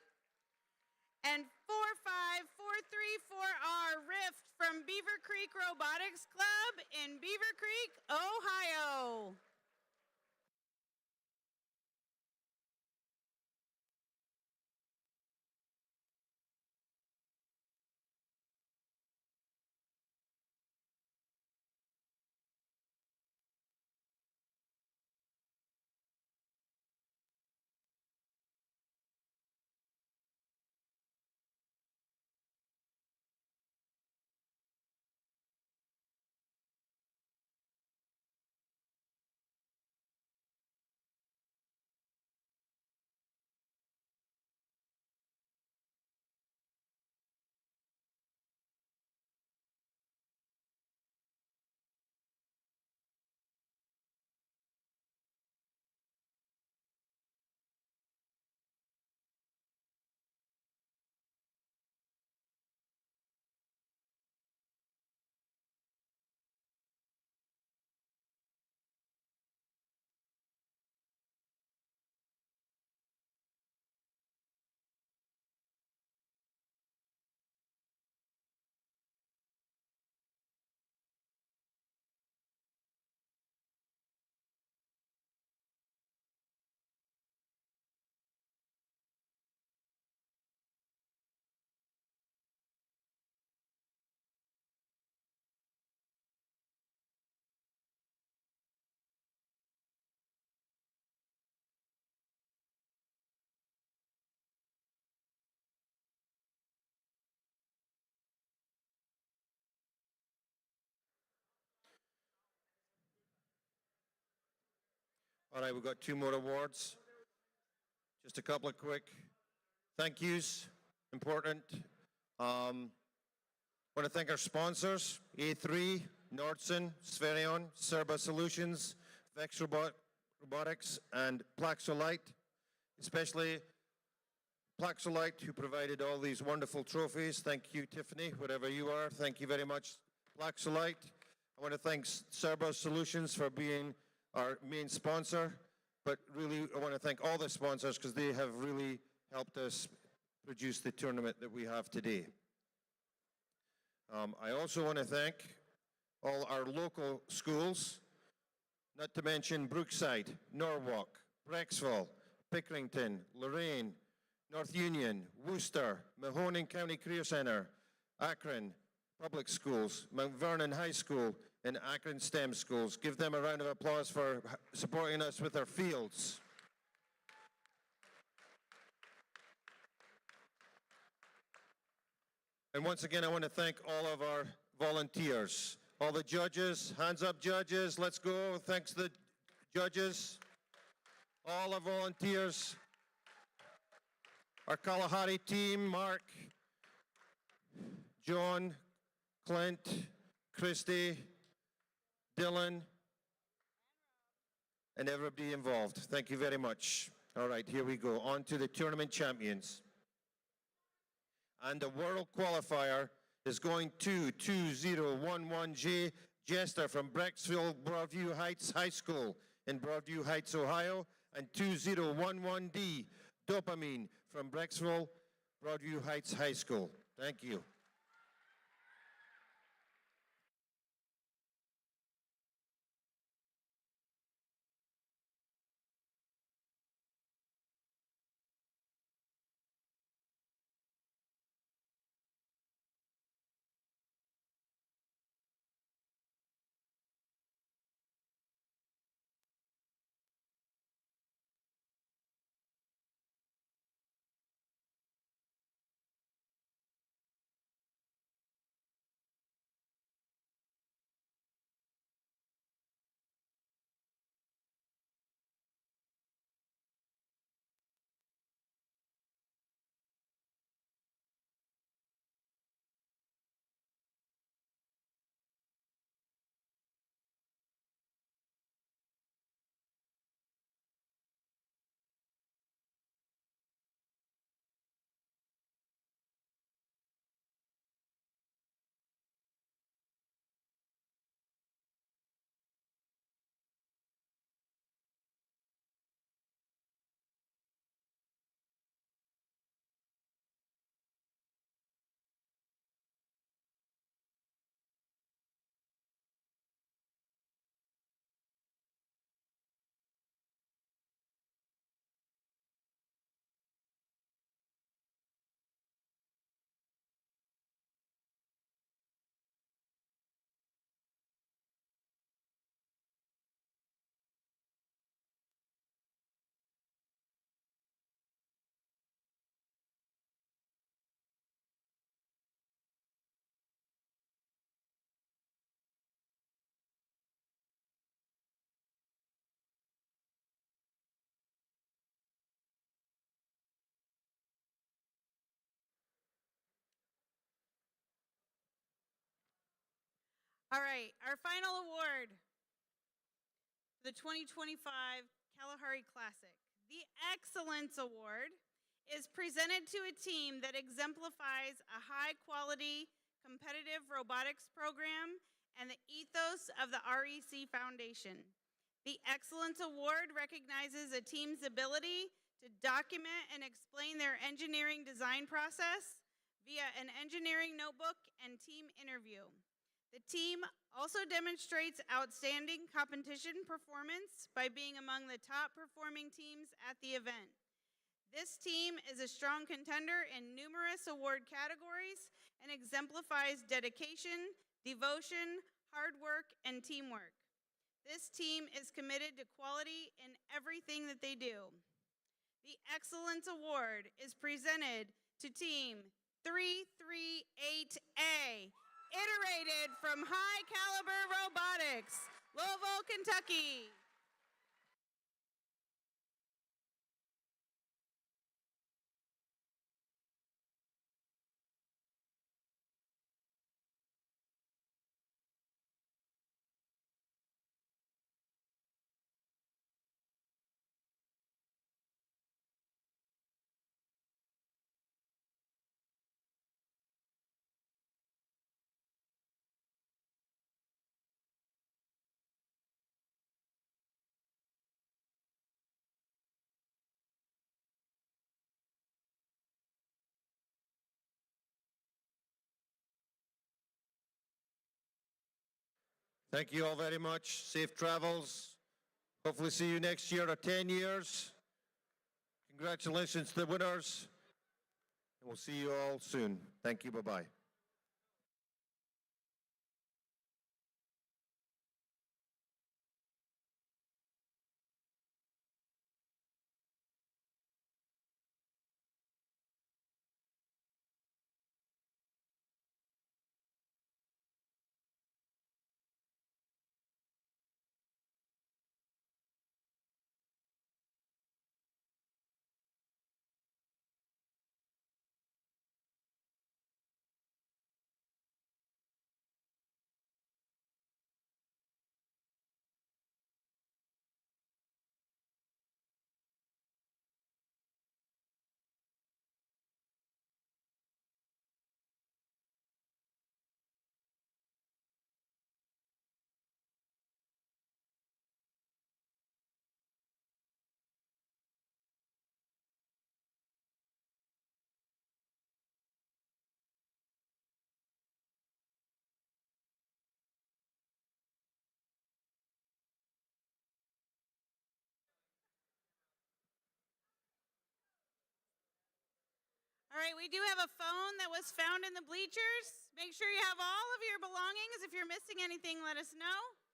And 45434R Rift from Beaver Creek Robotics Club in Beaver Creek, Ohio. All right, we've got two more awards. Just a couple of quick thank yous, important. Want to thank our sponsors, A3, Nordson, Spherion, Serba Solutions, VEX Robotics, and Plaxolite, especially Plaxolite, who provided all these wonderful trophies. Thank you, Tiffany, wherever you are. Thank you very much, Plaxolite. I I want to thank Cerberus Solutions for being our main sponsor, but really I want to thank all the sponsors because they have really helped us produce the tournament that we have today. I also want to thank all our local schools, not to mention Brookside, Norwalk, Brecksville, Pickerington, Lorraine, North Union, Worcester, Mahoning County Career Centre, Akron Public Schools, Mount Vernon High School, and Akron STEM Schools. Give them a round of applause for supporting us with our fields. And once again, I want to thank all of our volunteers, all the judges. Hands up, judges. Let's go. Thanks to the judges, all our volunteers, our Kalahari team, Mark, John, Clint, Christy, Dylan, and everybody involved. Thank you very much. All right, here we go. On to the tournament champions. And the world qualifier is going to 2011J Jester from Brecksville Broadview Heights High School in Broadview Heights, Ohio, and 2011D Dopamine from Brecksville Broadview Heights High School. Thank you. All right, our final award for the 2025 Kalahari Classic. The Excellence Award is presented to a team that exemplifies a high-quality, competitive robotics program and the ethos of the REC Foundation. The Excellence Award recognizes a team's ability to document and explain their engineering design process via an engineering notebook and team interview. The team also demonstrates outstanding competition performance by being among the top performing teams at the event. This team is a strong contender in numerous award categories and exemplifies dedication, devotion, hard work, and teamwork. This team is committed to quality in everything that they do. The Excellence Award is presented to Team 338A, iterated from High Caliber Robotics, Louisville, Kentucky. Thank you all very much. Safe travels. Hopefully see you next year or 10 years. Congratulations to the winners. And we'll see you all soon. Thank you. Bye-bye. All right, we do have a phone that was found in the bleachers. Make sure you have all of your belongings. If you're missing anything, let us know.